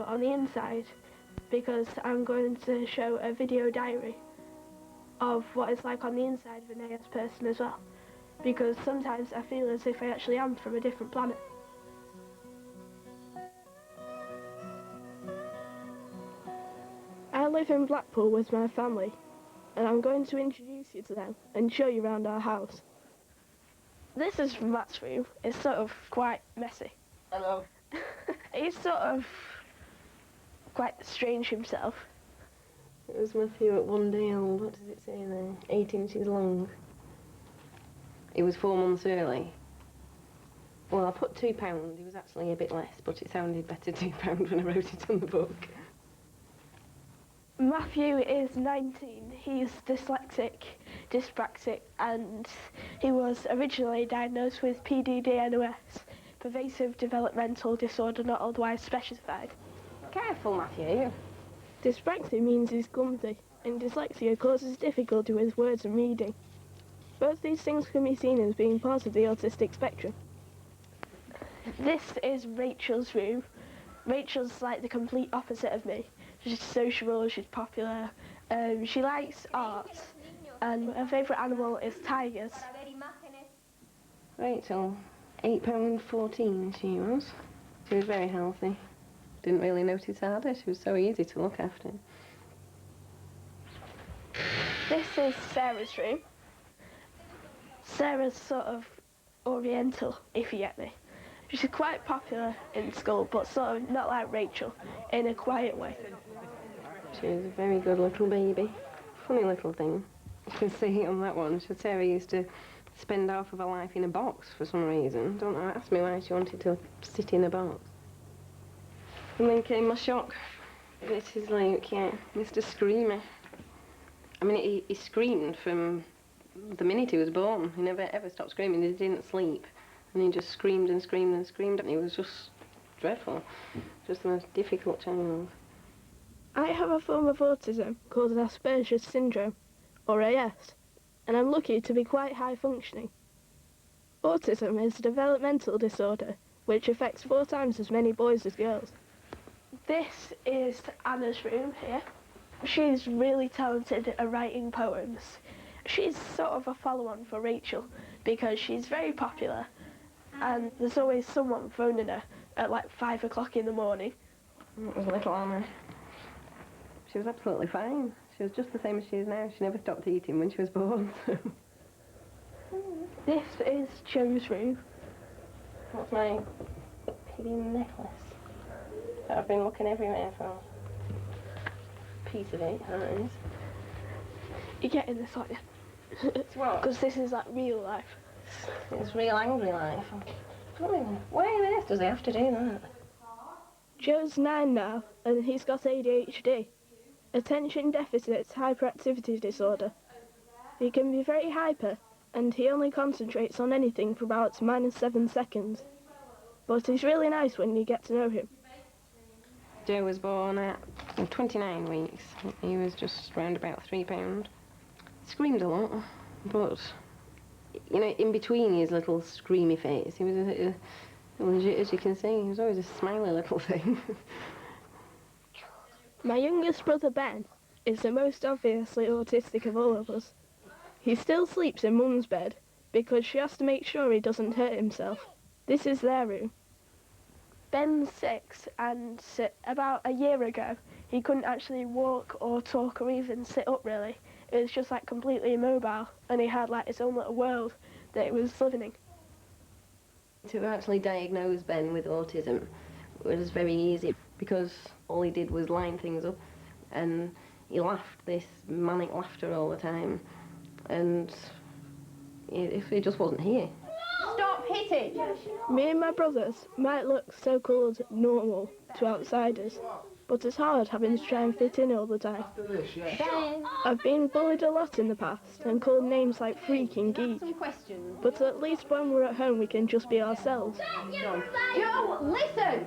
on the inside because I'm going to show a video diary of what it's like on the inside of an AS person as well, because sometimes I feel as if I actually am from a different planet. I live in Blackpool with my family, and I'm going to introduce you to them and show you around our house. This is Matt's room. It's sort of quite messy. Hello. He's sort of quite strange himself. It was Matthew at one day old. What does it say there? 8 inches long. He was 4 months early. Well, I put £2. He was actually a bit less, but it sounded better £2 when I wrote it on the book. Matthew is 19. He's dyslexic, dyspraxic, and he was originally diagnosed with PDD-NOS, pervasive developmental disorder not otherwise specified. Careful, Matthew. Dyspraxia means he's clumsy, and dyslexia causes difficulty with words and reading. Both these things can be seen as being part of the autistic spectrum. This is Rachel's room. Rachel's like the complete opposite of me. She's sociable, she's popular, she likes art, and her favourite animal is tigers. Rachel, £8.14 she was. She was very healthy. Didn't really notice her either. She was so easy to look after. This is Sarah's room. Sarah's sort of oriental, if you get me. She's quite popular in school, but sort of not like Rachel, in a quiet way. She was a very good little baby. Funny little thing. You can see on that one, Sarah used to spend half of her life in a box for some reason. Don't know, ask me why she wanted to sit in a box. And then came my shock. This is like, yeah, Mr. Screamer. I mean, he screamed from the minute he was born. He never ever stopped screaming. He didn't sleep. And he just screamed and screamed and screamed, and he was just dreadful. Just the most difficult child. I have a form of autism called Asperger's syndrome, or AS, and I'm lucky to be quite high functioning. Autism is a developmental disorder which affects 4 times as many boys as girls. This is Anna's room here. She's really talented at writing poems. She's sort of a follow-on for Rachel because she's very popular, and there's always someone phoning her at like 5 o'clock in the morning. It was little Anna. She was absolutely fine. She was just the same as she is now. She never stopped eating when she was born. This is Joe's room. That's my hidden necklace. I've been looking everywhere for a piece of it. That is. You're getting this, aren't you? It's what? Because this is like real life. It's real angry life. Why on earth does he have to do that? Joe's 9 now, and he's got ADHD. Attention deficit hyperactivity disorder. He can be very hyper, and he only concentrates on anything for about -7 seconds. But he's really nice when you get to know him. Joe was born at 29 weeks. He was just round about £3. Screamed a lot, but, you know, in between his little screamy face, he was, as you can see, he was always a smiley little thing. My youngest brother Ben is the most obviously autistic of all of us. He still sleeps in Mum's bed because she has to make sure he doesn't hurt himself. This is their room. Ben's 6, and about a year ago he couldn't actually walk or talk or even sit up really. It was just like completely immobile, and he had like his own little world that he was living in. To actually diagnose Ben with autism was very easy because all he did was line things up, and he laughed this manic laughter all the time, and it just wasn't here. Stop hitting! Me and my brothers might look so-called normal to outsiders, but it's hard having to try and fit in all the time. I've been bullied a lot in the past and called names like freak and geek, but at least when we're at home we can just be ourselves. Joe, listen!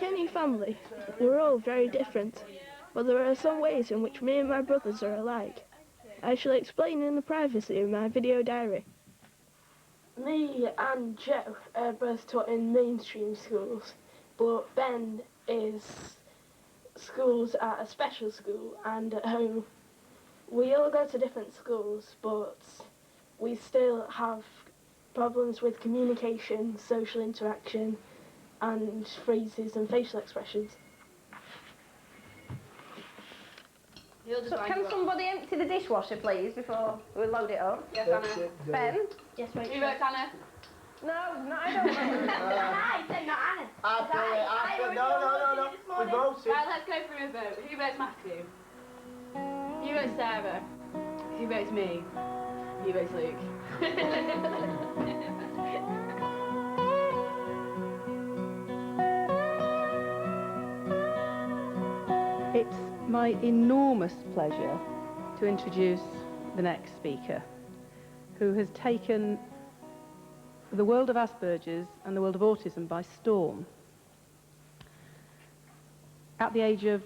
Like any family, we're all very different, but there are some ways in which me and my brothers are alike. I shall explain in the privacy of my video diary. Me and Joe are both taught in mainstream schools, but Ben is schools at a special school and at home. We all go to different schools, but we still have problems with communication, social interaction, and phrases and facial expressions. So can somebody empty the dishwasher, please, before we load it up? Yes, Anna. Ben? Yes, right. Who votes Anna? No, I don't know. I said not Anna. I said no. We voted. Right, let's go through a vote. Who votes Matthew? Who votes Sarah? Who votes me? Who votes Luke? It's my enormous pleasure to introduce the next speaker, who has taken the world of Asperger's and the world of autism by storm. At the age of,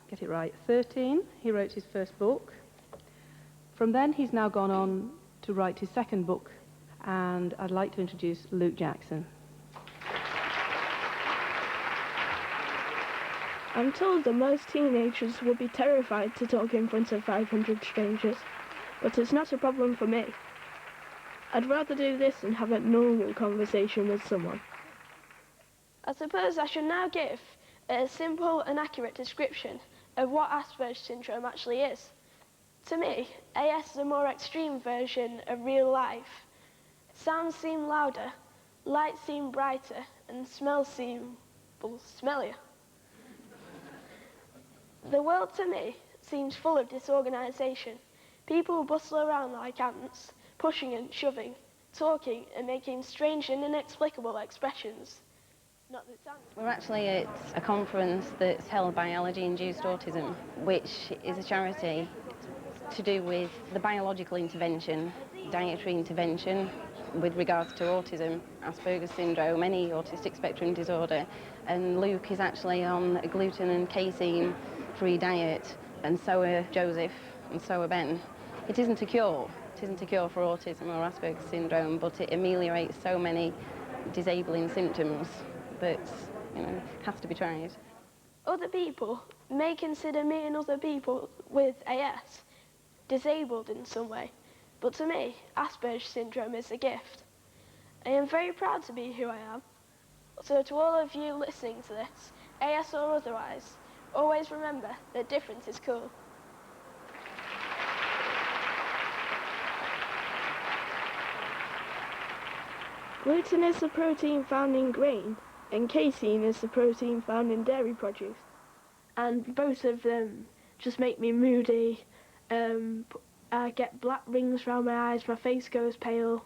get it right, 13, he wrote his first book. From then, he's now gone on to write his second book, and I'd like to introduce Luke Jackson. I'm told that most teenagers would be terrified to talk in front of 500 strangers, but it's not a problem for me. I'd rather do this than have a normal conversation with someone. I suppose I should now give a simple and accurate description of what Asperger's syndrome actually is. To me, AS is a more extreme version of real life. Sounds seem louder, lights seem brighter, and smells seem, well, smellier. The world to me seems full of disorganisation. People bustle around like ants, pushing and shoving, talking and making strange and inexplicable expressions. Not that it sounds... We're actually at a conference that's held by Allergy-Induced Autism, which is a charity to do with the biological intervention, dietary intervention with regards to autism, Asperger's syndrome, any autistic spectrum disorder. And Luke is actually on a gluten and casein-free diet, and so are Joseph, and so are Ben. It isn't a cure. It isn't a cure for autism or Asperger's syndrome, but it ameliorates so many disabling symptoms that, you know, has to be tried. Other people may consider me and other people with AS disabled in some way, but to me, Asperger's syndrome is a gift. I am very proud to be who I am. So to all of you listening to this, AS or otherwise, always remember that difference is cool. Gluten is the protein found in grain, and casein is the protein found in dairy produce. And both of them just make me moody. I get black rings around my eyes, my face goes pale,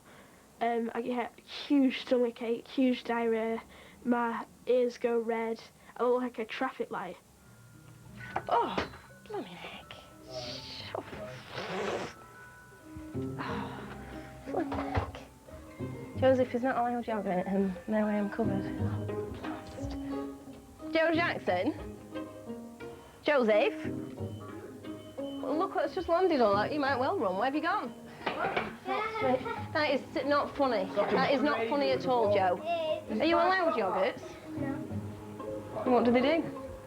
I get huge stomachache, huge diarrhea, my ears go red, I look like a traffic light. Oh, blimey heck. Oh, flipping heck. Joseph is not allowed yogurt, and now I am covered. Blast. Joe Jackson? Joseph? Well, look what's just landed on that. You might well run. Where have you gone? That is not funny. That is not funny at all, Joe. Are you allowed yogurts? No. And what do they do?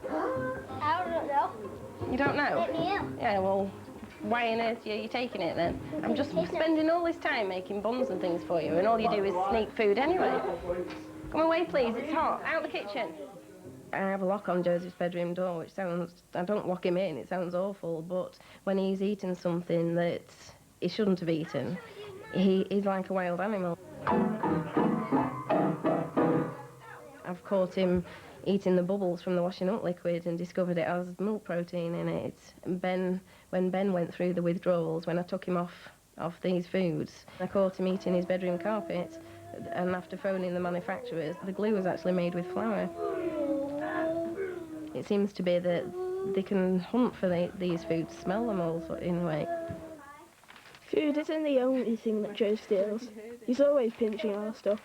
I don't know. You don't know? Let me out. Yeah, well, why on earth are you taking it then? I'm just spending all this time making buns and things for you, and all you do is sneak food anyway. Come away, please. It's hot. Out the kitchen. I have a lock on Joseph's bedroom door, which sounds... I don't lock him in. It sounds awful, but when he's eaten something that he shouldn't have eaten, he's like a wild animal. I've caught him eating the bubbles from the washing up liquid and discovered it has milk protein in it. And when Ben went through the withdrawals, when I took him off these foods, I caught him eating his bedroom carpet, and after phoning the manufacturers, the glue was actually made with flour. It seems to be that they can hunt for these foods, smell them all in a way. Food isn't the only thing that Joe steals. He's always pinching our stuff.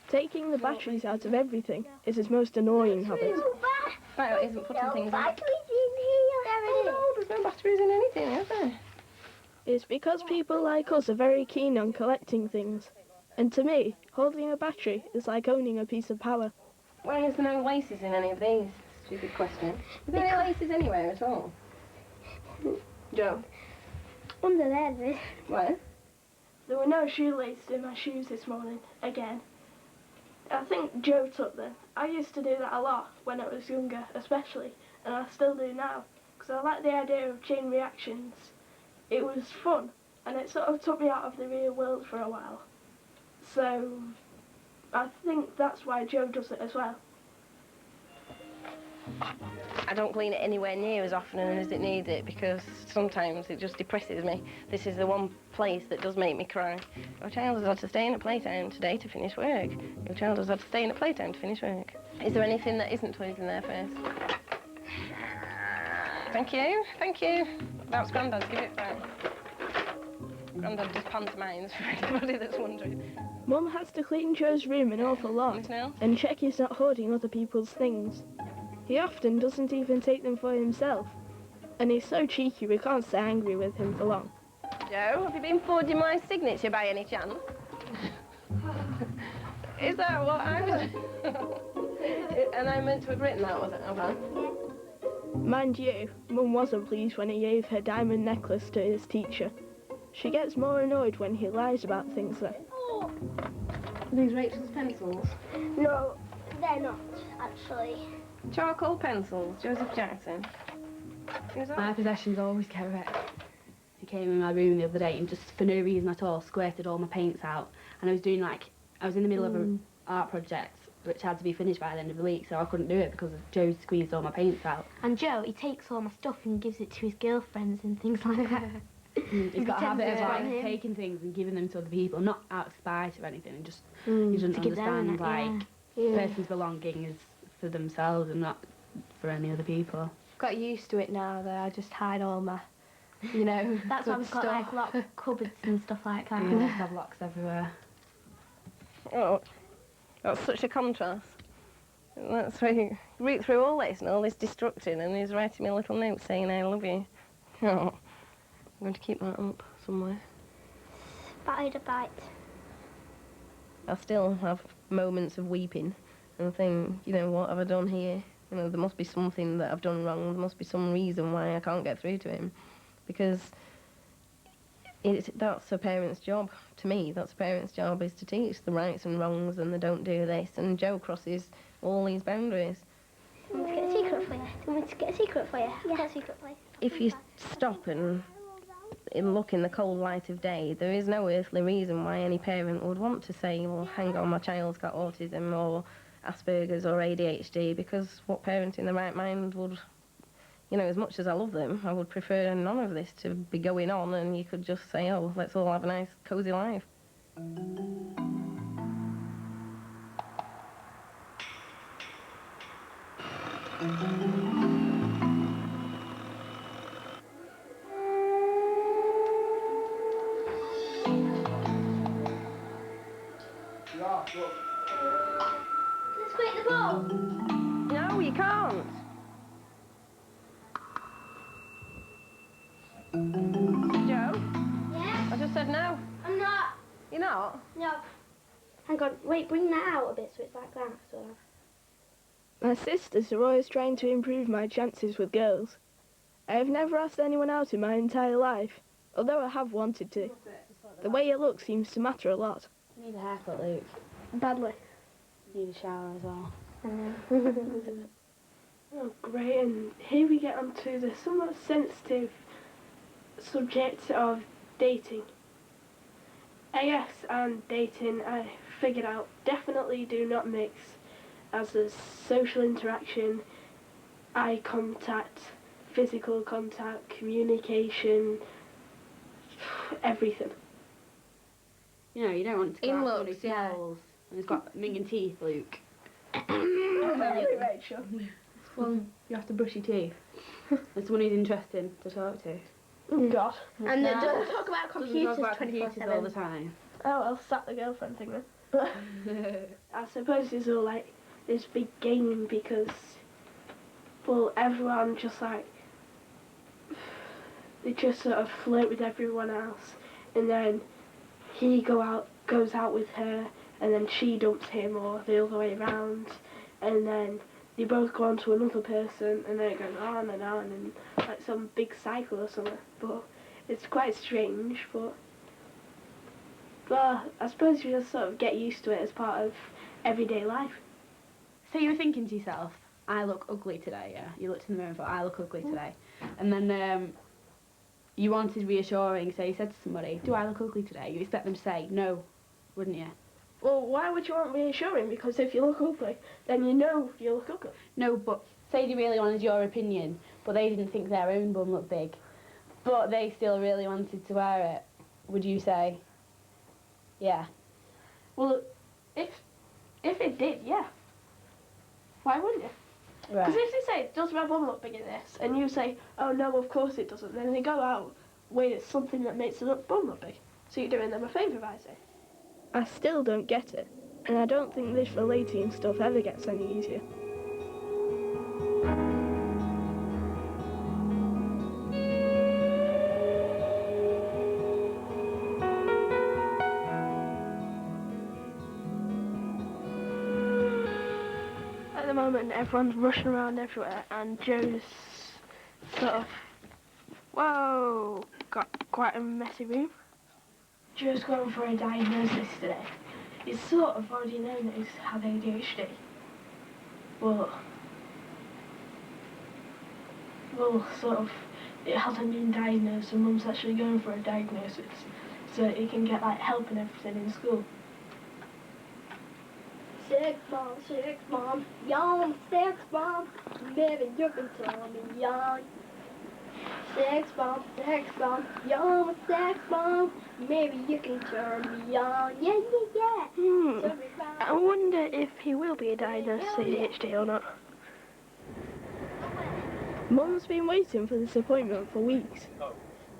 Taking the batteries out of everything is his most annoying habit. Right, it isn't putting things in. Batteries in here. No, there's no batteries in anything, is there? It's because people like us are very keen on collecting things. And to me, holding a battery is like owning a piece of power. Why is there no laces in any of these? Stupid question. Is there any laces anywhere at all? Joe? Under there. Where? There were no shoelaces in my shoes this morning, again. I think Joe took them. I used to do that a lot when I was younger, especially, and I still do now, because I like the idea of chain reactions. It was fun, and it sort of took me out of the real world for a while. So, I think that's why Joe does it as well. I don't clean it anywhere near as often as it needs it because sometimes it just depresses me. This is the one place that does make me cry. Your child has had to stay in a playtime today to finish work. Your child has had to stay in a playtime to finish work. Is there anything that isn't toys in there first? Thank you, thank you. That's Grandad's, give it back. Grandad just pantomimes for anybody that's wondering. Mum has to clean Joe's room an awful lot Miss Nell? and check he's not hoarding other people's things. He often doesn't even take them for himself, and he's so cheeky we can't stay angry with him for long. Joe, have you been forging my signature by any chance? Is that what I was... And I meant to have written that, was it? Okay. Mind you, Mum wasn't pleased when he gave her diamond necklace to his teacher. She gets more annoyed when he lies about things though. Oh. Are these Rachel's pencils? No, they're not, actually. Charcoal pencils, Joseph Jackson. Who's that? My possessions always get wrecked. He came in my room the other day and just for no reason at all squirted all my paints out. And I was doing I was in the middle of an art project which had to be finished by the end of the week, so I couldn't do it because Joe squeezed all my paints out. And Joe, he takes all my stuff and gives it to his girlfriends and things like that. He's got a habit of pretends it's taking things and giving them to other people, not out of spite or anything, and just he doesn't To give them understand it, person's belonging is for themselves and not for any other people. Got used to it now that I just hide all my, That's why we've got like locked cupboards and stuff like that. Yeah, I have locks everywhere. Oh, that's such a contrast. That's why you read through all this and all this destruction and he's writing me a little note saying I love you. Oh, I'm going to keep that up somewhere. Spider bite. I still have moments of weeping and think, what have I done here? There must be something that I've done wrong. There must be some reason why I can't get through to him. Because that's a parent's job. To me, that's a parent's job, is to teach the rights and wrongs and the don't do this. And Joe crosses all these boundaries. Do you want me to get a secret for you? Do you want me to get a secret for you? Yeah. I've got a secret for you. If you stop and look in the cold light of day, there is no earthly reason why any parent would want to say, well, hang on, my child's got autism or Asperger's or ADHD, because what parent in the right mind would, as much as I love them, I would prefer none of this to be going on and you could just say, oh, let's all have a nice, cosy life. Let's squeak the ball. No, you can't. Joe? Yeah? I just said no. I'm not. You're not? No. Hang on. Wait, bring that out a bit so it's like that. Sort of. My sisters are always trying to improve my chances with girls. I have never asked anyone out in my entire life, although I have wanted to. The way you look seems to matter a lot. You need a haircut, Luke. Badly. You need a shower as well. Oh, great, and here we get onto the somewhat sensitive subject of dating. AS and dating, I figured out, definitely do not mix, as there's social interaction, eye contact, physical contact, communication, everything. You don't want to go In out looks, when he yeah. smells. And he's got minging teeth, Luke. Rachel. Well, you have to brush your teeth. It's someone who's interesting to talk to. Oh, God. And it doesn't talk about computers Doesn't talk about computers all the 24/7. time. Oh, I'll sack the girlfriend thing then. I suppose it's all like this big game because, well, everyone just like, they just sort of flirt with everyone else, and then he goes out with her, and then she dumps him, or the other way around, and then they both go on to another person, and then it goes on, and like some big cycle or something. But it's quite strange, but well, I suppose you just sort of get used to it as part of everyday life. So you were thinking to yourself, I look ugly today, yeah? You looked in the mirror and thought, I look ugly today. And then you wanted reassuring, so you said to somebody, do I look ugly today? You expect them to say no, wouldn't you? Well, why would you want reassuring? Because if you look ugly, then you know you look ugly. No, but say they really wanted your opinion, but they didn't think their own bum looked big, but they still really wanted to wear it. Would you say, yeah? Well, if it did, yeah. Why wouldn't you? Right. Because if they say, does my bum look big in this? And you say, oh no, of course it doesn't. Then they go out with something that makes the bum look big. So you're doing them a favour, I say. I still don't get it. And I don't think this relating stuff ever gets any easier. At the moment, everyone's rushing around everywhere, and Joe's sort of, whoa, got quite a messy room. Joe's going for a diagnosis today. He's sort of already known that he's had ADHD. Well, sort of, it hasn't been diagnosed, and Mum's actually going for a diagnosis so that he can get like help and everything in school. Six mom, yawn, six mom, maybe you can tell me yawn. Six mom, yawn, six mom, maybe you can turn me on. Yeah. I wonder if he will be diagnosed with ADHD or not. Mum's been waiting for this appointment for weeks.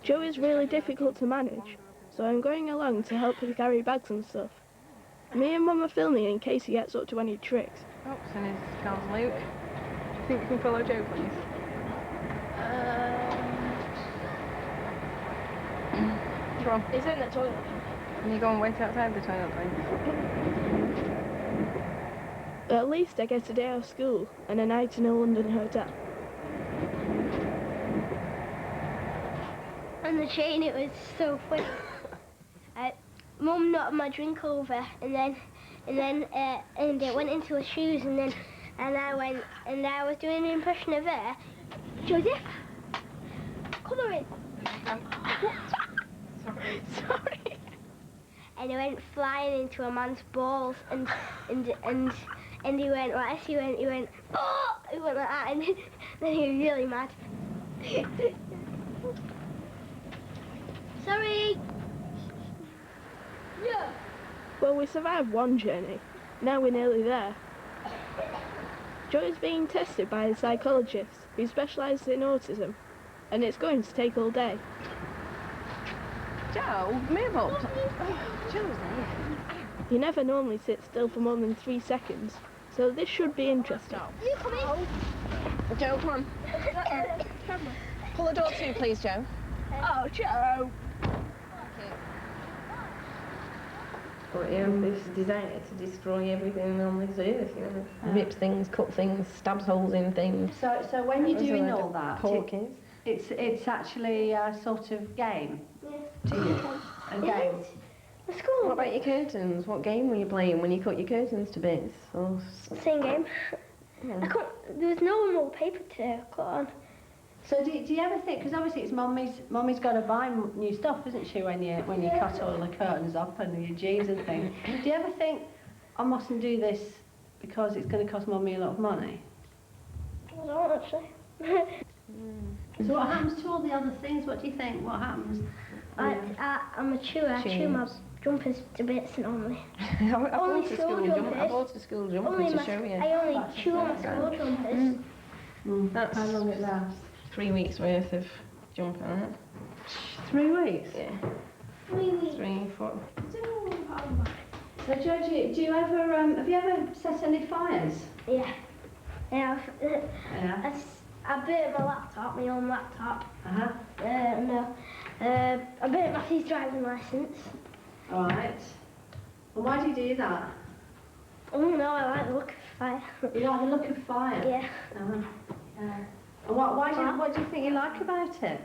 Joe is really difficult to manage, so I'm going along to help him carry bags and stuff. Me and Mum are filming in case he gets up to any tricks. Oh, and his car's Luke. Do you think you can follow Joe, please? Go on. He's in the toilet. Can you go and wait outside the toilet, please? At least I get a day off school and a night in a London hotel. On the train, it was so funny. Mum knocked my drink over, and it went into her shoes, and I was doing an impression of her. Joseph, come on in. Sorry. And it went flying into a man's balls, and he went like this. He went, oh! He went like that, and then he was really mad. Sorry. Yeah. Well, we survived one journey. Now we're nearly there. Joe is being tested by a psychologist who specialises in autism, and it's going to take all day. Joe, move up. Joe's there. He never normally sits still for more than 3 seconds, so this should be interesting. You come in. Joe, come on. Pull the door to, please, Joe. Oh, Joe! But yeah, it's designed to destroy everything on this earth, you know. Rips things, cut things, stabs holes in things. So when you're doing all that, Poor kids. it's actually a sort of game to you. A game. Let's go. What about your curtains? What game were you playing when you cut your curtains to bits? Or Same game. yeah. There was no more paper to cut on. So do you ever think, because obviously it's mummy's got to buy new stuff, isn't she, when you cut all the curtains up and your jeans and things. Do you ever think, I mustn't do this because it's going to cost mummy a lot of money? I don't actually. So what happens to all the other things? What do you think? What happens? I'm a chewer. I chew my jumpers to bits normally. I bought a school jumper to show you. I only chew my school jumpers. That's how long it lasts. 3 weeks worth of jumper, isn't it? 3 weeks? Yeah. 3 weeks. 3, 4. So So, Georgie, do you ever, have you ever set any fires? Yeah. Yeah. I burnt my laptop, my own laptop. No. I burnt Matthew's driving licence. All right. Well, why do you do that? Oh no, I like the look of fire. You like the look of fire? Yeah. And what do you think you like about it?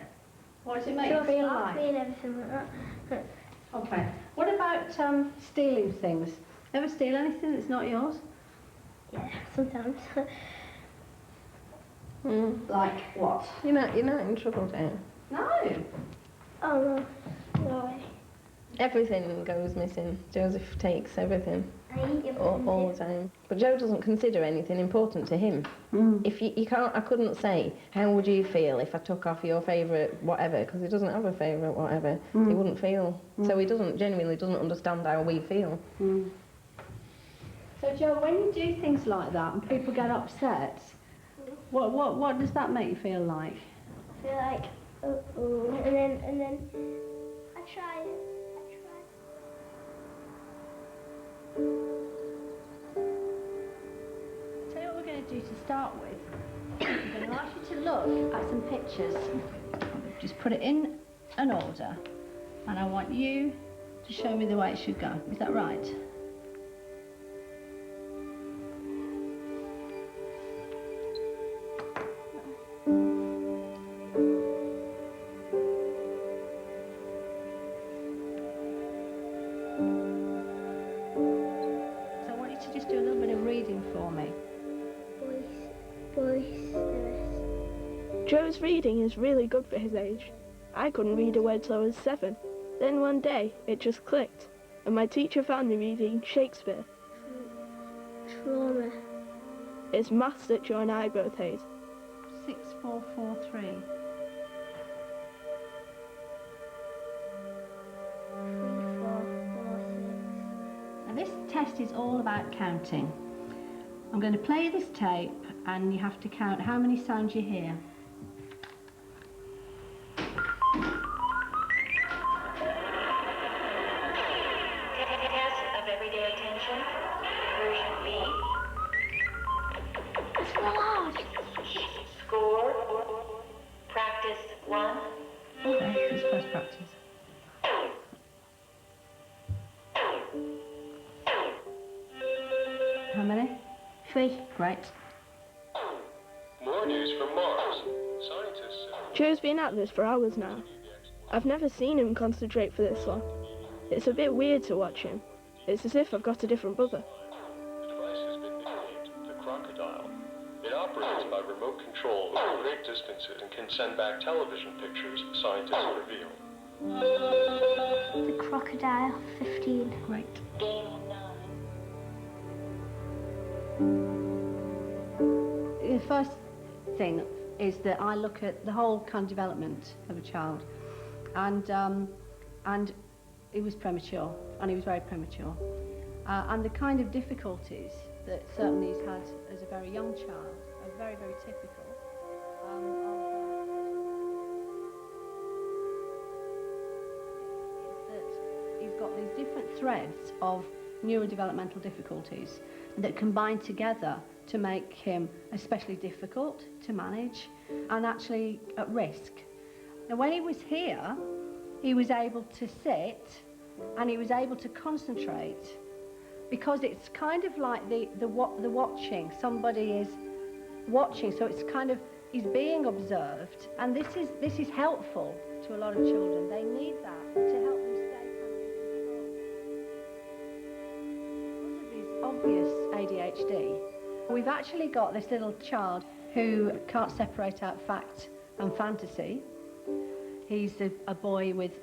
What does it make you feel like? And everything like that. Okay. What about stealing things? Ever steal anything that's not yours? Yeah, sometimes. Like what? You're not in trouble, Dan. No. Oh no. No way. Everything goes missing. Joseph takes everything. I eat everything. All the time. But Joe doesn't consider anything important to him. If you can't, I couldn't say, how would you feel if I took off your favourite whatever, because he doesn't have a favourite whatever. He wouldn't feel. So he genuinely doesn't understand how we feel. So, Joe, when you do things like that and people get upset, what does that make you feel like? I feel like, oh, and then I try. Tell you what we're going to do to start with. I'm going to ask you to look at some pictures. Just put it in an order, and I want you to show me the way it should go. Is that right? Just do a little bit of reading for me. Joe's reading is really good for his age. I couldn't read a word till I was 7. Then one day, it just clicked, and my teacher found me reading Shakespeare. Trauma. It's maths that Joe and I both hate. 6443. This test is all about counting. I'm going to play this tape and you have to count how many sounds you hear. Test of everyday attention, version B. It's loud. Score, practice 1. Okay, let's first practice. How many? 3. Great. More news from Mars. Scientists say Joe's been at this for hours now. I've never seen him concentrate for this long. It's a bit weird to watch him. It's as if I've got a different brother. the device has been nicknamed the crocodile. It operates by remote control over great distances and can send back television pictures, scientists reveal. The crocodile, 15. Great. Game 9. The first thing is that I look at the whole kind of development of a child, and he was premature, and he was very premature, and the kind of difficulties that certainly he's had as a very young child are very, very typical is that he's got these different threads of neurodevelopmental difficulties that combine together to make him especially difficult to manage and actually at risk. Now, when he was here, he was able to sit and he was able to concentrate, because it's kind of like the watching. Somebody is watching, so it's kind of, he's being observed, and this is helpful to a lot of children. They need that to help them stay kind of in control. Because of his obvious ADHD, we've actually got this little child who can't separate out fact and fantasy. He's a boy with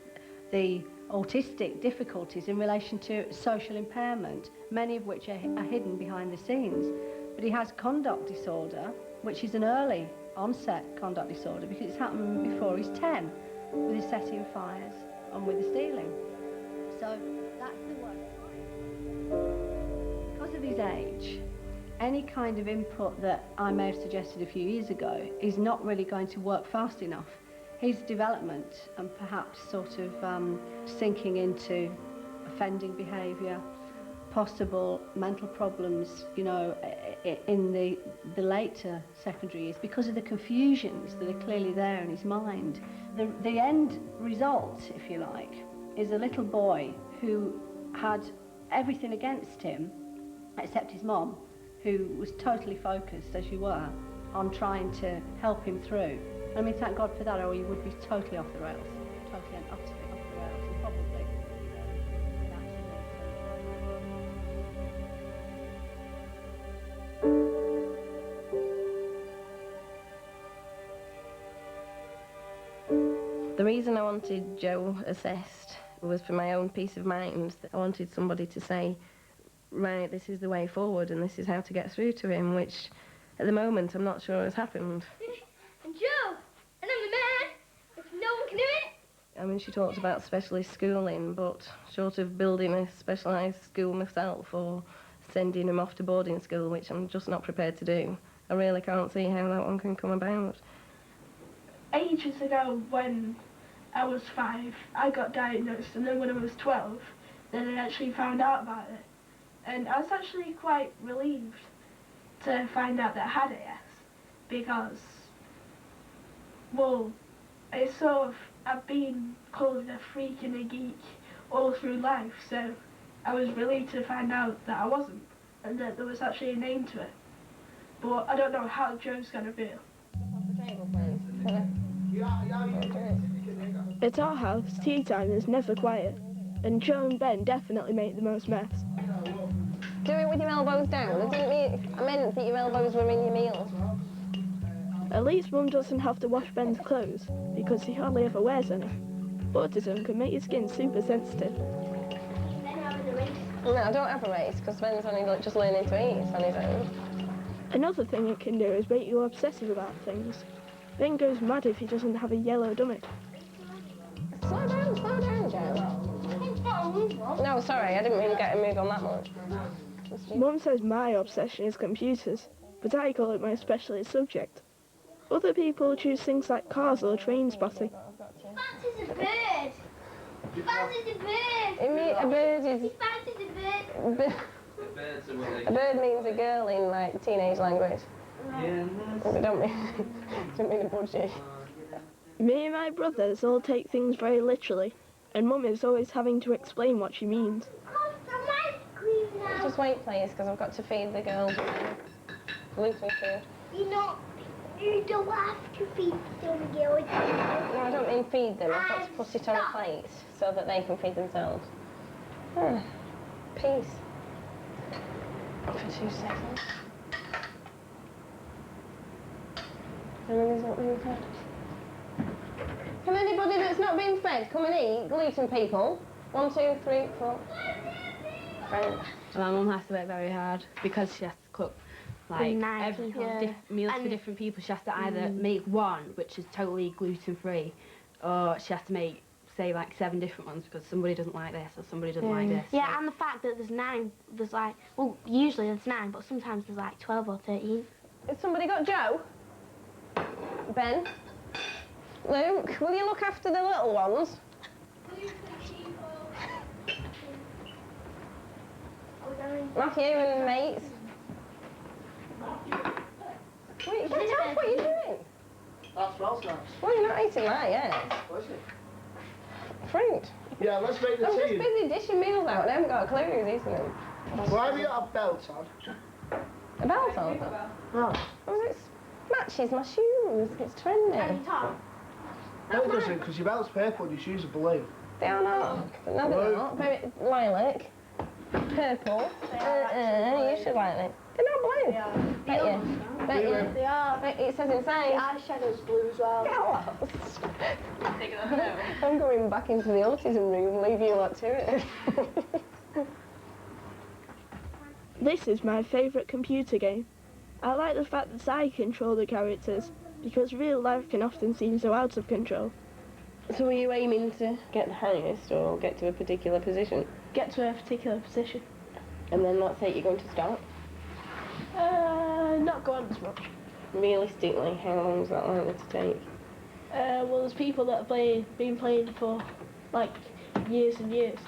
the autistic difficulties in relation to social impairment, many of which are hidden behind the scenes. But he has conduct disorder, which is an early onset conduct disorder because it's happened before he's 10, with his setting fires and with the stealing. So that's the one. Because of his age, any kind of input that I may have suggested a few years ago is not really going to work fast enough. His development and perhaps sort of sinking into offending behaviour possible mental problems, you know, in the later secondary years because of the confusions that are clearly there in his mind. The end result, if you like, is a little boy who had everything against him except his mum, who was totally focused, as you were, on trying to help him through. I mean, thank God for that, or he would be totally off the rails, totally and utterly off the rails, and probably in accidents. The reason I wanted Joe assessed was for my own peace of mind. I wanted somebody to say, right, this is the way forward and this is how to get through to him, which at the moment I'm not sure has happened. And Joe, and I'm the man, if no one can do it. I mean, she talked about specialist schooling, but short of building a specialised school myself or sending him off to boarding school, which I'm just not prepared to do, I really can't see how that one can come about. Ages ago, when I was 5, I got diagnosed, and then when I was 12, then I actually found out about it. And I was actually quite relieved to find out that I had AS, because, well, it's sort of, I've been called a freak and a geek all through life, so I was relieved to find out that I wasn't, and that there was actually a name to it. But I don't know how Joe's gonna feel. At our house, tea time is never quiet, and Joe and Ben definitely make the most mess. Do it with your elbows down. I meant that your elbows were in your meals. At least Mum doesn't have to wash Ben's clothes, because he hardly ever wears any. Autism can make your skin super sensitive. No, I don't have a race, because Ben's only just learning to eat on his own. Another thing it can do is make you obsessive about things. Ben goes mad if he doesn't have a yellow dummy. Slow down, Joe. No, sorry, I didn't mean to get him moved on that much. Mum says my obsession is computers, but I call it my specialist subject. Other people choose things like cars or train spotting. Fancy's a bird. Fancy's a bird. A bird is... Fancy's a bird. A bird means a girl in, like, teenage language. Yeah. I don't mean a budgie. Me and my brothers all take things very literally, and Mum is always having to explain what she means. Just wait, please, because I've got to feed the girls gluten food. You don't have to feed them, girls. No, I don't mean feed them. I've got to put it on a plate so that they can feed themselves. Peace. For 2 seconds. Anybody's not being fed? Can anybody that's not being fed come and eat? Gluten people. 1, 2, 3, 4. Right. My mum has to work very hard because she has to cook like meals for different people. She has to either make one which is totally gluten free, or she has to make, say, like 7 different ones because somebody doesn't like this or somebody doesn't like this. Yeah, and the fact that there's 9, there's like, well, usually there's 9, but sometimes there's like 12 or 13. Has somebody got Joe? Ben? Luke, will you look after the little ones? Matthew and mates. Wait, get off, what are you doing? That's well snacks. Well, you're not eating that yet. What is it? Fruit. Yeah, let's make the I'm tea. just busy dishing meals out and I haven't got a clue who's eating them. Why have you got a belt on? A belt on? No. Oh, it matches my shoes. It's trendy. No, it doesn't, because your belt's purple and your shoes are blue. They are not. No, they're not. Very lilac. Purple. You should like them. They're not blue. Bet you. Bet you. They are. It says inside. The eyeshadow's blue as well. Get lost. I'm going back into the autism room and leave you lot to it. This is my favourite computer game. I like the fact that I control the characters, because real life can often seem so out of control. So are you aiming to get the highest or get to a particular position? Get to a particular position. And then that's it, you're going to stop? Not go on as much. Realistically, how long is that likely to take? Well, there's people that have been playing for, like, years and years.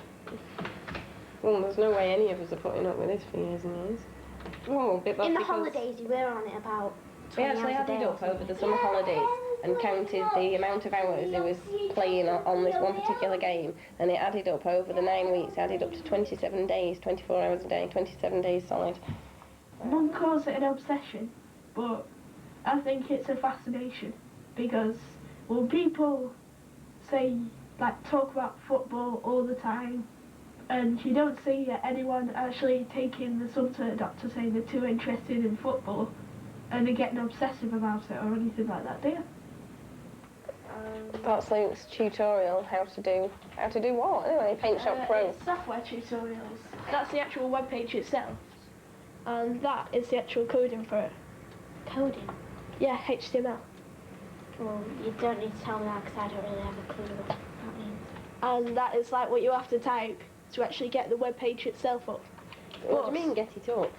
Well, there's no way any of us are putting up with this for years and years. Oh, but that's In the because holidays, you were on it about we 20 actually hours a added day or up over something. the summer holidays and counted the amount of hours it was playing on this one particular game, and it added up over the 9 weeks, added up to 27 days, 24 hours a day, 27 days solid. One calls it an obsession, but I think it's a fascination because, well, people say, like, talk about football all the time, and you don't see anyone actually taking the son to a doctor saying they're too interested in football and they're getting obsessive about it or anything like that, do you? That's Luke's tutorial, how to do what? Anyway, Paint Shop Pro. It's software tutorials. That's the actual web page itself, and that is the actual coding for it. Coding? Yeah, HTML. Well, you don't need to tell me that because I don't really have a clue what that means. And that is like what you have to type to actually get the web page itself up. What do you mean, get it up?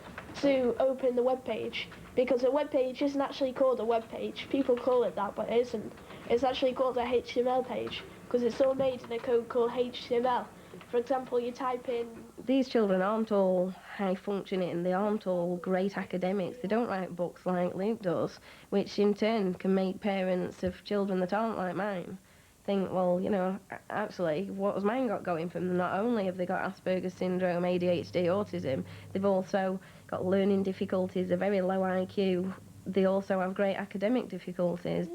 To open the web page, because a web page isn't actually called a web page. People call it that, but it isn't. It's actually called a HTML page because it's all made in a code called HTML. For example, you type in... These children aren't all high functioning, they aren't all great academics, they don't write books like Luke does, which in turn can make parents of children that aren't like mine think, well, you know, actually, what has mine got going for them? Not only have they got Asperger's syndrome, ADHD, autism, they've also got learning difficulties, a very low IQ, they also have great academic difficulties.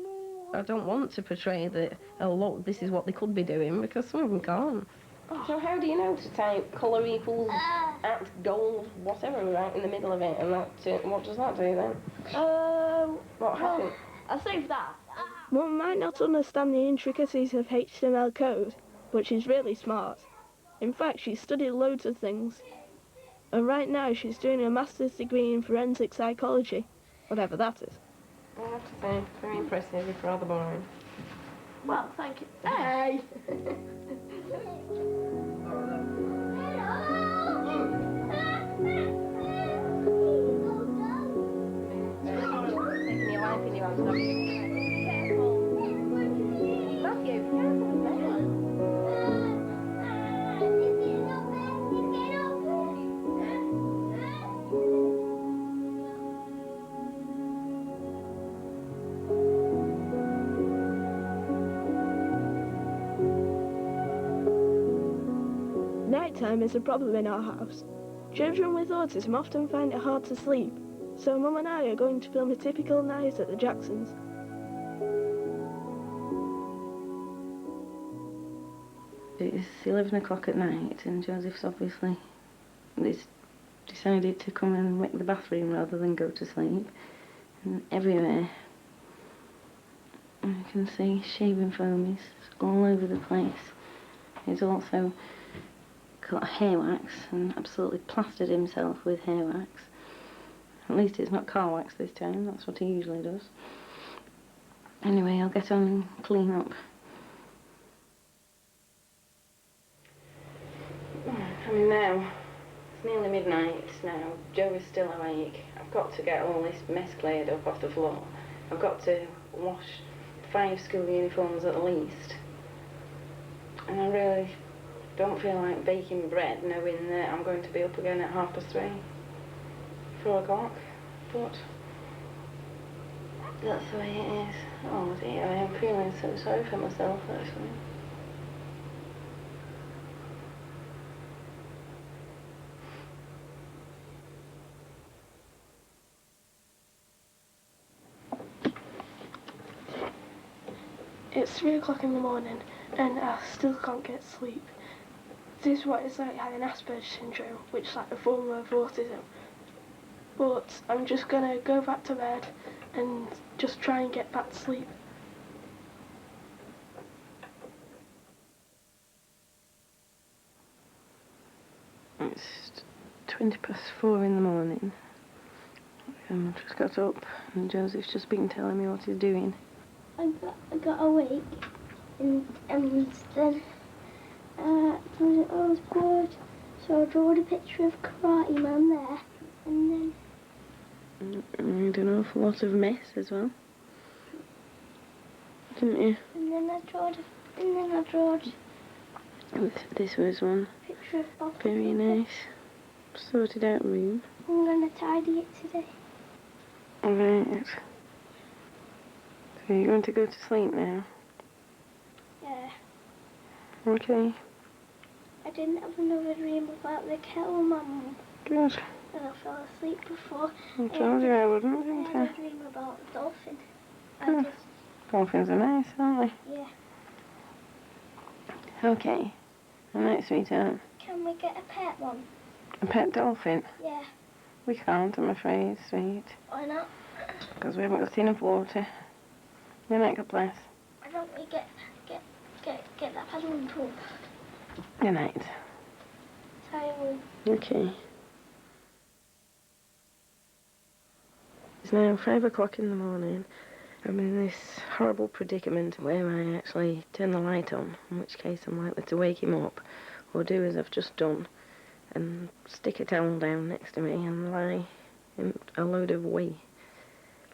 I don't want to portray that, oh look, this is what they could be doing, because some of them can't. So how do you know to type colour equals at gold, whatever, right in the middle of it, and that, what does that do then? What happened? I'll save that. One might not understand the intricacies of HTML code, but she's really smart. In fact, she's studied loads of things. And right now she's doing a master's degree in forensic psychology, whatever that is. I have to say, very impressive, if rather boring. Well, thank you. Hey! Taking your life in your hands, haven't you? Careful. Matthew, careful with that. Nighttime is a problem in our house. Children with autism often find it hard to sleep, so Mum and I are going to film a typical night at the Jacksons. It's 11 o'clock at night and Joseph's obviously decided to come and wake the bathroom rather than go to sleep. And everywhere I can see shaving foam is all over the place. He's also got hair wax and absolutely plastered himself with hair wax. At least it's not car wax this time, that's what he usually does. Anyway, I'll get on and clean up. I mean, now, it's nearly midnight now. Joe is still awake. I've got to get all this mess cleared up off the floor. I've got to wash 5 school uniforms at least. And I really don't feel like baking bread knowing that I'm going to be up again at 3:30, 4 o'clock. But that's the way it is. Oh dear, I am feeling so sorry for myself actually. It's 3 o'clock in the morning and I still can't get sleep. This is what it's like having Asperger's syndrome, which is like a form of autism. But I'm just gonna go back to bed and just try and get back to sleep. It's 4:20 in the morning. I've just got up and Joseph's just been telling me what he's doing. I got awake and then I was bored, so I drew a picture of Karate Man there, and then I made an awful lot of mess as well, didn't you? and then I drawed This was one. Picture of Bob. Very nice. Sorted out room. I'm gonna tidy it today. Alright. So you're going to go to sleep now? Yeah. Okay. I didn't have another dream about the kettle, Mum. Good. And I fell asleep before. I told you I wouldn't, didn't I I? had a dream about a dolphin. Good. Dolphins are nice, aren't Yeah. they? Okay. Alright, sweetheart. Can we get a pet one? A pet dolphin? Yeah. We can't, I'm afraid, sweet. Why not? Because we haven't got enough water. Good night, God bless. Why don't we get that paddling pool? Good night. Time. Okay. It's now 5 o'clock in the morning. I'm in this horrible predicament where I actually turn the light on, in which case I'm likely to wake him up, or do as I've just done, and stick a towel down next to me and lie in a load of wee.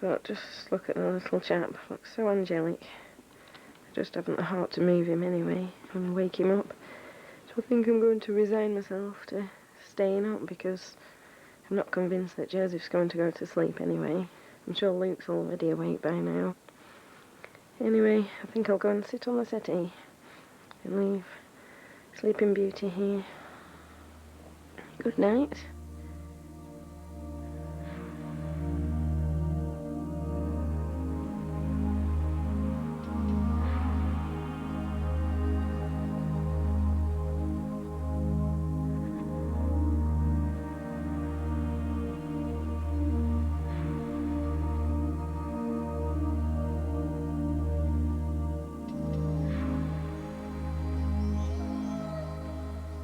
But just look at the little chap, looks so angelic. I just haven't the heart to move him anyway and wake him up. So I think I'm going to resign myself to staying up because I'm not convinced that Joseph's going to go to sleep anyway. I'm sure Luke's already awake by now. Anyway, I think I'll go and sit on the settee and leave Sleeping Beauty here. Good night.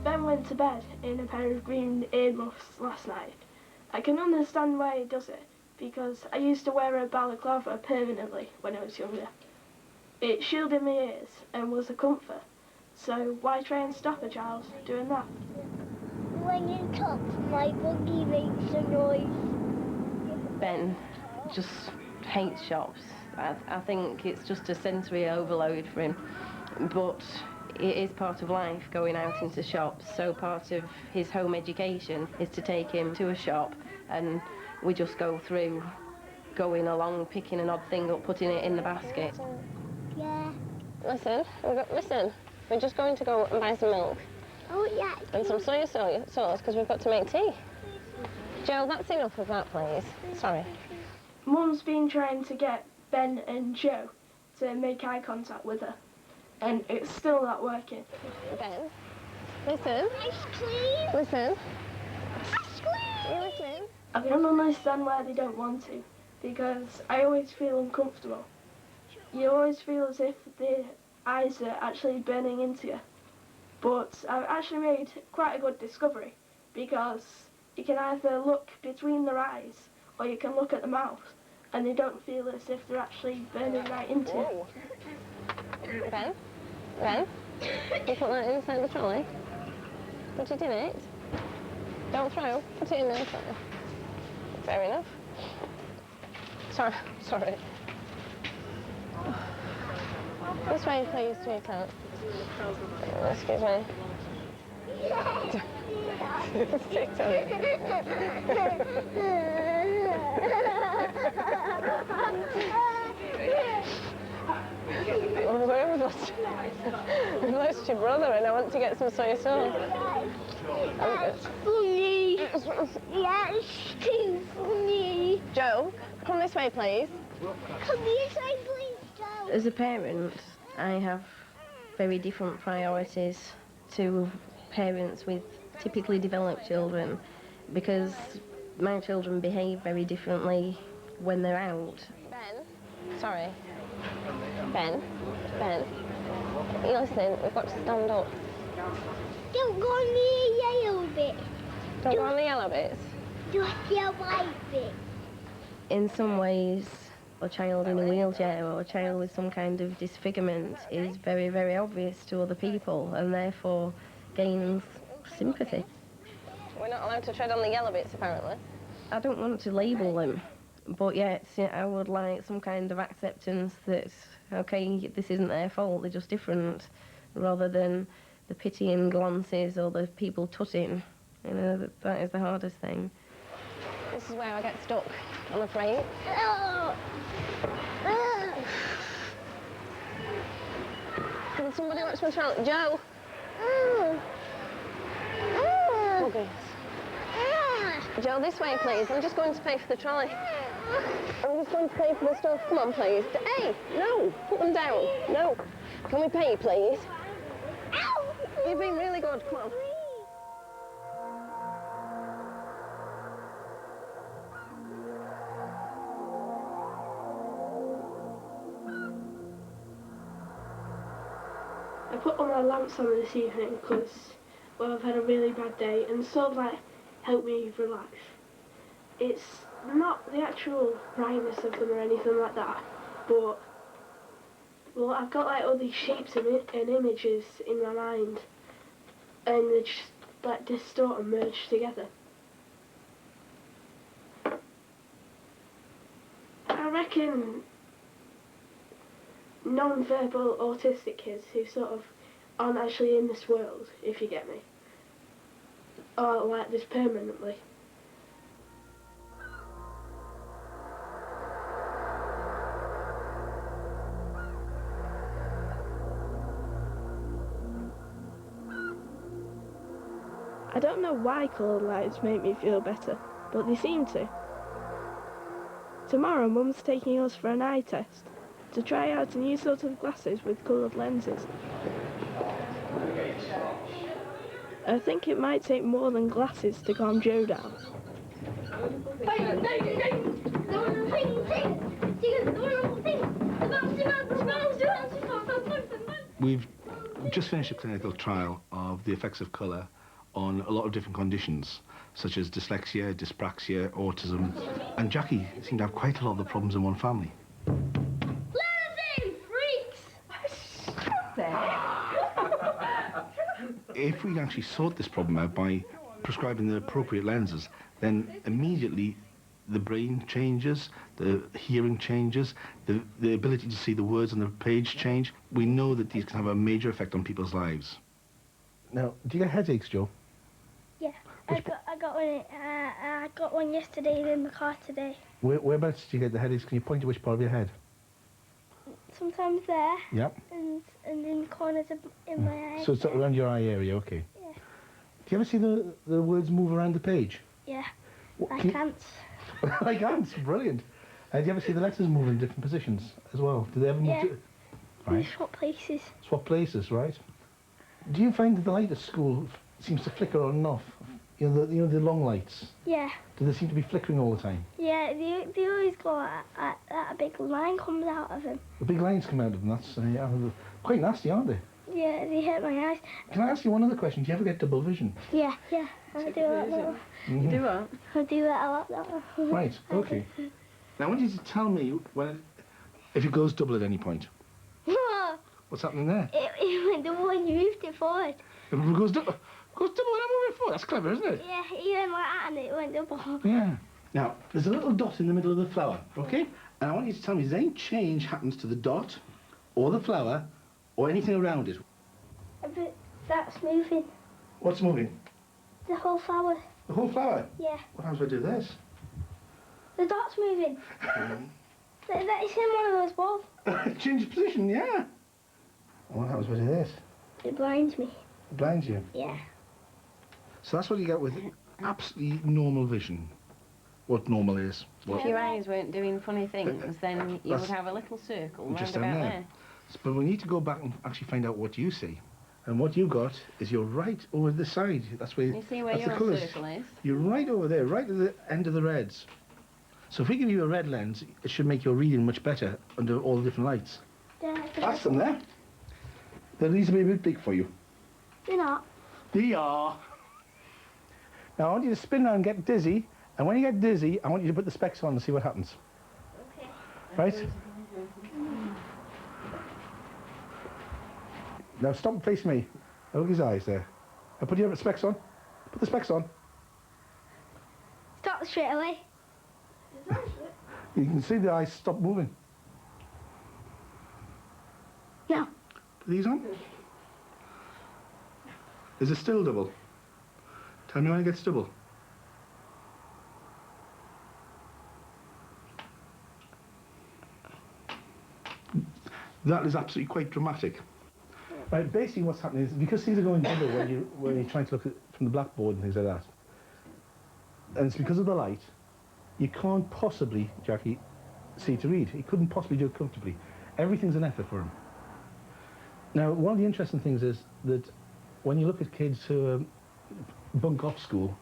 Ben went to bed in a pair of green earmuffs last night. I can understand why he does it, because I used to wear a balaclava permanently when I was younger. It shielded my ears and was a comfort, so why try and stop a child doing that? When you talk, my buggy makes a noise. Ben just hates shops. I think it's just a sensory overload for him. But it is part of life going out into shops, so part of his home education is to take him to a shop, and we just go through going along, picking an odd thing up, putting it in the basket. Yeah. Listen, we're just going to go and buy some milk. Oh, yeah. And some soy sauce, because we've got to make tea. Joe, that's enough of that, please. Sorry. Mum's been trying to get Ben and Joe to make eye contact with her, and it's still not working. Ben, listen. Ice cream. Listen. Ice cream. Are you listening? I can understand why they don't want to, because I always feel uncomfortable. You always feel as if the eyes are actually burning into you. But I've actually made quite a good discovery, because you can either look between their eyes or you can look at the mouth, and they don't feel as if they're actually burning right into you. Ben? Ben? You put that inside the trolley? Put it in it? Don't throw. Put it in there. Fair enough. Sorry. This way, please, sweetheart. Excuse me. Sit on it. We've lost your brother and I want to get some soy sauce. That's funny. That's too funny. Joe, come this way, please. Come this way, please, Joe. As a parent, I have very different priorities to parents with typically developed children, because my children behave very differently when they're out. Ben, sorry. Ben, you listen, we've got to stand up. Don't go on the yellow bit. Don't go on the yellow bits. Just the white bit. In some ways, a child in a wheelchair or a child with some kind of disfigurement is very, very obvious to other people and therefore gains sympathy. We're not allowed to tread on the yellow bits, apparently. I don't want to label them, but yet I would like some kind of acceptance that, okay, this isn't their fault, they're just different, rather than the pitying glances or the people tutting. You know, that is the hardest thing. This is where I get stuck, I'm afraid. Can somebody watch my child? Joe! Buggies. Joe, this way, please. I'm just going to pay for the trolley. I'm just going to pay for the stuff. Come on, please. Hey, no, put them down. No. Can we pay, please? You've been really good. Come on. I put all my lamps on this evening because, well, I've had a really bad day and sort of like help me relax. It's not the actual brightness of them or anything like that, but, well, I've got like all these shapes and images in my mind and they just like distort and merge together. I reckon non-verbal autistic kids who sort of aren't actually in this world, if you get me, are like this permanently. I don't know why coloured lights make me feel better, but they seem to. Tomorrow Mum's taking us for an eye test to try out a new sort of glasses with coloured lenses. I think it might take more than glasses to calm Joe down. We've just finished a clinical trial of the effects of colour on a lot of different conditions, such as dyslexia, dyspraxia, autism, and Jackie seemed to have quite a lot of the problems in one family. If we actually sort this problem out by prescribing the appropriate lenses, then immediately the brain changes, the hearing changes, the ability to see the words on the page change. We know that these can have a major effect on people's lives. Now, do you get headaches, Joe? Yeah, I got one yesterday and in the car today. Whereabouts do you get the headaches? Can you point to which part of your head? Sometimes there. Yep. And in the corners of in my eye. So it's around your eye area, okay. Yeah. Do you ever see the words move around the page? Yeah. What, Like ants. Like ants, brilliant. Do you ever see the letters move in different positions as well? Do they ever move? Yeah. Right. They swap places. Swap places, right? Do you find that the light at school seems to flicker on and off? You know the long lights. Yeah. Do they seem to be flickering all the time? Yeah, they always go that a big line comes out of them. The big lines come out of them. That's quite nasty, aren't they? Yeah, they hurt my eyes. Can I ask you one other question? Do you ever get double vision? Yeah, I do that a lot. You do what? I do that a lot. Right, okay. Now I want you to tell me if it goes double at any point. What's happening there? It went double when you moved it forward. It goes double when I move it forward. That's clever, isn't it? Yeah, you went like that and it went double. Yeah. Now, there's a little dot in the middle of the flower, okay? And I want you to tell me, does any change happens to the dot, or the flower, or anything around it? But that's moving. What's moving? The whole flower. The whole flower? Yeah. What happens if I do this? The dot's moving. It's in one of those balls. Change position, yeah. What happens if I do this? It blinds me. It blinds you? Yeah. So that's what you get with absolutely normal vision. What normal is. If your eyes weren't doing funny things, then you would have a little circle round just about down there. But we need to go back and actually find out what you see. And what you got is you're right over the side. That's where You see where that's your the colours. circle is? You're right over there, right at the end of the reds. So if we give you a red lens, it should make your reading much better under all the different lights. Yeah, That's them there. They're reasonably a bit big for you. They're not. They are. Now I want you to spin around and get dizzy, and when you get dizzy, I want you to put the specs on and see what happens. Okay. Right? Now stop facing me. Now look at his eyes there. Now put your specs on. Put the specs on. Stop straight away. You can see the eyes stop moving. No. Put these on. Is it still double? Tell me when it gets double. That is absolutely quite dramatic. Right, basically what's happening is, because things are going double when you're trying to look at from the blackboard and things like that, and it's because of the light, you can't possibly, Jackie, see to read. He couldn't possibly do it comfortably. Everything's an effort for him. Now, one of the interesting things is that when you look at kids who bunk off school,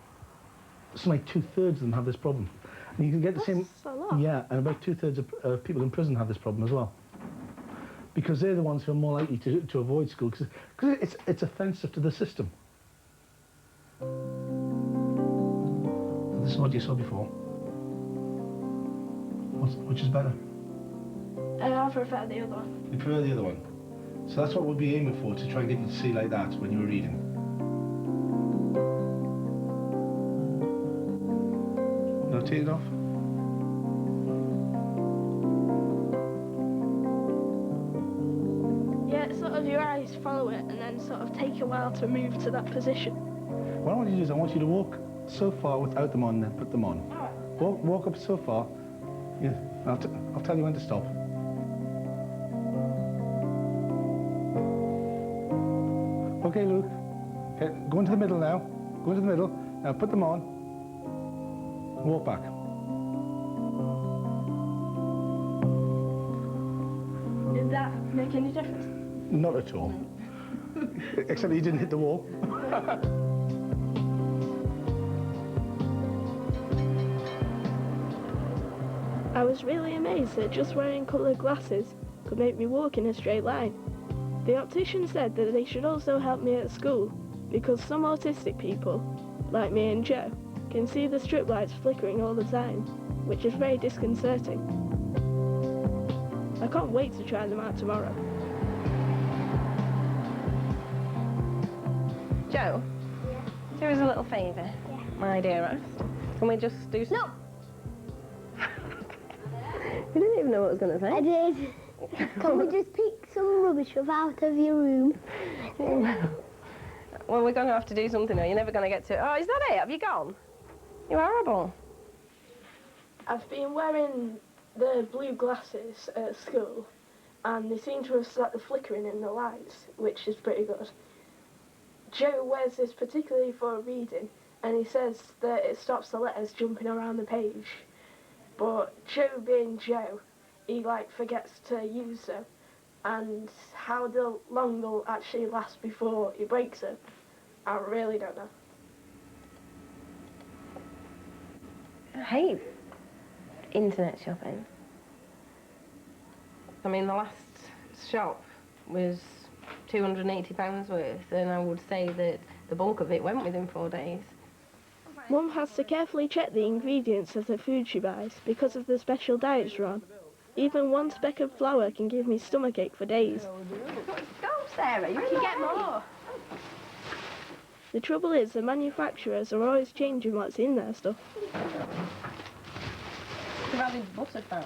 something like 2/3 of them have this problem. And you can get the same... That's a lot. Yeah, and about 2/3 of people in prison have this problem as well. Because they're the ones who are more likely to avoid school, because it's offensive to the system. This is what you saw before. Which is better? I prefer the other one. You prefer the other one? So that's what we'll be aiming for, to try and get you to see like that when you were reading. Now take it off. Yeah, sort of your eyes follow it and then sort of take a while to move to that position. What I want you to do is I want you to walk so far without them on and then put them on. Walk up so far. Yeah, I'll tell you when to stop. Okay, Luke. Okay, go into the middle now. Go into the middle. Now put them on. Walk back. Did that make any difference? Not at all. Except you didn't hit the wall. I was really amazed that just wearing coloured glasses could make me walk in a straight line. The optician said that they should also help me at school, because some autistic people, like me and Joe, can see the strip lights flickering all the time, which is very disconcerting. I can't wait to try them out tomorrow. Joe? Yeah. Do us a little favour, Yeah. my dearest. Can we just do some... No! You didn't even know what I was going to say. I did. Can we just pick some rubbish up out of your room? Well, we're going to have to do something, or you're never going to get to it. Oh, is that it? Have you gone? You're horrible. I've been wearing the blue glasses at school, and they seem to have stopped the flickering in the lights, which is pretty good. Joe wears this particularly for reading, and he says that it stops the letters jumping around the page. But Joe being Joe, he forgets to use them, and how long they'll actually last before he breaks them, I really don't know. I hate internet shopping. I mean, the last shop was £280 worth, and I would say that the bulk of it went within 4 days. Mum has to carefully check the ingredients of the food she buys because of the special diets we're on. Even one speck of flour can give me stomachache for days. Go, Sarah, you can get more. The trouble is, the manufacturers are always changing what's in their stuff. They've added butterfat,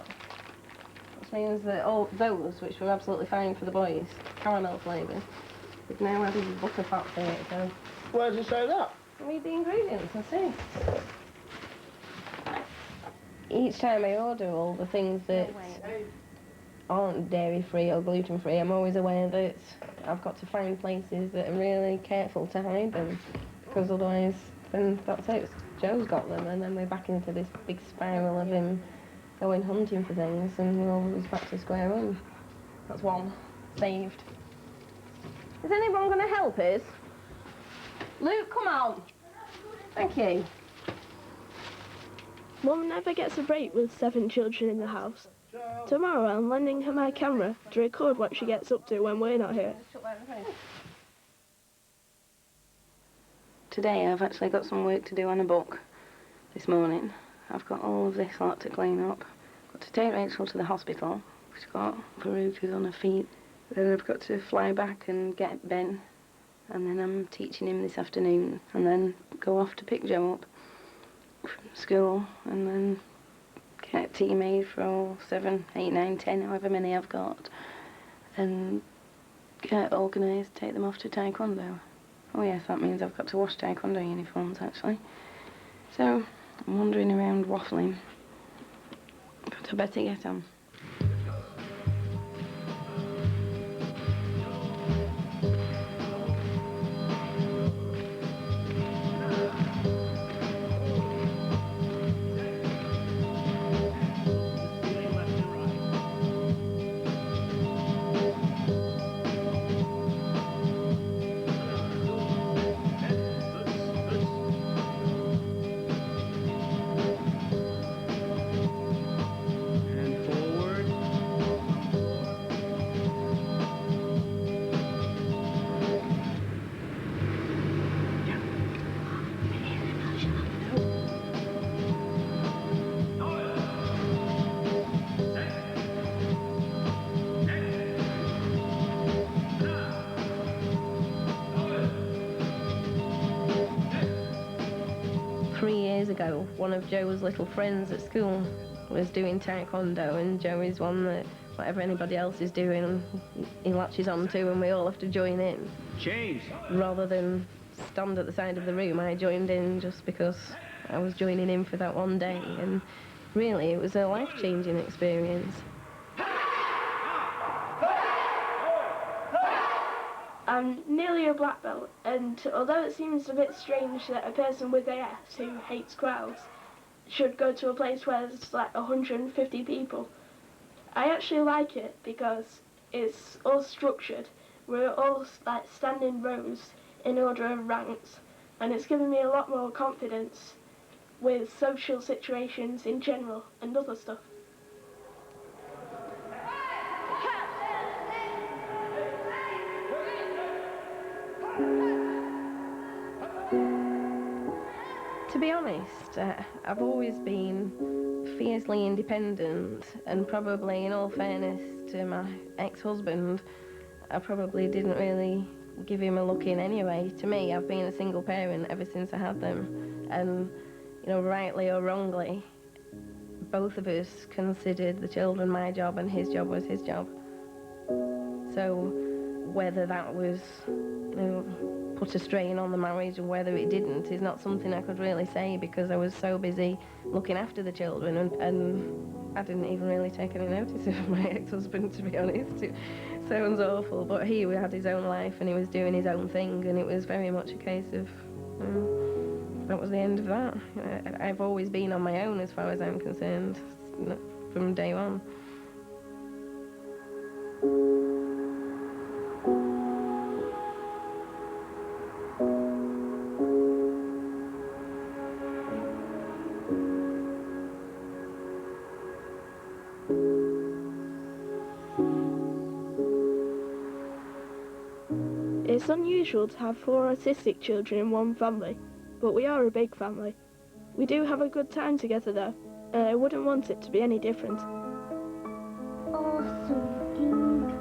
which means that all those, which were absolutely fine for the boys, caramel flavour, they've now added butterfat to it, so... Where does it say that? Read the ingredients and see. Each time I order all the things that aren't dairy-free or gluten-free, I'm always aware that I've got to find places that are really careful to hide them, because otherwise, then that's it. Joe's got them, and then we're back into this big spiral of him going hunting for things, and we're always back to square one. That's one saved. Is anyone going to help us? Luke, come on. Thank you. Mum never gets a break with 7 children in the house. Tomorrow I'm lending her my camera to record what she gets up to when we're not here. Today I've actually got some work to do on a book this morning. I've got all of this lot to clean up. Got to take Rachel to the hospital. She's got verrucas on her feet. Then I've got to fly back and get Ben. And then I'm teaching him this afternoon, and then go off to pick Joe up from school, and then get tea made for all 7, 8, 9, 10, however many I've got, and get organised, take them off to taekwondo. Oh yes, that means I've got to wash taekwondo uniforms actually. So, I'm wandering around waffling. But I better get on. And forward. 3 years ago, one of Joe's little friends at school was doing taekwondo, and Joe is one that whatever anybody else is doing, he latches onto, and we all have to join in. Change. Rather than stand at the side of the room, I joined in just because I was joining in for that one day, and really it was a life-changing experience. I'm nearly a black belt, and although it seems a bit strange that a person with AS who hates crowds should go to a place where there's like 150 people, I actually like it because it's all structured. We're all like standing rows in order of ranks, and it's given me a lot more confidence with social situations in general and other stuff. To be honest, I've always been fiercely independent, and probably, in all fairness to my ex-husband, I probably didn't really give him a look in anyway. To me, I've been a single parent ever since I had them, and, you know, rightly or wrongly, both of us considered the children my job and his job was his job. So whether that was, you know, put a strain on the marriage or whether it didn't is not something I could really say, because I was so busy looking after the children, and I didn't even really take any notice of my ex-husband, to be honest. It sounds awful, but he had his own life and he was doing his own thing, and it was very much a case of, that was the end of that. I've always been on my own as far as I'm concerned, from day one. It's unusual to have 4 autistic children in one family, but we are a big family. We do have a good time together though, and I wouldn't want it to be any different. Awesome,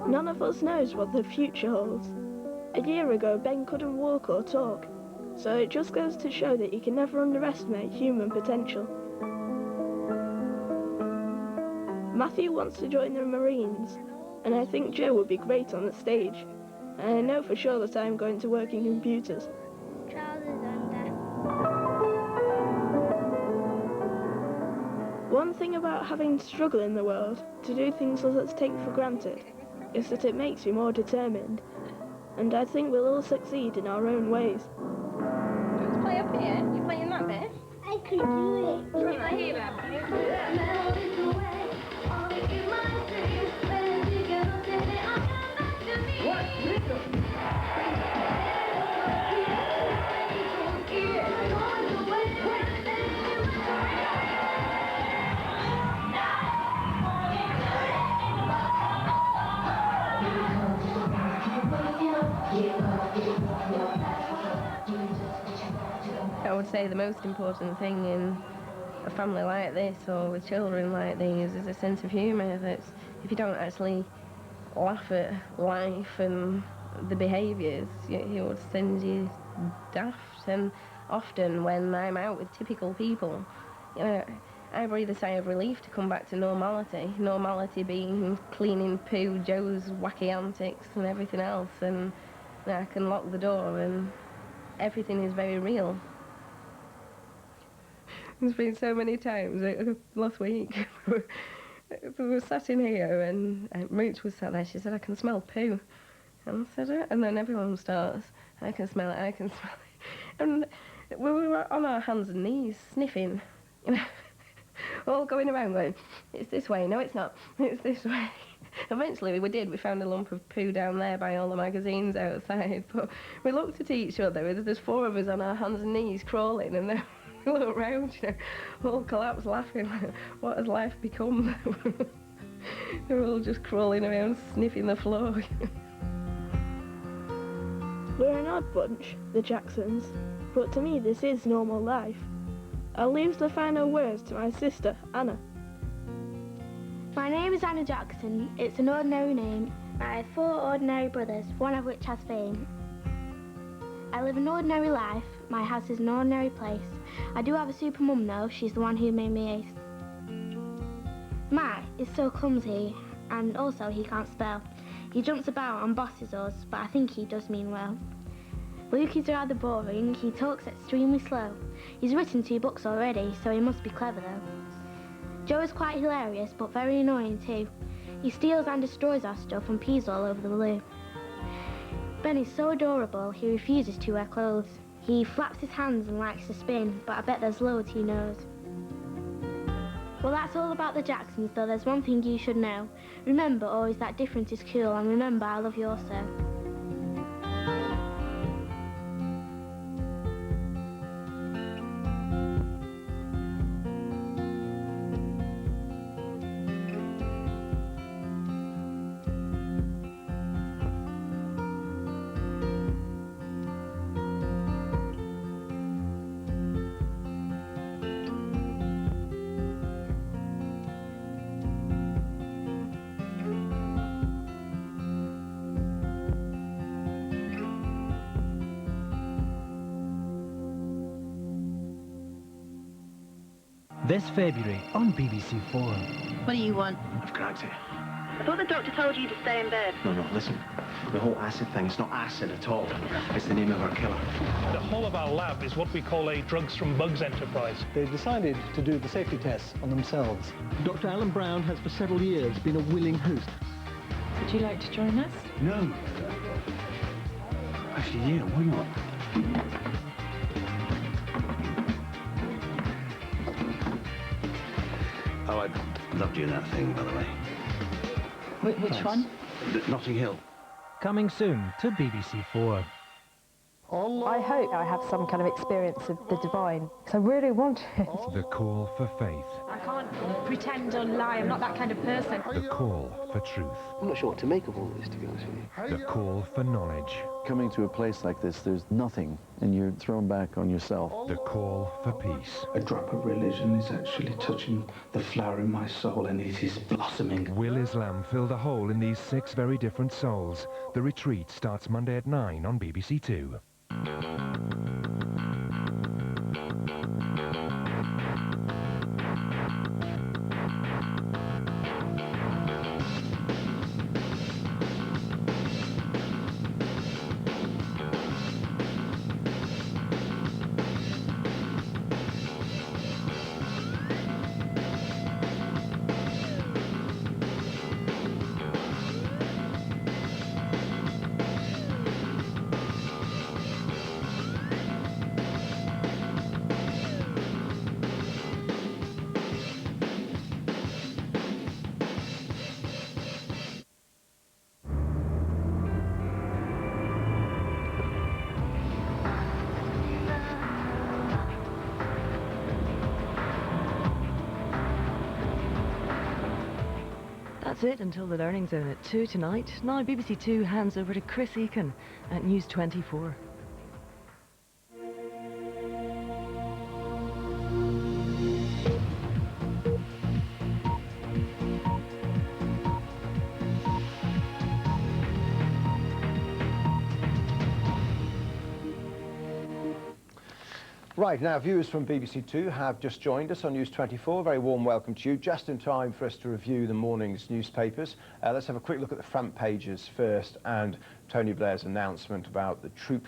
None of us knows what the future holds. A year ago, Ben couldn't walk or talk, so it just goes to show that you can never underestimate human potential. Matthew wants to join the Marines, and I think Joe would be great on the stage. And I know for sure that I'm going to work in computers. Trousers under. One thing about having to struggle in the world, to do things others take for granted, is that it makes you more determined. And I think we'll all succeed in our own ways. Let's play up here. You playing that bit? I could do it. I would say the most important thing in a family like this, or with children like these, is a sense of humour. That if you don't actually laugh at life and the behaviours, it would send you daft. And often when I'm out with typical people, you know, I breathe a sigh of relief to come back to normality. Normality being cleaning poo, Joe's wacky antics and everything else. And I can lock the door and everything is very real. There's been so many times, last week, we were sat in here and Roots was sat there, she said, I can smell poo. And I said, and then everyone starts, I can smell it, I can smell it. And we were on our hands and knees, sniffing, you know, all going around going, it's this way, no it's not, it's this way. Eventually we did, we found a lump of poo down there by all the magazines outside, but we looked at each other, there's 4 of us on our hands and knees crawling, and then we look around, you know, all collapsed laughing, what has life become? We're all just crawling around sniffing the floor. We're an odd bunch, the Jacksons, but to me this is normal life. I'll leave the final words to my sister, Anna. My name is Anna Jackson. It's an ordinary name. I have 4 ordinary brothers, one of which has fame. I live an ordinary life. My house is an ordinary place. I do have a super mum though, she's the one who made me ace. Matt is so clumsy, and also he can't spell. He jumps about and bosses us, but I think he does mean well. Luke is rather boring, he talks extremely slow. He's written 2 books already, so he must be clever though. Joe is quite hilarious, but very annoying too. He steals and destroys our stuff and pees all over the loo. Ben is so adorable, he refuses to wear clothes. He flaps his hands and likes to spin, but I bet there's loads he knows. Well, that's all about the Jacksons, though there's one thing you should know. Remember always that difference is cool, and remember I love you also. This February on BBC 4. What do you want? I've cracked it. I thought the doctor told you to stay in bed. No, listen. The whole acid thing, it's not acid at all. It's the name of our killer. The whole of our lab is what we call a drugs from bugs enterprise. They've decided to do the safety tests on themselves. Dr. Alan Brown has for several years been a willing host. Would you like to join us? No. Actually, yeah, why not? Oh, I love doing that thing, by the way. Which one? Notting Hill. Coming soon to BBC 4. I hope I have some kind of experience of the divine, because I really want it. The call for faith. I can't pretend or lie, I'm not that kind of person. The call for truth. I'm not sure what to make of all this, to be honest with you. The call for knowledge. Coming to a place like this, there's nothing, and you're thrown back on yourself. The call for peace. A drop of religion is actually touching the flower in my soul, and it is blossoming. Will Islam fill the hole in these 6 very different souls? The Retreat starts Monday at 9 on BBC 2. That's it until the Learning Zone at 2 tonight. Now BBC 2 hands over to Chris Eakin at News 24. Right, now viewers from BBC Two have just joined us on News 24. Very warm welcome to you. Just in time for us to review the morning's newspapers. Let's have a quick look at the front pages first, and Tony Blair's announcement about the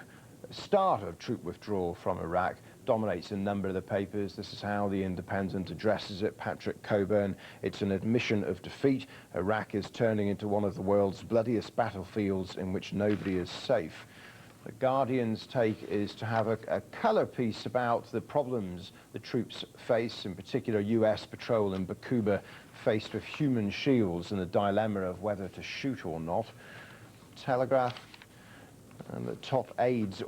start of troop withdrawal from Iraq dominates a number of the papers. This is how The Independent addresses it. Patrick Coburn: it's an admission of defeat. Iraq is turning into one of the world's bloodiest battlefields in which nobody is safe. The Guardian's take is to have a colour piece about the problems the troops face, in particular US patrol in Bakuba faced with human shields and the dilemma of whether to shoot or not. Telegraph and the top aides.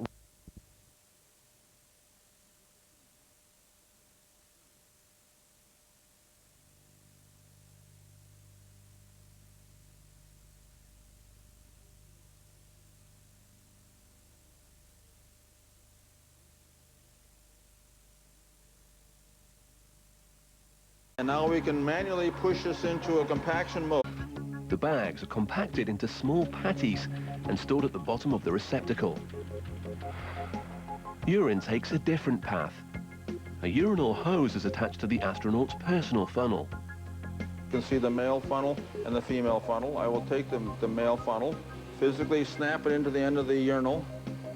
And now we can manually push this into a compaction mode. The bags are compacted into small patties and stored at the bottom of the receptacle. Urine takes a different path. A urinal hose is attached to the astronaut's personal funnel. You can see the male funnel and the female funnel. I will take the male funnel, physically snap it into the end of the urinal,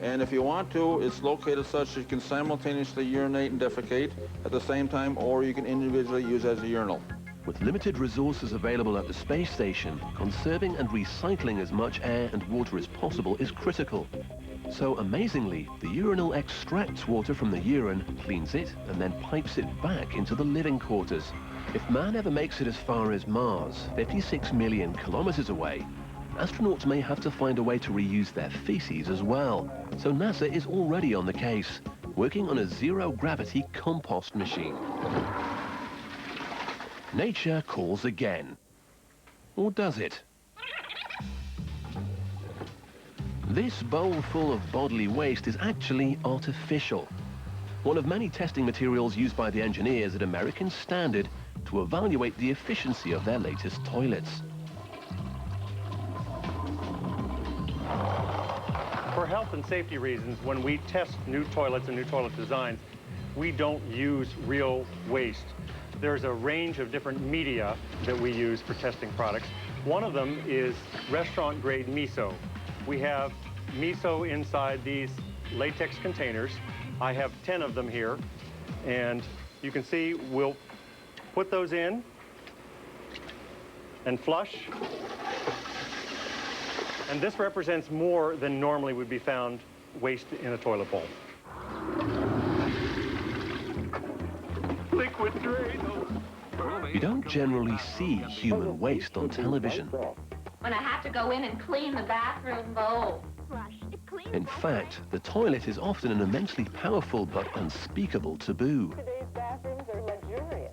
and if you want to, it's located such that you can simultaneously urinate and defecate at the same time, or you can individually use as a urinal. With limited resources available at the space station, conserving and recycling as much air and water as possible is critical. So amazingly, the urinal extracts water from the urine, cleans it, and then pipes it back into the living quarters. If man ever makes it as far as Mars, 56 million kilometers away, astronauts may have to find a way to reuse their feces as well. So NASA is already on the case, working on a zero-gravity compost machine. Nature calls again. Or does it? This bowl full of bodily waste is actually artificial. One of many testing materials used by the engineers at American Standard to evaluate the efficiency of their latest toilets. For health and safety reasons, when we test new toilets and new toilet designs, we don't use real waste. There's a range of different media that we use for testing products. One of them is restaurant-grade miso. We have miso inside these latex containers. I have 10 of them here, and you can see we'll put those in and flush. And this represents more than normally would be found waste in a toilet bowl. Liquid drain. You don't generally see human waste on television. When I have to go in and clean the bathroom bowl. In fact, the toilet is often an immensely powerful but unspeakable taboo. Today's bathrooms are luxurious.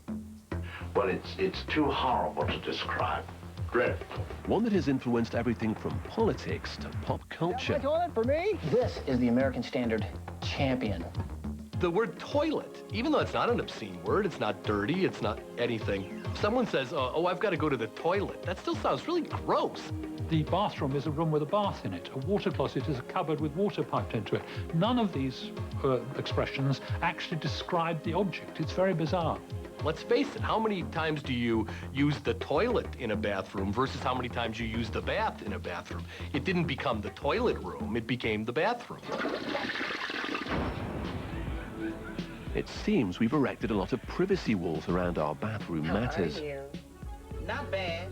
Well, it's too horrible to describe. Dreadful. One that has influenced everything from politics to pop culture. Toilet for me? This is the American Standard champion. The word toilet, even though it's not an obscene word, it's not dirty, it's not anything. If someone says, oh, I've got to go to the toilet, that still sounds really gross. The bathroom is a room with a bath in it. A water closet is a cupboard with water piped into it. None of these expressions actually describe the object. It's very bizarre. Let's face it, how many times do you use the toilet in a bathroom versus how many times you use the bath in a bathroom? It didn't become the toilet room, it became the bathroom. It seems we've erected a lot of privacy walls around our bathroom matters. How are you? Not bad.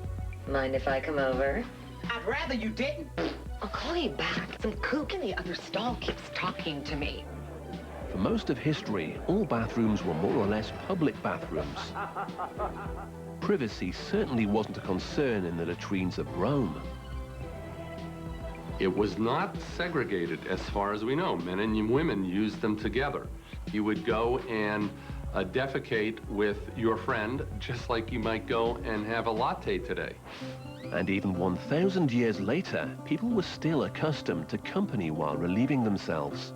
Mind if I come over? I'd rather you didn't. I'll call you back. Some kook in the other stall keeps talking to me. For most of history, all bathrooms were more or less public bathrooms. Privacy certainly wasn't a concern in the latrines of Rome. It was not segregated as far as we know. Men and women used them together. You would go and defecate with your friend just like you might go and have a latte today. And even 1,000 years later, people were still accustomed to company while relieving themselves.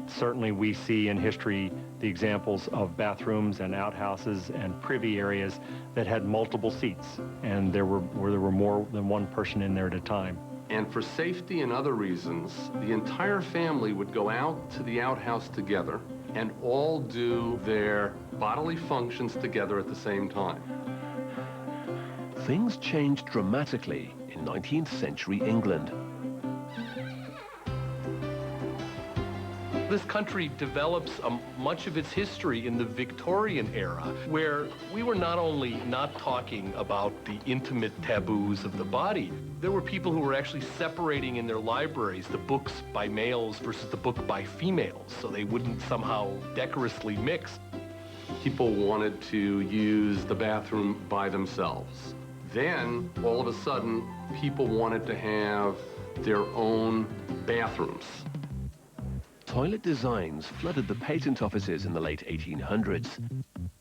Certainly we see in history the examples of bathrooms and outhouses and privy areas that had multiple seats, and where there were more than one person in there at a time. And for safety and other reasons, the entire family would go out to the outhouse together, and all do their bodily functions together at the same time. Things changed dramatically in 19th century England. This country develops much of its history in the Victorian era, where we were not only not talking about the intimate taboos of the body, there were people who were actually separating in their libraries the books by males versus the book by females, so they wouldn't somehow decorously mix. People wanted to use the bathroom by themselves. Then, all of a sudden, people wanted to have their own bathrooms. Toilet designs flooded the patent offices in the late 1800s.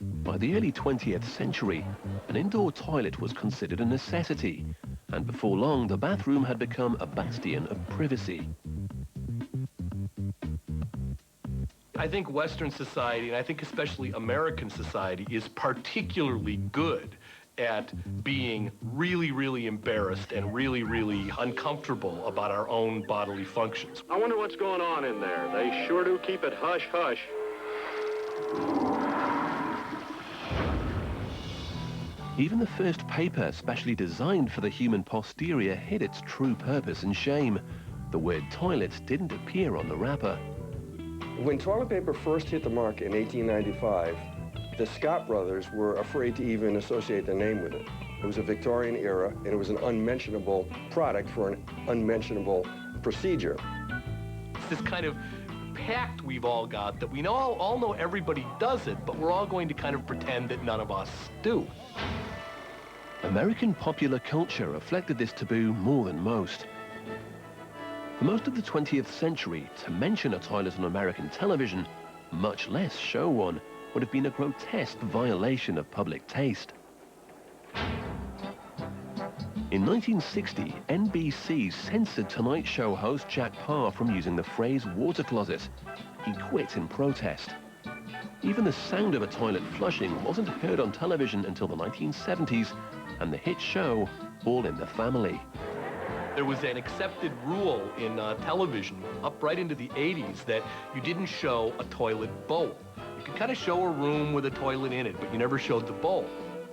By the early 20th century, an indoor toilet was considered a necessity, and before long, the bathroom had become a bastion of privacy. I think Western society, and I think especially American society, is particularly good at being really, really embarrassed and really, really uncomfortable about our own bodily functions. I wonder what's going on in there. They sure do keep it hush-hush. Even the first paper specially designed for the human posterior hid its true purpose and shame. The word toilet didn't appear on the wrapper. When toilet paper first hit the market in 1895, the Scott brothers were afraid to even associate the name with it. It was a Victorian era, and it was an unmentionable product for an unmentionable procedure. It's this kind of pact we've all got that we all know everybody does it, but we're all going to kind of pretend that none of us do. American popular culture reflected this taboo more than most. For most of the 20th century, to mention a toilet on American television, much less show one, would have been a grotesque violation of public taste. In 1960, NBC censored Tonight Show host Jack Paar from using the phrase water closet. He quit in protest. Even the sound of a toilet flushing wasn't heard on television until the 1970s, and the hit show All in the Family. There was an accepted rule in television up right into the 80s that you didn't show a toilet bowl. You could kind of show a room with a toilet in it, but you never showed the bowl.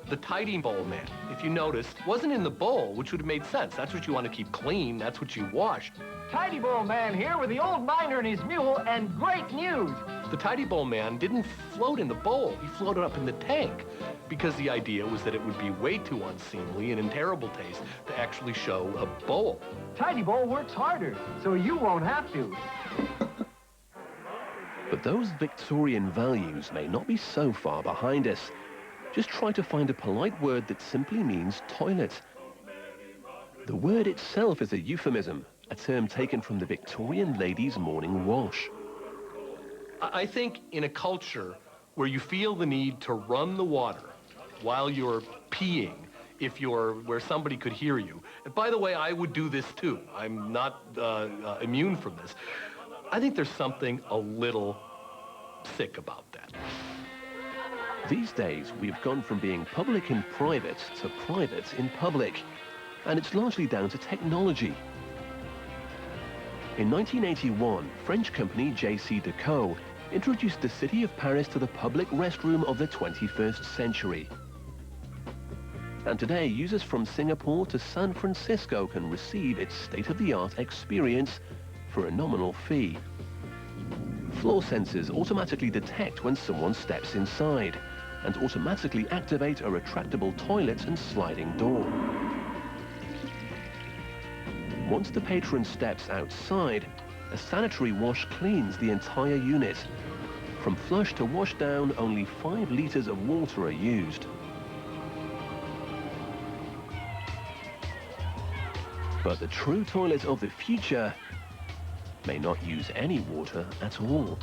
The tidy bowl man, if you noticed, wasn't in the bowl, which would have made sense. That's what you want to keep clean. That's what you wash. Tidy bowl man here with the old miner and his mule, and great news. The tidy bowl man didn't float in the bowl. He floated up in the tank because the idea was that it would be way too unseemly and in terrible taste to actually show a bowl. Tidy bowl works harder, so you won't have to. But those Victorian values may not be so far behind us. Just try to find a polite word that simply means toilet. The word itself is a euphemism, a term taken from the Victorian ladies' morning wash. I think in a culture where you feel the need to run the water while you're peeing, where somebody could hear you, and by the way, I would do this too. I'm not immune from this. I think there's something a little sick about that. These days, we've gone from being public in private to private in public, and it's largely down to technology. In 1981, French company JC Decaux introduced the city of Paris to the public restroom of the 21st century. And today, users from Singapore to San Francisco can receive its state-of-the-art experience for a nominal fee. Floor sensors automatically detect when someone steps inside and automatically activate a retractable toilet and sliding door. Once the patron steps outside, a sanitary wash cleans the entire unit. From flush to wash down, only 5 liters of water are used. But the true toilet of the future may not use any water at all.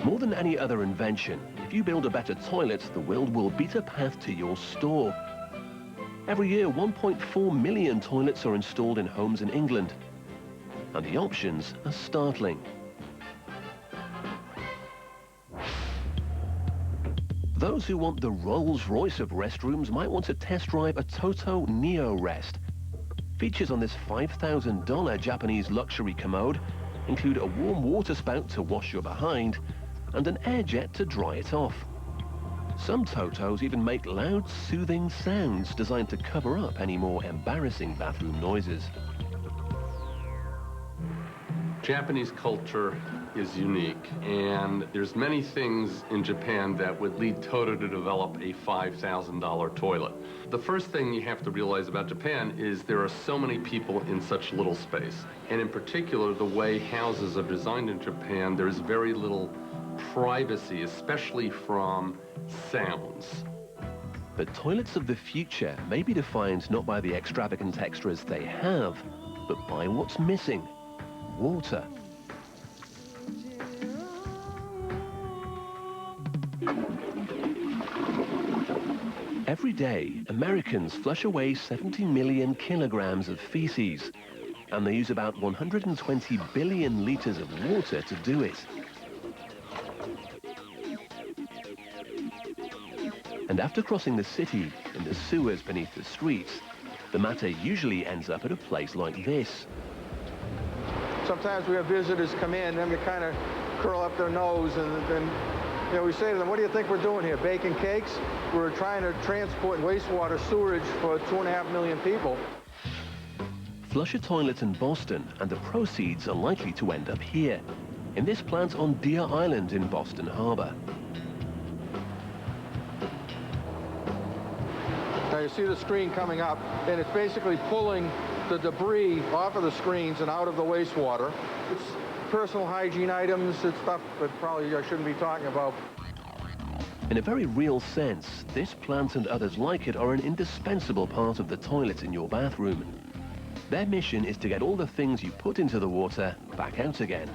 More than any other invention, if you build a better toilet, the world will beat a path to your store. Every year, 1.4 million toilets are installed in homes in England, and the options are startling. Those who want the Rolls-Royce of restrooms might want to test drive a Toto Neo Rest. Features on this $5,000 Japanese luxury commode include a warm water spout to wash your behind and an air jet to dry it off. Some Totos even make loud, soothing sounds designed to cover up any more embarrassing bathroom noises. Japanese culture is unique, and there's many things in Japan that would lead Toto to develop a $5,000 toilet. The first thing you have to realize about Japan is there are so many people in such little space. And in particular, the way houses are designed in Japan, there's very little privacy, especially from sounds. The toilets of the future may be defined not by the extravagant extras they have, but by what's missing: water. Every day, Americans flush away 70 million kilograms of feces, and they use about 120 billion liters of water to do it. And after crossing the city in the sewers beneath the streets, the matter usually ends up at a place like this. Sometimes we have visitors come in and they kind of curl up their nose, and then we say to them, what do you think we're doing here, baking cakes? We're trying to transport wastewater sewage for 2.5 million people. Flush a toilet in Boston and the proceeds are likely to end up here, in this plant on Deer Island in Boston Harbor. Now you see the screen coming up, and it's basically pulling the debris off of the screens and out of the wastewater. It's personal hygiene items, it's stuff that probably I shouldn't be talking about. In a very real sense, this plant and others like it are an indispensable part of the toilet in your bathroom. Their mission is to get all the things you put into the water back out again.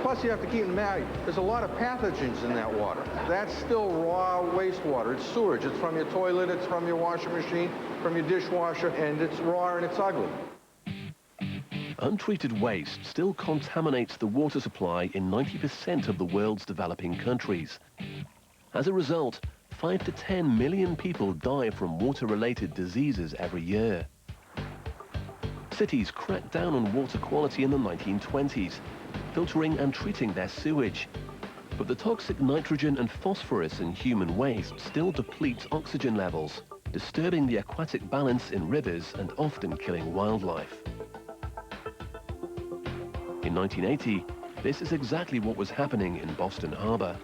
Plus, you have to keep in mind, there's a lot of pathogens in that water. That's still raw wastewater. It's sewage. It's from your toilet, it's from your washing machine, from your dishwasher, and it's raw and it's ugly. Untreated waste still contaminates the water supply in 90% of the world's developing countries. As a result, 5 to 10 million people die from water-related diseases every year. Cities cracked down on water quality in the 1920s, filtering and treating their sewage. But the toxic nitrogen and phosphorus in human waste still depletes oxygen levels, disturbing the aquatic balance in rivers and often killing wildlife. In 1980, this is exactly what was happening in Boston Harbor.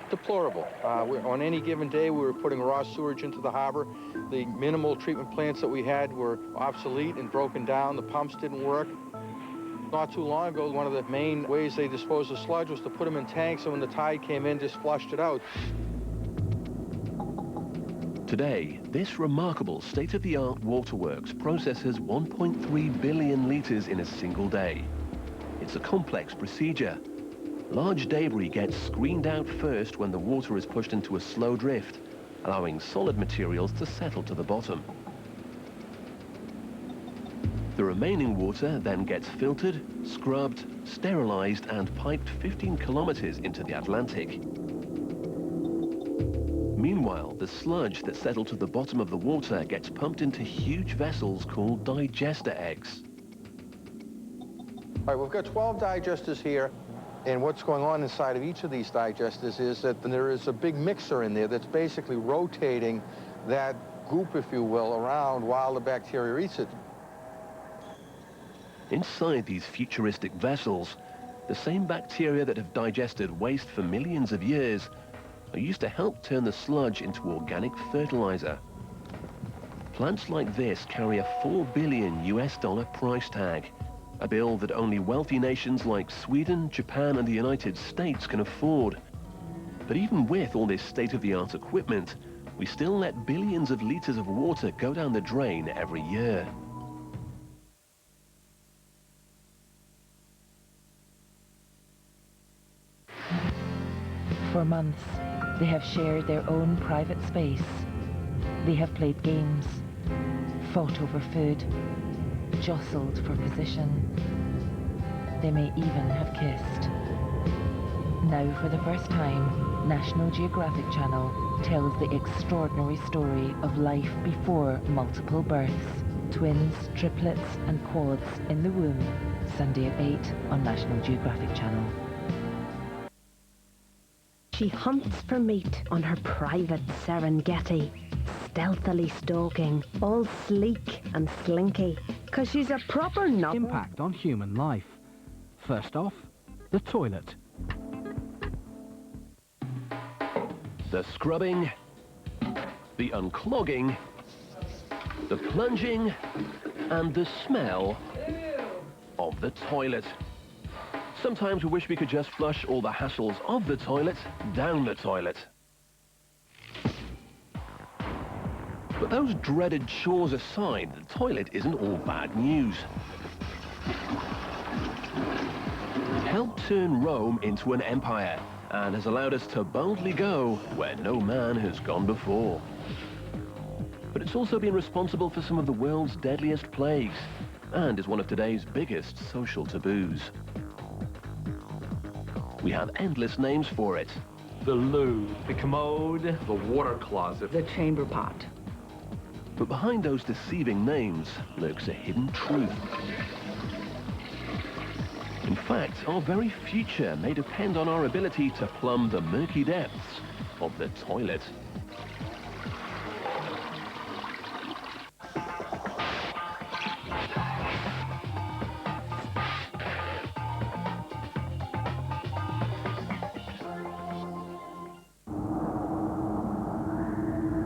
Deplorable. On any given day, we were putting raw sewage into the harbor. The minimal treatment plants that we had were obsolete and broken down. The pumps didn't work. Not too long ago, one of the main ways they disposed of sludge was to put them in tanks, and when the tide came in, just flushed it out. Today, this remarkable state-of-the-art waterworks processes 1.3 billion liters in a single day. It's a complex procedure. Large debris gets screened out first when the water is pushed into a slow drift, allowing solid materials to settle to the bottom. The remaining water then gets filtered, scrubbed, sterilized, and piped 15 kilometers into the Atlantic. Meanwhile, the sludge that settled to the bottom of the water gets pumped into huge vessels called digester eggs. All right, we've got 12 digesters here, and what's going on inside of each of these digesters is that there is a big mixer in there that's basically rotating that goop, if you will, around while the bacteria eats it. Inside these futuristic vessels, the same bacteria that have digested waste for millions of years are used to help turn the sludge into organic fertilizer. Plants like this carry a $4 billion US price tag, a bill that only wealthy nations like Sweden, Japan, and the United States can afford. But even with all this state-of-the-art equipment, we still let billions of liters of water go down the drain every year. For months, they have shared their own private space. They have played games, fought over food, jostled for position. They may even have kissed. Now, for the first time, National Geographic Channel tells the extraordinary story of life before multiple births. Twins, triplets and quads in the womb. Sunday at 8 on National Geographic Channel. She hunts for meat on her private Serengeti, stealthily stalking, all sleek and slinky, 'cause she's a proper nut. Impact on human life. First off, the toilet. The scrubbing, the unclogging, the plunging, and the smell of the toilet. Sometimes we wish we could just flush all the hassles of the toilet down the toilet. But those dreaded chores aside, the toilet isn't all bad news. It helped turn Rome into an empire and has allowed us to boldly go where no man has gone before. But it's also been responsible for some of the world's deadliest plagues and is one of today's biggest social taboos. We have endless names for it. The loo, the commode, the water closet, the chamber pot. But behind those deceiving names lurks a hidden truth. In fact, our very future may depend on our ability to plumb the murky depths of the toilet.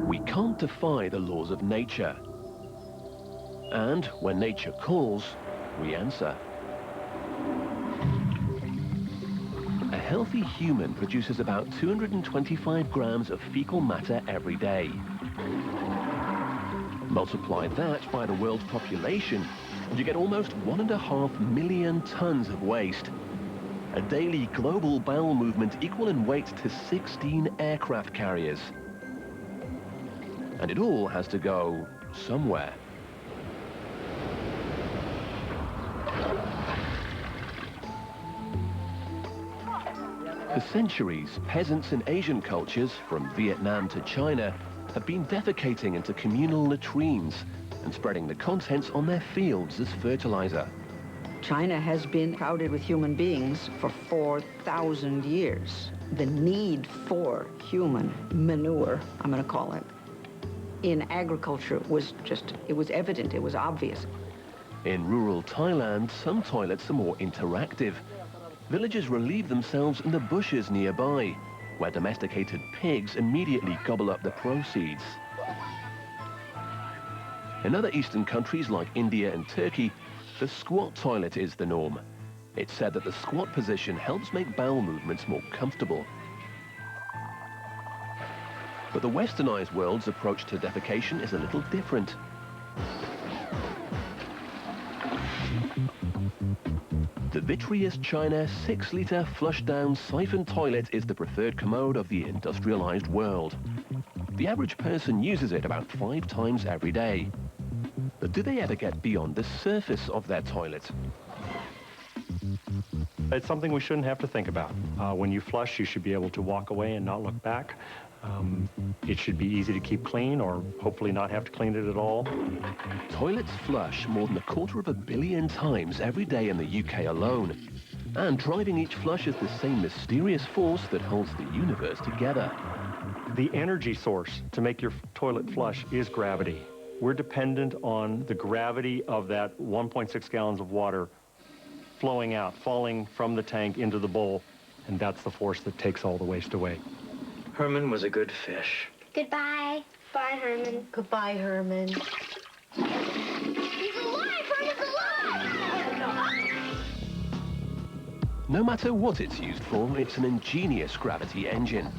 We can't defy the laws of nature. And when nature calls, we answer. A healthy human produces about 225 grams of fecal matter every day. Multiply that by the world's population, and you get almost 1.5 million tons of waste. A daily global bowel movement equal in weight to 16 aircraft carriers. And it all has to go somewhere. For centuries, peasants in Asian cultures, from Vietnam to China, have been defecating into communal latrines and spreading the contents on their fields as fertilizer. China has been crowded with human beings for 4,000 years. The need for human manure, I'm going to call it, in agriculture was just, it was evident, it was obvious. In rural Thailand, some toilets are more interactive. Villagers relieve themselves in the bushes nearby, where domesticated pigs immediately gobble up the proceeds. In other eastern countries like India and Turkey, the squat toilet is the norm. It's said that the squat position helps make bowel movements more comfortable. But the westernized world's approach to defecation is a little different. The vitreous China 6-litre flush-down siphon toilet is the preferred commode of the industrialized world. The average person uses it about 5 times every day. But do they ever get beyond the surface of their toilet? It's something we shouldn't have to think about. When you flush, you should be able to walk away and not look back. It should be easy to keep clean, or hopefully not have to clean it at all. Toilets flush more than 250 million times every day in the UK alone. And driving each flush is the same mysterious force that holds the universe together. The energy source to make your toilet flush is gravity. We're dependent on the gravity of that 1.6 gallons of water flowing out, falling from the tank into the bowl, and that's the force that takes all the waste away. Herman was a good fish. Goodbye. Bye, Herman. Goodbye, Herman. He's alive! Herman's alive! No matter what it's used for, it's an ingenious gravity engine.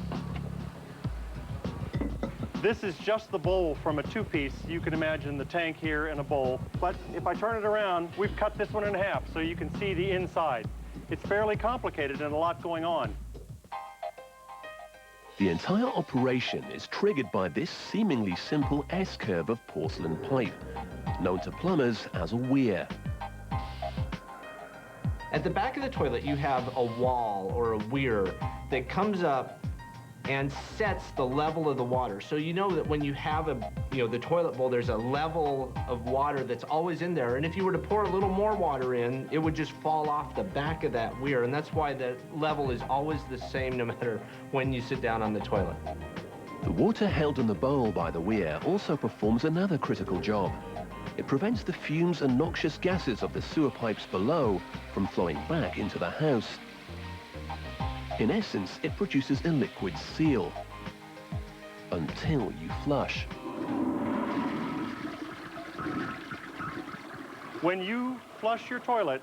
This is just the bowl from a 2-piece. You can imagine the tank here and a bowl. But if I turn it around, we've cut this one in half so you can see the inside. It's fairly complicated and a lot going on. The entire operation is triggered by this seemingly simple S-curve of porcelain pipe, known to plumbers as a weir. At the back of the toilet, you have a wall or a weir that comes up and sets the level of the water. So you know that when you have the toilet bowl, there's a level of water that's always in there. And if you were to pour a little more water in, it would just fall off the back of that weir. And that's why the level is always the same no matter when you sit down on the toilet. The water held in the bowl by the weir also performs another critical job. It prevents the fumes and noxious gases of the sewer pipes below from flowing back into the house. In essence, it produces a liquid seal until you flush. When you flush your toilet,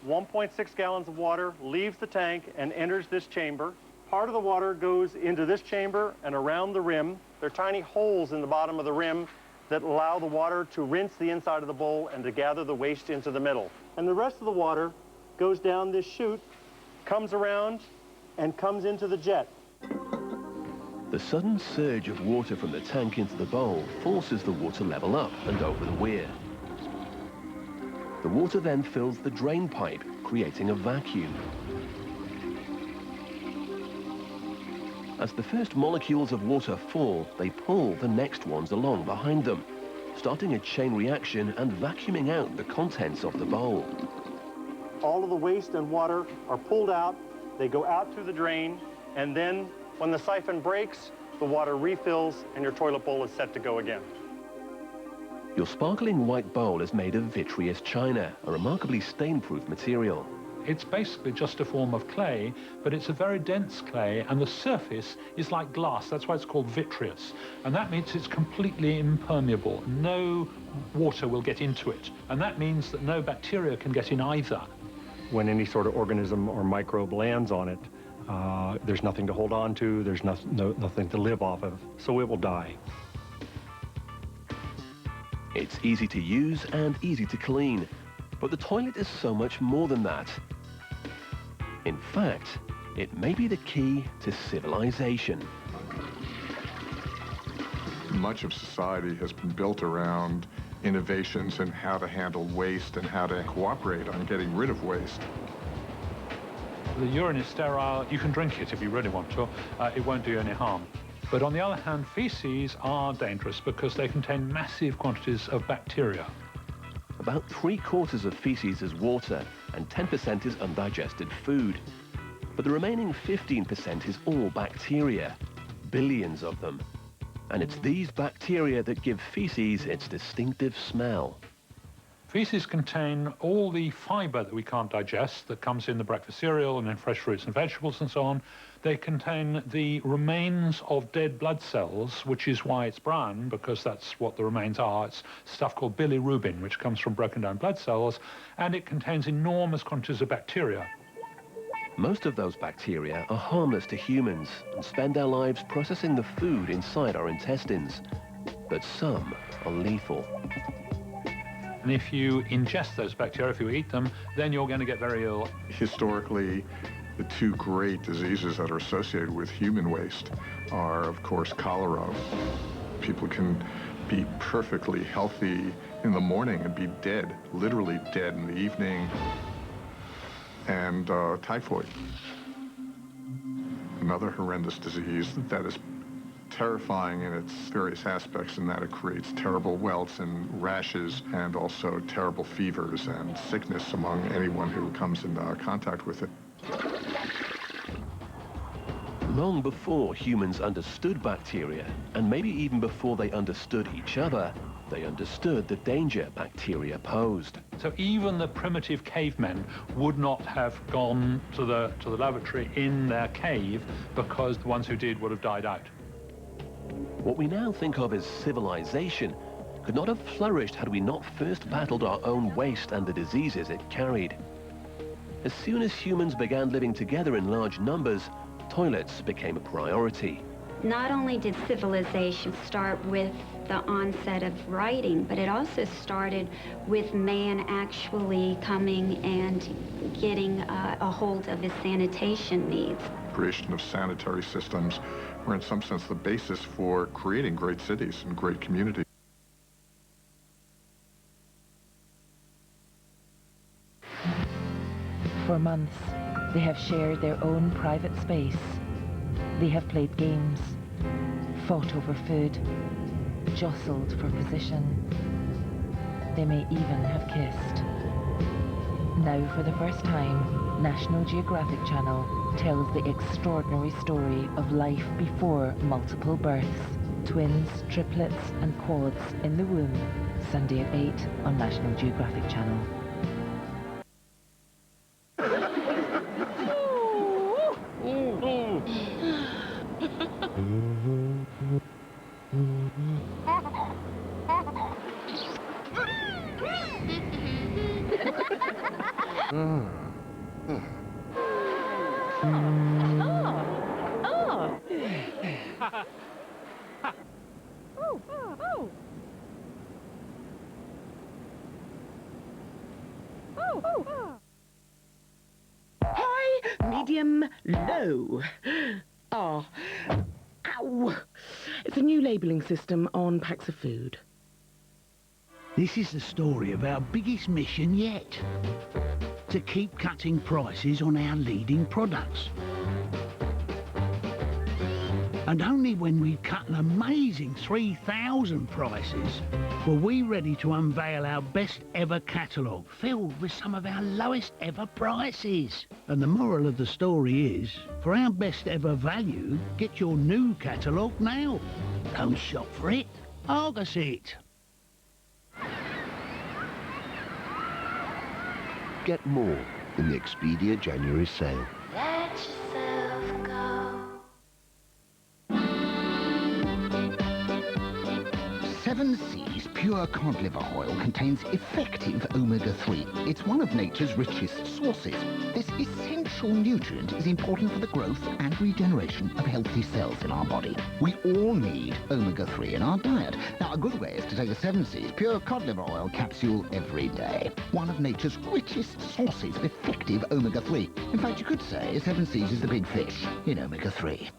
1.6 gallons of water leaves the tank and enters this chamber. Part of the water goes into this chamber and around the rim. There are tiny holes in the bottom of the rim that allow the water to rinse the inside of the bowl and to gather the waste into the middle. And the rest of the water goes down this chute, comes around, and comes into the jet. The sudden surge of water from the tank into the bowl forces the water level up and over the weir. The water then fills the drain pipe, creating a vacuum. As the first molecules of water fall, they pull the next ones along behind them, starting a chain reaction and vacuuming out the contents of the bowl. All of the waste and water are pulled out, they go out through the drain, and then when the siphon breaks, the water refills and your toilet bowl is set to go again. Your sparkling white bowl is made of vitreous china, a remarkably stain-proof material. It's basically just a form of clay, but it's a very dense clay, and the surface is like glass. That's why it's called vitreous. And that means it's completely impermeable. No water will get into it. And that means that no bacteria can get in either. When any sort of organism or microbe lands on it, there's nothing to hold on to, there's nothing to live off of, so it will die. It's easy to use and easy to clean, but the toilet is so much more than that. In fact, it may be the key to civilization. Much of society has been built around innovations in how to handle waste and how to cooperate on getting rid of waste. The urine is sterile. You can drink it if you really want to. It won't do you any harm. But on the other hand, feces are dangerous because they contain massive quantities of bacteria. About 3/4 of feces is water and 10% is undigested food. But the remaining 15% is all bacteria, billions of them. And it's these bacteria that give feces its distinctive smell. Feces contain all the fiber that we can't digest that comes in the breakfast cereal and in fresh fruits and vegetables and so on. They contain the remains of dead blood cells, which is why it's brown, because that's what the remains are. It's stuff called bilirubin, which comes from broken down blood cells, and it contains enormous quantities of bacteria. Most of those bacteria are harmless to humans and spend their lives processing the food inside our intestines. But some are lethal. And if you ingest those bacteria, if you eat them, then you're going to get very ill. Historically, the two great diseases that are associated with human waste are, of course, cholera. People can be perfectly healthy in the morning and be dead, literally dead in the evening. And typhoid, another horrendous disease that is terrifying in its various aspects in that it creates terrible welts and rashes and also terrible fevers and sickness among anyone who comes in contact with it. Long before humans understood bacteria, and maybe even before they understood each other, they understood the danger bacteria posed. So even the primitive cavemen would not have gone to the lavatory in their cave because the ones who did would have died out. What we now think of as civilization could not have flourished had we not first battled our own waste and the diseases it carried. As soon as humans began living together in large numbers, toilets became a priority. Not only did civilization start with the onset of writing, but it also started with man actually coming and getting a hold of his sanitation needs. Creation of sanitary systems were in some sense the basis for creating great cities and great communities. For months, they have shared their own private space. They have played games, fought over food, jostled for position. They may even have kissed. Now, for the first time, National Geographic Channel tells the extraordinary story of life before multiple births. Twins, triplets and quads in the womb. Sunday at 8 on National Geographic Channel. High, medium, low. Ah. Ow. It's a new labelling system on packs of food. This is the story of our biggest mission yet. To keep cutting prices on our leading products. And only when we'd cut an amazing 3,000 prices were we ready to unveil our best ever catalogue, filled with some of our lowest ever prices. And the moral of the story is, for our best ever value, get your new catalogue now. Don't shop for it, Argus it. Get more in the Expedia January sale. Let yourself go. 7 Seas Pure Cod Liver Oil contains effective omega-3. It's one of nature's richest sources. This essential nutrient is important for the growth and regeneration of healthy cells in our body. We all need omega-3 in our diet. Now, a good way is to take a 7 Seas Pure Cod Liver Oil capsule every day. One of nature's richest sources of effective omega-3. In fact, you could say 7 Seas is the big fish in omega-3.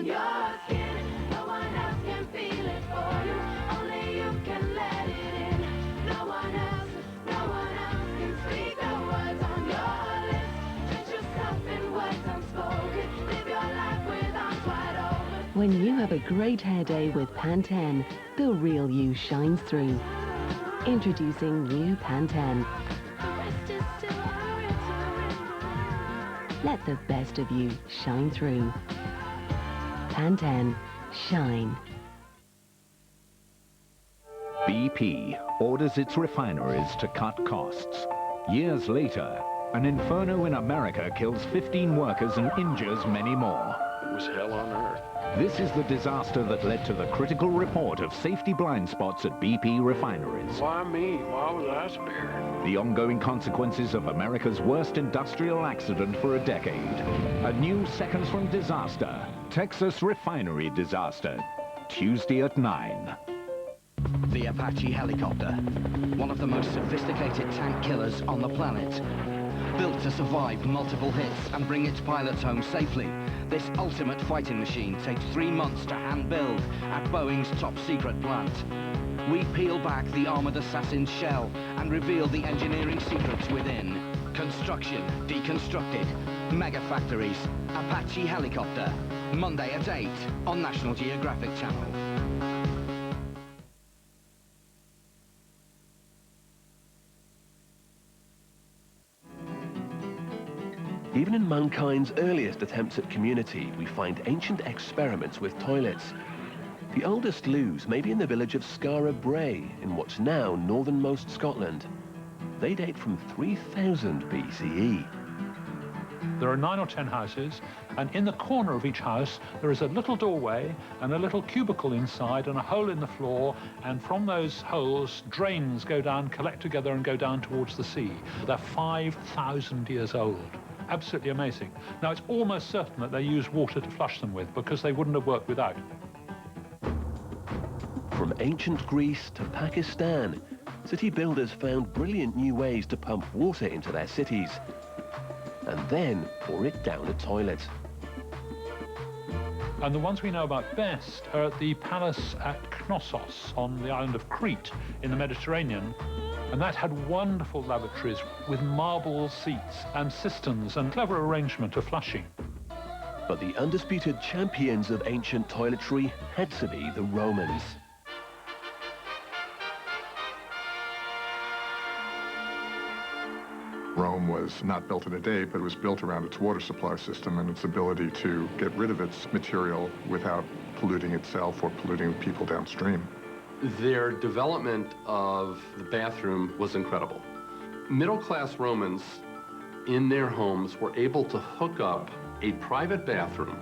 Your skin, no one else can feel it for you. Only you can let it in. No one else can speak the words on your lips. Put yourself in words unspoken. Live your life with arms wide open. When you have a great hair day with Pantene, the real you shines through. Introducing new Pantene. Let the best of you shine through. Pantene. Shine. BP orders its refineries to cut costs. Years later, an inferno in America kills 15 workers and injures many more. It was hell on earth. This is the disaster that led to the critical report of safety blind spots at BP refineries. Why me? Why was I spared? The ongoing consequences of America's worst industrial accident for a decade. A new seconds from disaster. Texas refinery disaster. Tuesday at 9. The Apache helicopter. One of the most sophisticated tank killers on the planet. Built to survive multiple hits and bring its pilots home safely, this ultimate fighting machine takes 3 months to hand-build at Boeing's top-secret plant. We peel back the armored assassin's shell and reveal the engineering secrets within. Construction deconstructed. Mega factories. Apache helicopter. Monday at 8 on National Geographic Channel. Even in mankind's earliest attempts at community, we find ancient experiments with toilets. The oldest loos may be in the village of Skara Brae, in what's now northernmost Scotland. They date from 3000 BCE. There are 9 or 10 houses, and in the corner of each house there is a little doorway and a little cubicle inside and a hole in the floor, and from those holes drains go down, collect together and go down towards the sea. They're 5,000 years old. Absolutely amazing. Now, it's almost certain that they use water to flush them with, because they wouldn't have worked without. From ancient Greece to Pakistan, city builders found brilliant new ways to pump water into their cities and then pour it down a toilet. And the ones we know about best are at the palace at Knossos on the island of Crete in the Mediterranean. And that had wonderful lavatories with marble seats and cisterns and clever arrangement of flushing. But the undisputed champions of ancient toiletry had to be the Romans. Rome was not built in a day, but it was built around its water supply system and its ability to get rid of its material without polluting itself or polluting the people downstream. Their development of the bathroom was incredible. Middle-class Romans in their homes were able to hook up a private bathroom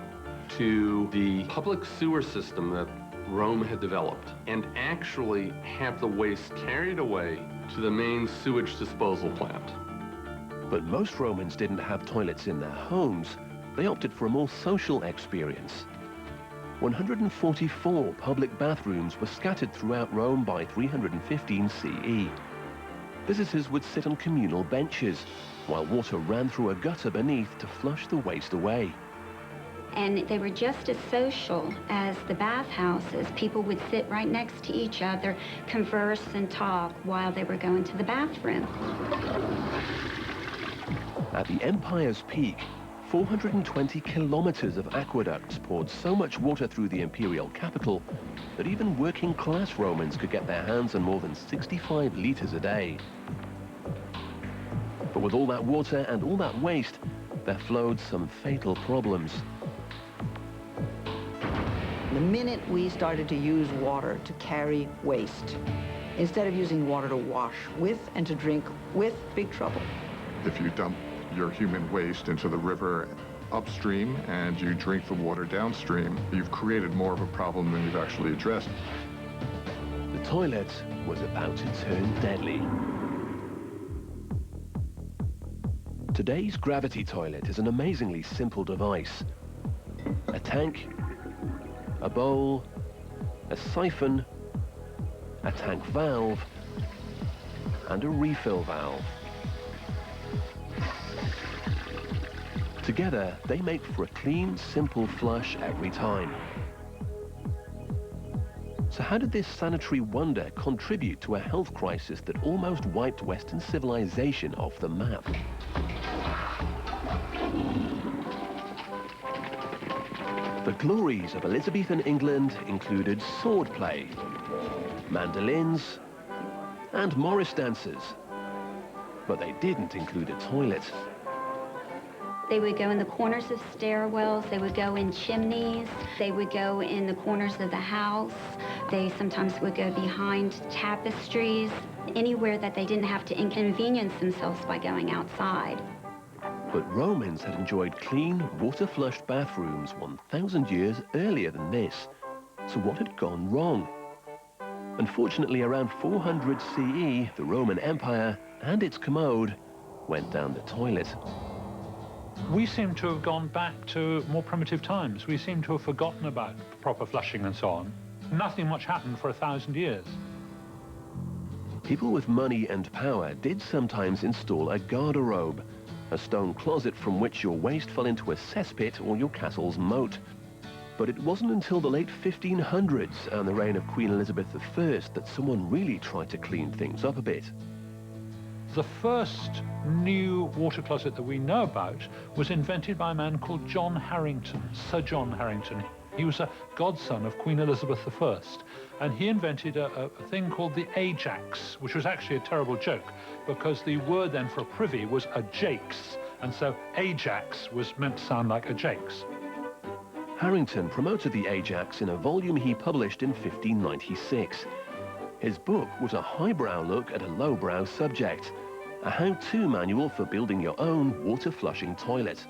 to the public sewer system that Rome had developed and actually have the waste carried away to the main sewage disposal plant. But most Romans didn't have toilets in their homes. They opted for a more social experience. 144 public bathrooms were scattered throughout Rome by 315 CE. Visitors would sit on communal benches, while water ran through a gutter beneath to flush the waste away. And they were just as social as the bathhouses. People would sit right next to each other, converse and talk while they were going to the bathroom. At the empire's peak, 420 kilometers of aqueducts poured so much water through the imperial capital that even working-class Romans could get their hands on more than 65 liters a day. But with all that water and all that waste, there flowed some fatal problems. The minute we started to use water to carry waste, instead of using water to wash with and to drink with, big trouble. If you dump your human waste into the river upstream and you drink the water downstream, you've created more of a problem than you've actually addressed. The toilet was about to turn deadly. Today's gravity toilet is an amazingly simple device. A tank, a bowl, a siphon, a tank valve, and a refill valve. Together, they make for a clean, simple flush every time. So how did this sanitary wonder contribute to a health crisis that almost wiped Western civilization off the map? The glories of Elizabethan England included swordplay, mandolins, and Morris dancers. But they didn't include a toilet. They would go in the corners of stairwells, they would go in chimneys, they would go in the corners of the house, they sometimes would go behind tapestries, anywhere that they didn't have to inconvenience themselves by going outside. But Romans had enjoyed clean, water-flushed bathrooms 1,000 years earlier than this. So what had gone wrong? Unfortunately, around 400 CE, the Roman Empire and its commode went down the toilet. We seem to have gone back to more primitive times. We seem to have forgotten about proper flushing and so on. Nothing much happened for 1,000 years. People with money and power did sometimes install a garderobe, a stone closet from which your waste fell into a cesspit or your castle's moat. But it wasn't until the late 1500s and the reign of Queen Elizabeth I that someone really tried to clean things up a bit. The first new water closet that we know about was invented by a man called John Harrington, Sir John Harrington. He was a godson of Queen Elizabeth I, and he invented a thing called the Ajax, which was actually a terrible joke, because the word then for a privy was a jakes, and so Ajax was meant to sound like a jakes. Harrington promoted the Ajax in a volume he published in 1596. His book was a highbrow look at a lowbrow subject, a how-to manual for building your own water-flushing toilet.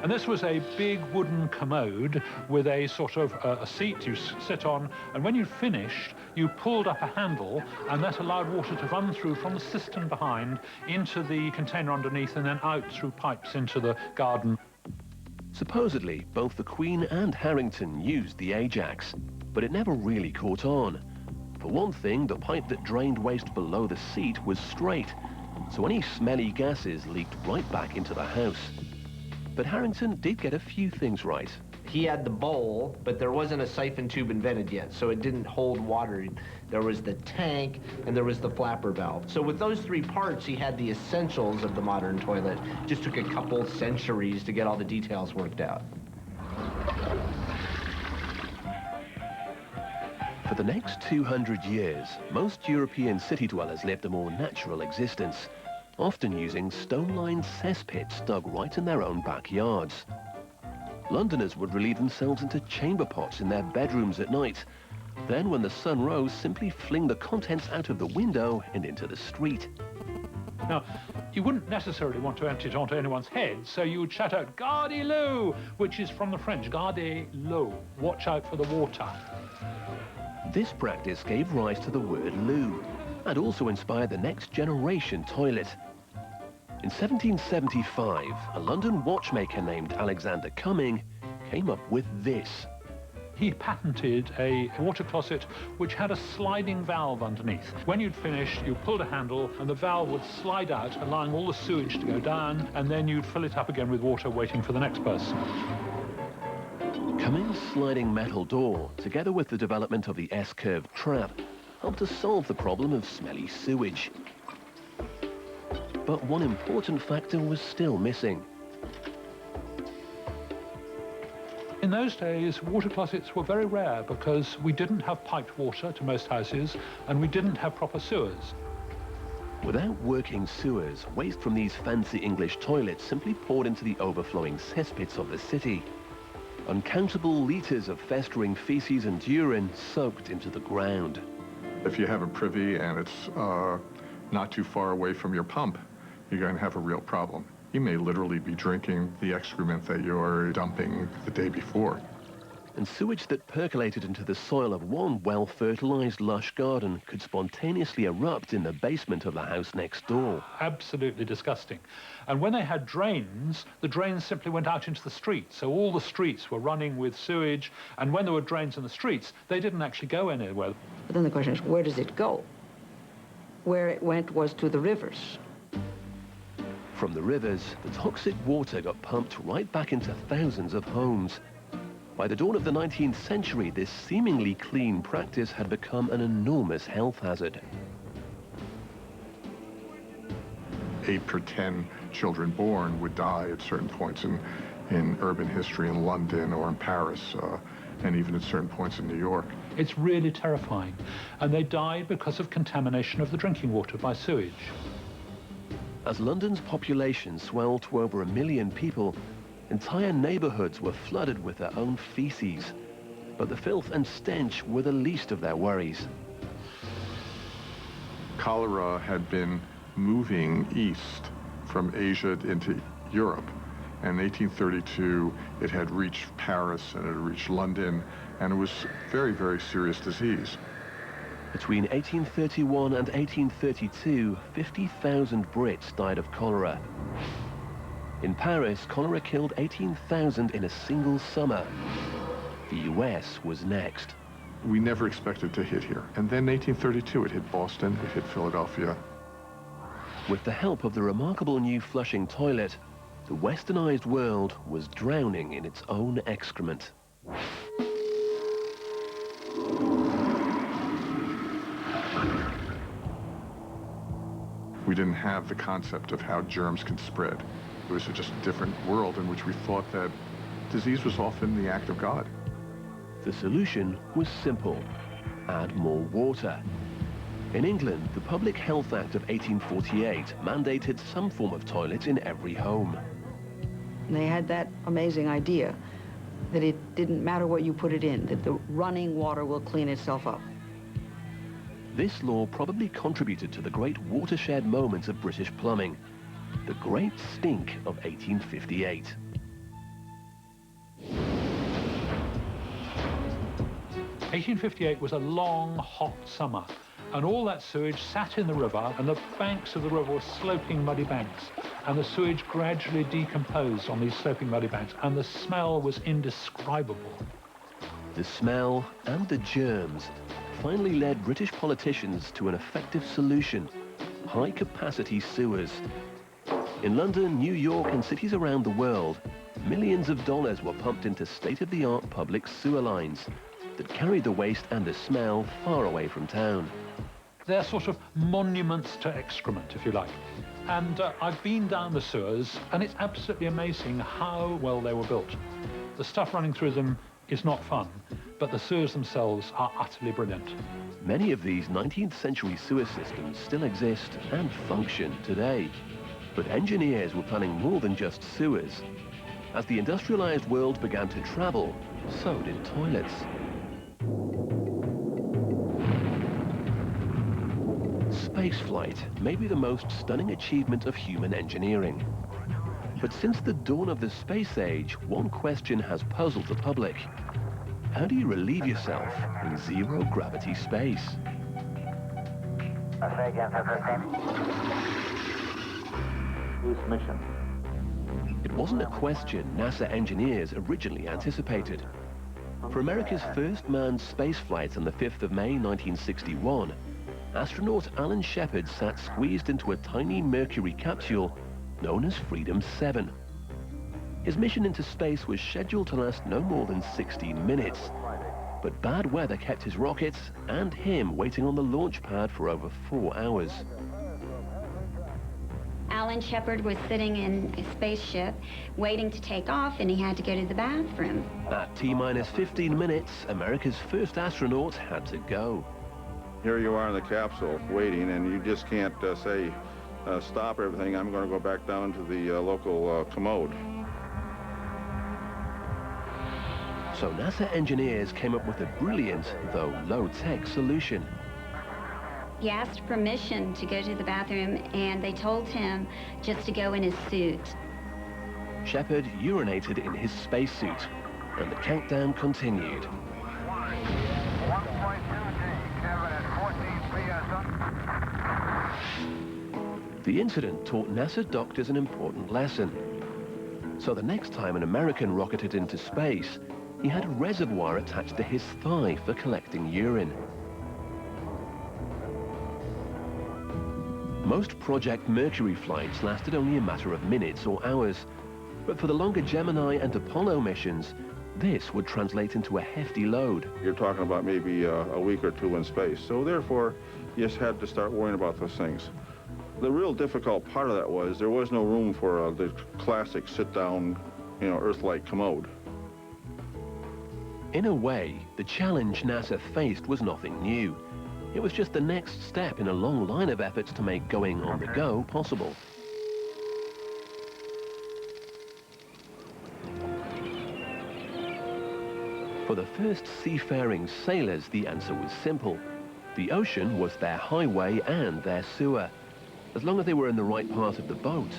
And this was a big wooden commode with a sort of a seat you sit on, and when you finished, you pulled up a handle, and that allowed water to run through from the cistern behind into the container underneath and then out through pipes into the garden. Supposedly, both the Queen and Harrington used the Ajax, but it never really caught on. For one thing, the pipe that drained waste below the seat was straight, so any smelly gases leaked right back into the house. But Harrington did get a few things right. He had the bowl, but there wasn't a siphon tube invented yet, so it didn't hold water. There was the tank, and there was the flapper valve. So with those three parts, he had the essentials of the modern toilet. Just took a couple centuries to get all the details worked out. For the next 200 years, most European city dwellers lived a more natural existence, often using stone-lined cesspits dug right in their own backyards. Londoners would relieve themselves into chamber pots in their bedrooms at night. Then, when the sun rose, simply fling the contents out of the window and into the street. Now, you wouldn't necessarily want to empty it onto anyone's head, so you would shout out, "Gardez l'eau," which is from the French, "Gardez l'eau," watch out for the water. This practice gave rise to the word loo, and also inspired the next generation toilet. In 1775, a London watchmaker named Alexander Cumming came up with this. He patented a water closet which had a sliding valve underneath. When you'd finished, you pulled a handle and the valve would slide out, allowing all the sewage to go down, and then you'd fill it up again with water, waiting for the next person. Cumming's sliding metal door, together with the development of the S-curve trap, helped to solve the problem of smelly sewage. But one important factor was still missing. In those days, water closets were very rare because we didn't have piped water to most houses, and we didn't have proper sewers. Without working sewers, waste from these fancy English toilets simply poured into the overflowing cesspits of the city. Uncountable litres of festering feces and urine soaked into the ground. If you have a privy and it's not too far away from your pump, you're going to have a real problem. You may literally be drinking the excrement that you're dumping the day before. And sewage that percolated into the soil of one well-fertilized lush garden could spontaneously erupt in the basement of the house next door. Absolutely disgusting. And when they had drains, the drains simply went out into the streets. So all the streets were running with sewage, and when there were drains in the streets, they didn't actually go anywhere. But then the question is, where does it go? Where it went was to the rivers. From the rivers, the toxic water got pumped right back into thousands of homes. By the dawn of the 19th century, this seemingly clean practice had become an enormous health hazard. 8 per 10 children born would die at certain points in urban history in London or in Paris, and even at certain points in New York. It's really terrifying. And they died because of contamination of the drinking water by sewage. As London's population swelled to over 1 million people, entire neighborhoods were flooded with their own feces. But the filth and stench were the least of their worries. Cholera had been moving east from Asia into Europe. And in 1832, it had reached Paris and it had reached London, and it was a very, very serious disease. Between 1831 and 1832, 50,000 Brits died of cholera. In Paris, cholera killed 18,000 in a single summer. The US was next. We never expected to hit here. And then in 1832, it hit Boston, it hit Philadelphia. With the help of the remarkable new flushing toilet, the westernized world was drowning in its own excrement. We didn't have the concept of how germs can spread. It was just a different world in which we thought that disease was often the act of God. The solution was simple: add more water. In England, the Public Health Act of 1848 mandated some form of toilet in every home. And they had that amazing idea that it didn't matter what you put it in, that the running water will clean itself up. This law probably contributed to the great watershed moments of British plumbing, the Great Stink of 1858. '58 was a long, hot summer, and all that sewage sat in the river, and the banks of the river were sloping muddy banks, and the sewage gradually decomposed on these sloping muddy banks, and the smell was indescribable. The smell and the germs finally led British politicians to an effective solution: high-capacity sewers. In London, New York, and cities around the world, millions of dollars were pumped into state-of-the-art public sewer lines that carried the waste and the smell far away from town. They're sort of monuments to excrement, if you like. And I've been down the sewers, and it's absolutely amazing how well they were built. The stuff running through them is not fun, but the sewers themselves are utterly brilliant. Many of these 19th century sewer systems still exist and function today. But engineers were planning more than just sewers. As the industrialized world began to travel, so did toilets. Spaceflight may be the most stunning achievement of human engineering. But since the dawn of the space age, one question has puzzled the public. How do you relieve yourself in zero-gravity space? Mission. It wasn't a question NASA engineers originally anticipated. For America's first manned spaceflight on the 5th of May 1961, astronaut Alan Shepard sat squeezed into a tiny Mercury capsule known as Freedom 7. His mission into space was scheduled to last no more than 16 minutes. But bad weather kept his rockets and him waiting on the launch pad for over 4 hours. Alan Shepard was sitting in a spaceship waiting to take off, and he had to go to the bathroom. At T-minus 15 minutes, America's first astronaut had to go. Here you are in the capsule waiting, and you just can't say, stop everything, I'm going to go back down to the local commode. So NASA engineers came up with a brilliant, though low-tech solution. He asked permission to go to the bathroom, and they told him just to go in his suit. Shepard urinated in his spacesuit, and the countdown continued. The incident taught NASA doctors an important lesson. So the next time an American rocketed into space, he had a reservoir attached to his thigh for collecting urine. Most Project Mercury flights lasted only a matter of minutes or hours, but for the longer Gemini and Apollo missions, this would translate into a hefty load. You're talking about maybe a week or two in space, so therefore you just had to start worrying about those things. The real difficult part of that was there was no room for the classic sit-down, Earth-like commode. In a way, the challenge NASA faced was nothing new. It was just the next step in a long line of efforts to make going on the go possible. For the first seafaring sailors, the answer was simple. The ocean was their highway and their sewer, as long as they were in the right part of the boat.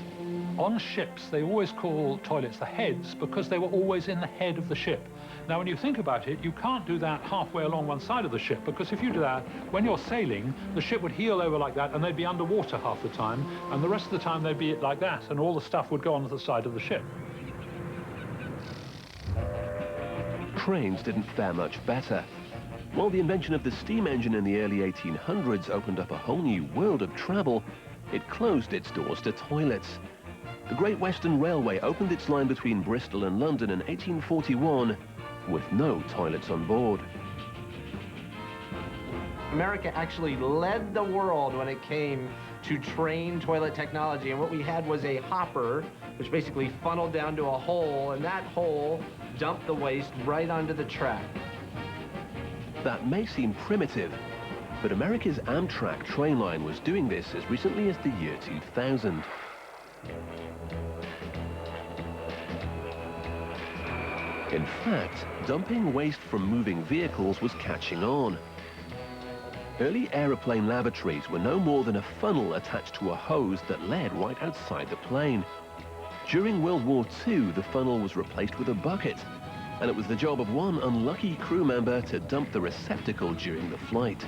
On ships, they always call toilets the heads because they were always in the head of the ship. Now, when you think about it, you can't do that halfway along one side of the ship, because if you do that, when you're sailing, the ship would heel over like that, and they'd be underwater half the time, and the rest of the time they'd be like that, and all the stuff would go onto the side of the ship. Trains didn't fare much better. While the invention of the steam engine in the early 1800s opened up a whole new world of travel, it closed its doors to toilets. The Great Western Railway opened its line between Bristol and London in 1841 with no toilets on board. America actually led the world when it came to train toilet technology, and what we had was a hopper, which basically funneled down to a hole, and that hole dumped the waste right onto the track. That may seem primitive, but America's Amtrak train line was doing this as recently as the year 2000. In fact, dumping waste from moving vehicles was catching on. Early aeroplane lavatories were no more than a funnel attached to a hose that led right outside the plane. During World War II, the funnel was replaced with a bucket, and it was the job of one unlucky crew member to dump the receptacle during the flight.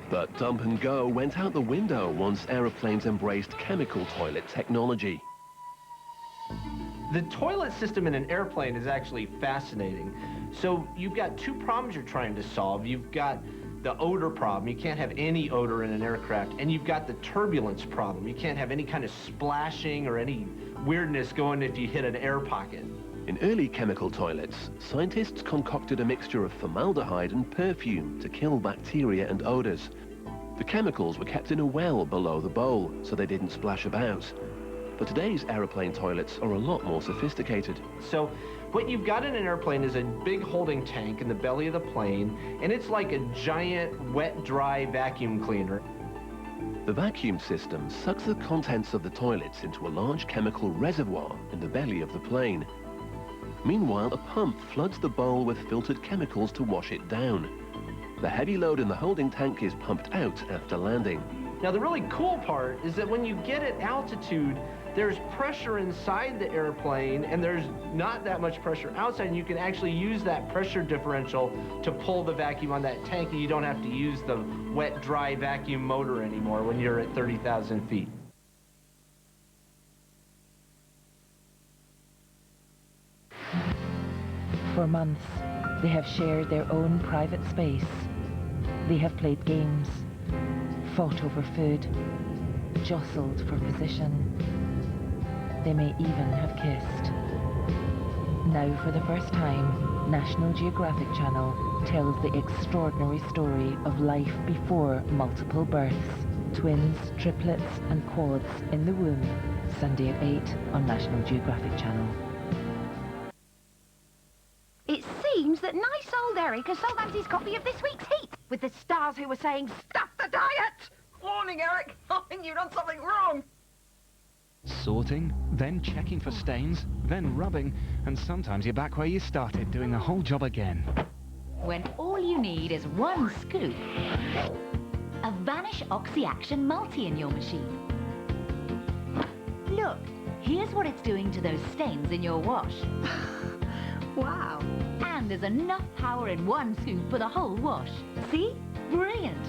But dump and go went out the window once aeroplanes embraced chemical toilet technology. The toilet system in an airplane is actually fascinating. So you've got two problems you're trying to solve. You've got the odor problem. You can't have any odor in an aircraft. And you've got the turbulence problem. You can't have any kind of splashing or any weirdness going if you hit an air pocket. In early chemical toilets, scientists concocted a mixture of formaldehyde and perfume to kill bacteria and odors. The chemicals were kept in a well below the bowl, so they didn't splash about. But today's aeroplane toilets are a lot more sophisticated. So what you've got in an airplane is a big holding tank in the belly of the plane, and it's like a giant wet-dry vacuum cleaner. The vacuum system sucks the contents of the toilets into a large chemical reservoir in the belly of the plane. Meanwhile, a pump floods the bowl with filtered chemicals to wash it down. The heavy load in the holding tank is pumped out after landing. Now, the really cool part is that when you get at altitude, there's pressure inside the airplane, and there's not that much pressure outside, and you can actually use that pressure differential to pull the vacuum on that tank, and you don't have to use the wet, dry vacuum motor anymore when you're at 30,000 feet. For months, they have shared their own private space. They have played games, fought over food, jostled for position. They may even have kissed. Now, for the first time, National Geographic Channel tells the extraordinary story of life before multiple births. Twins, triplets and quads in the womb. Sunday at 8 on National Geographic Channel. It seems that nice old Eric has sold out his copy of this week's Heat, with the stars who were saying, "Stuff the diet!" Warning, Eric, I think you've done something wrong. Sorting, then checking for stains, then rubbing, and sometimes you're back where you started, doing the whole job again. When all you need is one scoop of Vanish Oxy-Action Multi in your machine. Look, here's what it's doing to those stains in your wash. Wow. And there's enough power in one scoop for the whole wash. See? Brilliant.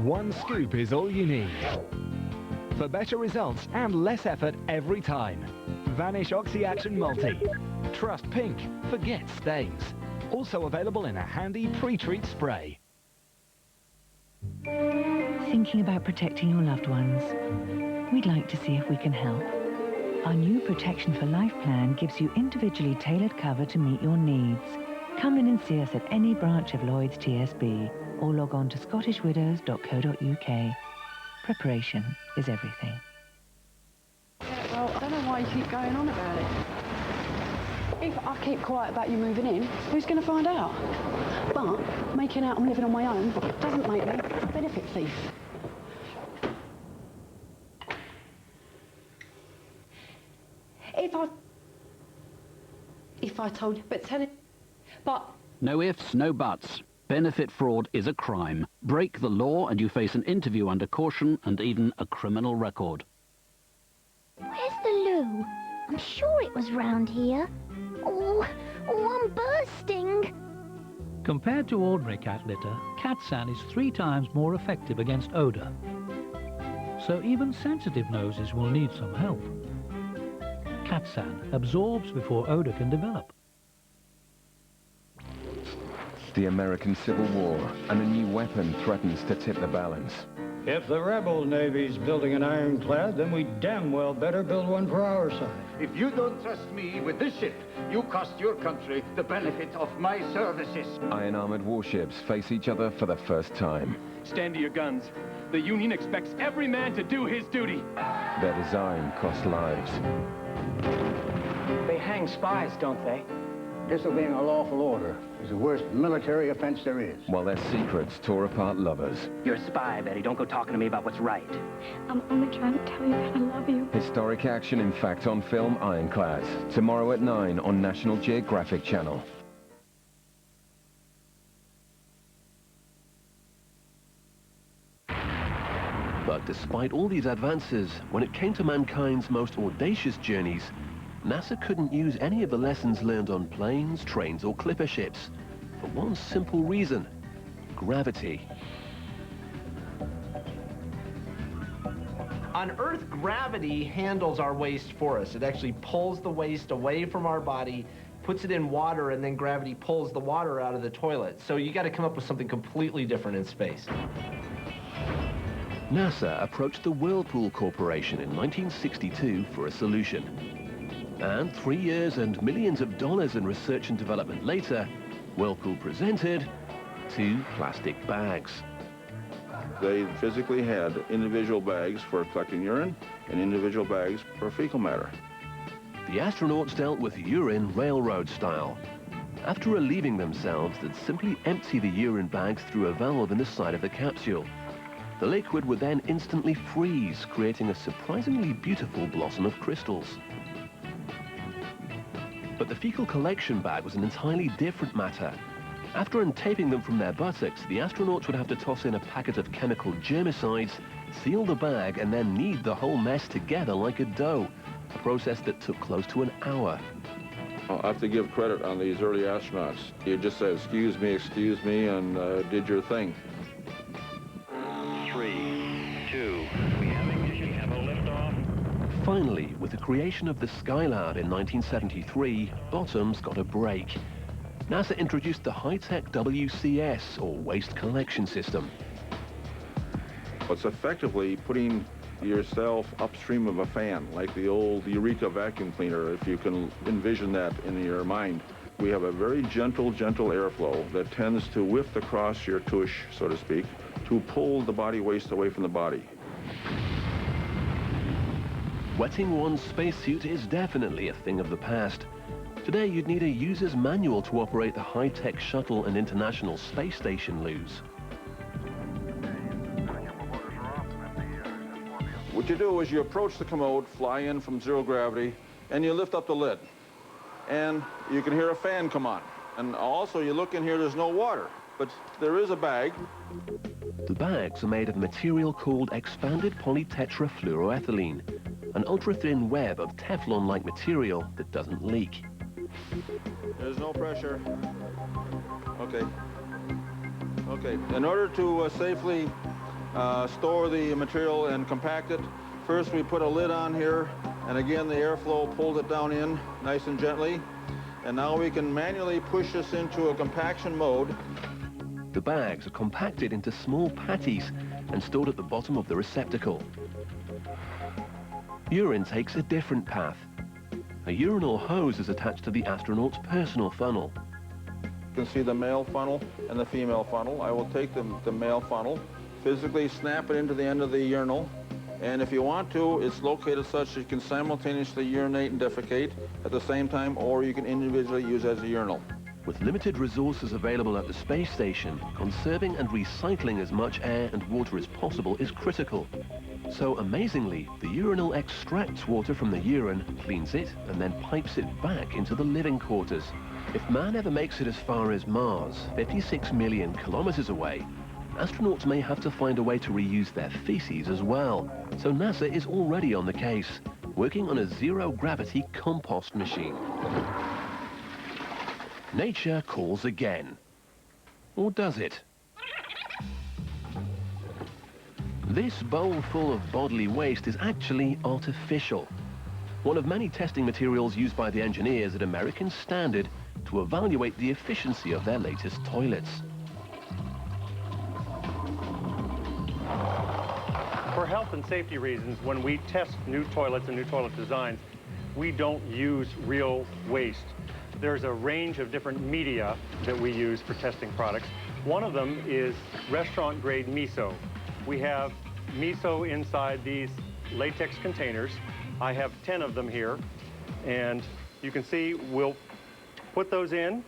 One scoop is all you need. For better results and less effort every time. Vanish Oxy-Action Multi. Trust pink, forget stains. Also available in a handy pre-treat spray. Thinking about protecting your loved ones? We'd like to see if we can help. Our new Protection for Life plan gives you individually tailored cover to meet your needs. Come in and see us at any branch of Lloyd's TSB or log on to scottishwidows.co.uk. Preparation is everything. Well, I don't know why you keep going on about it. If I keep quiet about you moving in, who's going to find out? But making out I'm living on my own doesn't make me a benefit thief. If I told you, but tell it, but... No ifs, no buts. Benefit fraud is a crime. Break the law and you face an interview under caution and even a criminal record. Where's the loo? I'm sure it was round here. Oh, I'm bursting. Compared to ordinary cat litter, cat sand is 3 times more effective against odour. So even sensitive noses will need some help. Cat sand absorbs before odour can develop. The American Civil War, and a new weapon threatens to tip the balance. If the rebel Navy's building an ironclad, then we damn well better build one for our side. If you don't trust me with this ship, you cost your country the benefit of my services. Iron-armored warships face each other for the first time. Stand to your guns. The Union expects every man to do his duty. Their design cost lives. They hang spies, don't they? Disobeying a lawful order is the worst military offense there is. While their secrets tore apart lovers. You're a spy, Betty. Don't go talking to me about what's right. I'm only trying to tell you that I love you. Historic action in fact on film Ironclads. Tomorrow at 9 on National Geographic Channel. But despite all these advances, when it came to mankind's most audacious journeys, NASA couldn't use any of the lessons learned on planes, trains, or clipper ships. For one simple reason: gravity. On Earth, gravity handles our waste for us. It actually pulls the waste away from our body, puts it in water, and then gravity pulls the water out of the toilet. So you got to come up with something completely different in space. NASA approached the Whirlpool Corporation in 1962 for a solution. And 3 years and millions of dollars in research and development later, Whirlpool presented 2 plastic bags. They physically had individual bags for collecting urine and individual bags for fecal matter. The astronauts dealt with urine railroad style. After relieving themselves, they'd simply empty the urine bags through a valve in the side of the capsule. The liquid would then instantly freeze, creating a surprisingly beautiful blossom of crystals. But the fecal collection bag was an entirely different matter. After untaping them from their buttocks, the astronauts would have to toss in a packet of chemical germicides, seal the bag, and then knead the whole mess together like a dough, a process that took close to an hour. I have to give credit on these early astronauts. You just said, excuse me, and did your thing. 3, 2, we have ignition, have a liftoff. Finally, with the creation of the Skylab in 1973, bottoms got a break. NASA introduced the high-tech WCS, or Waste Collection System. It's effectively putting yourself upstream of a fan, like the old Eureka vacuum cleaner, if you can envision that in your mind. We have a very gentle airflow that tends to whiff across your tush, so to speak, to pull the body waste away from the body. Wetting one's spacesuit is definitely a thing of the past. Today, you'd need a user's manual to operate the high-tech shuttle and International Space Station loos. What you do is you approach the commode, fly in from zero gravity, and you lift up the lid. And you can hear a fan come on. And also, you look in here, there's no water, but there is a bag. The bags are made of material called expanded polytetrafluoroethylene, an ultra-thin web of Teflon-like material that doesn't leak. There's no pressure. Okay. In order to safely store the material and compact it, first we put a lid on here, and again the airflow pulled it down in nice and gently. And now we can manually push this into a compaction mode. The bags are compacted into small patties and stored at the bottom of the receptacle. Urine takes a different path. A urinal hose is attached to the astronaut's personal funnel. You can see the male funnel and the female funnel. I will take the male funnel, physically snap it into the end of the urinal, and if you want to, it's located such that you can simultaneously urinate and defecate at the same time, or you can individually use as a urinal. With limited resources available at the space station, conserving and recycling as much air and water as possible is critical. So amazingly, the urinal extracts water from the urine, cleans it, and then pipes it back into the living quarters. If man ever makes it as far as Mars, 56 million kilometers away, astronauts may have to find a way to reuse their feces as well. So NASA is already on the case, working on a zero-gravity compost machine. Nature calls again. Or does it? This bowl full of bodily waste is actually artificial. One of many testing materials used by the engineers at American Standard to evaluate the efficiency of their latest toilets. For health and safety reasons, when we test new toilets and new toilet designs, we don't use real waste. There's a range of different media that we use for testing products. One of them is restaurant-grade miso. We have miso inside these latex containers. I have 10 of them here, and you can see we'll put those in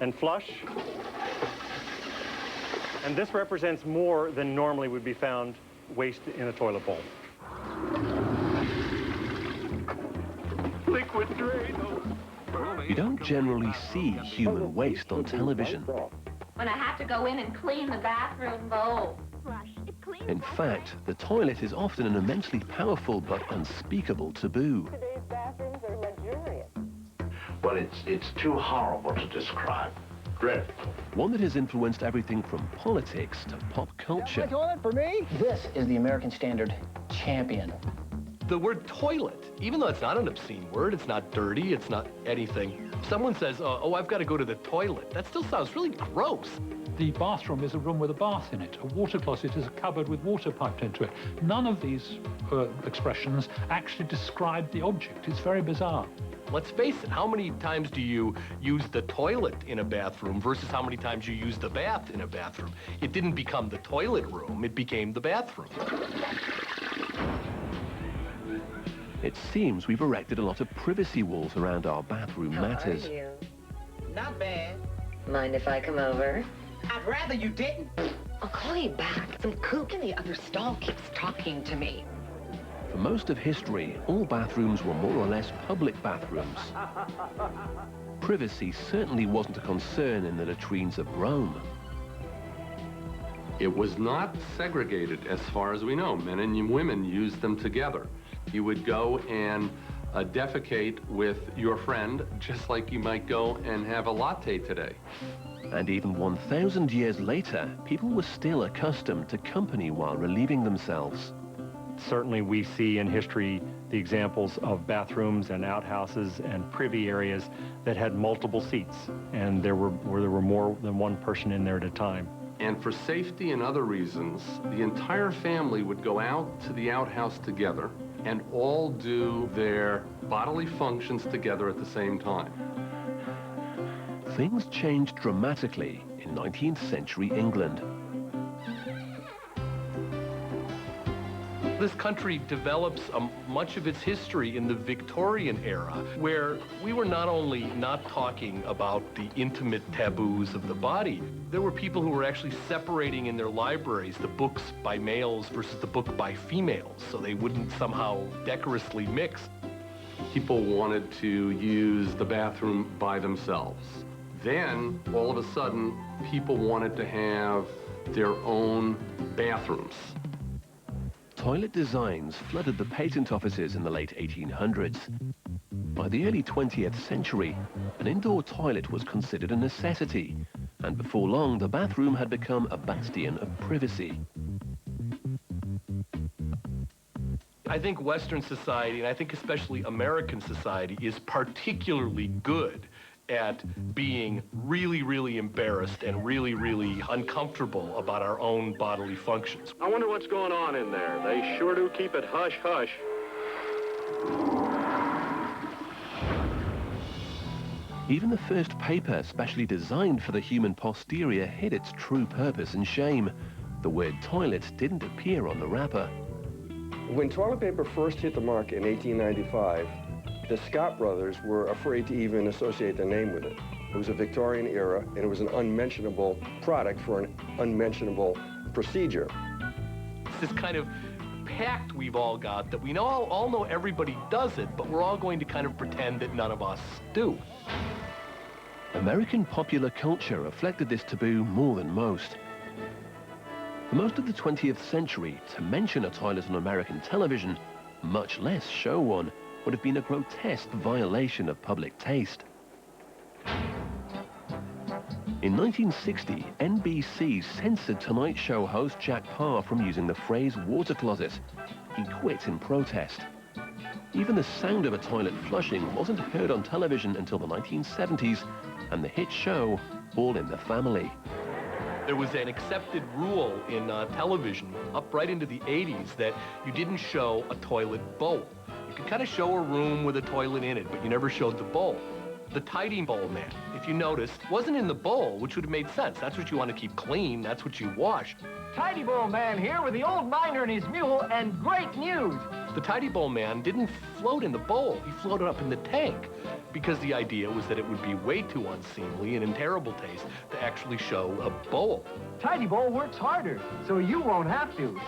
and flush. And this represents more than normally would be found waste in a toilet bowl. Liquid drain. You don't generally see human waste on television. When I have to go in and clean the bathroom bowl. In fact, the toilet is often an immensely powerful but unspeakable taboo. Today's bathrooms are luxurious. Well, it's too horrible to describe. Dreadful. One that has influenced everything from politics to pop culture. Toilet for me? This is the American Standard Champion. The word toilet, even though it's not an obscene word, it's not dirty, it's not anything. If someone says, oh, I've got to go to the toilet, that still sounds really gross. The bathroom is a room with a bath in it. A water closet is a cupboard with water piped into it. None of these expressions actually describe the object. It's very bizarre. Let's face it, how many times do you use the toilet in a bathroom versus how many times you use the bath in a bathroom? It didn't become the toilet room, it became the bathroom. It seems we've erected a lot of privacy walls around our bathroom matters. How are you? Not bad. Mind if I come over? I'd rather you didn't. I'll call you back. Some kook in the other stall keeps talking to me. For most of history, all bathrooms were more or less public bathrooms. Privacy certainly wasn't a concern in the latrines of Rome. It was not segregated as far as we know. Men and women used them together. You would go and defecate with your friend just like you might go and have a latte today. And even 1,000 years later, people were still accustomed to company while relieving themselves. Certainly we see in history the examples of bathrooms and outhouses and privy areas that had multiple seats, and where there were more than one person in there at a time. And for safety and other reasons, the entire family would go out to the outhouse together and all do their bodily functions together at the same time. Things changed dramatically in 19th century England. This country develops much of its history in the Victorian era, where we were not only not talking about the intimate taboos of the body, there were people who were actually separating in their libraries the books by males versus the book by females, so they wouldn't somehow decorously mix. People wanted to use the bathroom by themselves. Then, all of a sudden, people wanted to have their own bathrooms. Toilet designs flooded the patent offices in the late 1800s. By the early 20th century, an indoor toilet was considered a necessity, and before long, the bathroom had become a bastion of privacy. I think Western society, and I think especially American society, is particularly good at being really, really embarrassed and really, really uncomfortable about our own bodily functions. I wonder what's going on in there. They sure do keep it hush-hush. Even the first paper specially designed for the human posterior hid its true purpose and shame. The word toilet didn't appear on the wrapper. When toilet paper first hit the market in 1895, the Scott brothers were afraid to even associate their name with it. It was a Victorian era, and it was an unmentionable product for an unmentionable procedure. It's this kind of pact we've all got that we all know everybody does it, but we're all going to kind of pretend that none of us do. American popular culture reflected this taboo more than most. For most of the 20th century, to mention a toilet on American television, much less show one, would have been a grotesque violation of public taste. In 1960, NBC censored Tonight Show host Jack Paar from using the phrase water closet. He quit in protest. Even the sound of a toilet flushing wasn't heard on television until the 1970s, and the hit show All in the Family. There was an accepted rule in television up right into the 80s that you didn't show a toilet bowl. You could kind of show a room with a toilet in it, but you never showed the bowl. The tidy bowl man, if you noticed, wasn't in the bowl, which would have made sense. That's what you want to keep clean. That's what you wash. Tidy bowl man here with the old miner and his mule, and great news. The tidy bowl man didn't float in the bowl. He floated up in the tank because the idea was that it would be way too unseemly and in terrible taste to actually show a bowl. Tidy bowl works harder, so you won't have to.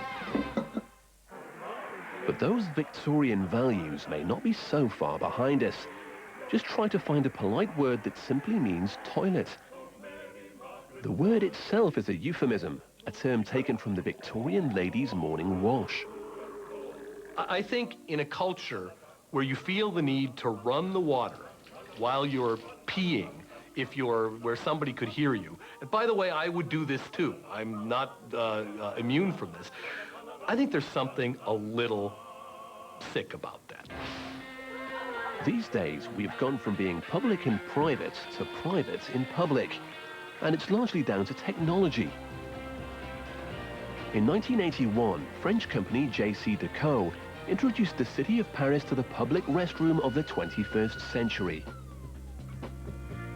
But those Victorian values may not be so far behind us. Just try to find a polite word that simply means toilet. The word itself is a euphemism, a term taken from the Victorian ladies' morning wash. I think in a culture where you feel the need to run the water while you're peeing, where somebody could hear you, and by the way, I would do this too. I'm not immune from this. I think there's something a little sick about that. These days, we've gone from being public in private to private in public, and it's largely down to technology. In 1981, French company J.C. Decaux introduced the city of Paris to the public restroom of the 21st century.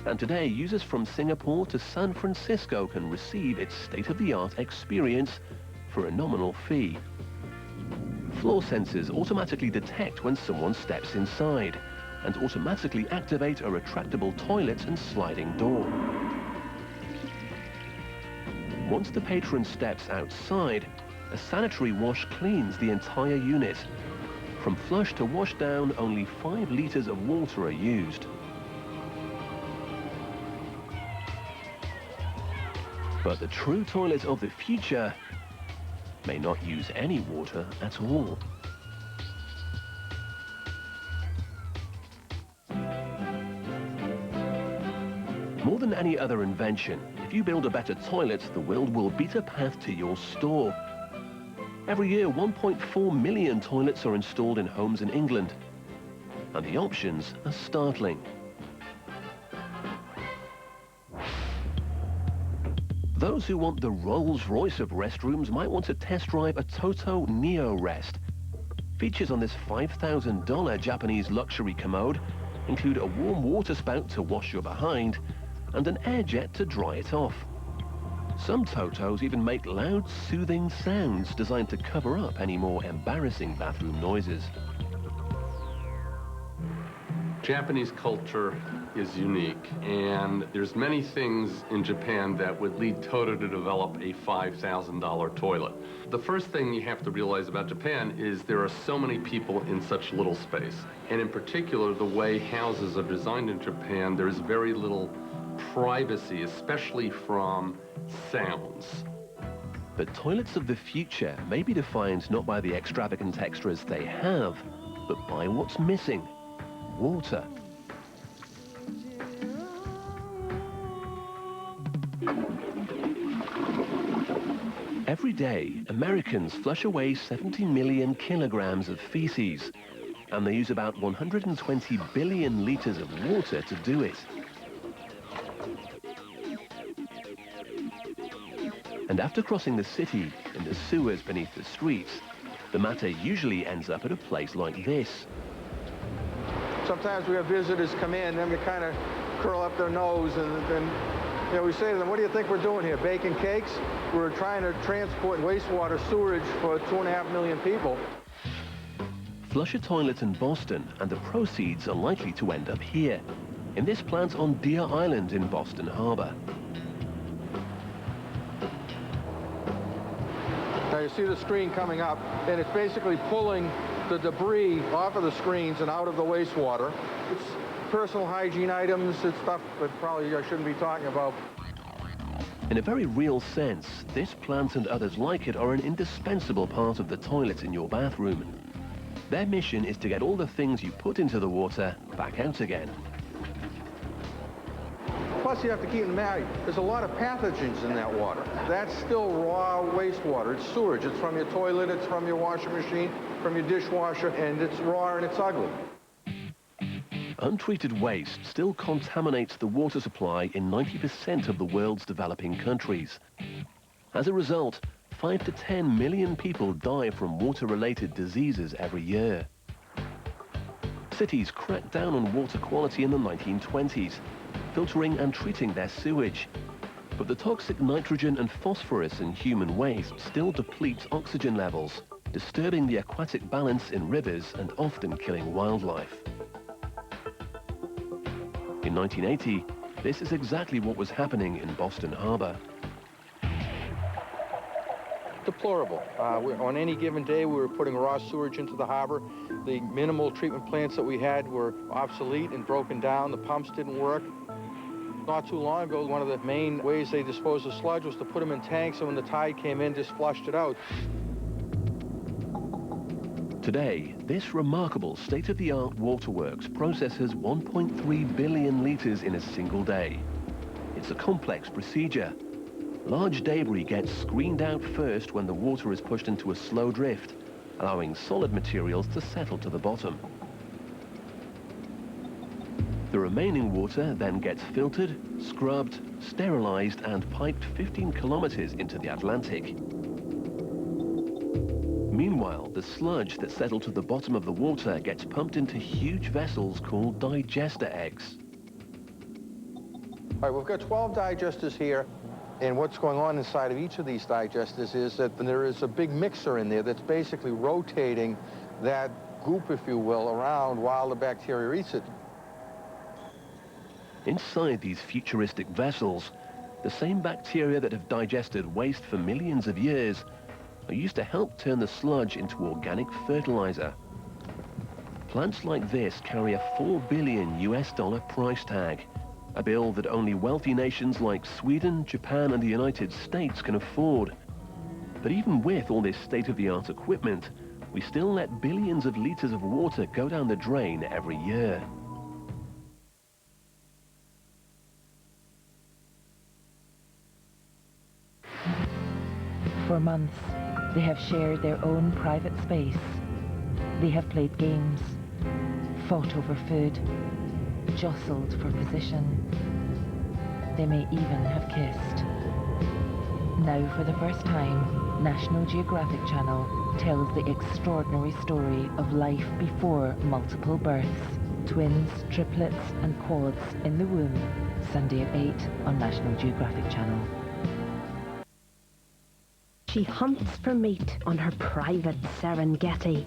And today, users from Singapore to San Francisco can receive its state-of-the-art experience for a nominal fee. Floor sensors automatically detect when someone steps inside and automatically activate a retractable toilet and sliding door. Once the patron steps outside, a sanitary wash cleans the entire unit. From flush to wash down, only 5 liters of water are used. But the true toilet of the future may not use any water at all. More than any other invention, if you build a better toilet, the world will beat a path to your store. Every year, 1.4 million toilets are installed in homes in England, and the options are startling. Those who want the Rolls-Royce of restrooms might want to test drive a Toto Neo Rest. Features on this $5,000 Japanese luxury commode include a warm water spout to wash your behind and an air jet to dry it off. Some Totos even make loud, soothing sounds designed to cover up any more embarrassing bathroom noises. Japanese culture is unique, and there's many things in Japan that would lead Toto to develop a $5,000 toilet. The first thing you have to realize about Japan is there are so many people in such little space. And in particular, the way houses are designed in Japan, there's very little privacy, especially from sounds. The toilets of the future may be defined not by the extravagant extras they have, but by what's missing: water. Every day, Americans flush away 70 million kilograms of feces, and they use about 120 billion liters of water to do it. And after crossing the city in the sewers beneath the streets, the matter usually ends up at a place like this. Sometimes we have visitors come in and they kind of curl up their nose, and then we say to them, what do you think we're doing here, baking cakes? We're trying to transport wastewater sewage for 2.5 million people. Flush a toilet in Boston and the proceeds are likely to end up here, in this plant on Deer Island in Boston Harbor. Now you see the screen coming up, and it's basically pulling the debris off of the screens and out of the wastewater. It's personal hygiene items, it's stuff that probably I shouldn't be talking about. In a very real sense, this plant and others like it are an indispensable part of the toilet in your bathroom. Their mission is to get all the things you put into the water back out again. Plus, you have to keep in mind, there's a lot of pathogens in that water. That's still raw wastewater. It's sewage. It's from your toilet, it's from your washing machine, from your dishwasher, and it's raw and it's ugly. Untreated waste still contaminates the water supply in 90% of the world's developing countries. As a result, 5 to 10 million people die from water-related diseases every year. Cities cracked down on water quality in the 1920s, filtering and treating their sewage. But the toxic nitrogen and phosphorus in human waste still depletes oxygen levels, disturbing the aquatic balance in rivers and often killing wildlife. In 1980, this is exactly what was happening in Boston Harbor. Deplorable. On any given day, we were putting raw sewage into the harbor. The minimal treatment plants that we had were obsolete and broken down. The pumps didn't work. Not too long ago, one of the main ways they disposed of sludge was to put them in tanks, and when the tide came in, just flushed it out. Today, this remarkable state-of-the-art waterworks processes 1.3 billion liters in a single day. It's a complex procedure. Large debris gets screened out first when the water is pushed into a slow drift, allowing solid materials to settle to the bottom. The remaining water then gets filtered, scrubbed, sterilized, and piped 15 kilometers into the Atlantic. Meanwhile, the sludge that settled to the bottom of the water gets pumped into huge vessels called digester eggs. All right, we've got 12 digesters here, and what's going on inside of each of these digesters is that there is a big mixer in there that's basically rotating that goop, if you will, around while the bacteria eats it. Inside these futuristic vessels, the same bacteria that have digested waste for millions of years are used to help turn the sludge into organic fertilizer. Plants like this carry a $4 billion US price tag, a bill that only wealthy nations like Sweden, Japan, and the United States can afford. But even with all this state-of-the-art equipment, we still let billions of liters of water go down the drain every year. For months, they have shared their own private space. They have played games, fought over food, jostled for position. They may even have kissed. Now, for the first time, National Geographic Channel tells the extraordinary story of life before multiple births. Twins, triplets, and quads in the womb. Sunday at 8 on National Geographic Channel. She hunts for meat on her private Serengeti,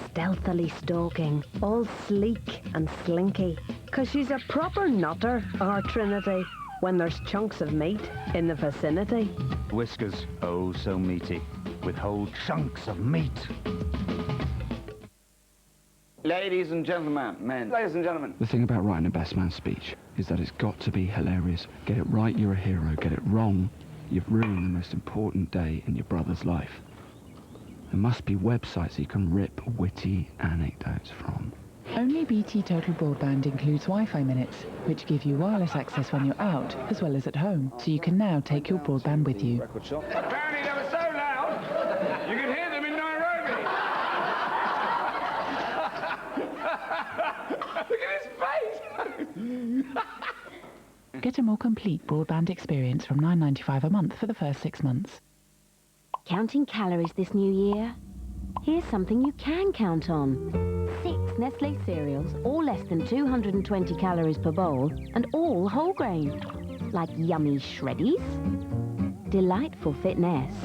stealthily stalking, all sleek and slinky. 'Cause she's a proper nutter, our Trinity, when there's chunks of meat in the vicinity. Whiskers, oh so meaty, with whole chunks of meat. Ladies and gentlemen, men. Ladies and gentlemen. The thing about writing a best man speech is that it's got to be hilarious. Get it right, you're a hero. Get it wrong, you've ruined the most important day in your brother's life. There must be websites you can rip witty anecdotes from. Only BT Total Broadband includes Wi-Fi minutes, which give you wireless access when you're out, as well as at home, so you can now take your broadband with you. Apparently they were so loud, you could hear them in Nairobi. Look at his face! Get a more complete broadband experience from $9.95 a month for the first 6 months. Counting calories this new year? Here's something you can count on. 6 Nestlé cereals, all less than 220 calories per bowl, and all whole grain. Like yummy shreddies, delightful fitness,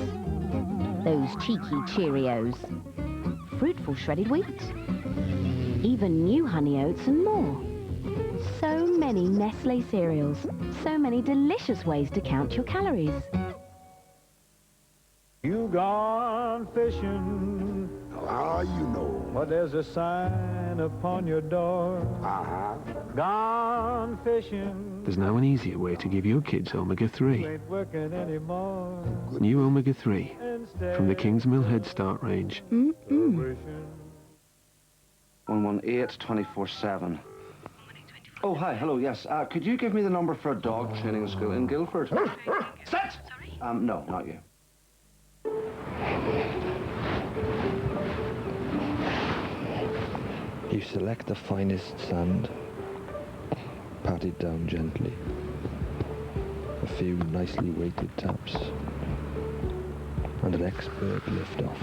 those cheeky Cheerios, fruitful shredded wheat, even new honey oats and more. So many Nestlé cereals, so many delicious ways to count your calories. You gone fishing. How you know? But there's a sign upon your door. Gone fishing. There's now an easier way to give your kids omega-3. Ain't working anymore. New omega-3 from the Kingsmill Head Start range. 118 24/7. Oh, hi, hello, yes. Could you give me the number for a dog training school in Guildford? Set! No, not you. You select the finest sand, pat it down gently. A few nicely weighted taps, and an expert lift-off.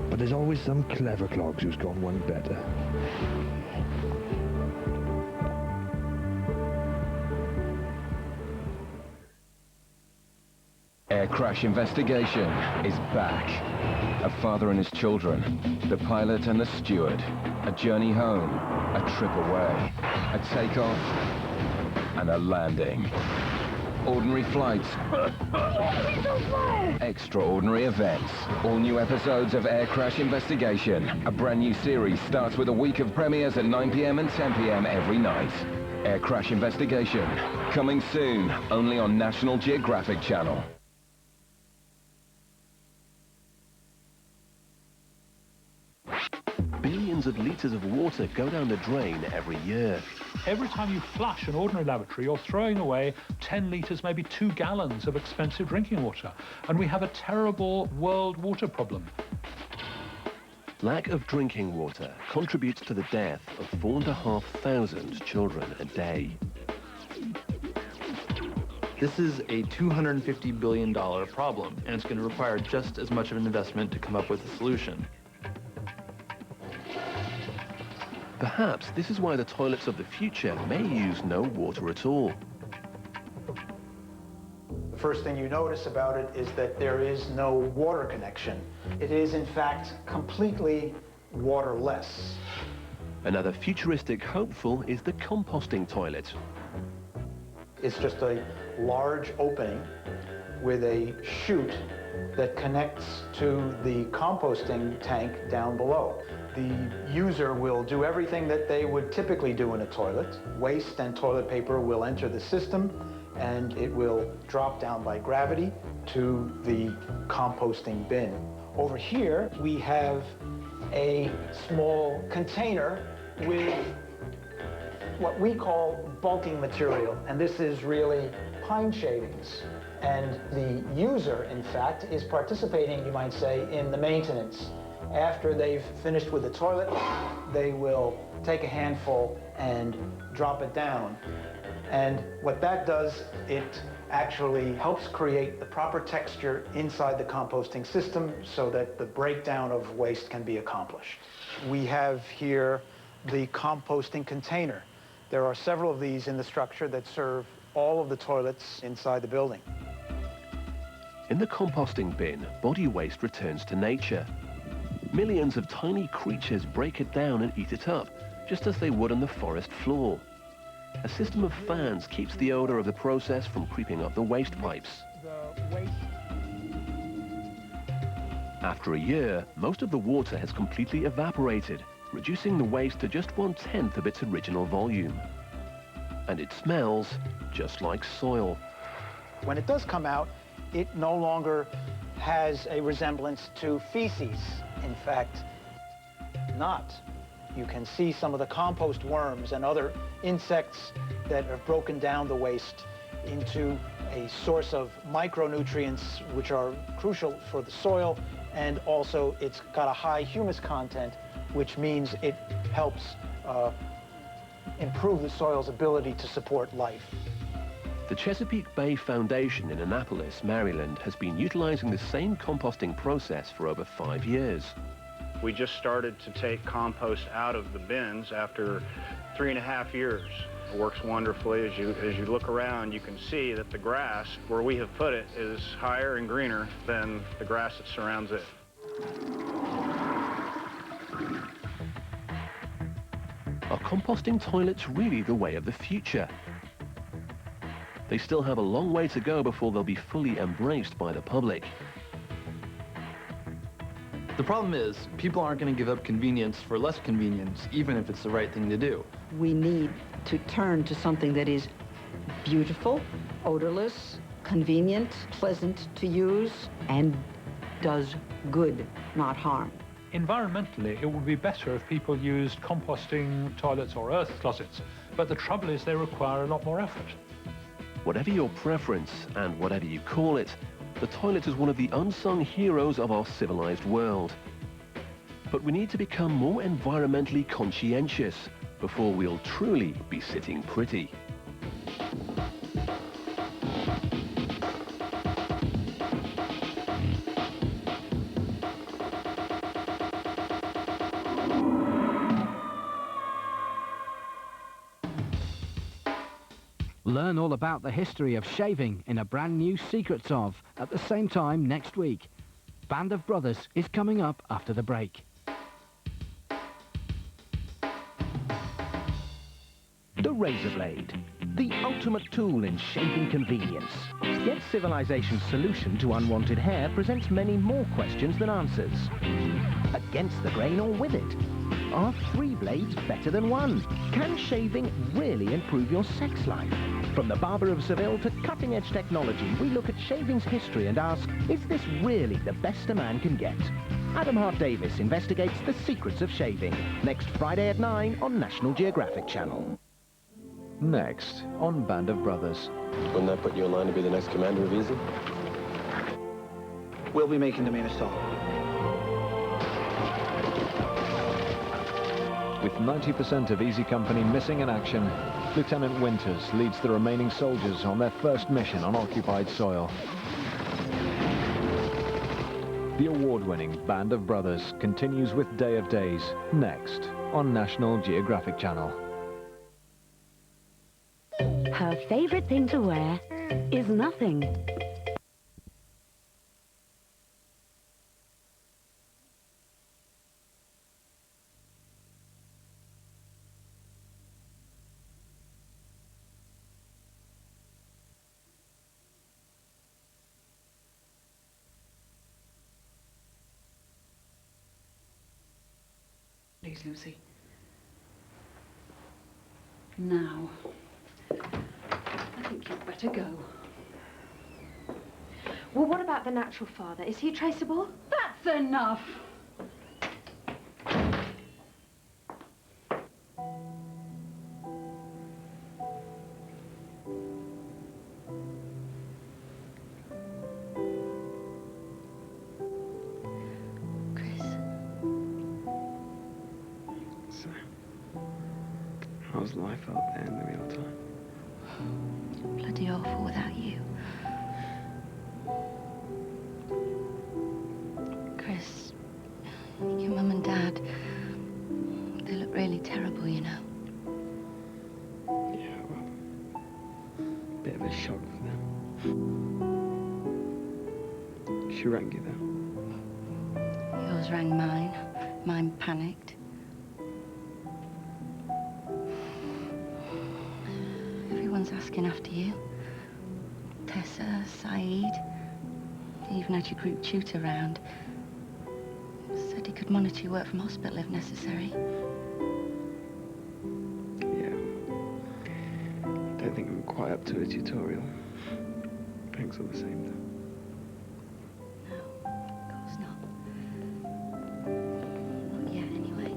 But there's always some clever clogs who's gone one better. Air crash investigation is back. A father and his children, the pilot and the steward, a journey home, a trip away, a takeoff, and a landing. Ordinary flights, extraordinary events. All new episodes of Air Crash Investigation. A brand new series starts with a week of premieres at 9 p.m. and 10 p.m. every night. Air Crash Investigation, coming soon, only on National Geographic Channel. Billions millions of litres of water go down the drain every year. Every time you flush an ordinary lavatory, you're throwing away 10 litres, maybe 2 gallons of expensive drinking water. And we have a terrible world water problem. Lack of drinking water contributes to the death of 4,500 children a day. This is a $250 billion problem, and it's going to require just as much of an investment to come up with a solution. Perhaps this is why the toilets of the future may use no water at all. The first thing you notice about it is that there is no water connection. It is, in fact, completely waterless. Another futuristic hopeful is the composting toilet. It's just a large opening with a chute that connects to the composting tank down below. The user will do everything that they would typically do in a toilet. Waste and toilet paper will enter the system, and it will drop down by gravity to the composting bin. Over here, we have a small container with what we call bulking material, and this is really pine shavings. And the user, in fact, is participating, you might say, in the maintenance. After they've finished with the toilet, they will take a handful and drop it down. And what that does, it actually helps create the proper texture inside the composting system so that the breakdown of waste can be accomplished. We have here the composting container. There are several of these in the structure that serve all of the toilets inside the building. In the composting bin, body waste returns to nature. Millions of tiny creatures break it down and eat it up, just as they would on the forest floor. A system of fans keeps the odor of the process from creeping up the waste pipes. After a year, most of the water has completely evaporated, reducing the waste to just 1/10 of its original volume. And it smells just like soil. When it does come out, it no longer has a resemblance to feces. In fact, not. You can see some of the compost worms and other insects that have broken down the waste into a source of micronutrients which are crucial for the soil, and also it's got a high humus content, which means it helps improve the soil's ability to support life. The Chesapeake Bay Foundation in Annapolis, Maryland, has been utilizing the same composting process for over 5 years. We just started to take compost out of the bins after 3.5 years. It works wonderfully. As you look around, you can see that the grass where we have put it is higher and greener than the grass that surrounds it. Are composting toilets really the way of the future? They still have a long way to go before they'll be fully embraced by the public. The problem is, people aren't going to give up convenience for less convenience, even if it's the right thing to do. We need to turn to something that is beautiful, odorless, convenient, pleasant to use, and does good, not harm. Environmentally, it would be better if people used composting toilets or earth closets, but the trouble is they require a lot more effort. Whatever your preference, and whatever you call it, the toilet is one of the unsung heroes of our civilized world. But we need to become more environmentally conscientious before we'll truly be sitting pretty. Learn all about the history of shaving in a brand new Secrets Of at the same time next week. Band of Brothers is coming up after the break. The razor blade, the ultimate tool in shaving convenience. Yet civilization's solution to unwanted hair presents many more questions than answers. Against the grain or with it? Are 3 blades better than 1? Can shaving really improve your sex life? From the Barber of Seville to cutting-edge technology, we look at shaving's history and ask, is this really the best a man can get? Adam Hart-Davis investigates the secrets of shaving. Next Friday at 9 on National Geographic Channel. Next on Band of Brothers. Wouldn't that put you in line to be the next commander of Easy? We'll be making the main assault. With 90% of Easy Company missing in action, Lieutenant Winters leads the remaining soldiers on their first mission on occupied soil. The award-winning Band of Brothers continues with Day of Days, next on National Geographic Channel. Her favourite thing to wear is nothing. Please, Lucy. Now, I think you'd better go. Well, what about the natural father? Is he traceable? That's enough! How's life out there in the real time? Bloody awful without you. Chris, your mum and dad, they look really terrible, you know. Yeah, well, bit of a shock for them. She rang you then? Yours rang mine. Mine panicked. Everyone's asking after you. Tessa, Saeed. He even had your group tutor round. Said he could monitor your work from hospital if necessary. Yeah. Don't think I'm quite up to a tutorial. Thanks all the same, though. Of course not. Not yet, anyway.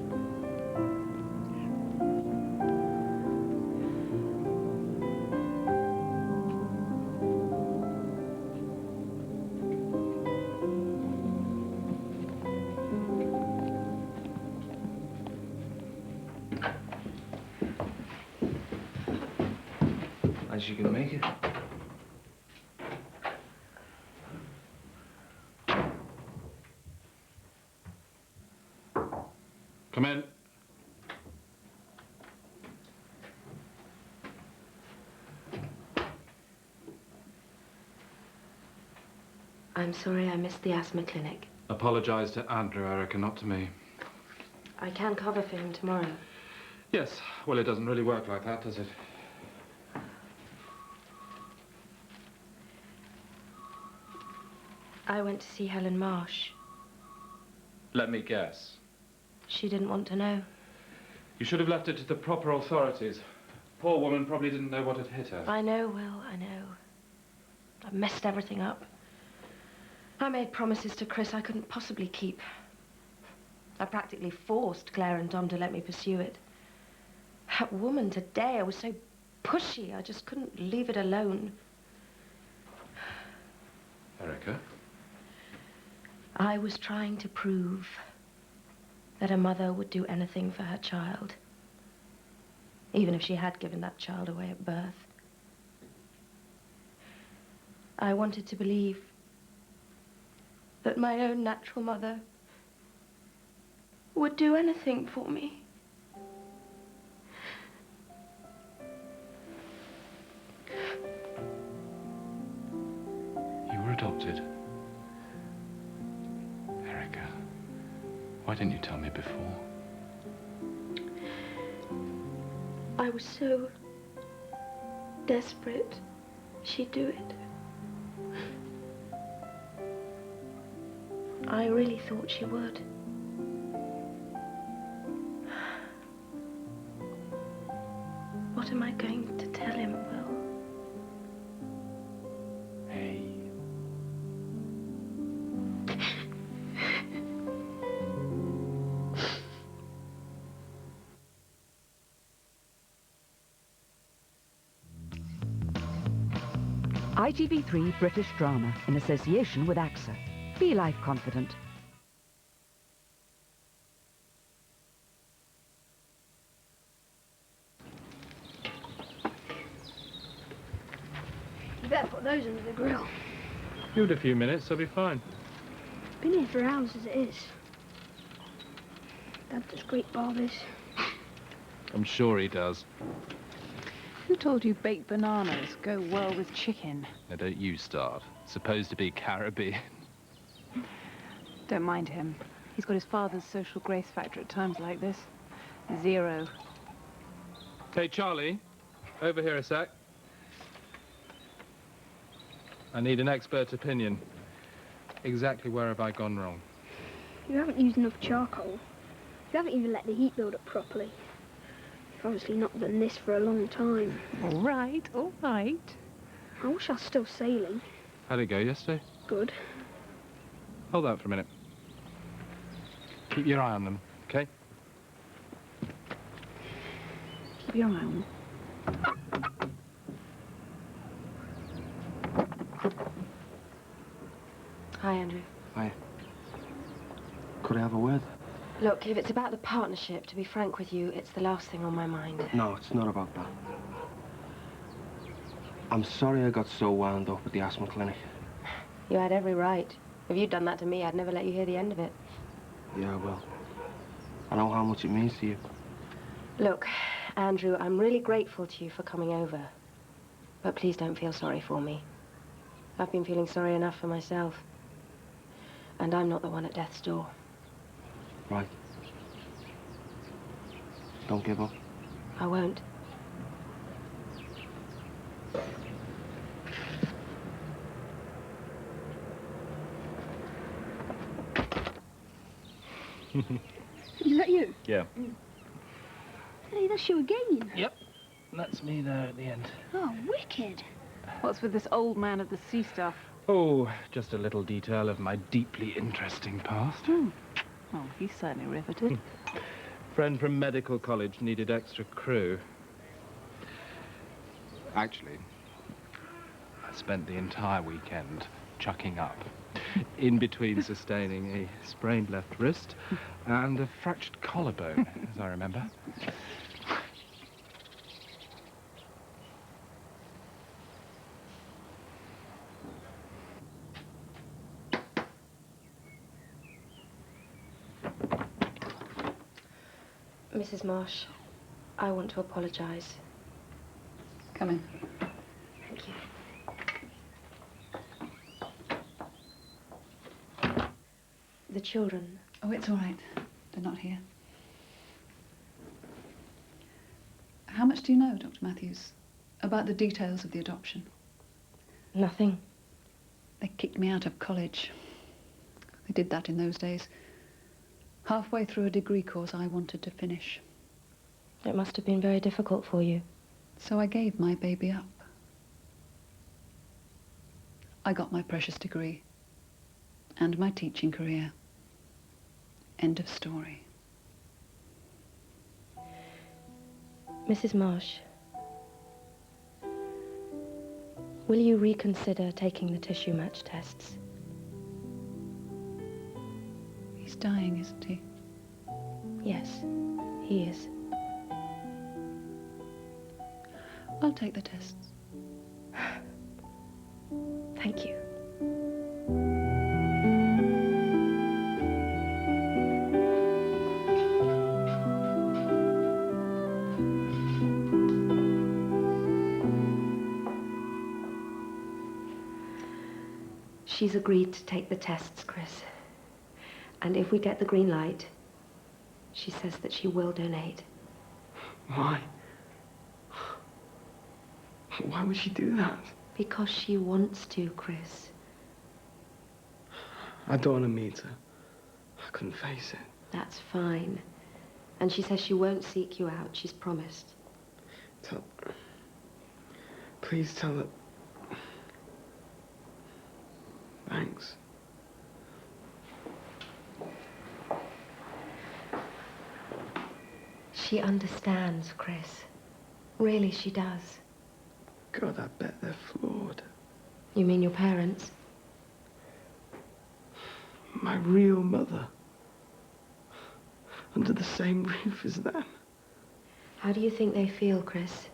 As you can make it. Come in. I'm sorry I missed the asthma clinic. Apologise to Andrew, Erica, not to me. I can cover for him tomorrow. Yes, well, it doesn't really work like that, does it? I went to see Helen Marsh. Let me guess. She didn't want to know. You should have left it to the proper authorities. Poor woman probably didn't know what had hit her. I know, Will, I know. I messed everything up. I made promises to Chris I couldn't possibly keep. I practically forced Claire and Dom to let me pursue it. That woman today, I was so pushy, I just couldn't leave it alone. Erica? I was trying to prove that a mother would do anything for her child, even if she had given that child away at birth. I wanted to believe that my own natural mother would do anything for me. You were adopted. Erica, why didn't you tell me before? I was so desperate she'd do it. I really thought she would. What am I going to tell him, Will? Hey. ITV3 British Drama in association with AXA. Be life confident. You better put those under the grill. Give it a few minutes, I'll be fine. Been here for hours as it is. Dad does great barbecues. I'm sure he does. Who told you baked bananas go well with chicken? Now, don't you start. Supposed to be Caribbean. Don't mind him. He's got his father's social grace factor at times like this. 0. Hey, Charlie, over here a sec. I need an expert opinion. Exactly where have I gone wrong? You haven't used enough charcoal. You haven't even let the heat build up properly. You've obviously not done this for a long time. All right, all right. I wish I was still sailing. How'd it go yesterday? Good. Hold that for a minute. Keep your eye on them, okay? Keep your eye on them. Hi, Andrew. Hi. Could I have a word? Look, if it's about the partnership, to be frank with you, it's the last thing on my mind. No, it's not about that. I'm sorry I got so wound up at the asthma clinic. You had every right. If you'd done that to me, I'd never let you hear the end of it. Yeah, well, I know how much it means to you. Look, Andrew, I'm really grateful to you for coming over. But please don't feel sorry for me. I've been feeling sorry enough for myself. And I'm not the one at death's door. Right. Don't give up. I won't. Is that you? Yeah. Hey, that's you again. Yep. That's me there at the end. Oh, wicked. What's with this old man of the sea stuff? Oh, just a little detail of my deeply interesting past. Oh, he's certainly riveted. Friend from medical college needed extra crew. Actually, I spent the entire weekend chucking up, in between sustaining a sprained left wrist and a fractured collarbone, as I remember. Mrs. Marsh, I want to apologize. Come in. Thank you. The children. Oh, it's all right. They're not here. How much do you know, Dr. Matthews, about the details of the adoption? Nothing. They kicked me out of college. They did that in those days. Halfway through a degree course I wanted to finish. It must have been very difficult for you. So I gave my baby up. I got my precious degree and my teaching career. End of story. Mrs. Marsh, will you reconsider taking the tissue match tests? He's dying, isn't he? Yes, he is. I'll take the tests. Thank you. She's agreed to take the tests, Chris. And if we get the green light, she says that she will donate. Why? Why would she do that? Because she wants to, Chris. I don't want to meet her. I couldn't face it. That's fine. And she says she won't seek you out. She's promised. Please tell her. Thanks. She understands, Chris. Really, she does. God, I bet they're floored. You mean your parents? My real mother. Under the same roof as them. How do you think they feel, Chris?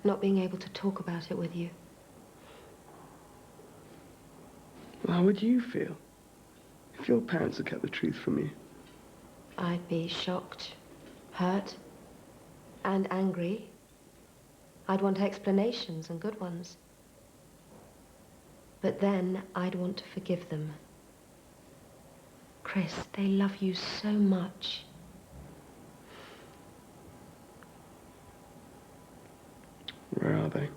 Not being able to talk about it with you. How would you feel if your parents had kept the truth from you? I'd be shocked, hurt, and angry. I'd want explanations, and good ones. But then I'd want to forgive them. Chris, they love you so much. Where are they?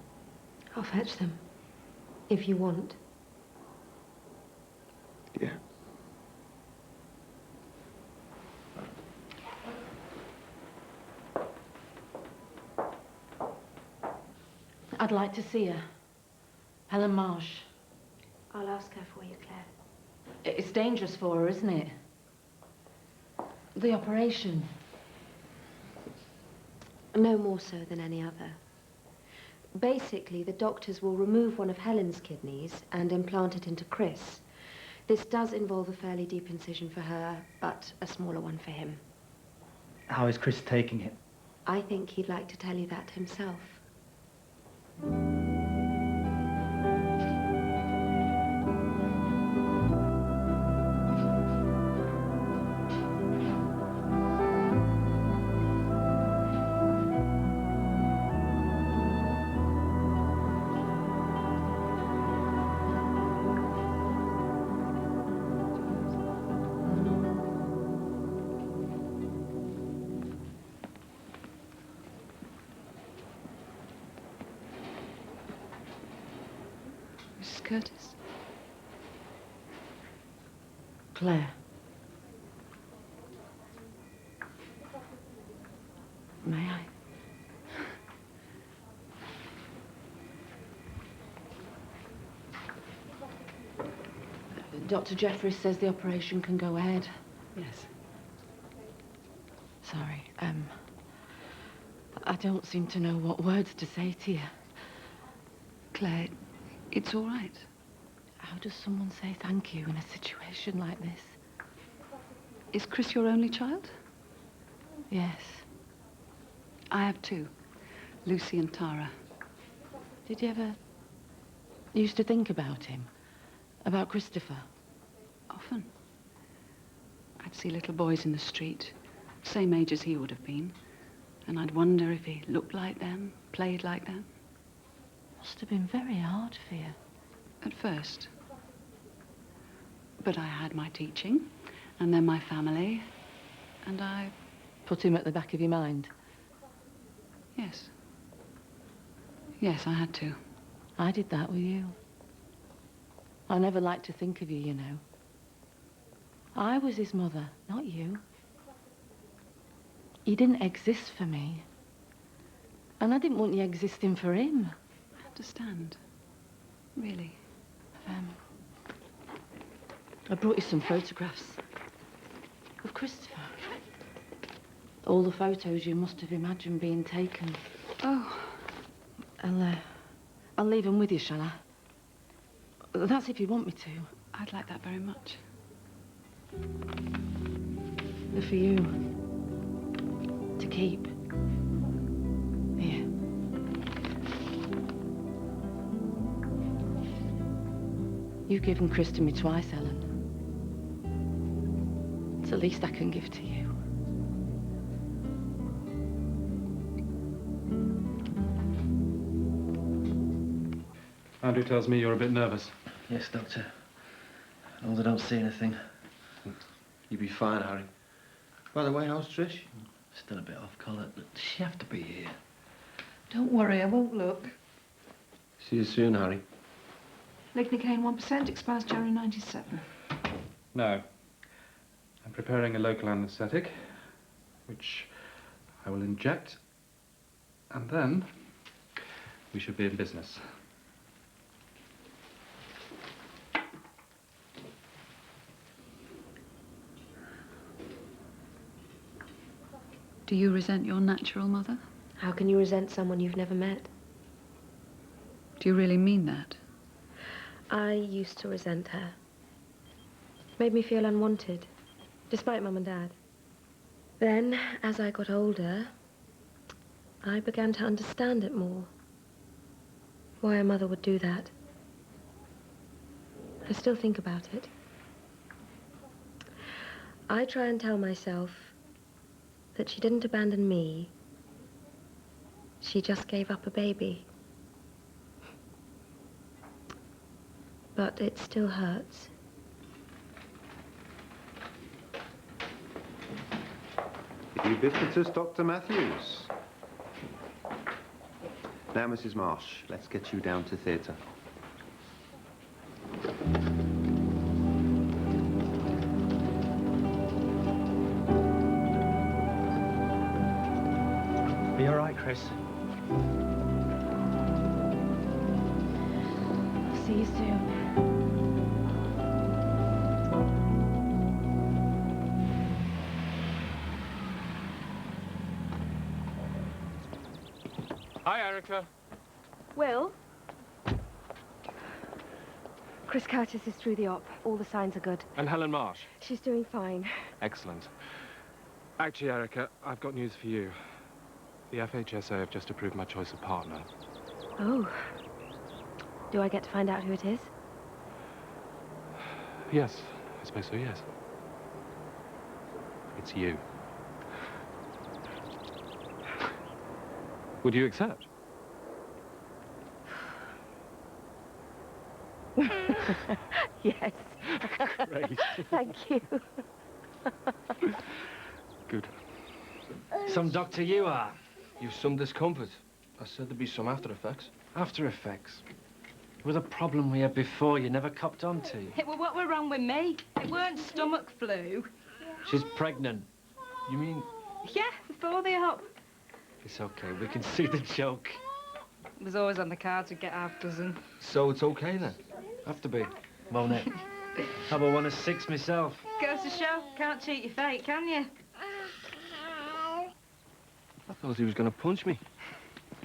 I'll fetch them, if you want. Yeah. I'd like to see her. Helen Marsh. I'll ask her for you, Claire. It's dangerous for her, isn't it? The operation. No more so than any other. Basically, the doctors will remove one of Helen's kidneys and implant it into Chris. This does involve a fairly deep incision for her, but a smaller one for him. How is Chris taking it? I think he'd like to tell you that himself. Mrs. Curtis? Claire. May I? Dr. Jeffries says the operation can go ahead. Yes. Sorry, I don't seem to know what words to say to you. Claire, it's all right. How does someone say thank you in a situation like this? Is Chris your only child? Yes. I have two, Lucy and Tara. Did you ever used to think about him? About Christopher? Often. I'd see little boys in the street, same age as he would have been, and I'd wonder if he looked like them, played like them. Must have been very hard for you. At first. But I had my teaching, and then my family, and I... Put him at the back of your mind? Yes. Yes, I had to. I did that with you. I never liked to think of you, you know. I was his mother, not you. He didn't exist for me. And I didn't want you existing for him. I understand. Really. I brought you some photographs of Christopher. All the photos you must have imagined being taken. Oh. I'll leave them with you, shall I? That's if you want me to. I'd like that very much. They're for you. To keep. Here. You've given Chris to me twice, Ellen. It's the least I can give to you. Andrew tells me you're a bit nervous. Yes, Doctor. As long as I don't see anything. You'll be fine, Harry. By the way, how's Trish? Still a bit off colour. Does she have to be here? Don't worry, I won't look. See you soon, Harry. Lignocaine 1% expires January 97. No. I'm preparing a local anaesthetic, which I will inject, and then we should be in business. Do you resent your natural mother? How can you resent someone you've never met? Do you really mean that? I used to resent her. Made me feel unwanted, despite Mum and Dad. Then, as I got older, I began to understand it more. Why a mother would do that. I still think about it. I try and tell myself that she didn't abandon me. She just gave up a baby. But it still hurts. Ubiquitous Dr. Matthews. Now, Mrs. Marsh, let's get you down to theatre. Are you all right, Chris? See you soon. Hi, Erica. Will? Chris Curtis is through the op. All the signs are good. And Helen Marsh. She's doing fine. Excellent. Actually, Erica, I've got news for you. The FHSA have just approved my choice of partner. Oh. Do I get to find out who it is? Yes, I suppose so, yes. It's you. Would you accept? Yes. Great. Thank you. Good. Some doctor you are. You've some discomfort. I said there'd be some after effects. After effects? It was a problem we had before you never copped on to. Well, what were wrong with me? It weren't stomach flu. She's pregnant. You mean? Yeah, before the op. It's okay, we can see the joke. It was always on the cards to get half dozen. So it's okay then? Have to be, won't it? How about 1 of 6 myself? Goes to show, can't cheat your fate, can you? I thought he was going to punch me.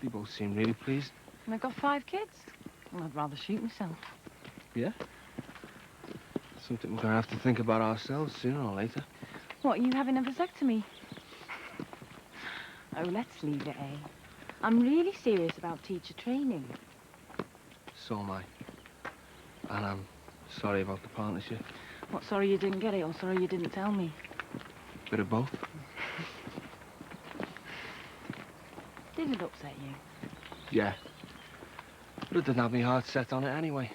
They both seemed really pleased. And I've got 5 kids. Well, I'd rather shoot myself. Yeah? Something we're going to have to think about ourselves sooner or later. What, are you having a vasectomy? Oh, let's leave it, eh? I'm really serious about teacher training. So am I. And I'm sorry about the partnership. What, sorry you didn't get it, or sorry you didn't tell me? Bit of both. Did it upset you? Yeah. But it didn't have my heart set on it anyway.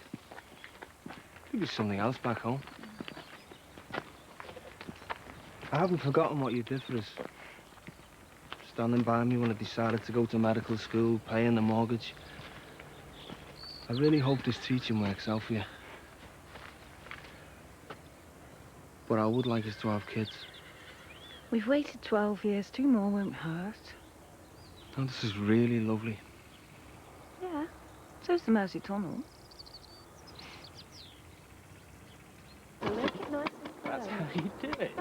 There'd be something else back home. I haven't forgotten what you did for us. Standing by me when I decided to go to medical school, paying the mortgage. I really hope this teaching works out for you. But I would like us to have kids. We've waited 12 years. 2 more won't hurt. Oh, this is really lovely. Yeah, so's the Mersey Tunnel. Make it nice and That's how you do it.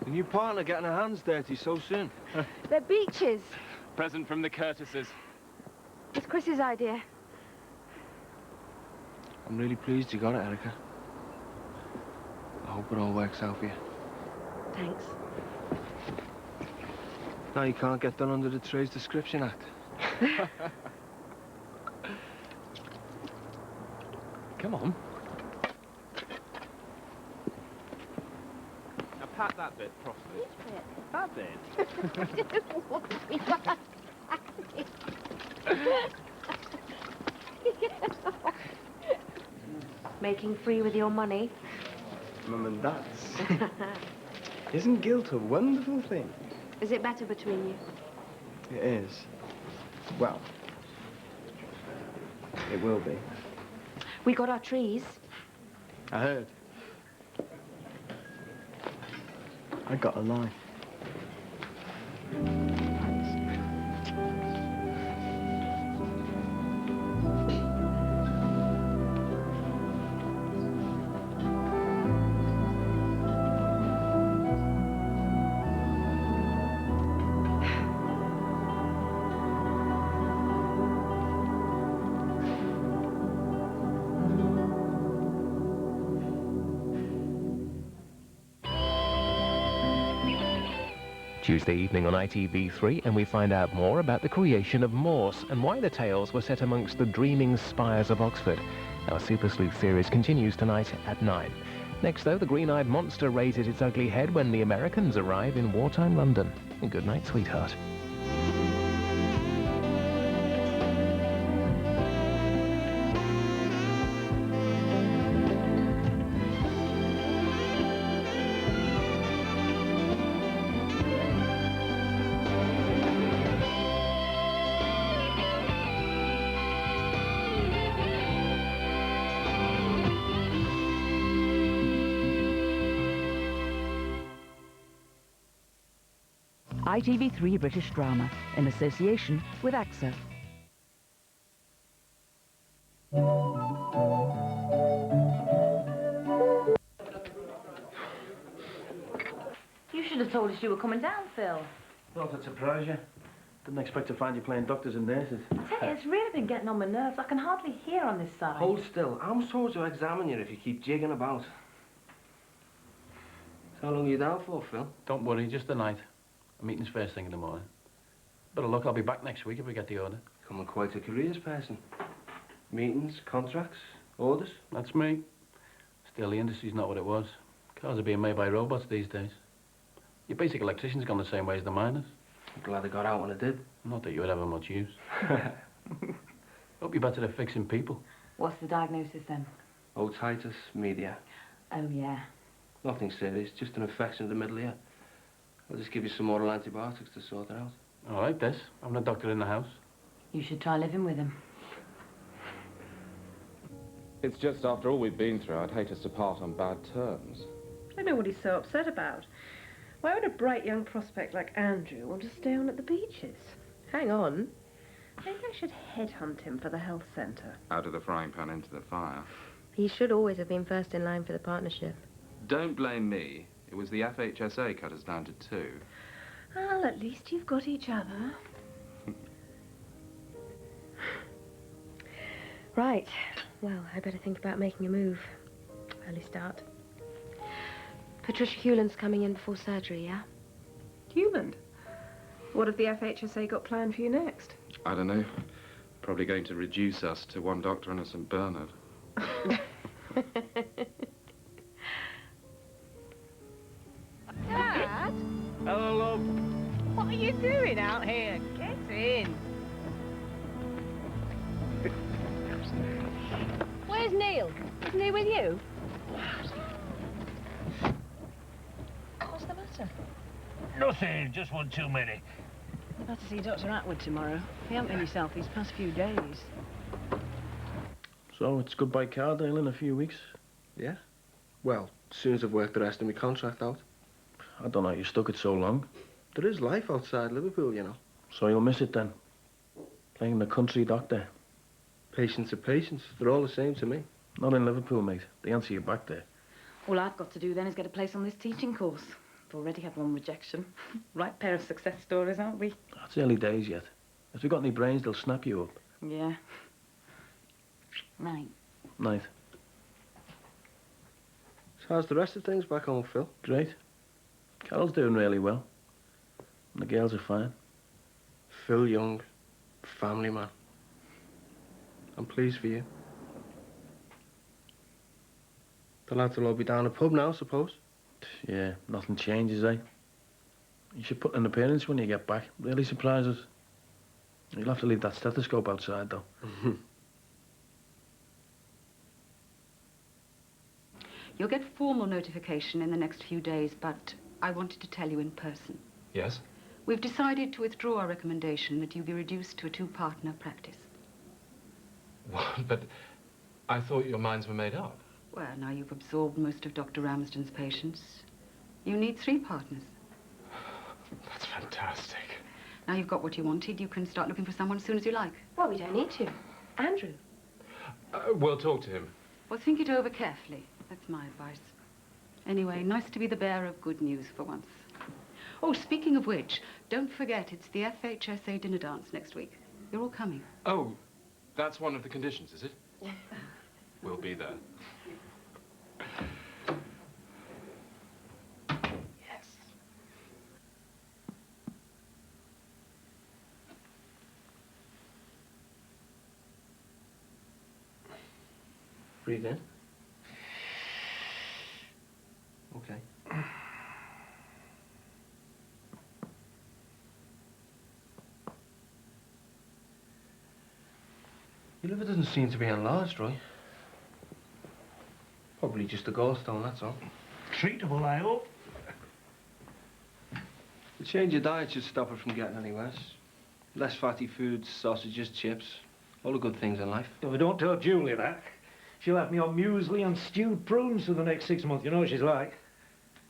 The new partner getting her hands dirty so soon. They're beaches. Present from the Curtises. It's Chris's idea. I'm really pleased you got it, Erica. I hope it all works out for you. Thanks. Now you can't get done under the Trades Description Act. Come on. Now pat that bit properly. That bit? Making free with your money. Mum and Dad's. Isn't guilt a wonderful thing? Is it better between you? It is. Well, it will be. We got our trees. I heard. I got a line. Tuesday evening on ITV3, and we find out more about the creation of Morse and why the tales were set amongst the dreaming spires of Oxford. Our Super Sleuth series continues tonight at 9. Next, though, the green-eyed monster raises its ugly head when the Americans arrive in wartime London. And good night, sweetheart. ITV3 British Drama, in association with AXA. You should have told us you were coming down, Phil. Well, to surprise you. Didn't expect to find you playing doctors and nurses. I tell you, it's really been getting on my nerves. I can hardly hear on this side. Hold still. I'm supposed to examine you if you keep jigging about. How long are you down for, Phil? Don't worry, just the night. I'm meeting's first thing in the morning. Better luck, I'll be back next week if we get the order. Becoming quite a careers person. Meetings, contracts, orders. That's me. Still, the industry's not what it was. Cars are being made by robots these days. Your basic electrician's gone the same way as the miners. I'm glad I got out when I did. Not that you would ever much use. Hope you're better at fixing people. What's the diagnosis then? Otitis media. Oh, yeah. Nothing serious, just an infection of the middle ear. I'll just give you some oral antibiotics to sort it out. All right, Des. I'm a doctor in the house. You should try living with him. It's just after all we've been through, I'd hate us to part on bad terms. I know what he's so upset about. Why would a bright young prospect like Andrew want to stay on at the Beaches? Hang on. Maybe I should headhunt him for the health centre. Out of the frying pan into the fire. He should always have been first in line for the partnership. Don't blame me. It was the FHSA cut us down to 2. Well, at least you've got each other. Right. Well, I better think about making a move. Early start. Patricia Hewland's coming in before surgery, yeah? Hewland? What have the FHSA got planned for you next? I don't know. Probably going to reduce us to one doctor and a St. Bernard. Dad? Hello, love. What are you doing out here? Get in. Where's Neil? Isn't he with you? What's the matter? Nothing, just one too many. You've had to see Dr. Atwood tomorrow. You haven't been yourself these past few days. So, it's goodbye Cardale in a few weeks? Yeah? Well, as soon as I've worked the rest of my contract out. I don't know, you stuck it so long. There is life outside Liverpool, you know. So you'll miss it then? Playing the country doctor? Patients are patients. They're all the same to me. Not in Liverpool, mate. They answer you back there. All I've got to do then is get a place on this teaching course. I've already had one rejection. Right pair of success stories, aren't we? It's early days yet. If you've got any brains, they'll snap you up. Yeah. Night. Night. So how's the rest of things back home, Phil? Great. Carol's doing really well. And the girls are fine. Phil Young, family man. I'm pleased for you. The lads will all be down the pub now, I suppose. Yeah, nothing changes, eh? You should put in an appearance when you get back. Really surprise us. You'll have to leave that stethoscope outside, though. You'll get formal notification in the next few days, but I wanted to tell you in person. Yes? We've decided to withdraw our recommendation that you be reduced to a 2-partner practice. What? But I thought your minds were made up. Well, now you've absorbed most of Dr. Ramsden's patients. You need 3 partners. That's fantastic. Now you've got what you wanted, you can start looking for someone as soon as you like. Well, we don't need to. Andrew. We'll talk to him. Well, think it over carefully. That's my advice. Anyway, nice to be the bearer of good news for once. Oh, speaking of which, don't forget it's the FHSA dinner dance next week. You're all coming. Oh, that's one of the conditions, is it? We'll be there. Breathe in. Okay. Your liver doesn't seem to be enlarged, Roy. Probably just a gallstone, that's all. Treatable, I hope. The change of diet should stop it from getting any worse. Less fatty foods, sausages, chips, all the good things in life. Well, don't tell Julia that. She'll have me on muesli and stewed prunes for the next 6 months. You know what she's like.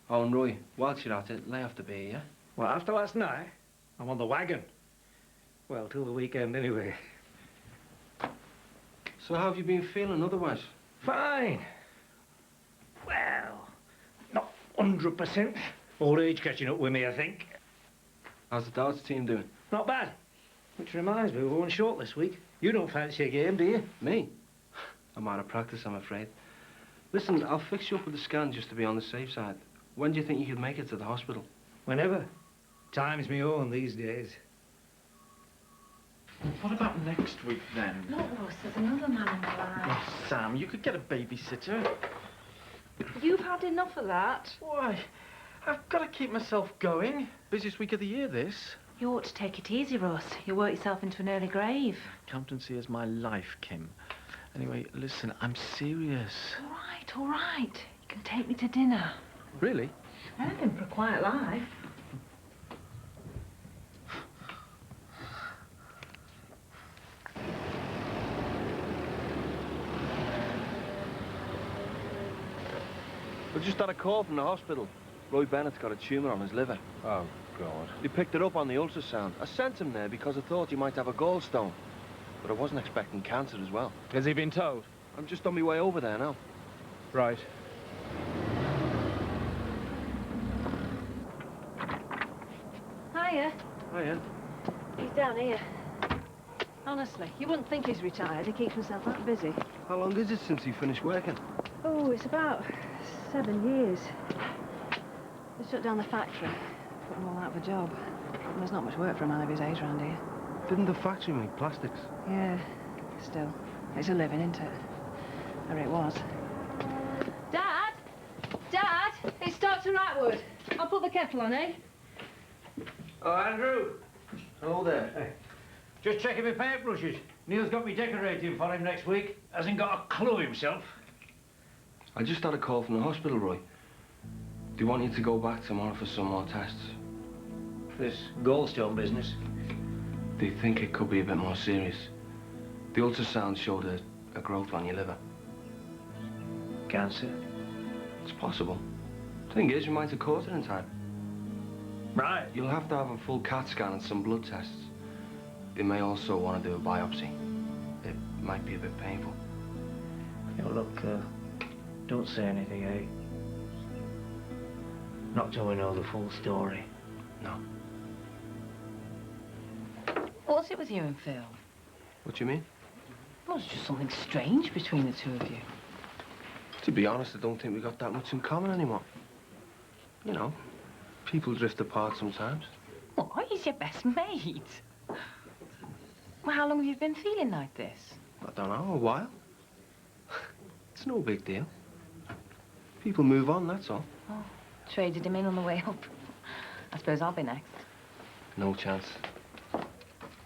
Oh, and Roy, whilst you're at it, lay off the beer, yeah? Well, after last night, I'm on the wagon. Well, till the weekend anyway. So how have you been feeling otherwise? Fine. Well, not 100%. Old age catching up with me, I think. How's the darts team doing? Not bad. Which reminds me, we're going short this week. You don't fancy a game, do you? Me? I'm out of practice, I'm afraid. Listen, I'll fix you up with a scan just to be on the safe side. When do you think you could make it to the hospital? Whenever. Time's me own these days. What about next week, then? Look, Ross, there's another man in the line. Oh, Sam, you could get a babysitter. You've had enough of that. Why? I've got to keep myself going. Busiest week of the year, this. You ought to take it easy, Ross. You'll work yourself into an early grave. Accountancy is my life, Kim. Anyway, listen, I'm serious. All right, all right. You can take me to dinner. Really? Anything for a quiet life. We just had a call from the hospital. Roy Bennett's got a tumour on his liver. Oh, God. They picked it up on the ultrasound. I sent him there because I thought he might have a gallstone. But I wasn't expecting cancer as well. Has he been told? I'm just on my way over there now. Right. Hiya. Hiya. He's down here. Honestly, you wouldn't think he's retired. He keeps himself that busy. How long is it since he finished working? Oh, it's about 7 years. They shut down the factory, put them all out of a job. And there's not much work for a man of his age around here. Didn't the factory make plastics? Yeah, still. It's a living, isn't it? Or it was. Dad! Dad! It's Dr. Atwood. I'll put the kettle on, eh? Oh, Andrew. Hello there. Hey. Just checking my paintbrushes. Neil's got me decorating for him next week. Hasn't got a clue himself. I just had a call from the hospital, Roy. Do you want you to go back tomorrow for some more tests? This gallstone business. They think it could be a bit more serious. The ultrasound showed a growth on your liver. Cancer? It's possible. Thing is, you might have caught it in time. Right. You'll have to have a full CAT scan and some blood tests. They may also want to do a biopsy. It might be a bit painful. Oh, look, don't say anything, eh? Not till we know the full story. No. What's it with you and Phil? What do you mean? Well, it's just something strange between the two of you. To be honest, I don't think we got that much in common anymore. You know, people drift apart sometimes. What? He's your best mate. Well, how long have you been feeling like this? I don't know, a while. It's no big deal. People move on, that's all. Oh, traded him in on the way up. I suppose I'll be next. No chance.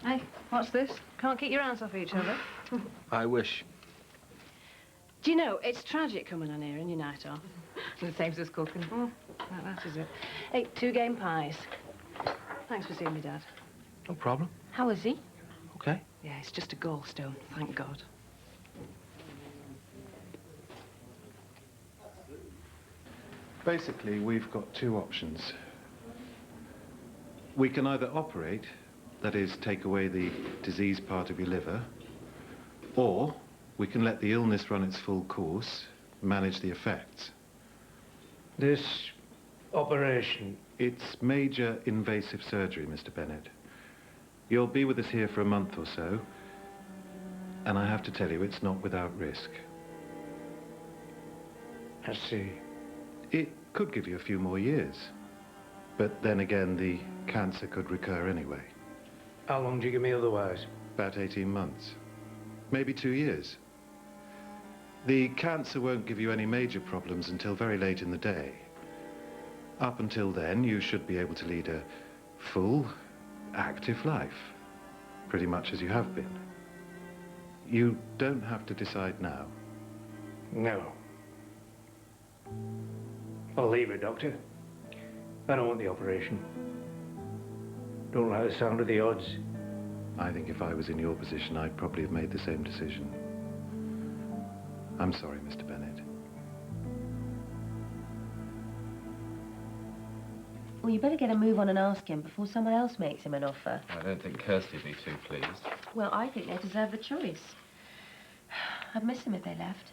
Hey, what's this? Can't keep your hands off each other. I wish. Do you know, it's tragic coming on here in your night off. The same as cooking. That is it. Hey, 2 game pies. Thanks for seeing me, Dad. No problem. How is he? Okay. Yeah, it's just a gallstone, thank God. Basically, we've got 2 options. We can either operate, that is, take away the disease part of your liver, or we can let the illness run its full course, manage the effects. This operation? It's major invasive surgery, Mr. Bennett. You'll be with us here for a month or so, and I have to tell you, it's not without risk. I see. It could give you a few more years, but then again, the cancer could recur anyway. How long do you give me otherwise? About 18 months. Maybe 2 years. The cancer won't give you any major problems until very late in the day. Up until then, you should be able to lead a full, active life, pretty much as you have been. You don't have to decide now. No. I'll leave it, Doctor. I don't want the operation. Don't like the sound of the odds. I think if I was in your position, I'd probably have made the same decision. I'm sorry, Mr. Bennett. Well, you better get a move on and ask him before someone else makes him an offer. I don't think Kirsty'd be too pleased. Well, I think they deserve the choice. I'd miss them if they left.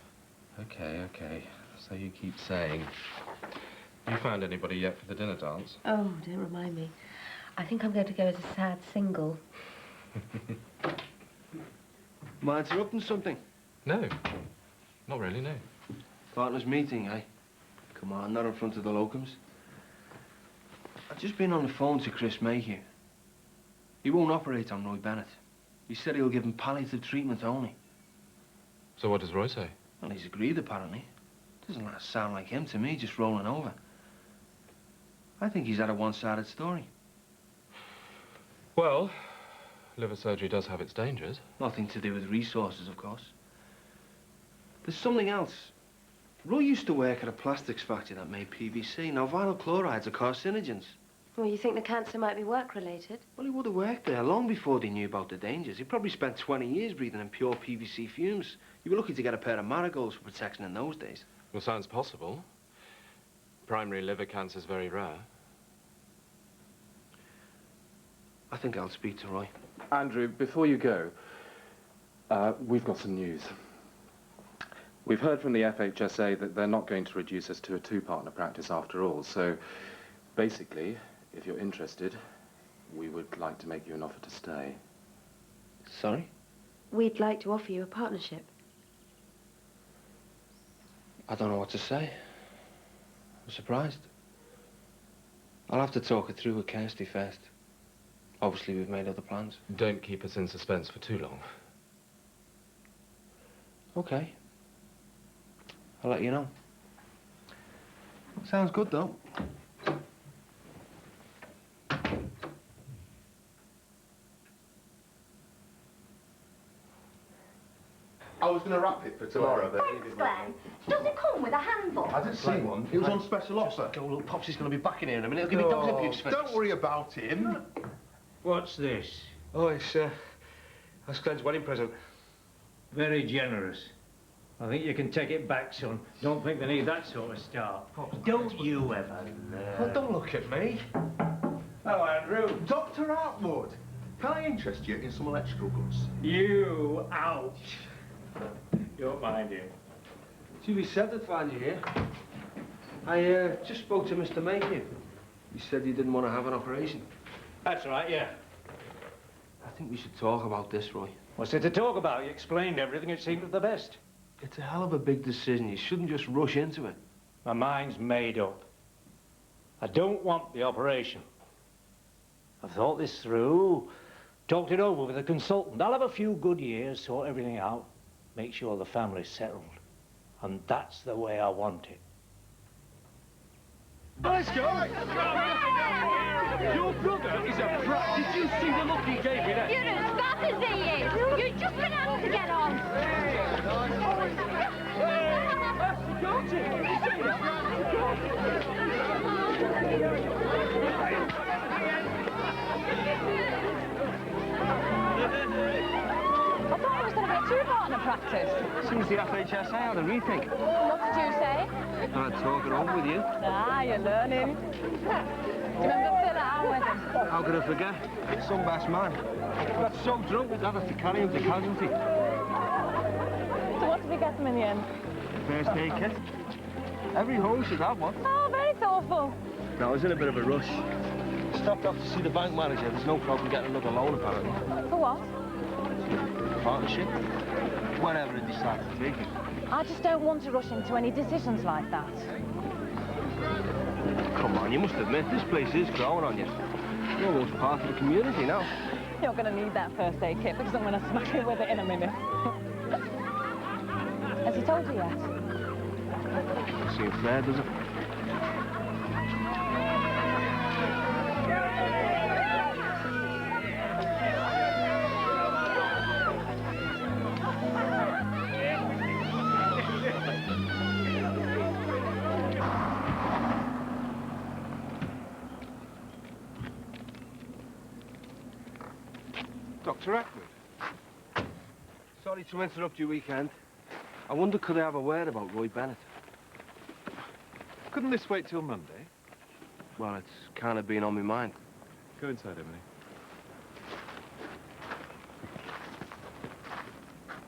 Okay, okay. So you keep saying. You found anybody yet for the dinner dance? Oh, don't remind me. I think I'm going to go as a sad single. Am I interrupting something? No. Not really, no. Partners meeting, eh? Come on, not in front of the locums. I've just been on the phone to Chris Mayhew. He won't operate on Roy Bennett. He said he'll give him palliative treatment only. So what does Roy say? Well, he's agreed, apparently. Doesn't sound like him to me, just rolling over. I think he's had a one-sided story. Well, liver surgery does have its dangers. Nothing to do with resources, of course. There's something else. Roy used to work at a plastics factory that made PVC. Now, vinyl chlorides are carcinogens. Well, you think the cancer might be work-related? Well, he would have worked there long before they knew about the dangers. He probably spent 20 years breathing in pure PVC fumes. You were lucky to get a pair of marigolds for protection in those days. Well, sounds possible. Primary liver cancer is very rare. I think I'll speak to Roy. Andrew, before you go, we've got some news. We've heard from the FHSA that they're not going to reduce us to a two-partner practice after all, so basically, if you're interested, we would like to make you an offer to stay. Sorry? We'd like to offer you a partnership. I don't know what to say. I'm surprised. I'll have to talk it through with Kirsty first. Obviously, we've made other plans. Don't keep us in suspense for too long. Okay. I'll let you know. Sounds good, though. I was going to wrap it for tomorrow, but... Thanks, Glenn. Does it come with a handbook? I didn't see one. It was on special offer. Go, look, Popsy's going to be back in here in a minute. He'll give me dog's abuse for Don't worry about him. What's this? Oh, that's Glenn's wedding present. Very generous. I think you can take it back, son. Don't think they need that sort of start. Don't you ever Oh, don't look at me. Hello, Andrew. Dr. Outwood, can I interest you in some electrical goods? You out. Don't mind him. To be said to find you here. I just spoke to Mr. Mayhew. He said he didn't want to have an operation. That's right, yeah. I think we should talk about this, Roy. What's there to talk about? You explained everything. It seemed the best. It's a hell of a big decision. You shouldn't just rush into it. My mind's made up. I don't want the operation. I've thought this through, talked it over with a consultant. I'll have a few good years, sort everything out, make sure the family's settled. And that's the way I want it. Let's go! Your brother is a brat. Did you see the look he gave me there? You're as fat as he is. You're just been able to get on. I thought it was going to be a two-partner practice. Seems the FHSA had a rethink. What did you say? I'd talk it over with you. Ah, you're learning. Do you remember Phil at our wedding? How could I forget? Some best man. Got so drunk we'd have to carry him to casualty. So what did we get them in the end? First aid kit. Every home should have one. Oh, very thoughtful. No, I was in a bit of a rush. Stopped off to see the bank manager. There's no problem getting another loan, apparently. For what? Partnership. Whenever it decides to take it. I just don't want to rush into any decisions like that. Come on, you must admit, this place is growing on you. You're almost part of the community now. You're going to need that first aid kit because I'm going to smack you with it in a minute. Has he told you yet? Seem fair, does it? Dr. Atwood. Sorry to interrupt your weekend. I wonder, could I have a word about Roy Bennett? Couldn't this wait till Monday? Well, it's kind of been on my mind. Go inside, Emily.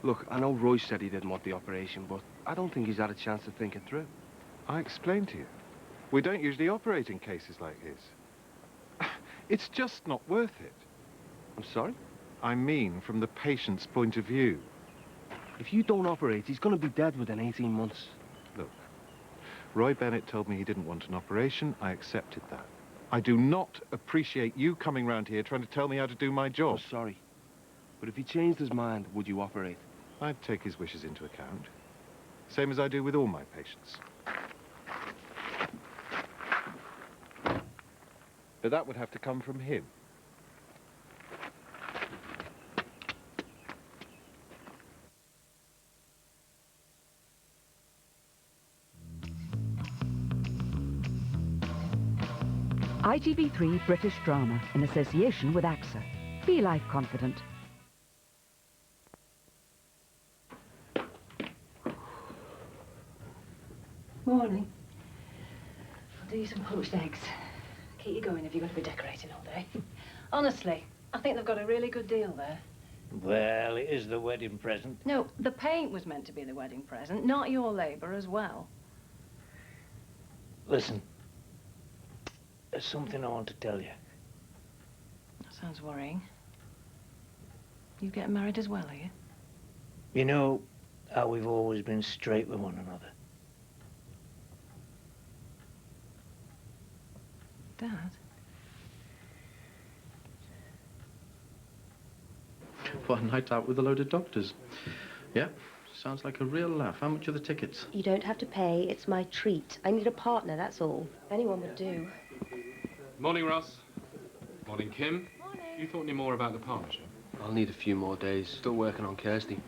Look, I know Roy said he didn't want the operation, but I don't think he's had a chance to think it through. I explained to you. We don't usually operate in cases like his. It's just not worth it. I'm sorry? I mean, from the patient's point of view. If you don't operate, he's going to be dead within 18 months. Look, Roy Bennett told me he didn't want an operation. I accepted that. I do not appreciate you coming round here trying to tell me how to do my job. I'm sorry. But if he changed his mind, would you operate? I'd take his wishes into account. Same as I do with all my patients. But that would have to come from him. ITV3 British Drama in association with AXA. Be life confident. Morning. I'll do you some poached eggs. Keep you going if you're going to be decorating all day. Honestly, I think they've got a really good deal there. Well, it is the wedding present. No, the paint was meant to be the wedding present, not your labour as well. Listen, there's something I want to tell you. That sounds worrying. You getting married as well, are you? You know how we've always been straight with one another. Dad? What a night out with a load of doctors. Yeah, sounds like a real laugh. How much are the tickets? You don't have to pay. It's my treat. I need a partner, that's all. Anyone would do. Morning, Ross. Morning, Kim. Morning. You thought any more about the partnership? I'll need a few more days. Still working on Kirsty.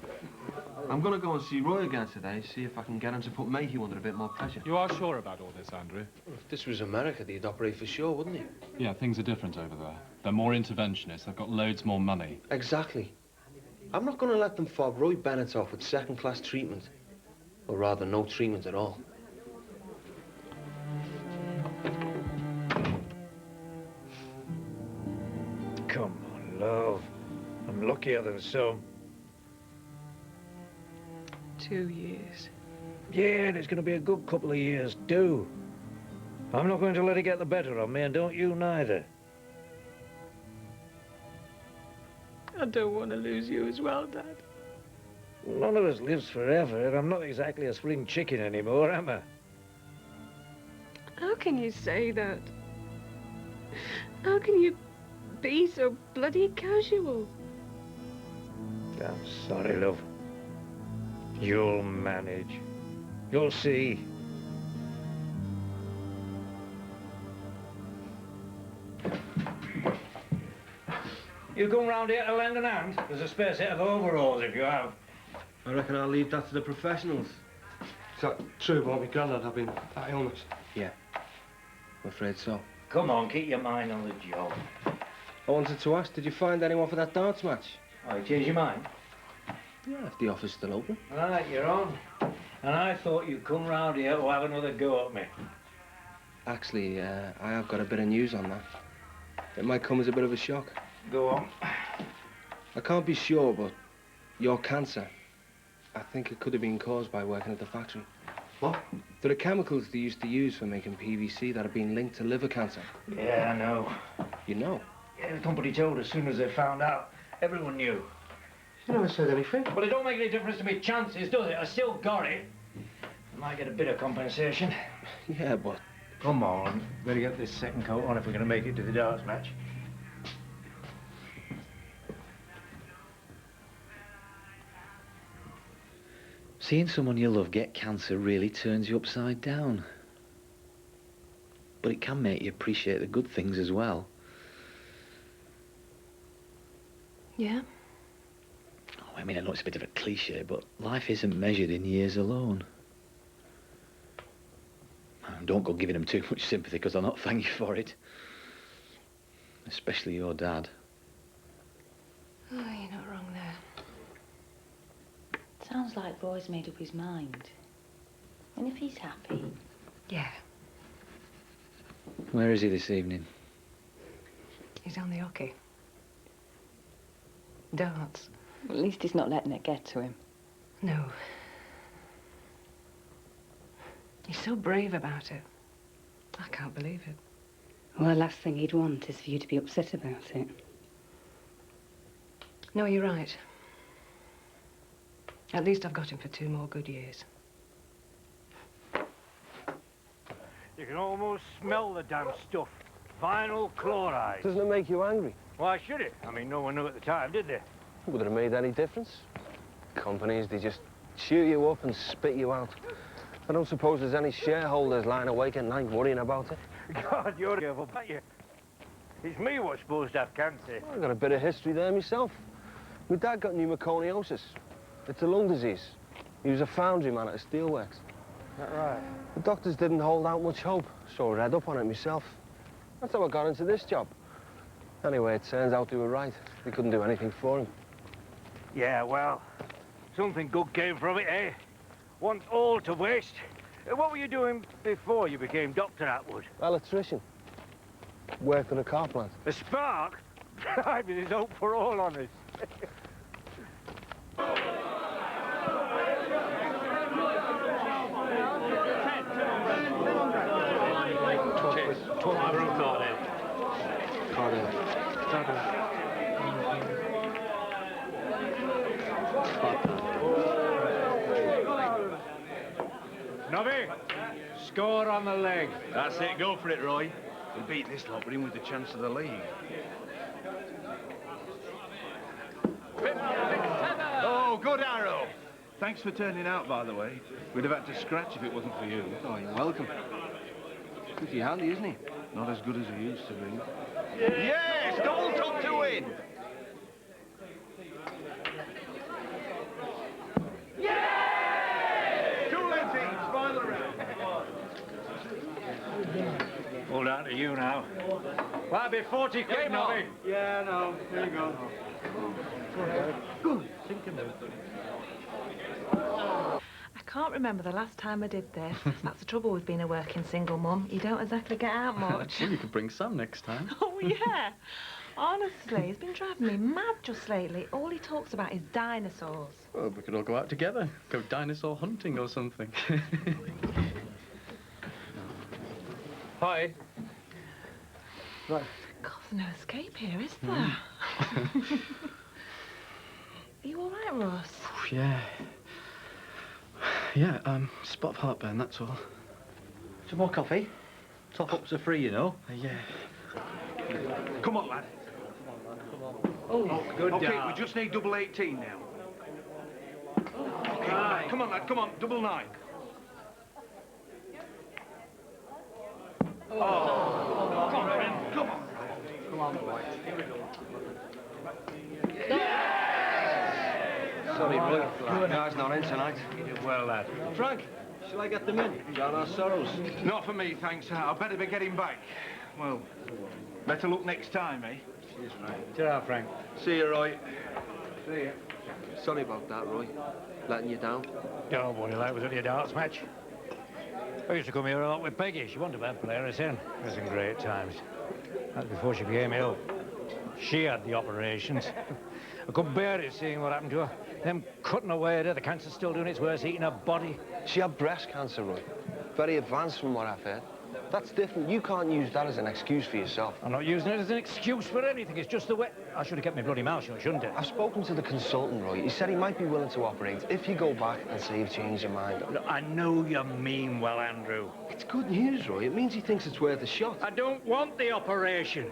I'm going to go and see Roy again today, see if I can get him to put Mayhew under a bit more pressure. You are sure about all this, Andrew? Well, if this was America, they'd operate for sure, wouldn't he? Yeah, things are different over there. They're more interventionists. They've got loads more money. Exactly. I'm not going to let them fob Roy Bennett off with second-class treatment. Or rather, no treatment at all. Come on, love. I'm luckier than some. 2 years. Yeah, and it's going to be a good couple of years, too. I'm not going to let it get the better of me, and don't you neither. I don't want to lose you as well, Dad. None of us lives forever, and I'm not exactly a spring chicken anymore, am I? How can you say that? How can you be so bloody casual? I'm sorry, love. You'll manage. You'll see. You come round here to lend an hand? There's a spare set of overalls if you have. I reckon I'll leave that to the professionals. Is that true about my granddad having that illness? Yeah, I'm afraid so. Come on, keep your mind on the job. I wanted to ask, did you find anyone for that darts match? Oh, you changed your mind? Yeah, if the office still open. Right, you're on. And I thought you'd come round here to have another go at me. Actually, I have got a bit of news on that. It might come as a bit of a shock. Go on. I can't be sure, but your cancer, I think it could have been caused by working at the factory. What? There are chemicals they used to use for making PVC that have been linked to liver cancer. Yeah, I know. You know? Yeah, the company told as soon as they found out. Everyone knew. You never said anything. Well, it don't make any difference to me chances, does it? I still got it. I might get a bit of compensation. Yeah, but... Come on. Better get this second coat on if we're going to make it to the darts match. Seeing someone you love get cancer really turns you upside down. But it can make you appreciate the good things as well. Yeah? Oh, I mean, I know it's a bit of a cliche, but life isn't measured in years alone. Don't go giving them too much sympathy, because I'll not thank you for it. Especially your dad. Oh, you're not wrong there. Sounds like Roy's made up his mind. And if he's happy... Yeah. Where is he this evening? He's on the hockey. Darts. Well, at least he's not letting it get to him. No. He's so brave about it. I can't believe it. Well, the last thing he'd want is for you to be upset about it. No, you're right. At least I've got him for 2 more good years. You can almost smell the damn stuff. Vinyl chloride. Doesn't it make you angry? Why should it? I mean, no one knew at the time, did they? Would it have made any difference? Companies, they just chew you up and spit you out. I don't suppose there's any shareholders lying awake at night worrying about it. God, you're careful, aren't you? It's me what's supposed to have cancer. I've got a bit of history there myself. My dad got pneumoconiosis. It's a lung disease. He was a foundry man at a steelworks. Is that right? The doctors didn't hold out much hope, so I read up on it myself. That's how I got into this job. Anyway, it turns out they were right. They couldn't do anything for him. Yeah, well, something good came from it, eh? Want all to waste. What were you doing before you became Dr. Atwood? Electrician. Worked in a car plant. A spark? I mean, there's hope for all on us. Talk my room, Carter. Nobby, score on the leg. That's it, go for it, Roy. We'll beat this lot, but in with the chance of the league. Oh, good arrow. Thanks for turning out, by the way. We'd have had to scratch if it wasn't for you. Oh, you're welcome. Pretty handy, isn't he? Not as good as he used to be. Yes, goal top to win. All down to you now. Well, I'll be 40 quid, Nobby. Yeah, no. Here you go. Good. Think about it. I can't remember the last time I did this. That's the trouble with being a working single mum. You don't exactly get out much. Well, you could bring Sam next time. Oh, yeah. Honestly, he's been driving me mad just lately. All he talks about is dinosaurs. Well, we could all go out together. Go dinosaur hunting or something. Hi. Right. God, there's no escape here, is there? Are you all right, Ross? Yeah. Yeah, spot of heartburn, that's all. Some more coffee? Top-ups are free, you know. Yeah. Come on, lad. Oh, good Okay, dad. we just need double 18 now. Okay, lad, come on, lad, come on, double 9. Oh, come on, Ren, come on. Come on, boy. Sorry, Blue. Guy's not in tonight. You did well, lad. Frank, shall I get them in? Drown our sorrows. Not for me, thanks. I'll better be getting back. Well, better look next time, eh? Cheers, Frank. Ta-ra, Frank. See you, Roy. See ya. Sorry about that, Roy. Letting you down. Don't worry, lad. Was only a darts match. I used to come here a lot with Peggy. She wasn't a bad player, I said. It was in great times. That's before she became ill. She had the operations. I couldn't bear it seeing what happened to her. Them cutting away at her, the cancer's still doing its worst, eating her body. She had breast cancer, Roy. Very advanced from what I've heard. That's different. You can't use that as an excuse for yourself. I'm not using it as an excuse for anything. It's just the way... I should have kept my bloody mouth shut, shouldn't I? I've spoken to the consultant, Roy. He said he might be willing to operate if you go back and say you've changed your mind. Look, I know you mean well, Andrew. It's good news, Roy. It means he thinks it's worth a shot. I don't want the operation.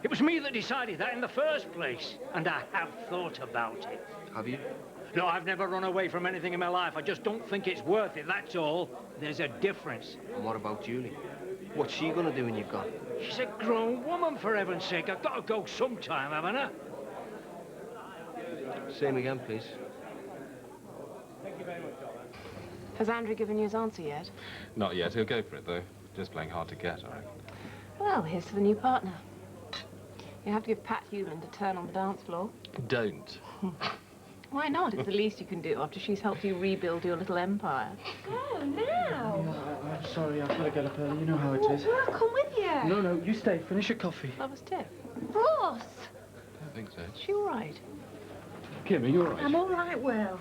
It was me that decided that in the first place, and I have thought about it. Have you? No, I've never run away from anything in my life. I just don't think it's worth it, that's all. There's a difference. And what about Julie? What's she gonna do when you've gone? She's a grown woman, for heaven's sake. I've got to go sometime, haven't I? Same again, please. Thank you very much, Has Andrew given you his answer yet? Not yet. He'll go for it, though. Just playing hard to get, I reckon. Well, here's to the new partner. You have to give Pat Hewland a turn on the dance floor. Don't. Why not? It's the least you can do after she's helped you rebuild your little empire. Go now. I'm sorry, I've got to get up early. You know how it is. Well, I'll come with you. No, you stay. Finish your coffee. Lover's tip. Ross! I don't think so. Is she all right? Kim, are you all right? I'm all right, Will.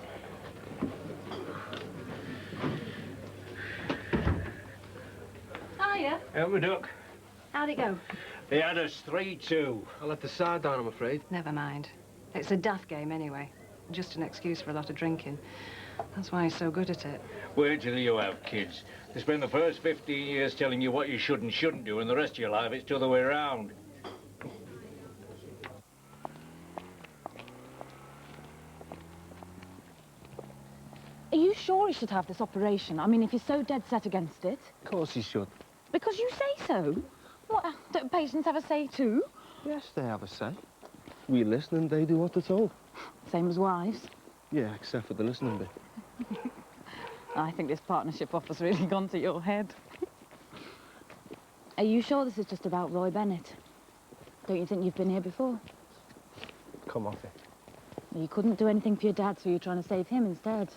Hiya. Out we duck. How'd it go? He had us 3-2. I let the side down, I'm afraid. Never mind. It's a daft game anyway. Just an excuse for a lot of drinking. That's why he's so good at it. Wait till you have kids. They spend the first 15 years telling you what you should and shouldn't do, and the rest of your life it's the other way around. Are you sure he should have this operation? I mean, if you're so dead set against it. Of course he should. Because you say so. What, don't patients have a say too? Yes, they have a say. We listen and they do what they're told. Same as wives. Yeah, except for the listening bit. I think this partnership offer's really gone to your head. Are you sure this is just about Roy Bennett? Don't you think you've been here before? Come off it. You couldn't do anything for your dad, so you're trying to save him instead.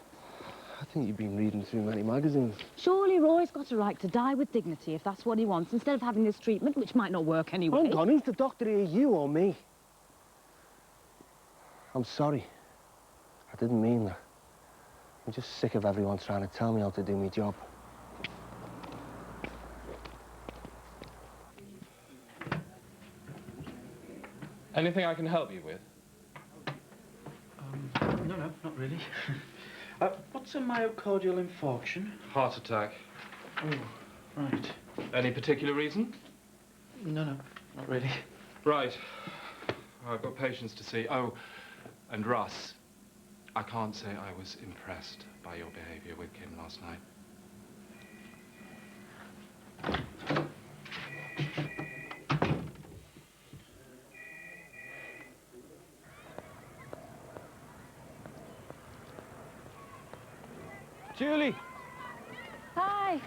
I think you've been reading through many magazines. Surely Roy's got a right to die with dignity if that's what he wants, instead of having this treatment, which might not work anyway. Hang on, who's the doctor here, you or me? I'm sorry. I didn't mean that. I'm just sick of everyone trying to tell me how to do my job. Anything I can help you with? No, not really. What's a myocardial infarction? Heart attack. Oh, right. Any particular reason? No, not really. Right. I've got patients to see. Oh, and Russ, I can't say I was impressed by your behaviour with Kim last night. Julie! Hi!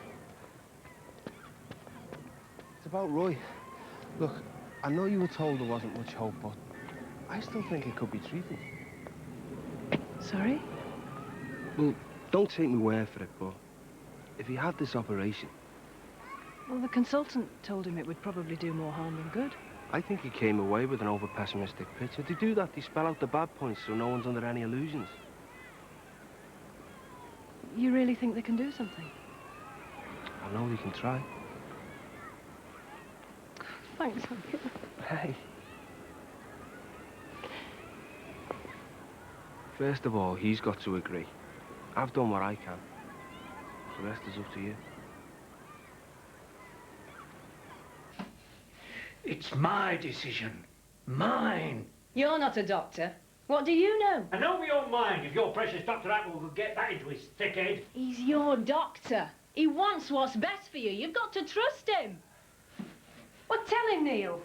It's about Roy. Look, I know you were told there wasn't much hope, but I still think it could be treated. Sorry? Well, don't take my word for it, but if he had this operation... Well, the consultant told him it would probably do more harm than good. I think he came away with an over-pessimistic picture. To do that, they spell out the bad points so no one's under any illusions. You really think they can do something? I know they can try. Thanks, Uncle. Hey. First of all, he's got to agree. I've done what I can. The rest is up to you. It's my decision. Mine. You're not a doctor. What do you know? I know my own mind. If your precious Dr. Atwell could get that into his thick head. He's your doctor. He wants what's best for you. You've got to trust him. Well, tell him, Neil.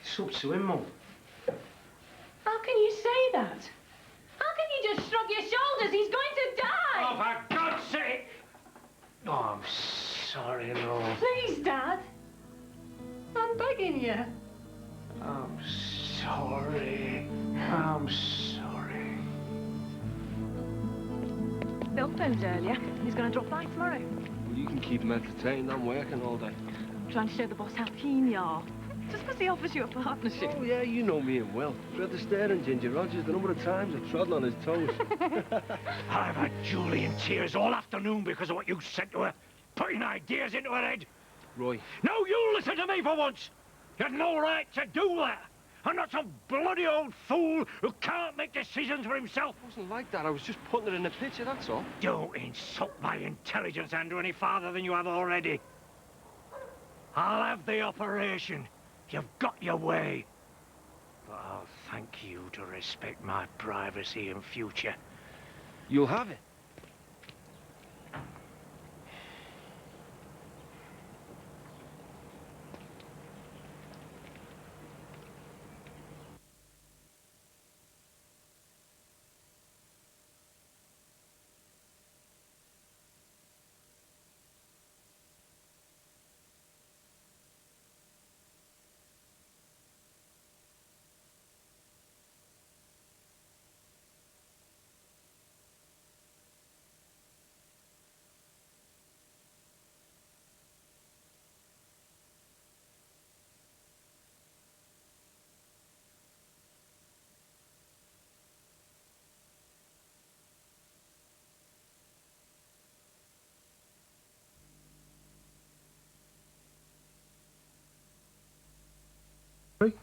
It's up to him, Mum. How can you say that? How can you just shrug your shoulders? He's going to die! Oh, for God's sake! Oh, I'm sorry, Lord. Please, Dad. I'm begging you. I'm sorry. I'm sorry. Bill phoned earlier. He's going to drop by tomorrow. Well, you can keep him entertained. I'm working all day. I'm trying to show the boss how keen you are. Just because he offers you a partnership. Oh, yeah, you know me and Will. Fred Astaire and Ginger Rogers, the number of times I've trodden on his toes. I've had Julie in tears all afternoon because of what you said to her. Putting ideas into her head. Roy. No, you listen to me for once. You had no right to do that. I'm not some bloody old fool who can't make decisions for himself. It wasn't like that. I was just putting it in the picture, that's all. Don't insult my intelligence, Andrew, any farther than you have already. I'll have the operation. You've got your way. But I'll thank you to respect my privacy in future. You'll have it.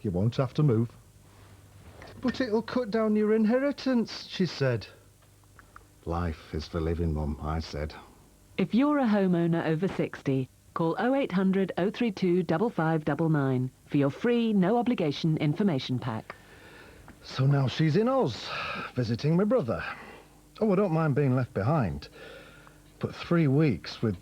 You won't have to move. But it'll cut down your inheritance, she said. Life is for living, Mum, I said. If you're a homeowner over 60, call 0800 032 5599 for your free, no-obligation information pack. So now she's in Oz, visiting my brother. Oh, I don't mind being left behind. But 3 weeks with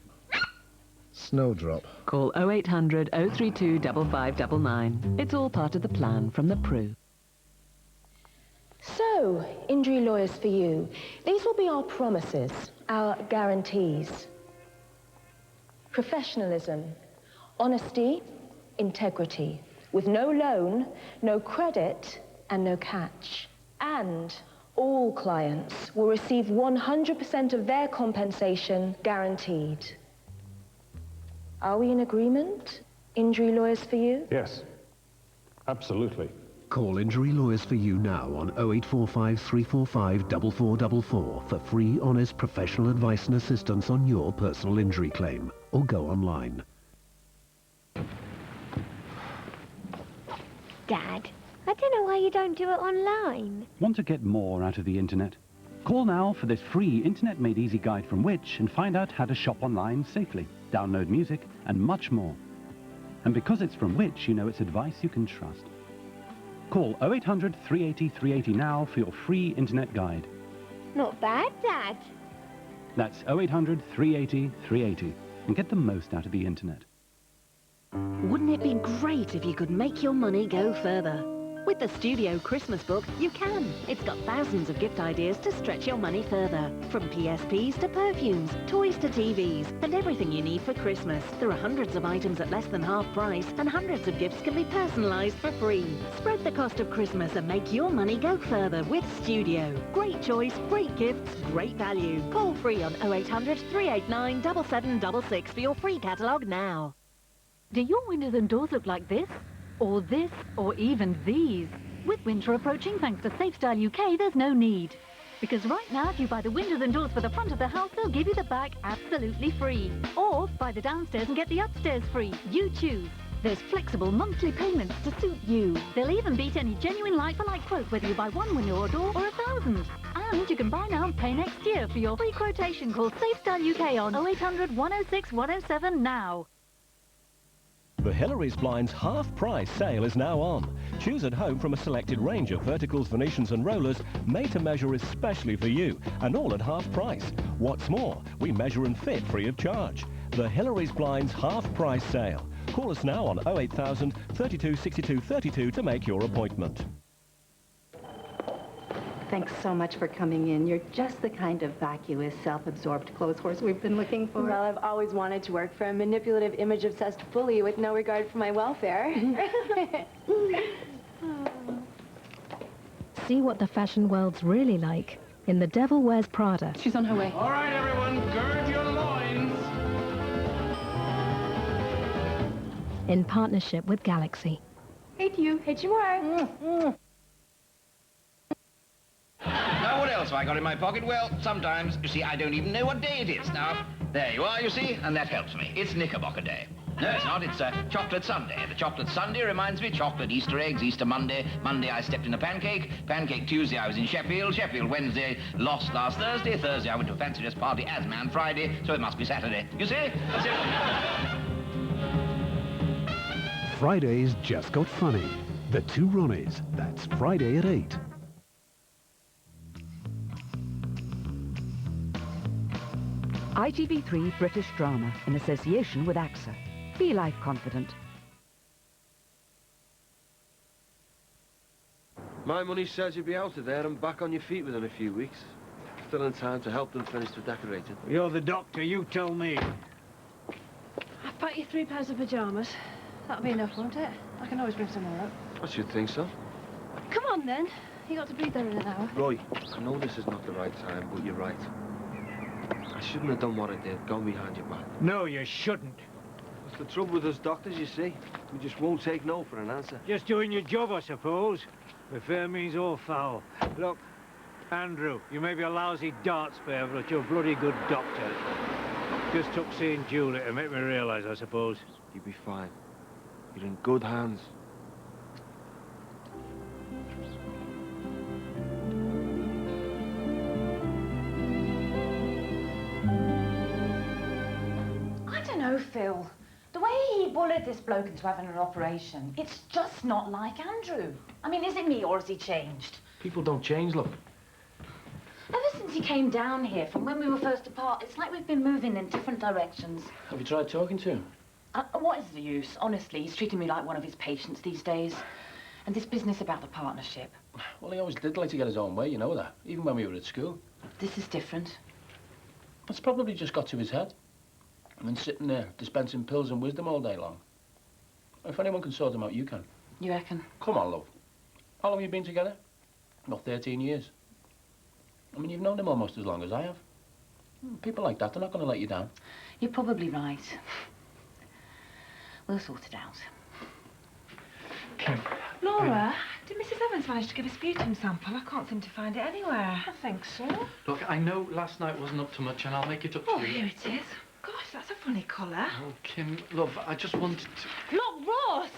Snowdrop. Call 0800 032 5599. It's all part of the plan from the Pru. So, injury lawyers for you. These will be our promises, our guarantees. Professionalism, honesty, integrity, with no loan, no credit, and no catch. And all clients will receive 100% of their compensation guaranteed. Are we in agreement? Injury lawyers for you? Yes, absolutely. Call Injury Lawyers for You now on 0845 345 4444 for free, honest, professional advice and assistance on your personal injury claim. Or go online. Dad, I don't know why you don't do it online. Want to get more out of the internet? Call now for this free internet-made easy guide from Which and find out how to shop online safely, download music, and much more. And because it's from Which, you know it's advice you can trust. Call 0800 380 380 now for your free internet guide. Not bad, Dad. That's 0800 380 380 and get the most out of the internet. Wouldn't it be great if you could make your money go further? With the Studio Christmas book, you can. It's got thousands of gift ideas to stretch your money further. From PSPs to perfumes, toys to TVs, and everything you need for Christmas. There are hundreds of items at less than half price, and hundreds of gifts can be personalised for free. Spread the cost of Christmas and make your money go further with Studio. Great choice, great gifts, great value. Call free on 0800 389 7766 for your free catalogue now. Do your windows and doors look like this? Or this, or even these? With winter approaching, thanks to Safestyle UK, there's no need. Because right now, if you buy the windows and doors for the front of the house, they'll give you the back absolutely free. Or buy the downstairs and get the upstairs free. You choose. There's flexible monthly payments to suit you. They'll even beat any genuine like-for-like quote, whether you buy one window or door or 1,000. And you can buy now and pay next year. For your free quotation, call Safestyle UK on 0800 106 107 now. The Hillary's Blinds half-price sale is now on. Choose at home from a selected range of verticals, Venetians and rollers made to measure especially for you, and all at half price. What's more, we measure and fit free of charge. The Hillary's Blinds half-price sale. Call us now on 08000 32 62 32 to make your appointment. Thanks so much for coming in. You're just the kind of vacuous, self-absorbed clothes horse we've been looking for. Well, I've always wanted to work for a manipulative, image-obsessed bully with no regard for my welfare. See what the fashion world's really like in The Devil Wears Prada. She's on her way. All right, everyone, gird your loins. In partnership with Galaxy. Hate you more. Now, what else have I got in my pocket? Well, sometimes, you see, I don't even know what day it is. Now, there you are, you see, and that helps me. It's Knickerbocker Day. No, it's not. It's Chocolate Sunday. The Chocolate Sunday reminds me chocolate Easter eggs. Easter Monday. Monday I stepped in a pancake. Pancake Tuesday I was in Sheffield. Sheffield Wednesday lost last Thursday. Thursday I went to a fancy dress party as man Friday. So it must be Saturday. You see? That's it. Fridays just got funny. The Two Ronnies. That's Friday at 8. ITV3 British Drama in association with AXA. Be life confident. My money says you'll be out of there and back on your feet within a few weeks. Still in time to help them finish the decorating. You're the doctor, you tell me. I've packed you 3 pairs of pyjamas. That'll be enough, won't it? I can always bring some more up. I should think so. Come on, then. You got to be there in an hour. Roy, I know this is not the right time, but you're right. I shouldn't have done what I did, gone behind your back. No, you shouldn't. That's the trouble with us doctors, you see. We just won't take no for an answer. Just doing your job, I suppose. If fair means all foul. Look, Andrew, you may be a lousy darts player, but you're a bloody good doctor. Just took seeing Julie to make me realise, I suppose. You'll be fine. You're in good hands. I don't know, Phil. The way he bullied this bloke into having an operation, it's just not like Andrew. I mean, is it me or has he changed? People don't change, look. Ever since he came down here, from when we were first apart, it's like we've been moving in different directions. Have you tried talking to him? What is the use? Honestly, he's treating me like one of his patients these days. And this business about the partnership. Well, he always did like to get his own way, you know that. Even when we were at school. This is different. It's probably just got to his head. And then sitting there, dispensing pills and wisdom all day long. If anyone can sort him out, you can. You reckon? Come on, love. How long have you been together? Not 13 years. I mean, you've known him almost as long as I have. People like that, they're not going to let you down. You're probably right. We'll sort it out. Kim. Laura, did Mrs. Evans manage to give a sputum sample? I can't seem to find it anywhere. I think so. Look, I know last night wasn't up to much, and I'll make it up to Oh, you. here it is. Gosh, that's a funny colour. Oh, Kim, love, I just wanted to... Look, Ross,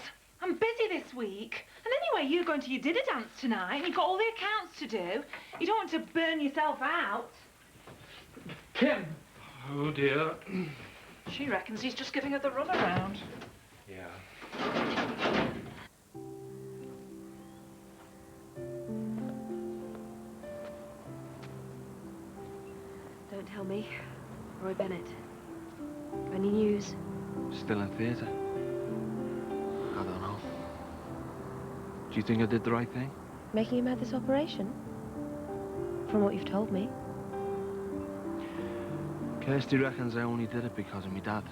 I'm busy this week. And anyway, you're going to your dinner dance tonight, and you've got all the accounts to do. You don't want to burn yourself out. Kim! Oh, dear. She reckons he's just giving her the runaround. Yeah. Don't tell me. Roy Bennett. Any news? Still in theatre? I don't know. Do you think I did the right thing? Making him have this operation? From what you've told me. Kirsty reckons I only did it because of my dad.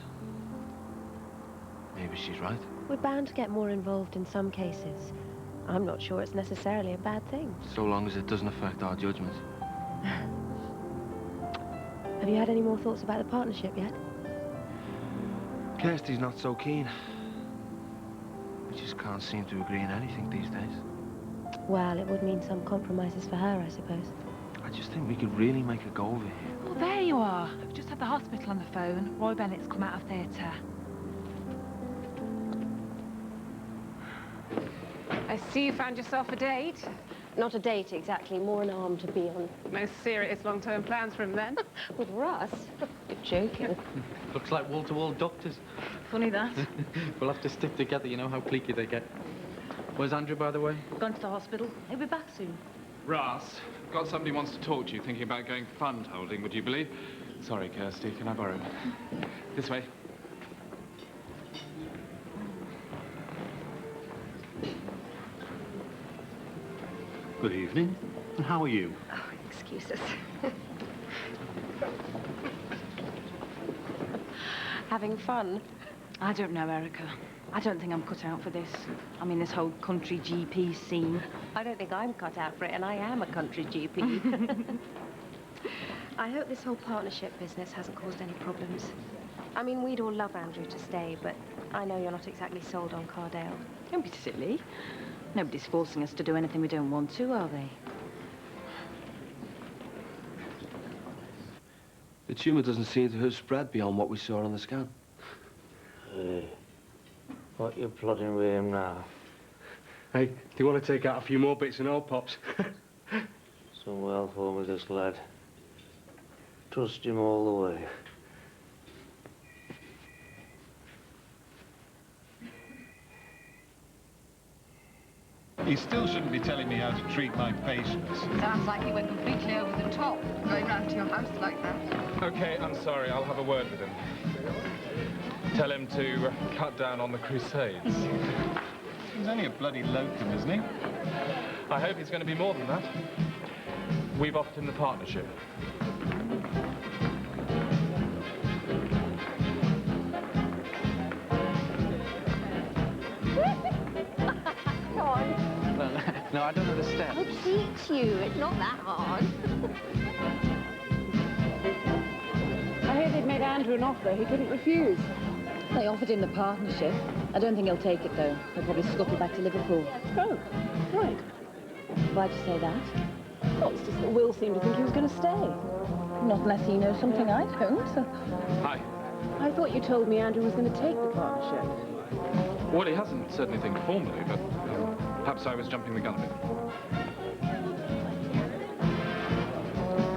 Maybe she's right. We're bound to get more involved in some cases. I'm not sure it's necessarily a bad thing. So long as it doesn't affect our judgment. Have you had any more thoughts about the partnership yet? Kirsty's not so keen. We just can't seem to agree on anything these days. Well, it would mean some compromises for her, I suppose. I just think we could really make a go of it. Oh, there you are. I've just had the hospital on the phone. Roy Bennett's come out of theatre. I see you found yourself a date. Not a date, exactly. More an arm to be on. No serious long-term plans for him, then? With Russ? You're joking. Looks like wall-to-wall doctors. Funny that. We'll have to stick together, you know how cliquey they get. Where's Andrew, by the way? Gone to the hospital. He'll be back soon. Ross, got somebody wants to talk to you, thinking about going fund holding, would you believe? Sorry, Kirsty, can I borrow? This way. Good evening. And how are you? Oh, excuse us. Having fun? I don't know, Erica. I don't think I'm cut out for this. I mean, this whole country GP scene. I don't think I'm cut out for it, and I am a country GP. I hope this whole partnership business hasn't caused any problems. I mean, we'd all love Andrew to stay, but I know you're not exactly sold on Cardale. Don't be silly. Nobody's forcing us to do anything we don't want to, are they? The tumour doesn't seem to have spread beyond what we saw on the scan. What you plodding with him now? Hey, do you want to take out a few more bits and all, Pops? Some well for me, this lad. Trust him all the way. He still shouldn't be telling me how to treat my patients. Sounds like he went completely over the top, going round to your house like that. Okay, I'm sorry. I'll have a word with him. Tell him to cut down on the crusades. He's only a bloody locum, isn't he? I hope he's going to be more than that. We've offered him the partnership. Go on. No, I don't understand. I'll teach you. It's not that hard. I hear they'd made Andrew an offer he couldn't refuse. They offered him the partnership. I don't think he'll take it, though. He'll probably scuttle back to Liverpool. Oh, right. Why'd you say that? Well, it's just that Will seemed to think he was going to stay. Not unless he knows something I don't. Hi. I thought you told me Andrew was going to take the partnership. Well, he hasn't said anything formally, but perhaps I was jumping the gun a bit.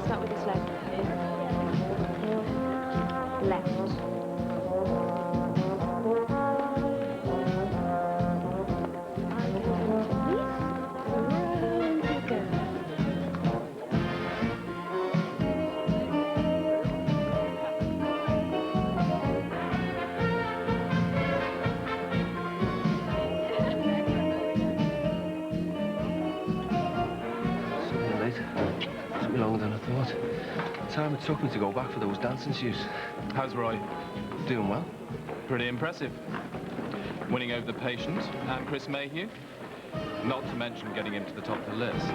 Start with this leg. Left. Longer than I thought. The time it took me to go back for those dancing shoes. How's Roy? Doing well. Pretty impressive. Winning over the patient and Chris Mayhew. Not to mention getting him to the top of the list.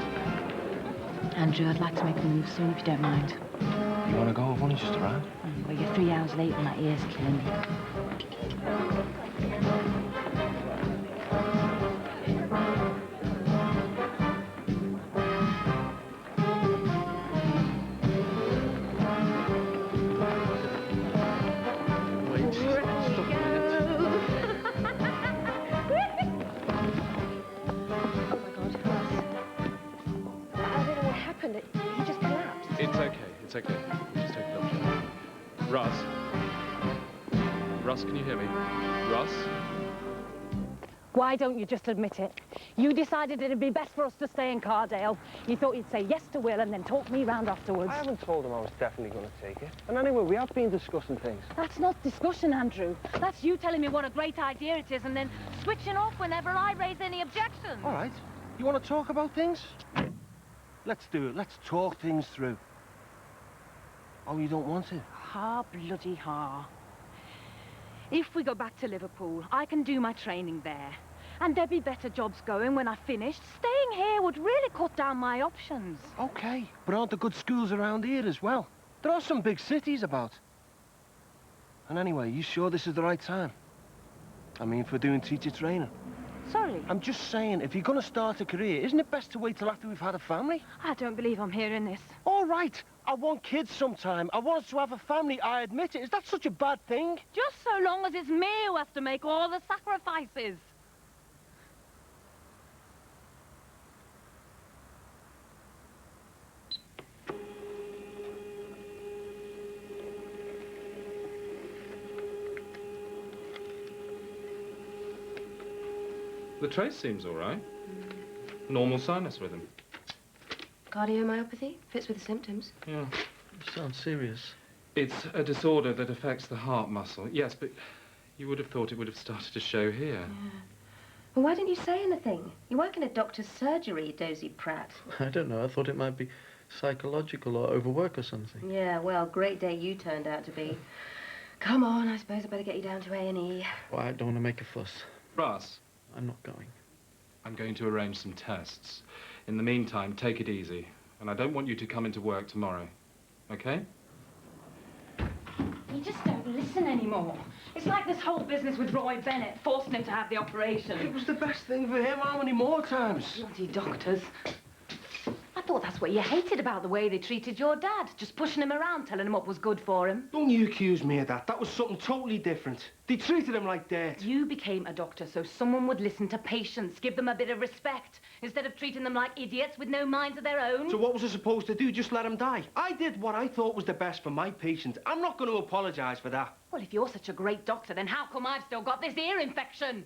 Andrew, I'd like to make a move soon, if you don't mind. You want to go? I've only just arrived. Well, you're 3 hours late and that ear's killing me. It's okay. We'll just take it up, shall we? Russ? Russ, can you hear me? Russ? Why don't you just admit it? You decided it'd be best for us to stay in Cardale. You thought you'd say yes to Will and then talk me round afterwards. I haven't told him I was definitely going to take it. And anyway, we have been discussing things. That's not discussion, Andrew. That's you telling me what a great idea it is and then switching off whenever I raise any objections. All right. You want to talk about things? Let's do it. Let's talk things through. Oh, you don't want it? Ha, bloody ha. If we go back to Liverpool, I can do my training there. And there'd be better jobs going when I finished. Staying here would really cut down my options. Okay, but aren't there good schools around here as well? There are some big cities about. And anyway, you sure this is the right time? I mean, for doing teacher training. Sorry? I'm just saying, if you're going to start a career, isn't it best to wait till after we've had a family? I don't believe I'm hearing this. All right, I want kids sometime. I want us to have a family, I admit it. Is that such a bad thing? Just so long as it's me who has to make all the sacrifices. The trace seems all right. Normal sinus rhythm. Cardiomyopathy? Fits with the symptoms. Yeah. You sound serious. It's a disorder that affects the heart muscle. Yes, but you would have thought it would have started to show here. Yeah. Well, why didn't you say anything? You work in a doctor's surgery, Dozy Pratt. I don't know. I thought it might be psychological or overwork or something. Yeah, well, great day you turned out to be. Come on, I suppose I better get you down to A&E. Well, I don't want to make a fuss. Russ? I'm not going. I'm going to arrange some tests. In the meantime, take it easy. And I don't want you to come into work tomorrow. Okay? You just don't listen anymore. It's like this whole business with Roy Bennett, forcing him to have the operation. It was the best thing for him. How many more times? Bloody doctors. I thought that's what you hated about the way they treated your dad. Just pushing him around, telling him what was good for him. Don't you accuse me of that. That was something totally different. They treated him like dirt. You became a doctor so someone would listen to patients, give them a bit of respect, instead of treating them like idiots with no minds of their own. So what was I supposed to do? Just let him die? I did what I thought was the best for my patient. I'm not going to apologise for that. Well, if you're such a great doctor, then how come I've still got this ear infection?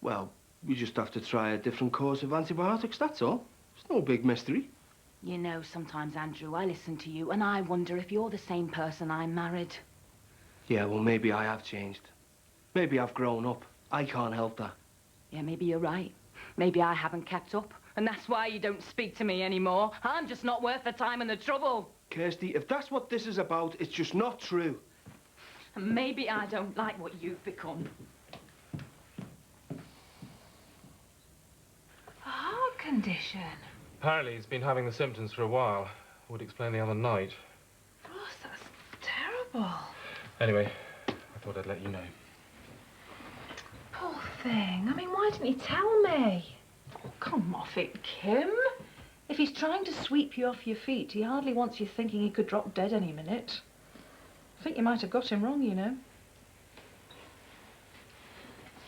Well, We just have to try a different course of antibiotics, that's all. It's no big mystery. You know, sometimes, Andrew, I listen to you and I wonder if you're the same person I married. Yeah, well, maybe I have changed. Maybe I've grown up. I can't help that. Yeah, maybe you're right. Maybe I haven't kept up, and that's why you don't speak to me anymore. I'm just not worth the time and the trouble. Kirsty, if that's what this is about, it's just not true. And maybe I don't like what you've become. A heart condition. Apparently he's been having the symptoms for a while. Would explain the other night. Ross, that's terrible. Anyway, I thought I'd let you know. Poor thing. I mean, why didn't you tell me? Oh, come off it, Kim. If he's trying to sweep you off your feet, he hardly wants you thinking he could drop dead any minute. I think you might have got him wrong, you know.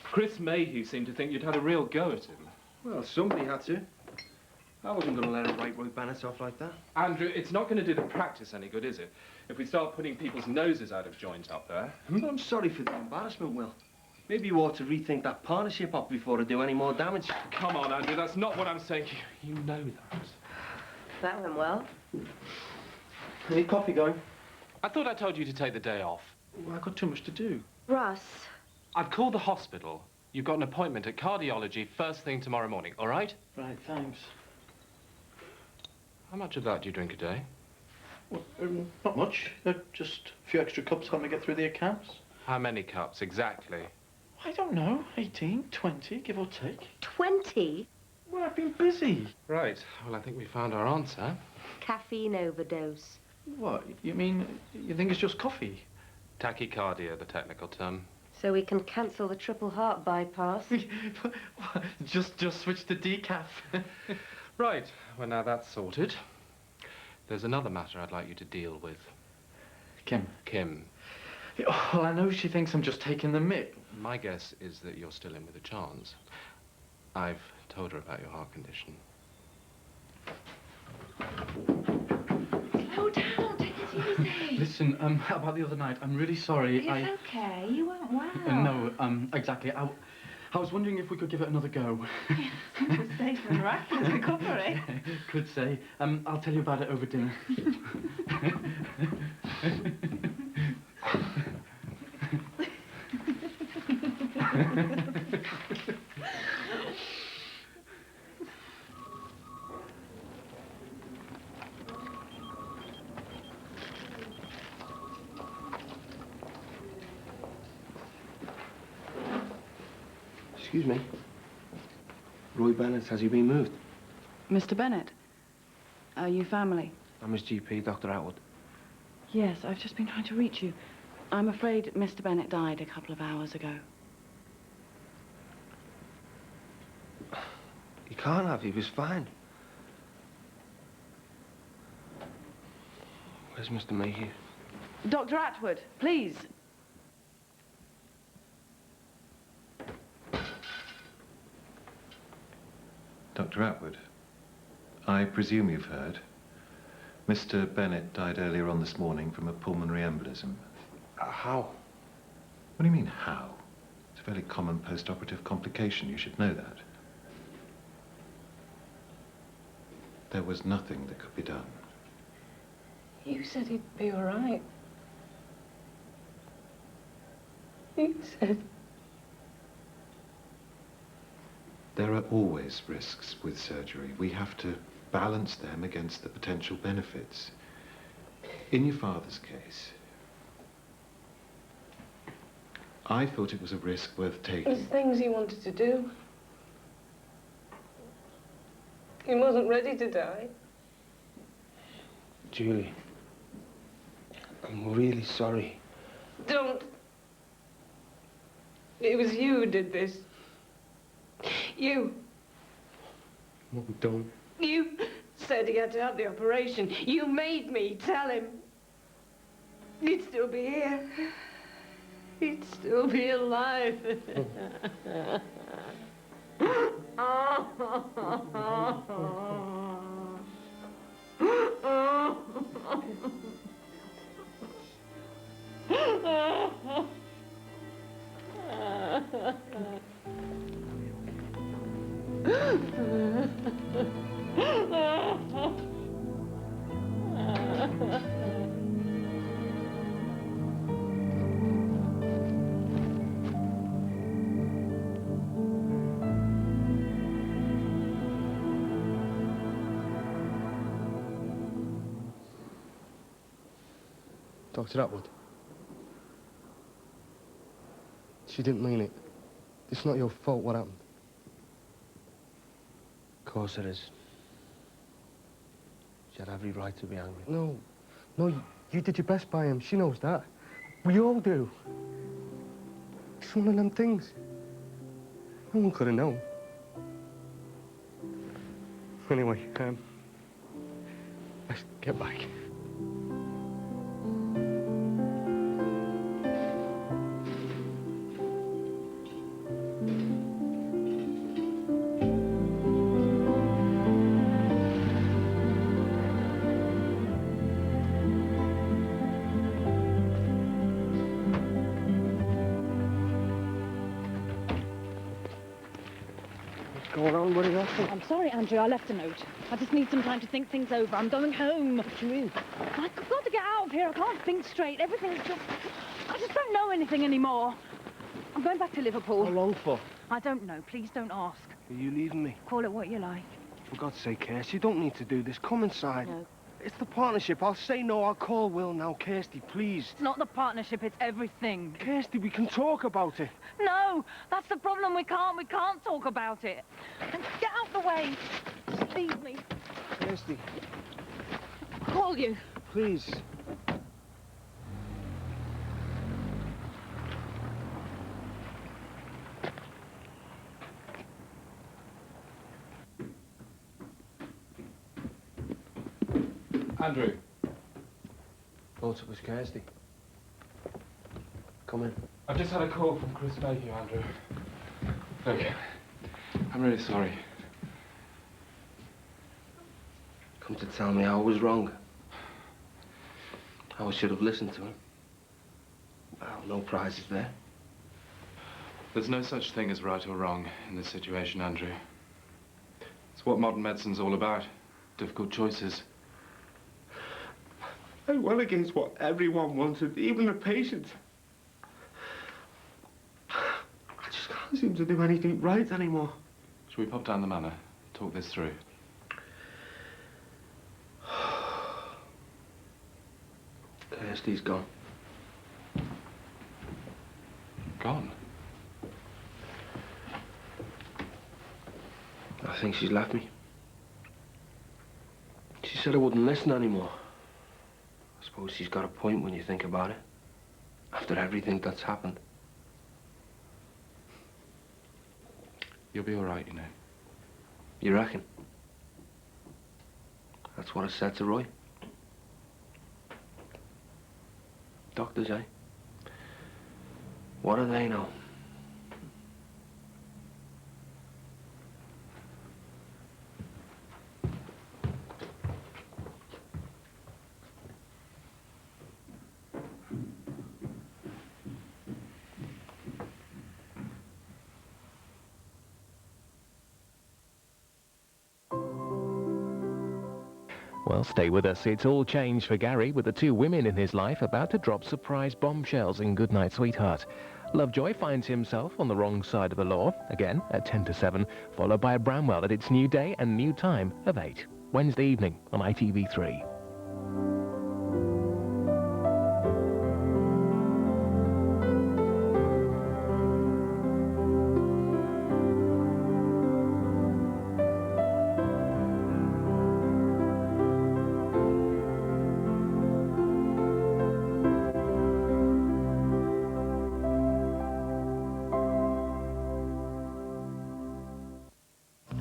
Chris Mayhew seemed to think you'd had a real go at him. Well, somebody had to. I wasn't going to let him write Roy Bennett off like that. Andrew, it's not going to do the practice any good, is it? If we start putting people's noses out of joint up there. Well, I'm sorry for the embarrassment, Will. Maybe you ought to rethink that partnership up before I do any more damage. Come on, Andrew, that's not what I'm saying. You know that. That went well. Any coffee going? I thought I told you to take the day off. Well, I've got too much to do. Russ. I've called the hospital. You've got an appointment at cardiology first thing tomorrow morning, all right? Right, thanks. How much of that do you drink a day? Well, not much. Just a few extra cups help me get through the accounts. How many cups, exactly? I don't know. 18, 20, give or take. 20? Well, I've been busy. Right. Well, I think we found our answer. Caffeine overdose. What? You mean, you think it's just coffee? Tachycardia, the technical term. So we can cancel the triple heart bypass. just switch to decaf. Right. Well, now that's sorted. There's another matter I'd like you to deal with. Kim. Kim. Well, I know she thinks I'm just taking the mick. My guess is that you're still in with a chance. I've told her about your heart condition. Slow down, take it easy. Listen, about the other night, I'm really sorry. It's okay, you weren't well. No, exactly. I was wondering if we could give it another go. Some stage for miraculous recovery. Could say. I'll tell you about it over dinner. Excuse me. Roy Bennett, has he been moved? Mr. Bennett, are you family? I'm his GP, Dr. Atwood. Yes, I've just been trying to reach you. I'm afraid Mr. Bennett died a couple of hours ago. He can't have, he was fine. Where's Mr. Mayhew? Dr. Atwood, please. Dr. Atwood, I presume you've heard. Mr. Bennett died earlier on this morning from a pulmonary embolism. How? What do you mean, how? It's a fairly common post-operative complication. You should know that. There was nothing that could be done. You said he'd be all right. You said... There are always risks with surgery. We have to balance them against the potential benefits. In your father's case, I thought it was a risk worth taking. There's things he wanted to do. He wasn't ready to die. Julie, I'm really sorry. Don't. It was you who did this. You. Well, don't. You said he had to have the operation. You made me tell him. He'd still be here. He'd still be alive. Dr. Atwood. She didn't mean it. It's not your fault what happened. Of course it is. She had every right to be angry. No, you did your best by him. She knows that. We all do. It's one of them things. No one could have known. Anyway, let's get back. Going on? What are you asking? I'm sorry, Andrew. I left a note. I just need some time to think things over. I'm going home. What do you mean? I've got to get out of here. I can't think straight. Everything's just... I just don't know anything anymore. I'm going back to Liverpool. How long for? I don't know. Please don't ask. Are you leaving me? Call it what you like. For God's sake, Kirsty, you don't need to do this. Come inside. No. It's the partnership. I'll say no. I'll call Will now. Kirsty, please. It's not the partnership. It's everything. Kirsty, we can talk about it. No, that's the problem. We can't talk about it. And get out the way. Just leave me. Kirsty. I'll call you. Please. Andrew. Thought it was Kirsty. Come in. I've just had a call from Chris Mayhew, Andrew. Look, I'm really sorry. Come to tell me I was wrong. I should have listened to him. Well, no prizes there. There's no such thing as right or wrong in this situation, Andrew. It's what modern medicine's all about. Difficult choices. I went against what everyone wanted, even the patient. I just can't seem to do anything right anymore. Shall we pop down the manor, talk this through? Kirsty's gone. Gone? I think she's left me. She said I wouldn't listen anymore. I suppose she's got a point when you think about it. After everything that's happened. You'll be all right, you know. You reckon? That's what I said to Roy. Doctors, eh? What do they know? Well, stay with us. It's all changed for Gary, with the two women in his life about to drop surprise bombshells in Goodnight, Sweetheart. Lovejoy finds himself on the wrong side of the law, again at 10 to 7, followed by Bramwell at its new day and new time of 8, Wednesday evening on ITV3.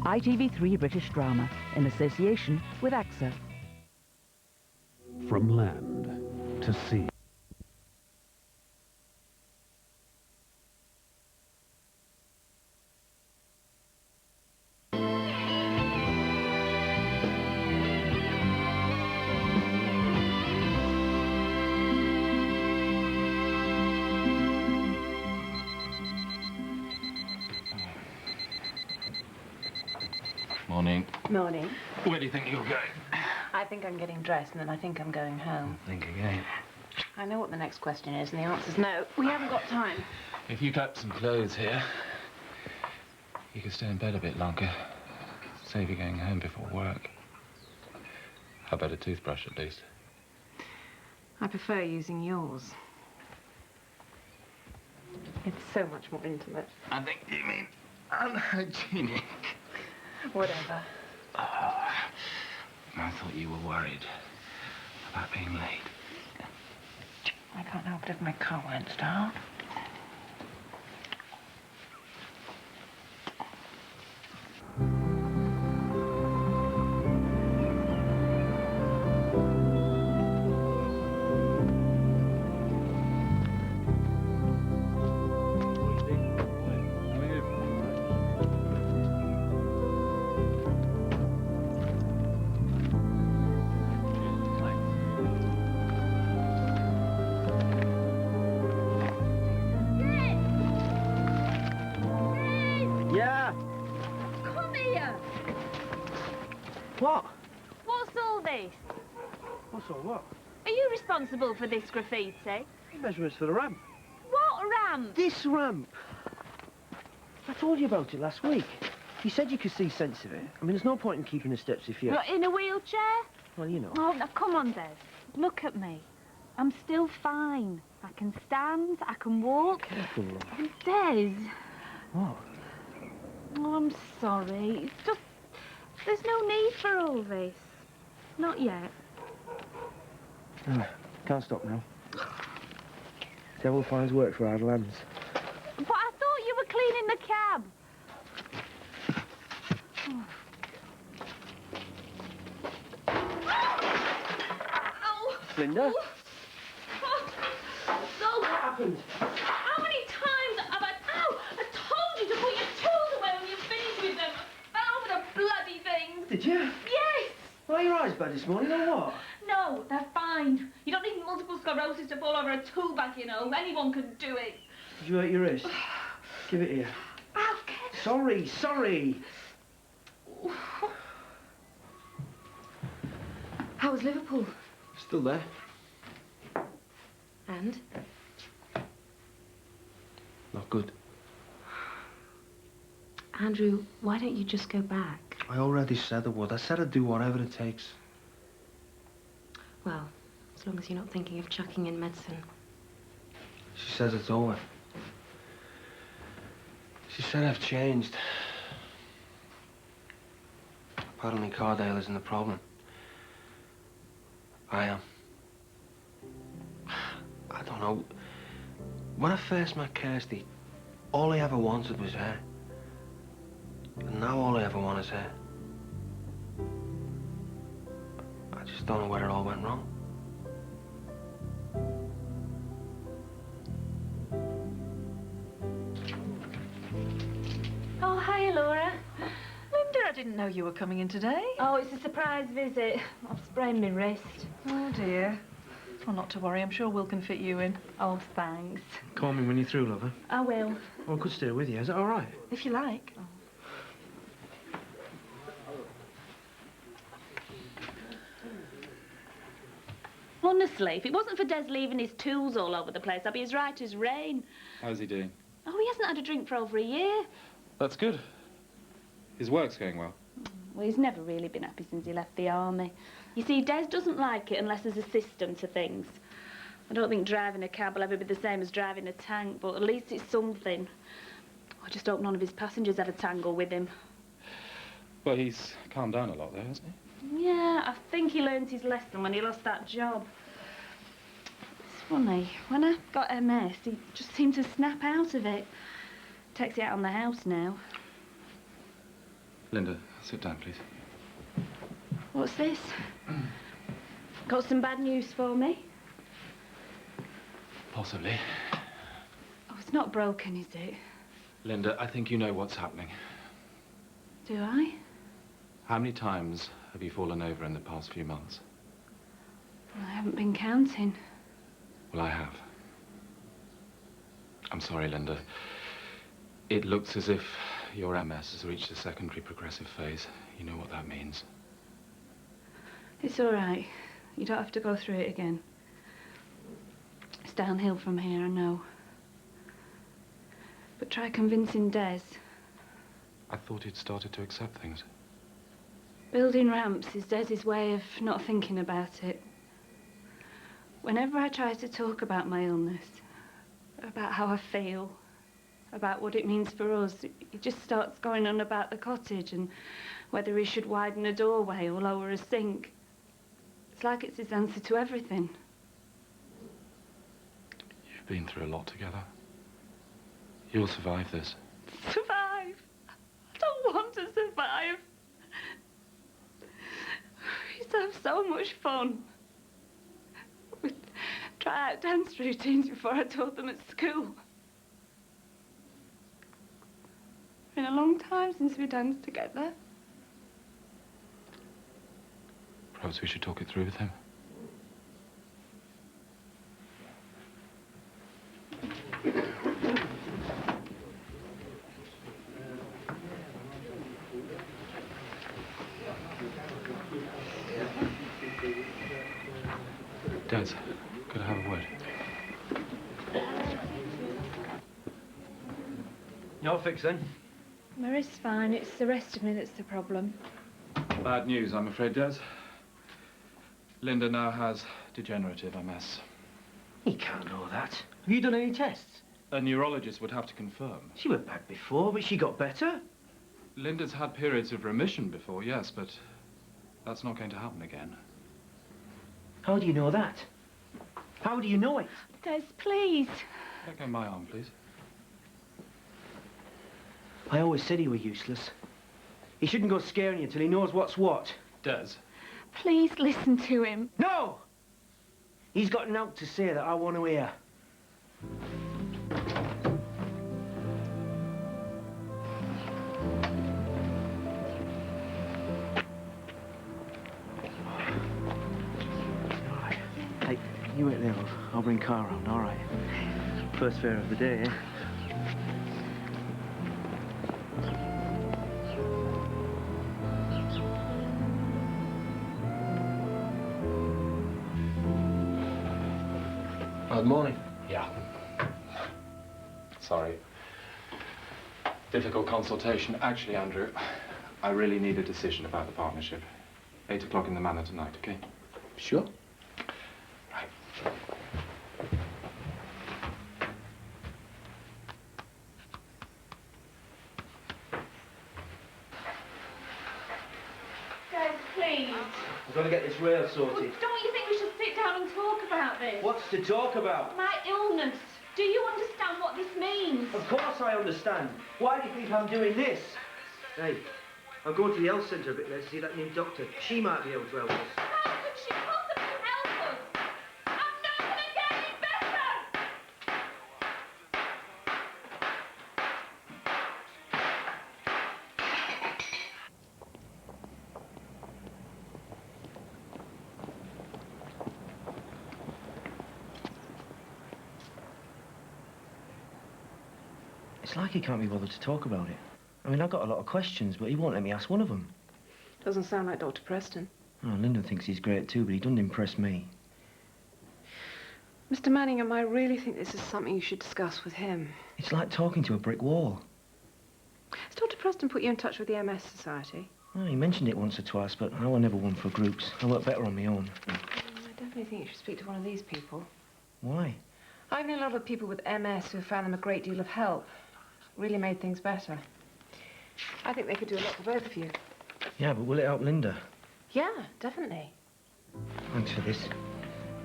ITV3 British Drama, in association with AXA. From land to sea. Morning. Morning. Where do you think you're going? I think I'm getting dressed and then I think I'm going home. Think again. I know what the next question is and the answer's no. We haven't got time. If you kept some clothes here, you could stay in bed a bit longer. Save you going home before work. How about a toothbrush, at least? I prefer using yours. It's so much more intimate. I think you mean unhygienic. Whatever. I thought you were worried about being late. I can't help it if my car won't start. Yeah. Come here. What? What's all this? What's all what? Are you responsible for this graffiti? Measurements for the ramp. What ramp? This ramp. I told you about it last week. You said you could see sense of it. I mean, there's no point in keeping the steps if you... What, in a wheelchair? Well, you know. Oh, now, come on, Des. Look at me. I'm still fine. I can stand, I can walk. Careful, love. Des. What? Oh, I'm sorry. It's just... There's no need for all this. Not yet. Can't stop now. Devil finds work for idle hands. But I thought you were cleaning the cab. Oh. Linda? No. What happened? How many times have I... Ow! I told you to put your tools away when you finish with them. I fell over the bloody things. Did you? Yes. Why are your eyes bad this morning, or what? No, they're fine. You don't need multiple sclerosis to fall over a tool bag, you know. Anyone could do it. Did you hurt your wrist? Give it here. Okay. Sorry. How was Liverpool? Still there. And? Not good. Andrew, why don't you just go back? I already said I would. I said I'd do whatever it takes. Well, as long as you're not thinking of chucking in medicine. She says it's over. She said I've changed. Apparently Cardale isn't the problem. I am. I don't know. When I first met Kirsty, all I ever wanted was her. And now all I ever want is her. I just don't know where it all went wrong. Oh, hi, Laura. Linda, I didn't know you were coming in today. Oh, it's a surprise visit. I've sprained my wrist. Oh, dear. Well, not to worry. I'm sure Will can fit you in. Oh, thanks. Call me when you're through, lover. I will. Oh, I could stay with you. Is that all right? If you like. Honestly, if it wasn't for Des leaving his tools all over the place, I'd be as right as rain. How's he doing? Oh, he hasn't had a drink for over a year. That's good. His work's going well. Well, he's never really been happy since he left the army. You see, Des doesn't like it unless there's a system to things. I don't think driving a cab will ever be the same as driving a tank, but at least it's something. I just hope none of his passengers have a tangle with him. Well, he's calmed down a lot there, hasn't he? Yeah, I think he learned his lesson when he lost that job. It's funny, when I got MS, he just seemed to snap out of it. Takes it out on the house now. Linda, sit down, please. What's this? Got some bad news for me? Possibly. Oh, it's not broken, is it? Linda, I think you know what's happening. Do I? How many times have you fallen over in the past few months? I haven't been counting. Well, I have. I'm sorry, Linda. It looks as if Your MS has reached the secondary progressive phase. You know what that means. It's all right. You don't have to go through it again. It's downhill from here, I know. But try convincing Des. I thought he'd started to accept things. Building ramps is Des's way of not thinking about it. Whenever I try to talk about my illness, about how I feel, about what it means for us, he just starts going on about the cottage and whether he should widen a doorway or lower a sink. It's like it's his answer to everything. You've been through a lot together. You'll survive this. Survive? I don't want to survive. We used to have so much fun. We'd try out dance routines before I taught them at school. It's been a long time since we danced together. Perhaps we should talk it through with him. Des, could I have a word? You're fixed then? My wrist's fine. It's the rest of me that's the problem. Bad news, I'm afraid, Des. Linda now has degenerative MS. You can't know that. Have you done any tests? A neurologist would have to confirm. She went bad before, but she got better. Linda's had periods of remission before, yes, but that's not going to happen again. How do you know that? How do you know it? Des, please. Let go of my arm, please. I always said he were useless. He shouldn't go scaring you till he knows what's what. Des. Please listen to him. No! He's got an out to say that I want to hear. Hey, you wait there, love. I'll bring car round, all right? First fare of the day, eh? Good morning. Yeah. Sorry. Difficult consultation. Actually, Andrew, I really need a decision about the partnership. 8 o'clock in the Manor tonight, okay? Sure. Right. Des, please. I've got to get this rail sorted. Well, don't you think we should sit down and talk about this? What's to talk about? My illness. Do you understand what this means? Of course I understand. Why do you think I'm doing this? Hey, I'm going to the health centre a bit later to see that new doctor. She might be able to help us. How could she possibly help us? I'm not going to get any better! It's like he can't be bothered to talk about it. I mean, I've got a lot of questions, but he won't let me ask one of them. Doesn't sound like Dr. Preston. Oh, Linda thinks he's great too, but he doesn't impress me. Mr. Manningham, I really think this is something you should discuss with him. It's like talking to a brick wall. Has Dr. Preston put you in touch with the MS Society? Oh, he mentioned it once or twice, but I was never one for groups. I work better on my own. I definitely think you should speak to one of these people. Why? I've known a lot of people with MS who found them a great deal of help. Really made things better. I think they could do a lot for both of you. Yeah, but will it help Linda? Yeah, definitely. Thanks for this.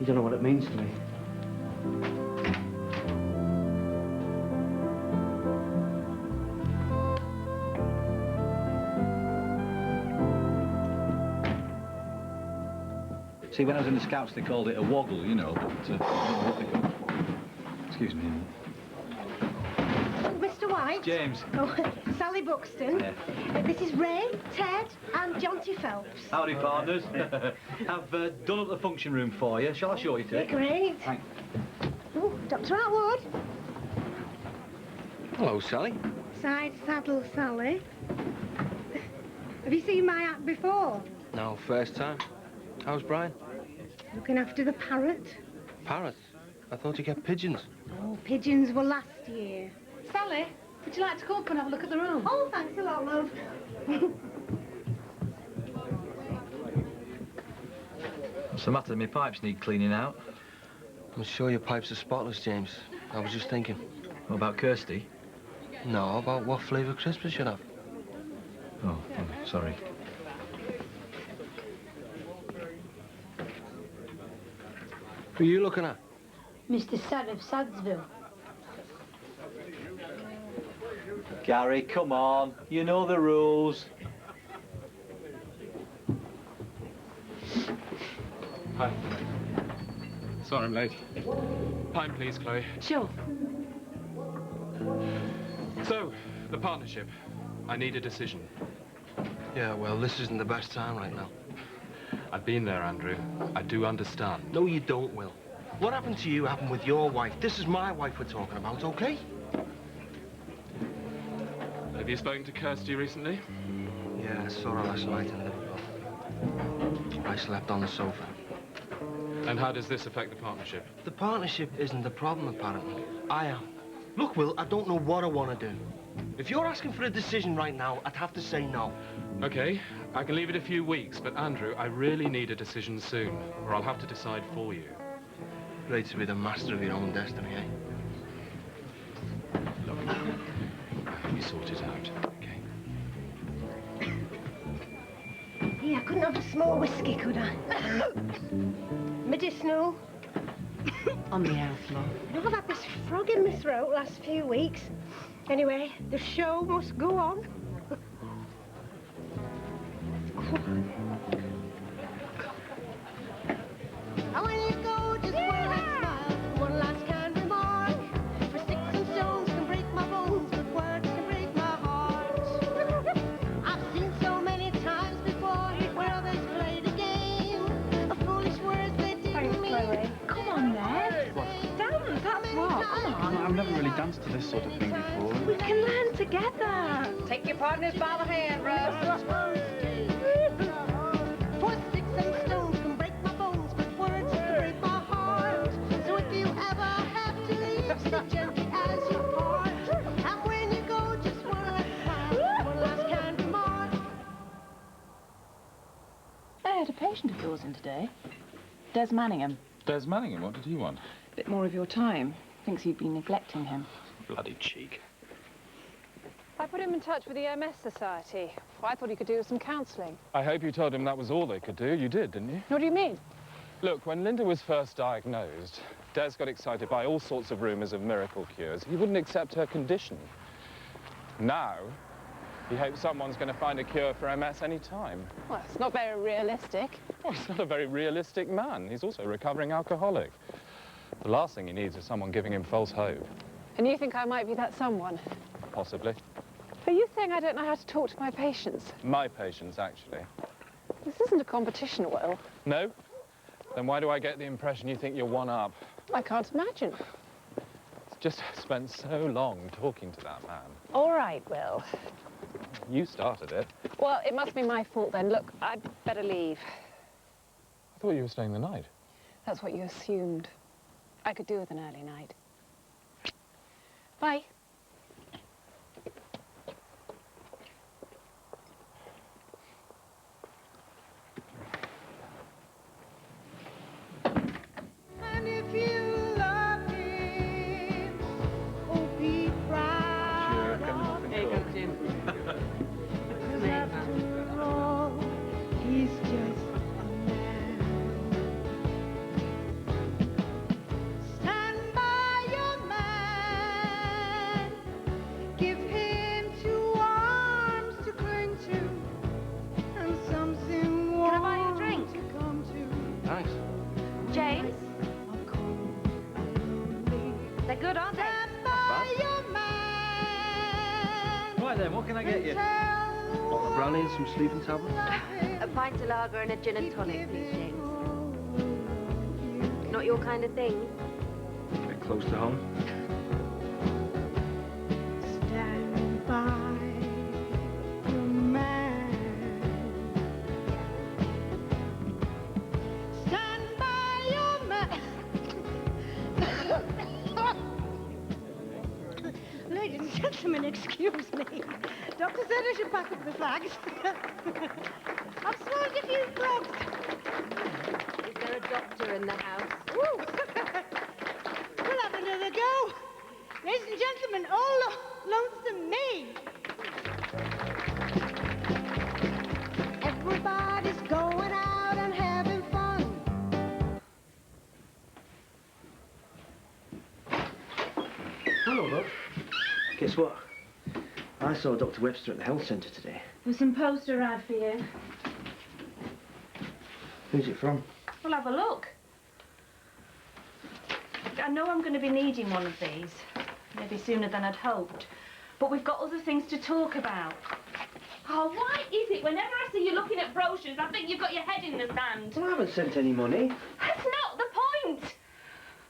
You don't know what it means to me. See, when I was in the Scouts, they called it a woggle, you know, but I don't know what they call it. Excuse me. Mr. White? James. Oh, Sally Buxton. Yeah. This is Ray, Ted, and Jonty Phelps. Howdy, partners. I've done up the function room for you. Shall I show you to it? Great. Thanks. Oh, Dr. Atwood. Hello, Sally. side saddle, Sally. Have you seen my act before? No, first time. How's Brian? Looking after the parrot. Parrot? I thought you kept pigeons. Oh, pigeons were last year. Sally, would you like to come up and have a look at the room? Oh, thanks a lot, love. What's the matter? My pipes need cleaning out. I'm sure your pipes are spotless, James. I was just thinking. What about Kirsty? No, about what flavour crisps we should have. Oh, sorry. Who are you looking at? Mr. Sad of Sadsville. Gary, come on. You know the rules. Hi. Sorry I'm late. Pint, please, Chloe. Sure. So, the partnership. I need a decision. Yeah, well, this isn't the best time right now. I've been there, Andrew. I do understand. No, you don't, Will. What happened to you happened with your wife. This is my wife we're talking about, okay? Have you spoken to Kirsty recently? Yeah, I saw her last night in Liverpool. I slept on the sofa. And how does this affect the partnership? The partnership isn't the problem, apparently. I am. Look, Will, I don't know what I want to do. If you're asking for a decision right now, I'd have to say no. Okay, I can leave it a few weeks, but Andrew, I really need a decision soon, or I'll have to decide for you. Great to be the master of your own destiny, eh? Look, I hope you sort it out, okay? Yeah, I couldn't have a small whiskey, could I? Medicinal. On the house, love. I've had this frog in my throat last few weeks. Anyway, the show must go on. And when you go, just one last smile, one last kind remark. For sticks and stones can break my bones, but words can break my heart. I've seen so many times before where others played a game of foolish words they didn't mean. Come on, then. Dance, that's what. Come on. I've never really danced to this sort of thing before. We can learn together. Take your partners by the hand, Russ. For sticks and stones can break my bones, but words can break my heart. So if you ever have to leave, sit gently as you part. And when you go, just one last smile, one last kind remark. I had a patient of yours in today. Des Manningham. Des Manningham, what did he want? A bit more of your time. Thinks you've been neglecting him. Bloody cheek. I put him in touch with the MS Society. I thought he could do with some counselling. I hope you told him that was all they could do. You did, didn't you? What do you mean? Look, when Linda was first diagnosed, Des got excited by all sorts of rumours of miracle cures. He wouldn't accept her condition. Now, he hopes someone's going to find a cure for MS any time. Well, it's not very realistic. Well, he's not a very realistic man. He's also a recovering alcoholic. The last thing he needs is someone giving him false hope. And you think I might be that someone? Possibly. Are you saying I don't know how to talk to my patients? My patients, actually. This isn't a competition, Will. No? Then why do I get the impression you think you're one up? I can't imagine. Just spent so long talking to that man. All right, Will. You started it. Well, it must be my fault then. Look, I'd better leave. I thought you were staying the night. That's what you assumed. I could do with an early night. Bye. And if you love him, oh, be proud of him. There you go, Jim. Because after all, he's just a man. Stand by your man. Give him 2 arms to cling to, and something warm. Can I buy you a drink? To come to. Thanks. James? They're good, aren't they? By your man. Right then, what can I get you? Bottle of brandy and some sleeping tablets. A pint of lager and a gin and tonic, please, James. Not your kind of thing. Bit close to home. Stand by Ladies and gentlemen, excuse me. Doctor said I should pack up the flags. I've swallowed a few frogs. Is there a doctor in the house? Woo. We'll have another go. Ladies and gentlemen, all lonesome me. Everybody's going out and having fun. Hello, love. Guess what? I saw Dr. Webster at the health centre today. There's some post arrived for you. Who's it from? Well, have a look. I know I'm going to be needing one of these. Maybe sooner than I'd hoped. But we've got other things to talk about. Oh, why is it whenever I see you looking at brochures, I think you've got your head in the sand? Well, I haven't sent any money. That's not the point.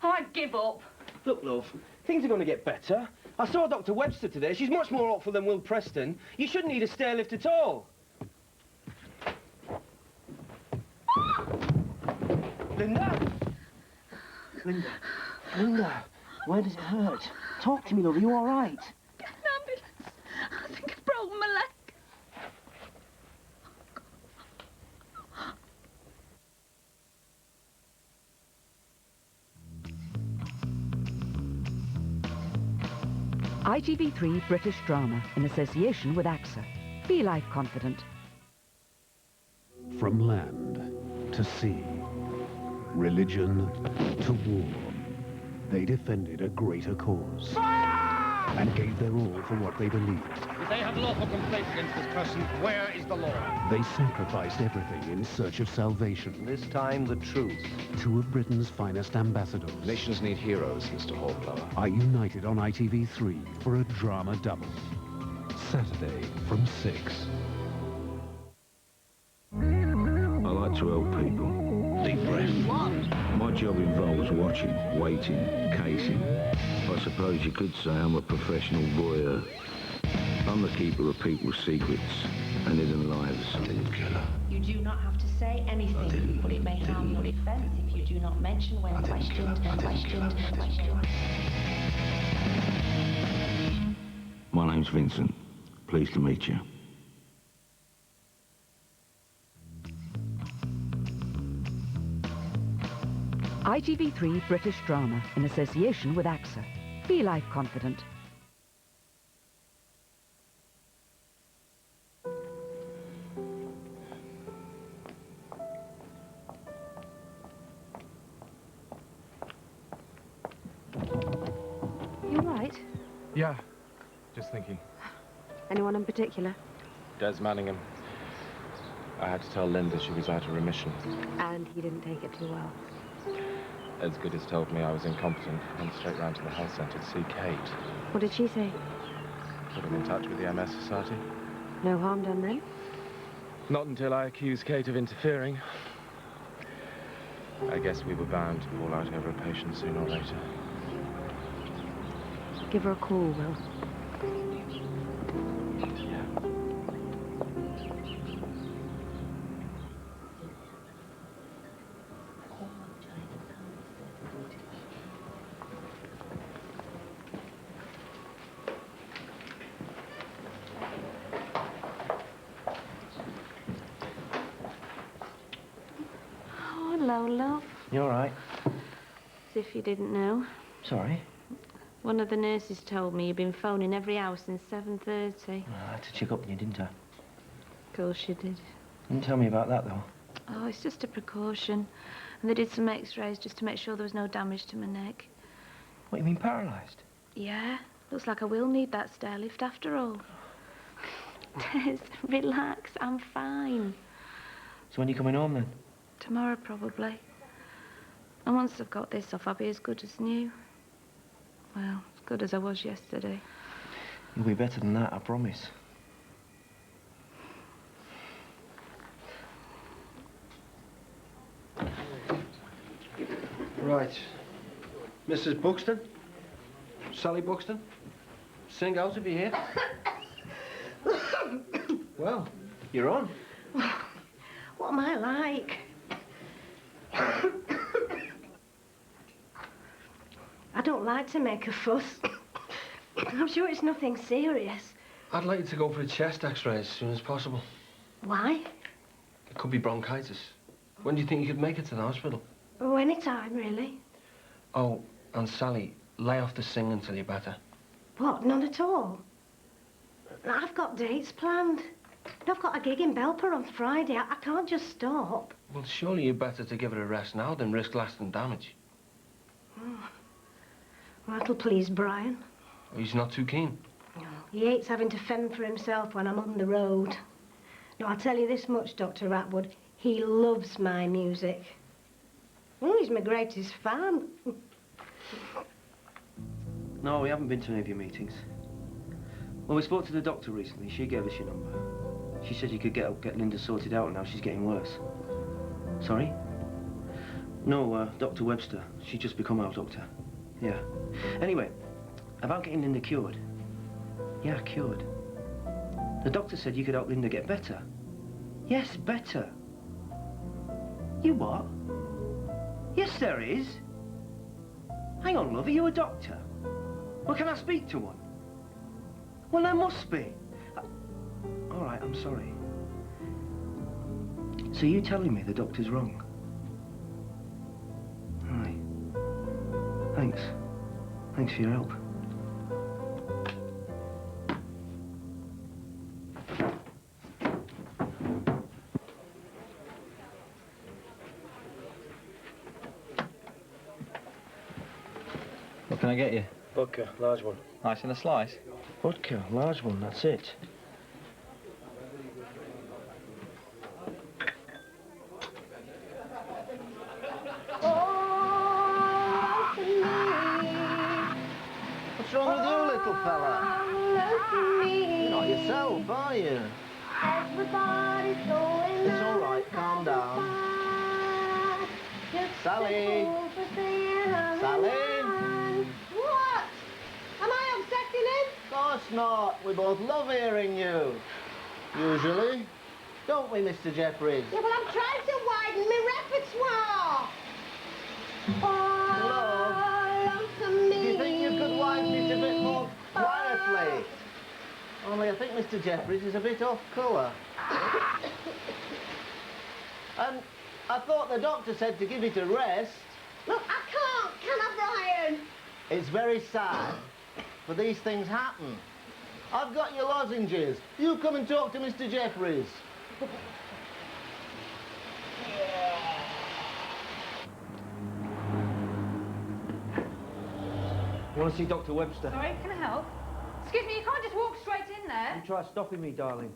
Oh, I give up. Look, love, things are going to get better. I saw Dr. Webster today. She's much more hopeful than Will Preston. You shouldn't need a stair lift at all. Linda! Linda, where does it hurt? Talk to me, love. Are you all right? Get an ambulance. I think I've broken my leg. ITV3 British Drama in association with AXA. Be life confident. From land to sea, religion to war, they defended a greater cause and gave their all for what they believed. If they have lawful complaint against this person, where is the law? They sacrificed everything in search of salvation. This time, the truth. Two of Britain's finest ambassadors. Nations need heroes, Mr. Hornblower. Are united on ITV3 for a drama double. Saturday from 6. I like to help people. Deep breath. My job involves watching, waiting, casing. I suppose you could say I'm a professional voyeur. I'm the keeper of people's secrets and hidden lives. I didn't kill her. You do not have to say anything, but it may harm your defence if you do not mention when questioned. My name's Vincent. Pleased to meet you. ITV3 British Drama in association with AXA. Be life confident. You all right? Yeah, just thinking. Anyone in particular? Des Manningham. I had to tell Linda she was out of remission. And he didn't take it too well. Ed's good as told me I was incompetent. Went straight round to the health centre to see Kate. What did she say? Put him in touch with the MS Society. No harm done then? Not until I accused Kate of interfering. I guess we were bound to fall out over a patient sooner or later. Give her a call, Will. Hello, love. You all right? As if you didn't know. Sorry. One of the nurses told me you've been phoning every hour since 7:30. I had to check up on you, didn't I? Of course you did. Didn't tell me about that, though. Oh, it's just a precaution. And they did some x-rays just to make sure there was no damage to my neck. What, you mean paralysed? Yeah, looks like I will need that stair lift after all. Des, relax, I'm fine. So when are you coming home, then? Tomorrow, probably. And once I've got this off, I'll be as good as new. Well, as good as I was yesterday. You'll be better than that, I promise. Right. Mrs. Buxton? Sally Buxton? Sing out if you're here. Well, you're on. What am I like? I don't like to make a fuss. I'm sure it's nothing serious. I'd like you to go for a chest x-ray as soon as possible. Why? It could be bronchitis. When do you think you could make it to the hospital? Oh, any time, really. Oh, and Sally, lay off the singing until you're better. What? None at all? I've got dates planned. I've got a gig in Belper on Friday. I can't just stop. Well, surely you're better to give it a rest now than risk lasting damage. Oh. Well, that'll please Brian. He's not too keen. He hates having to fend for himself when I'm on the road. No, I'll tell you this much, Dr. Ratwood. He loves my music. Oh, he's my greatest fan. No, we haven't been to any of your meetings. Well, we spoke to the doctor recently. She gave us your number. She said you could get Linda sorted out, and now she's getting worse. Sorry? No, Dr. Webster. She's just become our doctor. Yeah. Anyway, about getting Linda cured. Yeah, cured. The doctor said you could help Linda get better. Yes, better. You what? Yes, there is. Hang on, love, are you a doctor? Well, can I speak to one? Well, there must be. All right, I'm sorry. So you telling me the doctor's wrong? All right. Thanks. Thanks for your help. What can I get you? Vodka, large one. Nice in a slice? Vodka, large one, that's it. What's wrong with you, little fella? You're not yourself, are you? Everybody's going. It's all right, calm down. Sally! Sally! What? Am I upsetting him? Of course not. We both love hearing you. Usually. Don't we, Mr. Jeffries? Yeah, but I'm trying to widen my repertoire. Love, do you think you could widen it a bit more quietly? Only I think Mr. Jeffries is a bit off colour. And I thought the doctor said to give it a rest. Look, I can't, can I, Brian? It's very sad, but these things happen. I've got your lozenges. You come and talk to Mr. Jeffries. You want to see Dr. Webster? Sorry, can I help? Excuse me, you can't just walk straight in there. You try stopping me, darling.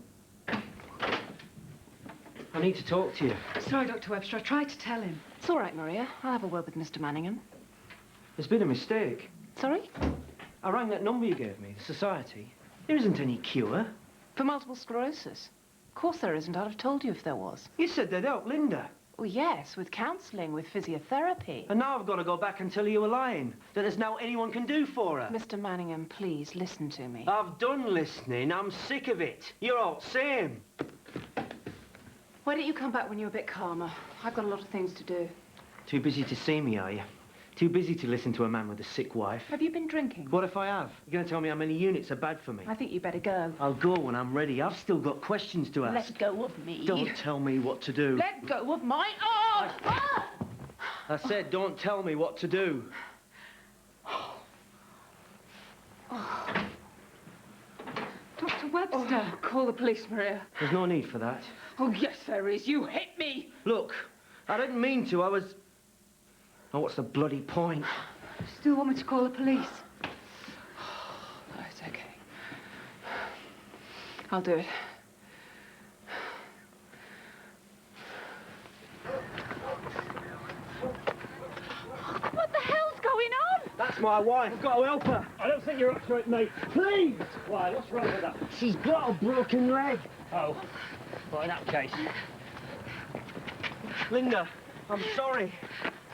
I need to talk to you. Sorry, Dr. Webster, I tried to tell him. It's all right, Maria. I'll have a word with Mr. Manningham. There's been a mistake. Sorry? I rang that number you gave me, the society. There isn't any cure. For multiple sclerosis? Of course there isn't. I'd have told you if there was. You said they'd help Linda. Well, yes, with counselling, with physiotherapy. And now I've got to go back and tell you a line that there's now anyone can do for her. Mr. Manningham, please, listen to me. I've done listening. I'm sick of it. You're all same. Why don't you come back when you're a bit calmer? I've got a lot of things to do. Too busy to see me, are you? Too busy to listen to a man with a sick wife? Have you been drinking? What if I have? You're going to tell me how many units are bad for me? I think you better go. I'll go when I'm ready. I've still got questions to ask. Let go of me. Don't tell me what to do. Let go of my arm! I said don't tell me what to do. Dr. Webster. Call the police, Maria. There's no need for that. Oh, yes, there is. You hit me. Look, I didn't mean to. I was... Oh, what's the bloody point? Still want me to call the police? No, it's okay. I'll do it. What the hell's going on? That's my wife. I've got to help her. I don't think you're up to it, mate. Please! Why, what's wrong with that? She's got a broken leg. Oh, well, in that case... Linda, I'm sorry.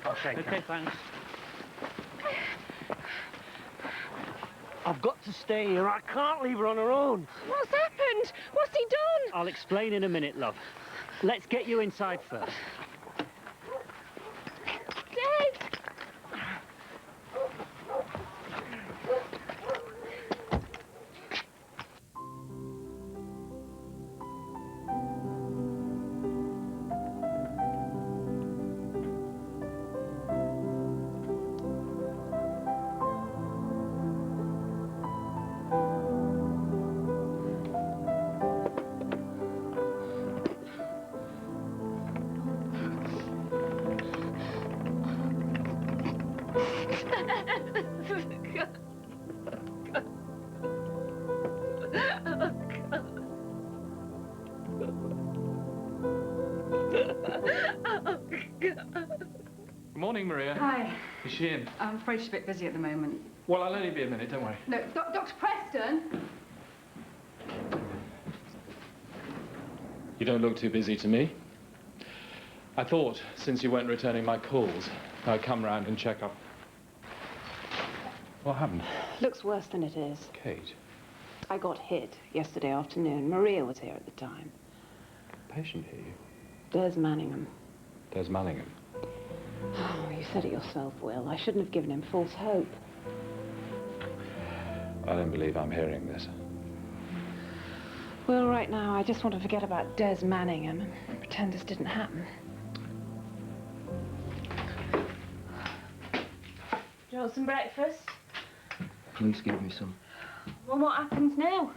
Okay, thanks. I've got to stay here. I can't leave her on her own. What's happened? What's he done? I'll explain in a minute, love. Let's get you inside first. Dad! Good morning, Maria. Hi. Is she in? I'm afraid she's a bit busy at the moment. Well, I'll only be a minute, don't worry. No, Dr. Preston? You don't look too busy to me. I thought, since you weren't returning my calls, I'd come round and check up. What happened? Looks worse than it is. Kate. I got hit yesterday afternoon. Maria was here at the time. Patient here, you? There's Manningham. There's Manningham. Oh, you said it yourself, Will. I shouldn't have given him false hope. I don't believe I'm hearing this. Well, right now, I just want to forget about Des Manningham and pretend this didn't happen. Do you want some breakfast? Please give me some. Well, what happens now?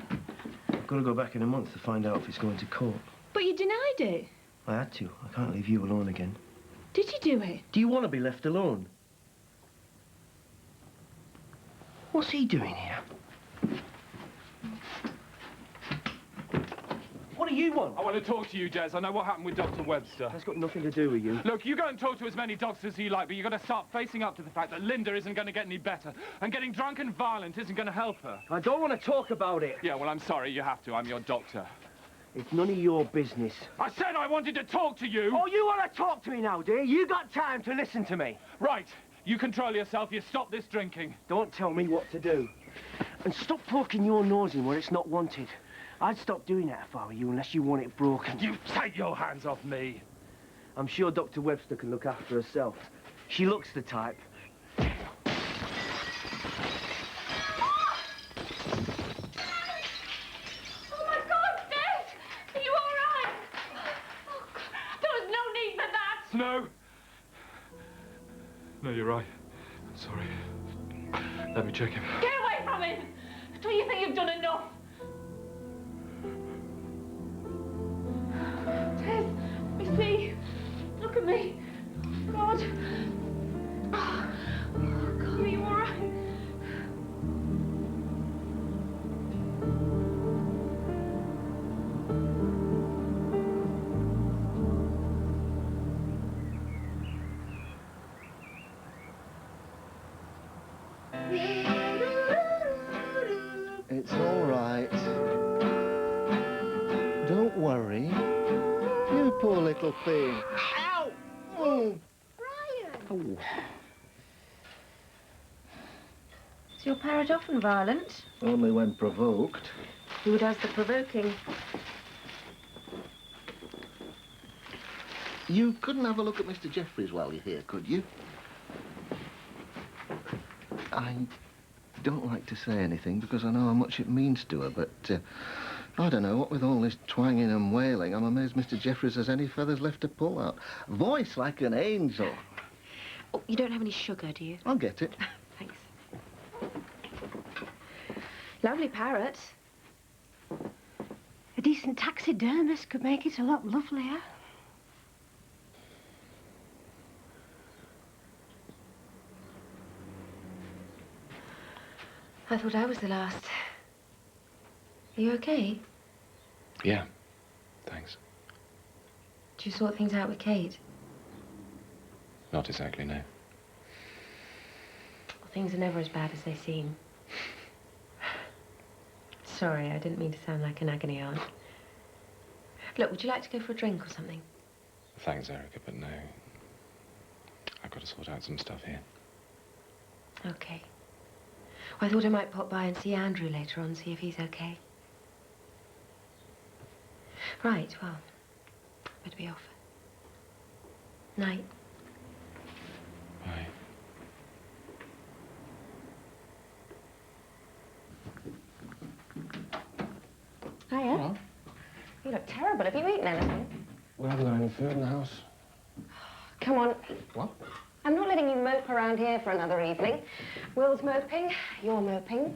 I've got to go back in a month to find out if it's going to court. But you denied it. I had to. I can't leave you alone again. Did you do it? Do you want to be left alone? What's he doing here? What do you want? I want to talk to you, Des. I know what happened with Dr. Webster. That's got nothing to do with you. Look, you go and talk to as many doctors as you like, but you've got to start facing up to the fact that Linda isn't going to get any better, and getting drunk and violent isn't going to help her. I don't want to talk about it. Yeah, well, I'm sorry, you have to. I'm your doctor. It's none of your business. I said I wanted to talk to you! Oh, you want to talk to me now, dear? You got time to listen to me. Right. You control yourself. You stop this drinking. Don't tell me what to do. And stop poking your nose in where it's not wanted. I'd stop doing that if I were you, unless you want it broken. You take your hands off me. I'm sure Dr. Webster can look after herself. She looks the type. No. No, you're right. I'm sorry. Let me check him. Get away from him! Do you think you've done enough? Tess, let me see. Look at me. God. Oh, God, are you all right? It's all right. Don't worry. You poor little thing. Ow! Oh. Brian! Oh. Is your parrot often violent? Only when provoked. Who does the provoking? You couldn't have a look at Mr. Jeffries while you're here, could you? I don't like to say anything because I know how much it means to her, but I don't know, what with all this twanging and wailing, I'm amazed Mr. Jeffries has any feathers left to pull out. Voice like an angel. Oh, you don't have any sugar, do you? I'll get it. Thanks. Lovely parrot. A decent taxidermist could make it a lot lovelier. I thought I was the last. Are you okay? Yeah. Thanks. Did you sort things out with Kate? Not exactly, no. Well, things are never as bad as they seem. Sorry, I didn't mean to sound like an agony aunt. Look, would you like to go for a drink or something? Thanks, Erica, but no. I've got to sort out some stuff here. Okay. Well, I thought I might pop by and see Andrew later on, see if he's okay. Right, well, better be off. Night. Bye. Hiya. Hello. You look terrible. Have you eaten anything? We haven't got any food in the house. Come on. What? I'm not letting you mope around here for another evening. Will's moping, you're moping.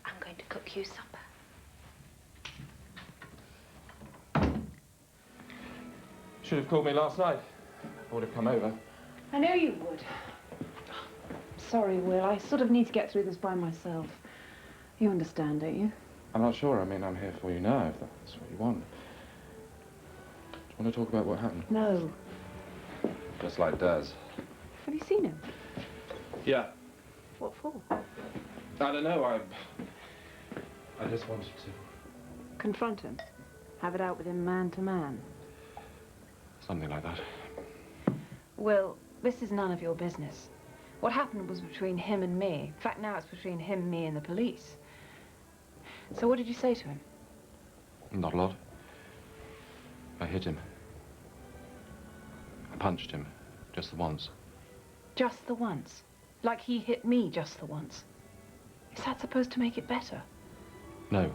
I'm going to cook you supper. Should have called me last night. I would have come over. I know you would. Sorry, Will. I sort of need to get through this by myself. You understand, don't you? I'm not sure. I mean, I'm here for you now, if that's what you want. Do you want to talk about what happened? No. Just like Des. Have you seen him? Yeah. What for? I don't know, I just wanted to. Confront him. Have it out with him man to man. Something like that. Will, this is none of your business. What happened was between him and me. In fact, now it's between him, me, and the police. So what did you say to him? Not a lot. I hit him. I punched him. Just the once. Just the once? Like he hit me just the once? Is that supposed to make it better? No.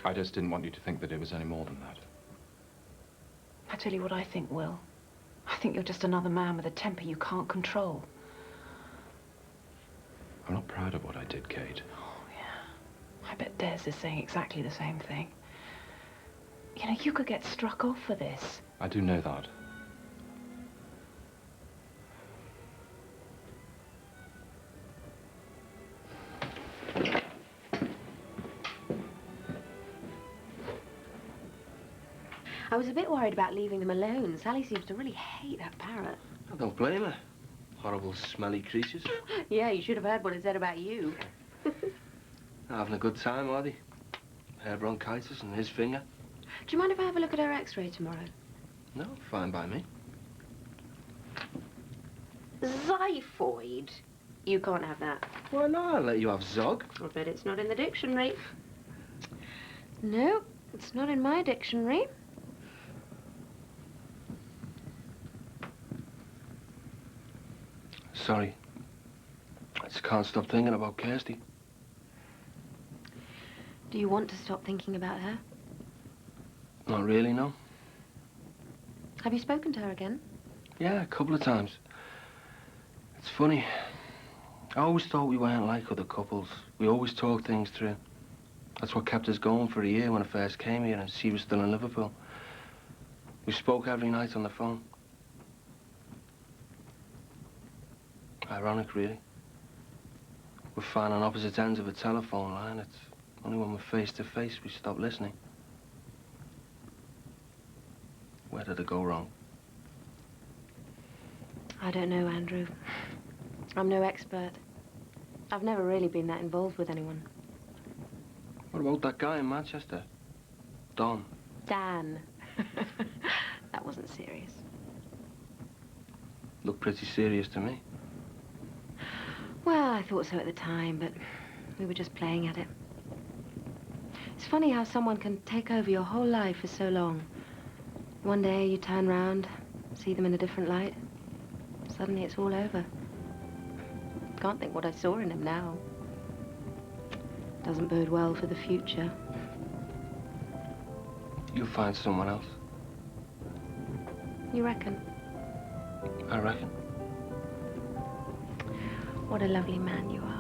I just didn't want you to think that it was any more than that. I tell you what I think, Will. I think you're just another man with a temper you can't control. I'm not proud of what I did, Kate. Oh, yeah. I bet Des is saying exactly the same thing. You know, you could get struck off for this. I do know that. I was a bit worried about leaving them alone. Sally seems to really hate that parrot. I don't blame her. Horrible, smelly creatures. Yeah, you should have heard what it said about you. Having a good time, are they? Hair bronchitis and his finger. Do you mind if I have a look at her x-ray tomorrow? No, fine by me. Xiphoid? You can't have that. Why not? I'll let you have Zog. I bet it's not in the dictionary. No, it's not in my dictionary. Sorry. I just can't stop thinking about Kirsty. Do you want to stop thinking about her? Not really, no. Have you spoken to her again? Yeah, a couple of times. It's funny. I always thought we weren't like other couples. We always talked things through. That's what kept us going for a year when I first came here and she was still in Liverpool. We spoke every night on the phone. Ironic, really. We're fine on opposite ends of a telephone line. It's only when we're face to face we stop listening. Where did it go wrong? I don't know, Andrew. I'm no expert. I've never really been that involved with anyone. What about that guy in Manchester? Don. Dan. That wasn't serious. Looked pretty serious to me. Well, I thought so at the time, but we were just playing at it. It's funny how someone can take over your whole life for so long. One day you turn round, see them in a different light. Suddenly it's all over. Can't think what I saw in him now. Doesn't bode well for the future. You'll find someone else. You reckon? I reckon. What a lovely man you are.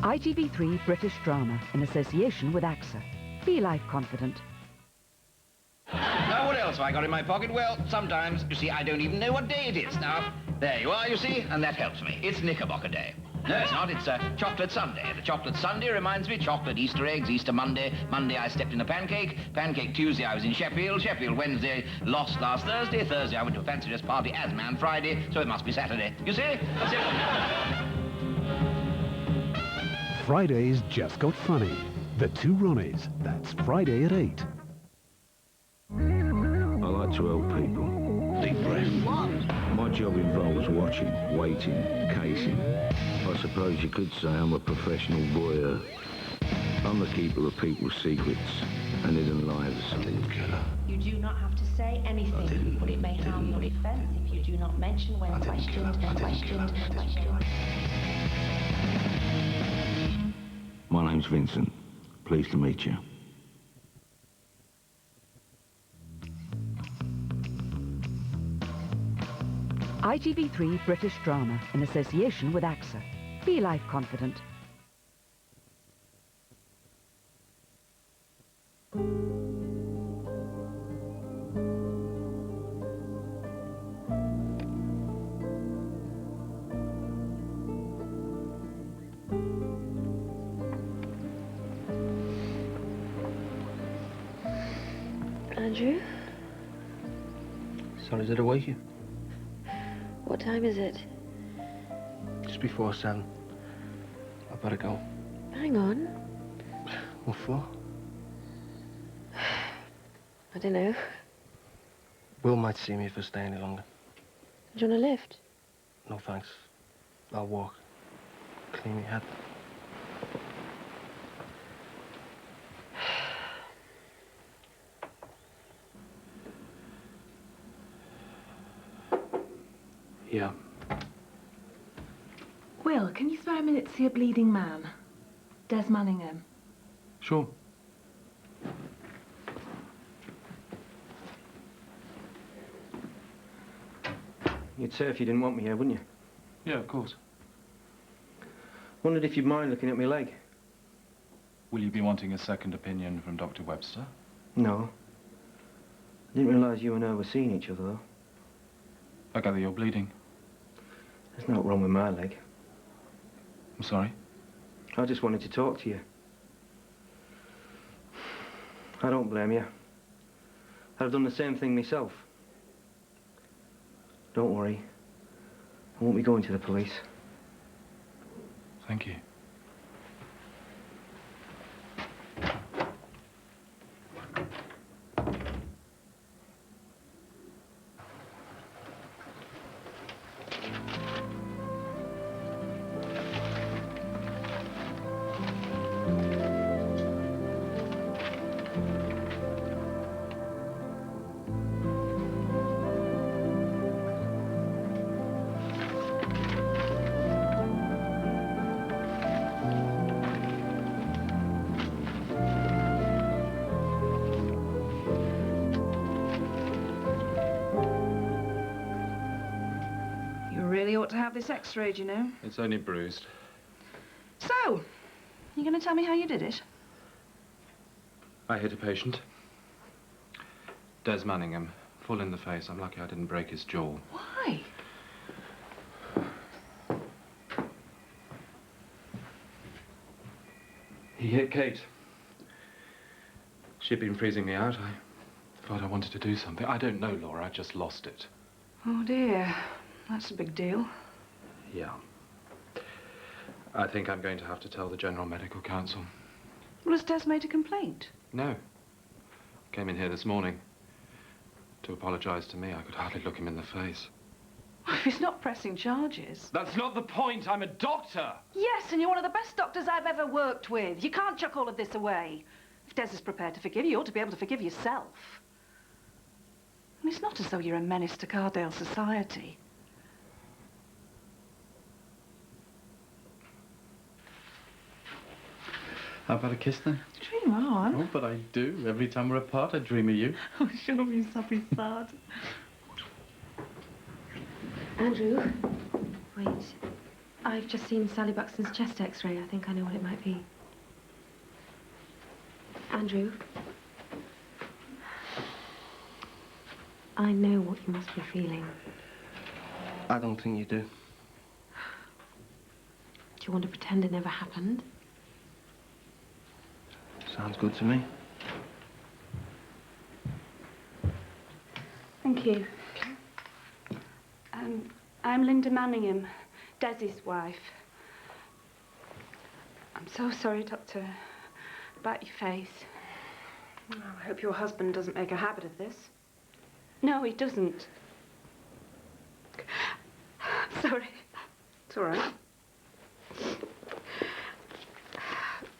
ITV3 British Drama in association with AXA. Be life confident. Now, what else have I got in my pocket? Well, sometimes, you see, I don't even know what day it is. Now, there you are, you see, and that helps me. It's Knickerbocker Day. No, it's not. It's Chocolate Sunday. The Chocolate Sunday reminds me chocolate Easter eggs, Easter Monday. Monday, I stepped in a pancake. Pancake Tuesday, I was in Sheffield. Sheffield Wednesday, lost last Thursday. Thursday, I went to a fancy dress party as man Friday, so it must be Saturday. You see? That's it. Friday's just got funny. The Two Ronnies. That's Friday at 8. I like to help people. Deep breath. My job involves watching, waiting, casing. I suppose you could say I'm a professional voyeur. I'm the keeper of people's secrets and hidden lives. I didn't kill her. You do not have to say anything, but it may harm your defense if you do not mention when questioned. My name's Vincent. Pleased to meet you. IGV3 British Drama in association with AXA. Be life confident. Andrew? Sorry, did I wake you? What time is it? Just before 7. I better go. Hang on. What for? I don't know. Will might see me if I stay any longer. Do you want a lift? No thanks. I'll walk. Clean my head. Yeah. Will, can you spare a minute to see a bleeding man? Des Manningham. Sure. You'd say if you didn't want me here, wouldn't you? Yeah, of course. Wondered if you'd mind looking at my leg. Will you be wanting a second opinion from Dr. Webster? No. I didn't realise you and her were seeing each other, though. I gather you're bleeding. There's nothing wrong with my leg. I'm sorry? I just wanted to talk to you. I don't blame you. I'd have done the same thing myself. Don't worry. I won't be going to the police. Thank you. Really ought to have this x-rayed, you know. It's only bruised. So, you going to tell me how you did it? I hit a patient. Des Manningham, full in the face. I'm lucky I didn't break his jaw. Why? He hit Kate. She'd been freezing me out. I thought I wanted to do something. I don't know, Laura. I just lost it. Oh, dear. That's a big deal. Yeah. I think I'm going to have to tell the General Medical Council. Well, has Des made a complaint? No. Came in here this morning to apologise to me. I could hardly look him in the face. If he's not pressing charges. That's not the point. I'm a doctor. Yes, and you're one of the best doctors I've ever worked with. You can't chuck all of this away. If Des is prepared to forgive you, you ought to be able to forgive yourself. And it's not as though you're a menace to Cardale society. How about a kiss then? Dream on. Oh, but I do. Every time we're apart, I dream of you. Oh, show me something sad. Andrew, wait. I've just seen Sally Buxton's chest x-ray. I think I know what it might be. Andrew. I know what you must be feeling. I don't think you do. Do you want to pretend it never happened? Sounds good to me. Thank you. I'm Linda Manningham, Desi's wife. I'm so sorry, Doctor, about your face. Well, I hope your husband doesn't make a habit of this. No, he doesn't. Sorry. It's all right.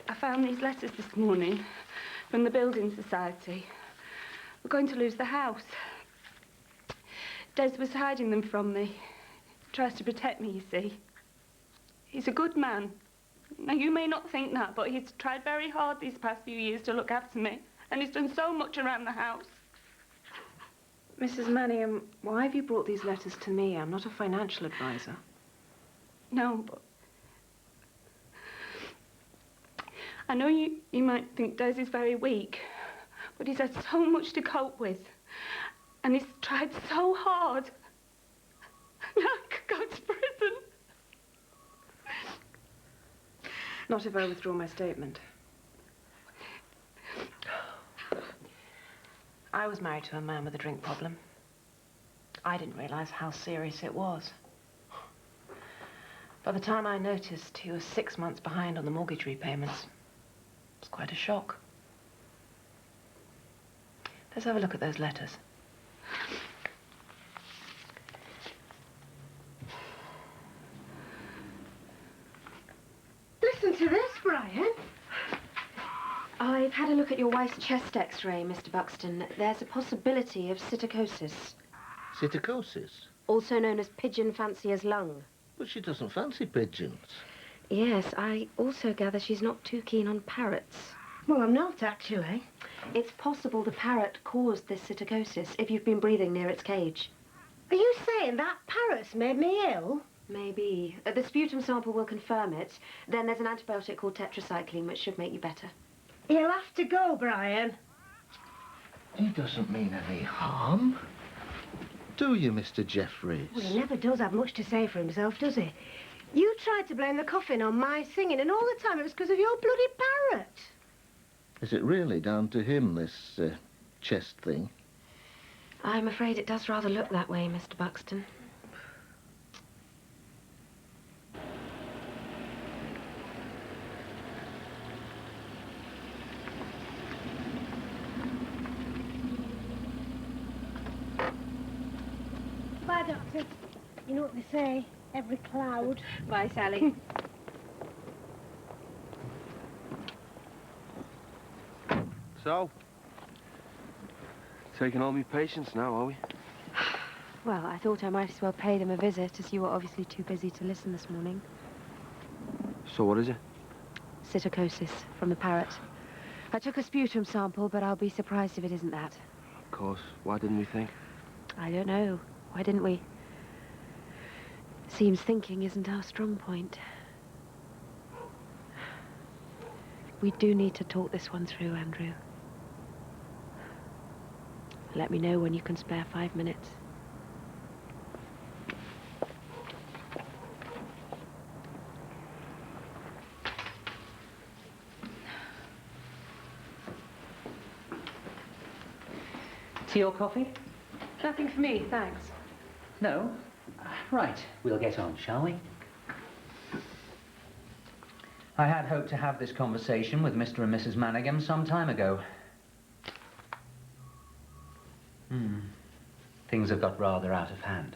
I found these letters this morning from the Building Society. We're going to lose the house. Des was hiding them from me. He tries to protect me, you see. He's a good man. Now, you may not think that, but he's tried very hard these past few years to look after me, and he's done so much around the house. Mrs. Manningham, why have you brought these letters to me? I'm not a financial advisor. No, but... I know you might think Des is very weak, but he's had so much to cope with. And he's tried so hard. Now I could go to prison. Not if I withdraw my statement. I was married to a man with a drink problem. I didn't realize how serious it was. By the time I noticed he was 6 months behind on the mortgage repayments, it was quite a shock. Let's have a look at those letters. Listen to this, Brian. I've had a look at your wife's chest x-ray, Mr. Buxton. There's a possibility of psittacosis, Psittacosis? also known as pigeon fancier's lung. But she doesn't fancy pigeons. Yes, I also gather she's not too keen on parrots. Well, I'm not, actually. It's possible the parrot caused this psittacosis if you've been breathing near its cage. Are you saying that parrot's made me ill? Maybe. The sputum sample will confirm it. Then there's an antibiotic called tetracycline, which should make you better. You'll have to go, Brian. He doesn't mean any harm. Do you, Mr. Jeffries? Well, he never does have much to say for himself, does he? You tried to blame the coffin on my singing, and all the time it was because of your bloody parrot. Is it really down to him, this chest thing? I'm afraid it does rather look that way, Mr. Buxton. Bye, Doctor. You know what they say, every cloud. Bye, Sally. So, taking all my patients now, are we? Well, I thought I might as well pay them a visit, as you were obviously too busy to listen this morning. So what is it? Psittacosis from the parrot. I took a sputum sample, but I'll be surprised if it isn't that. Of course. Why didn't we think? I don't know. Why didn't we? Seems thinking isn't our strong point. We do need to talk this one through, Andrew. Let me know when you can spare 5 minutes. Tea or coffee? Nothing for me, thanks. No? Right, we'll get on, shall we? I had hoped to have this conversation with Mr. and Mrs. Manningham some time ago. Things have got rather out of hand.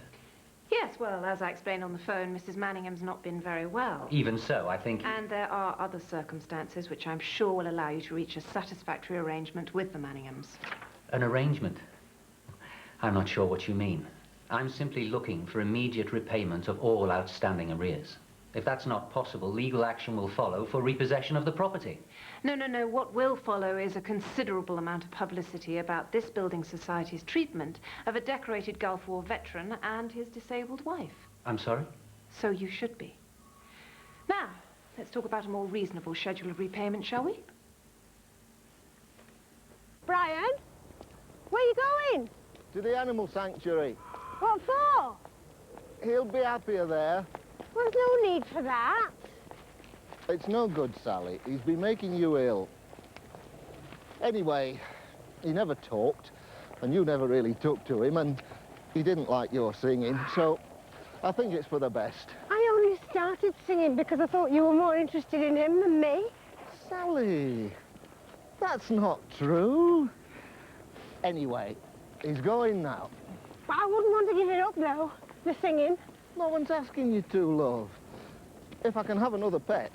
Yes, well, as I explained on the phone, Mrs. Manningham's not been very well. Even so, I think... And there are other circumstances which I'm sure will allow you to reach a satisfactory arrangement with the Manninghams. An arrangement? I'm not sure what you mean. I'm simply looking for immediate repayment of all outstanding arrears. If that's not possible, legal action will follow for repossession of the property. No. What will follow is a considerable amount of publicity about this building society's treatment of a decorated Gulf War veteran and his disabled wife. I'm sorry? So you should be. Now, let's talk about a more reasonable schedule of repayment, shall we? Brian, where are you going? To the animal sanctuary. What for? He'll be happier there. Well, there's no need for that. It's no good, Sally. He's been making you ill. Anyway, he never talked, and you never really took to him, and he didn't like your singing, so I think it's for the best. I only started singing because I thought you were more interested in him than me. Sally, that's not true. Anyway, he's going now. But I wouldn't want to give it up, though, the singing. No one's asking you to, love. If I can have another pet.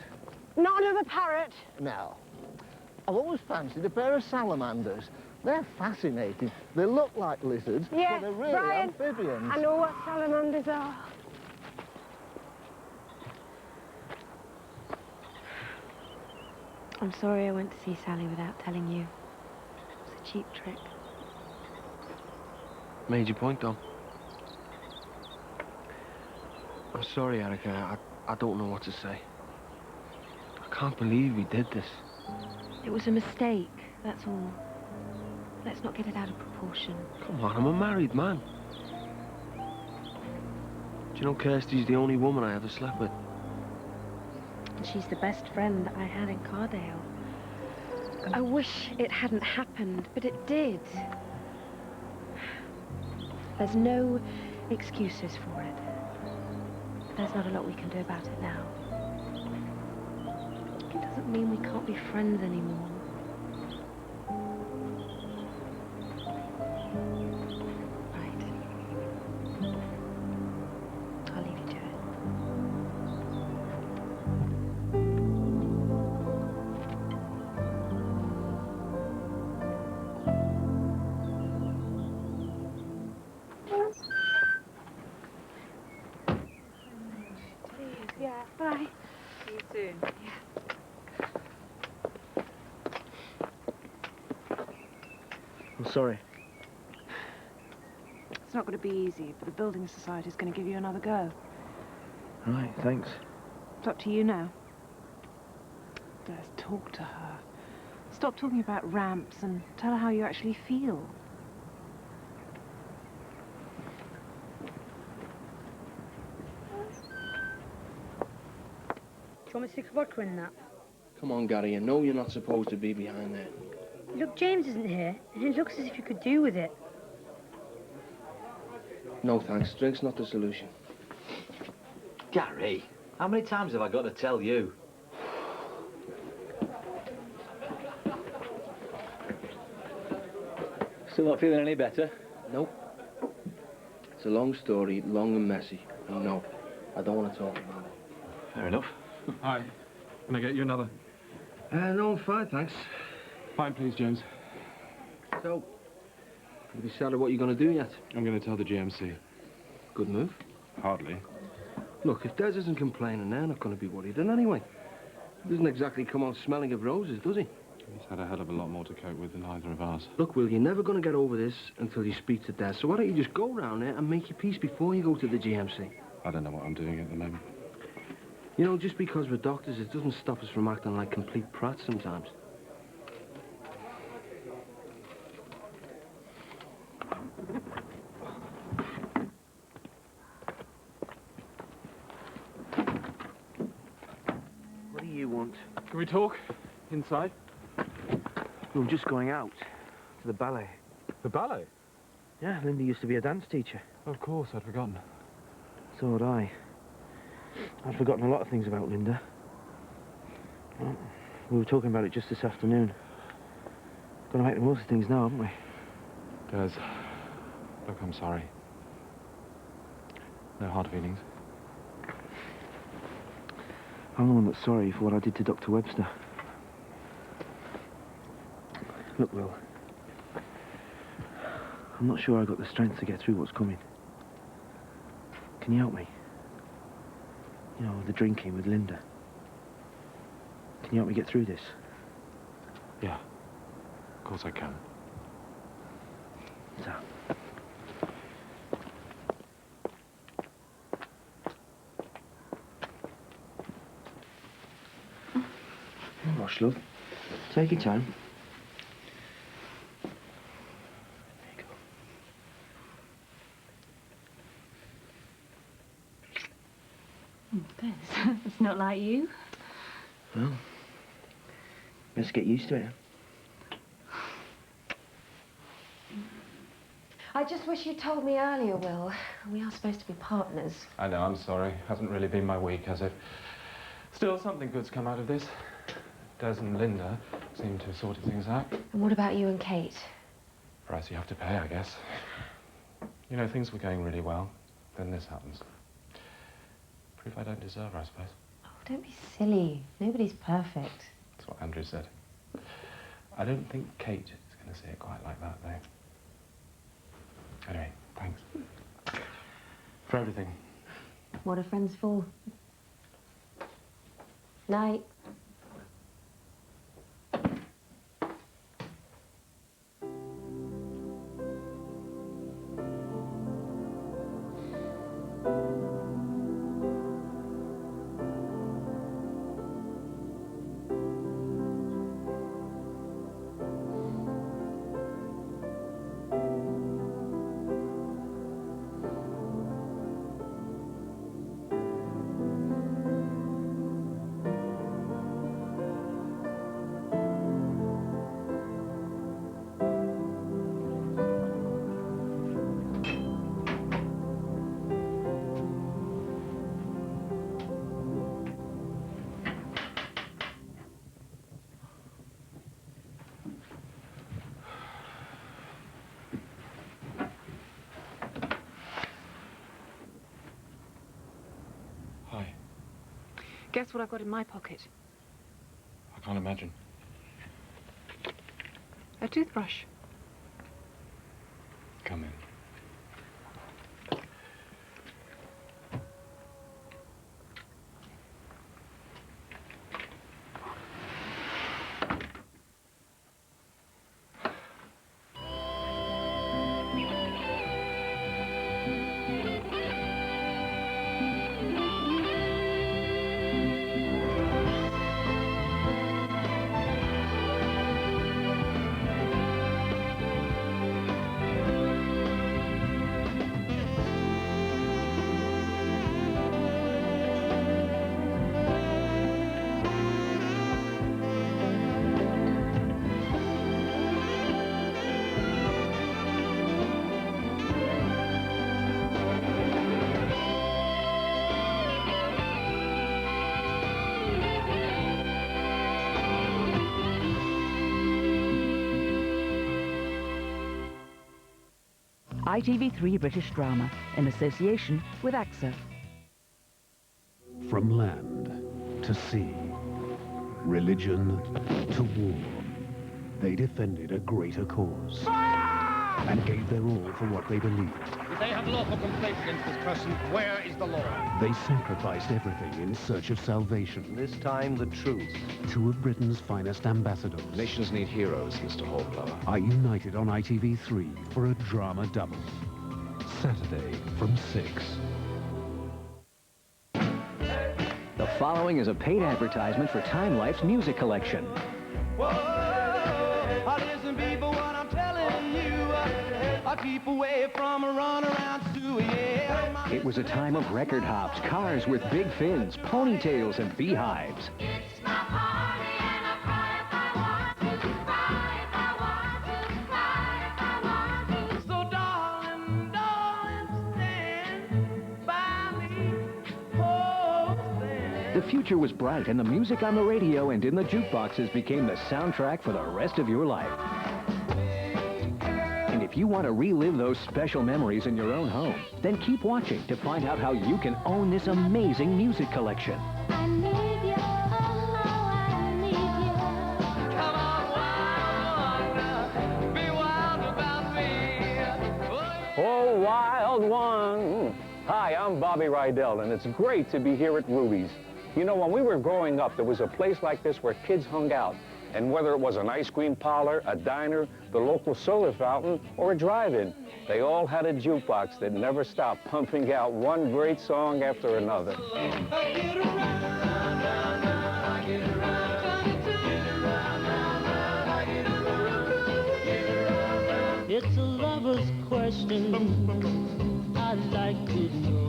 Not another parrot. No. I've always fancied a pair of salamanders. They're fascinating. They look like lizards, Yes, but they're really Brian, amphibians. I know what salamanders are. I'm sorry I went to see Sally without telling you. It was a cheap trick. Made your point, Dom. I'm sorry, Erica. I don't know what to say. I can't believe we did this. It was a mistake, that's all. Let's not get it out of proportion. Come on, I'm a married man. Do you know Kirsty's the only woman I ever slept with? And she's the best friend that I had in Cardale. I wish it hadn't happened, but it did. There's no excuses for it. There's not a lot we can do about it now. It doesn't mean we can't be friends anymore. Right. I'll leave you to it. Yeah, bye. See you soon. Yeah. I'm sorry. It's not going to be easy, but the Building Society's going to give you another go. Right, thanks. It's up to you now. Des, talk to her. Stop talking about ramps and tell her how you actually feel. Do you want me to stick a vodka in that? Come on, Gary, I know you're not supposed to be behind there. Look, James isn't here, and it looks as if you could do with it. No, thanks. Drink's not the solution. Gary, how many times have I got to tell you? Still not feeling any better? Nope. It's a long story, long and messy. And no, I don't want to talk about it. Fair enough. Hi. Can I get you another? No, I'm fine, thanks. Fine, please, James. So, have you decided what you're going to do yet? I'm going to tell the GMC. Good move. Hardly. Look, if Des isn't complaining, they're not going to be worried. And anyway, he doesn't exactly come out smelling of roses, does he? He's had a hell of a lot more to cope with than either of us. Look, Will, you're never going to get over this until you speak to Des. So why don't you just go round there and make your peace before you go to the GMC? I don't know what I'm doing at the moment. You know, just because we're doctors, it doesn't stop us from acting like complete prats sometimes. What do you want? Can we talk? Inside? We were just going out to the ballet. The ballet? Yeah, Linda used to be a dance teacher. Of course, I'd forgotten. So had I. I'd forgotten a lot of things about Linda. Well, we were talking about it just this afternoon. Got to make the most of things now, haven't we? Des, look, I'm sorry. No hard feelings. I'm the one that's sorry for what I did to Dr. Webster. Look, Will, I'm not sure I got the strength to get through what's coming. Can you help me? You know, the drinking with Linda. Can you help me get through this? Yeah, of course I can. So. Rush, love. Take your time. It's not like you. Well, let's get used to it. I just wish you told me earlier, Will. We are supposed to be partners. I know, I'm sorry. Hasn't really been my week, has it? Still, something good's come out of this. Des and Linda seem to have sorted things out. And what about you and Kate? Price you have to pay, I guess. You know, things were going really well. Then this happens. Proof I don't deserve her, I suppose. Oh, don't be silly. Nobody's perfect. That's what Andrew said. I don't think Kate is going to say it quite like that, though. Anyway, thanks. For everything. What are friends for? Night. Guess what I've got in my pocket? I can't imagine. A toothbrush. Come in. ITV3 British Drama, in association with AXA. From land to sea, religion to war, they defended a greater cause and gave their all for what they believed. If they have lawful complaint against this person, where is the law? They sacrificed everything in search of salvation. This time, the truth. Two of Britain's finest ambassadors. Nations need heroes, Mr. Hornblower. Are united on ITV3 for a drama double. Saturday from 6. The following is a paid advertisement for Time Life's music collection. Listen, people, what I'm telling you. I keep away from a runaround stew, yeah. It was a time of record hops, cars with big fins, ponytails, and beehives. So darling, darling, stand by me. Oh, stand. The future was bright, and the music on the radio and in the jukeboxes became the soundtrack for the rest of your life. And if you want to relive those special memories in your own home, then keep watching to find out how you can own this amazing music collection. Oh, wild one. Hi, I'm Bobby Rydell, and it's great to be here at Ruby's. You know, when we were growing up, there was a place like this where kids hung out. And whether it was an ice cream parlor, a diner, the local soda fountain, or a drive-in, they all had a jukebox that never stopped pumping out one great song after another. It's a lover's question I'd like to know.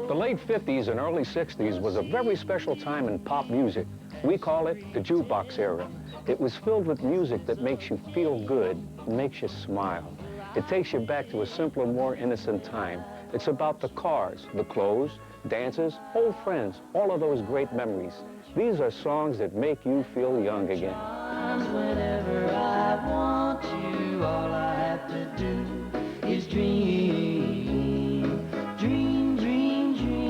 The late 50s and early 60s was a very special time in pop music. We call it the jukebox era. It was filled with music that makes you feel good, makes you smile. It takes you back to a simpler, more innocent time. It's about the cars, the clothes, dances, old friends, all of those great memories. These are songs that make you feel young again. Whenever I want you, all I have to do is dream, dream, dream, dream.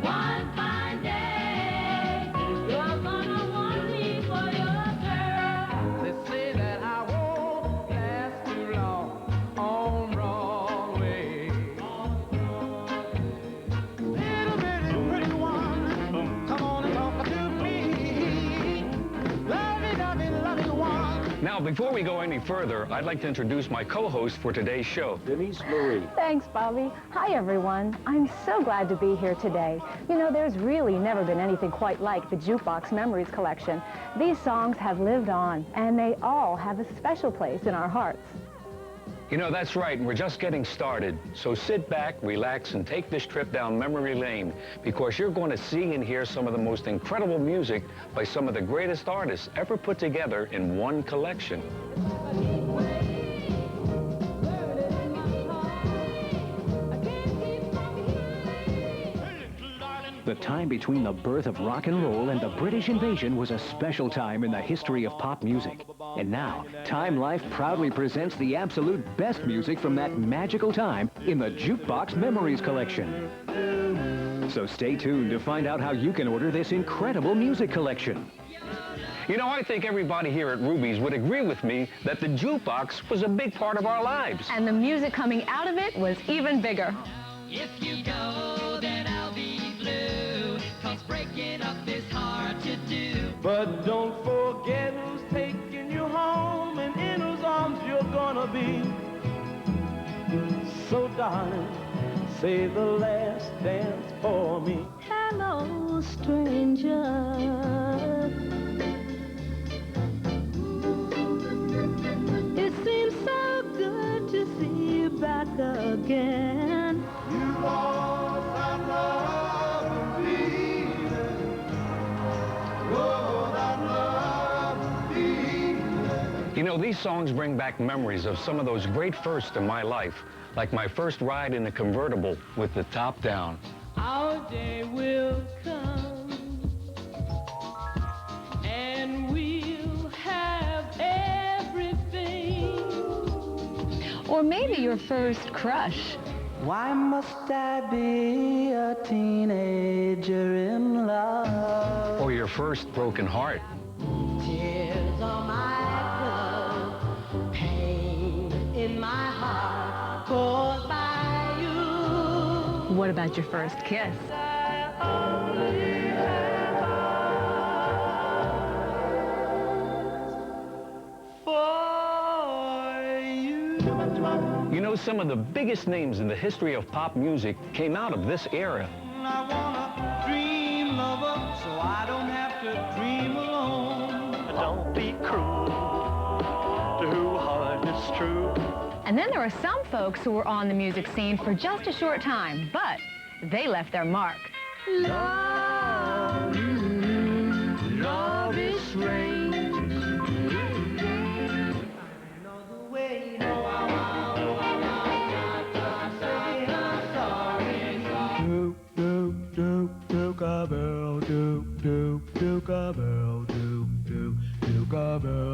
One fine day, you're gonna want me for your girl. They say that I won't last too long on Broadway. Little bitty pretty one, come on and talk to me. Lovey one. Now, before we go any further, I'd like to introduce my co-host for today's show, Denise Marie. Thanks, Bobby. Hi, everyone. I'm so glad to be here today. You know, there's really never been anything quite like the Jukebox Memories collection. These songs have lived on, and they all have a special place in our hearts. You know, that's right, and we're just getting started. So sit back, relax, and take this trip down memory lane, because you're going to see and hear some of the most incredible music by some of the greatest artists ever put together in one collection. The time between the birth of rock and roll and the British invasion was a special time in the history of pop music. And now, Time Life proudly presents the absolute best music from that magical time in the Jukebox Memories collection. So stay tuned to find out how you can order this incredible music collection. You know, I think everybody here at Ruby's would agree with me that the jukebox was a big part of our lives. And the music coming out of it was even bigger. If you go, then I'll be blue, 'cause breaking up is hard to do. But don't forget who's taking you home and in whose arms you're gonna be. So darling, say the last dance for me. Hello, stranger. It seems so good to see you back again. You lost that love and feeling. Oh, that love and feeling. You know, these songs bring back memories of some of those great firsts in my life, like my first ride in a convertible with the top down. Our day will come, and we'll have everything. Or maybe your first crush. Why must I be a teenager in love? Or your first broken heart. Tears on my pillow, pain in my heart, caused by you. What about your first kiss? You know, some of the biggest names in the history of pop music came out of this era. I wanna dream, lover, so I don't have to dream alone. Don't be cruel to who heart is true. And then there are some folks who were on the music scene for just a short time, but they left their mark. Love, love is strange.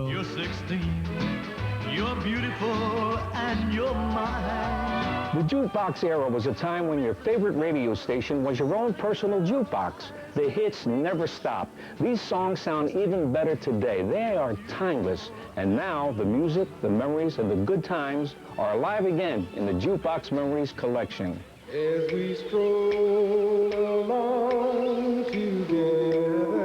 You're 16, you're beautiful, and you're mine. The jukebox era was a time when your favorite radio station was your own personal jukebox. The hits never stopped. These songs sound even better today. They are timeless. And now the music, the memories, and the good times are alive again in the Jukebox Memories collection. As we stroll along together,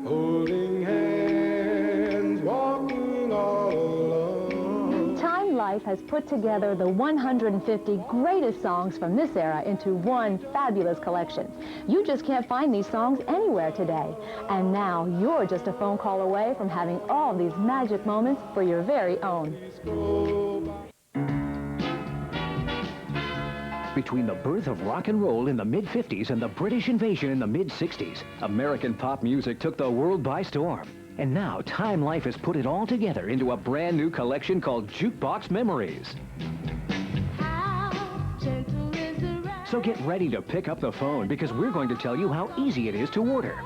holding hands, walking all alone. Time Life has put together the 150 greatest songs from this era into one fabulous collection. You just can't find these songs anywhere today. And now you're just a phone call away from having all these magic moments for your very own. Between the birth of rock and roll in the mid-50s and the British invasion in the mid-60s, American pop music took the world by storm. And now Time Life has put it all together into a brand new collection called Jukebox Memories. So get ready to pick up the phone because we're going to tell you how easy it is to order.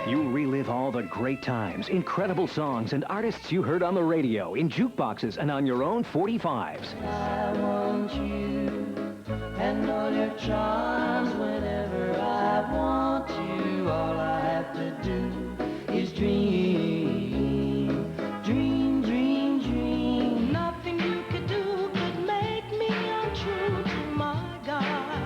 You'll relive all the great times, incredible songs, and artists you heard on the radio, in jukeboxes, and on your own 45s. I want you and all your charms whenever I want you. All I have to do is dream, dream, dream, dream. Nothing you could do could make me untrue to my God,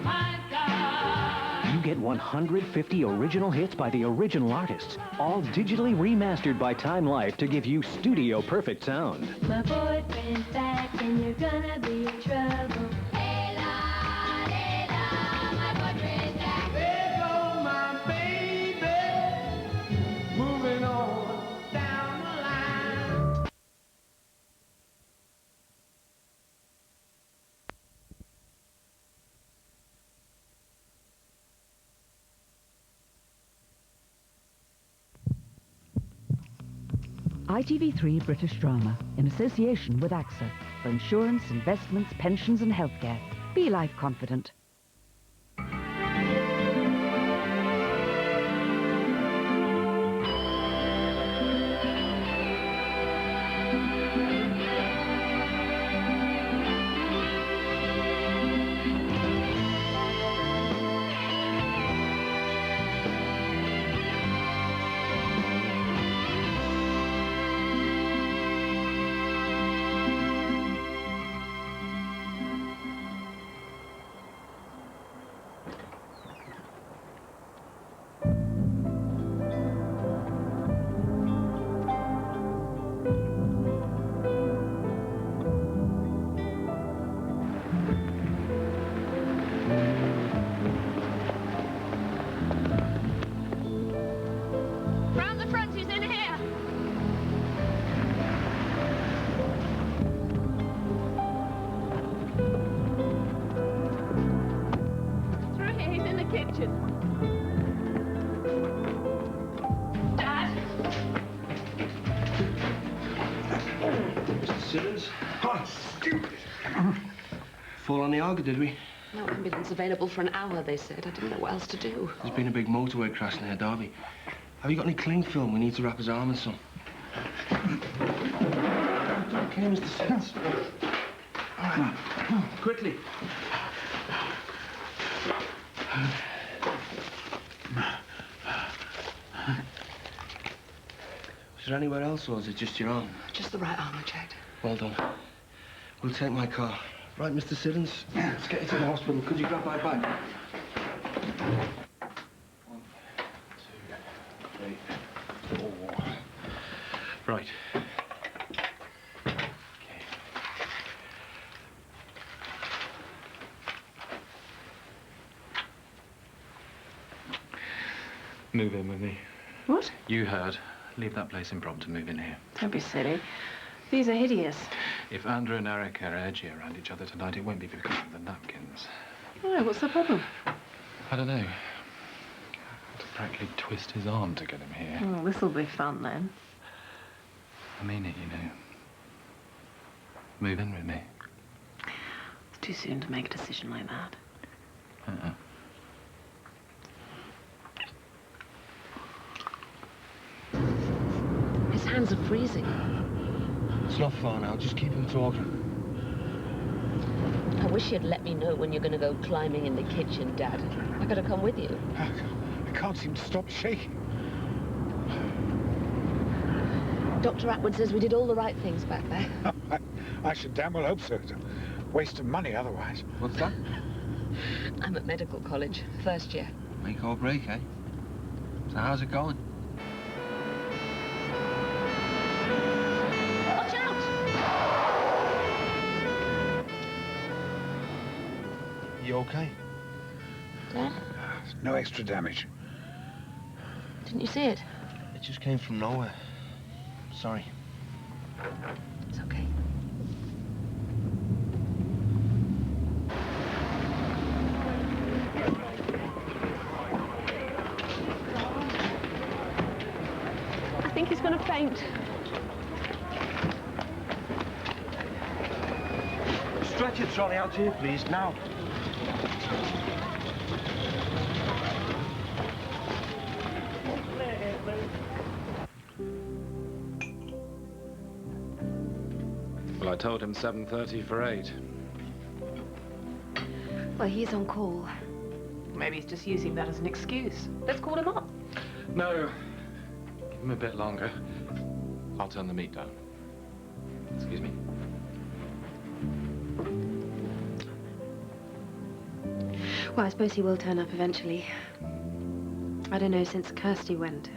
my God. You get 150 original hits by the original artists, all digitally remastered by Time Life to give you studio-perfect sound. My boyfriend's back and you're gonna be in trouble. There go my baby, moving on down the line. ITV3 British Drama, in association with AXA, for insurance, investments, pensions and healthcare. Be life confident. he's in the kitchen. Dad? Mr. Simmons. Oh, stupid. Fall on the Arga, did we? No ambulance available for an hour, they said. I didn't know what else to do. There's been a big motorway crash near Derby. Have you got any cling film? We need to wrap his arm in some. Okay, Mr. Simmons. All right. Quickly. Is there anywhere else, or is it just your arm? Just the right arm, I checked. Well done. We'll take my car. Right, Mr. Siddons, let's get you to the hospital. Could you grab my bag? 1, 2, 3, 4. Right. Move in with me. What? You heard. Leave that place impromptu, move in here. Don't be silly. These are hideous. If Andrew and Eric are edgy around each other tonight, it won't be because of the napkins. Why, what's the problem? I don't know. I had to practically twist his arm to get him here. Oh, this'll be fun then. I mean it, you know. Move in with me. It's too soon to make a decision like that. Uh-uh. His hands are freezing. It's not far now. Just keep him talking. I wish you'd let me know when you're going to go climbing in the kitchen, Dad. I gotta come with you. I can't seem to stop shaking. Dr. Atwood says we did all the right things back there. I should damn well hope so. It's a waste of money otherwise. What's that? I'm at medical college, first year. Make or break, eh? So how's it going? Watch out! You okay? Dad? No extra damage. Didn't you see it? It just came from nowhere. Sorry. It's okay. I think he's going to faint. Stretcher trolley out here, please, now. Well, I told him 7:30 for 8. Well, he's on call. Maybe he's just using that as an excuse. Let's call him up. No. Give him a bit longer. I'll turn the meat down. Excuse me. Well, I suppose he will turn up eventually. I don't know, since Kirsty went,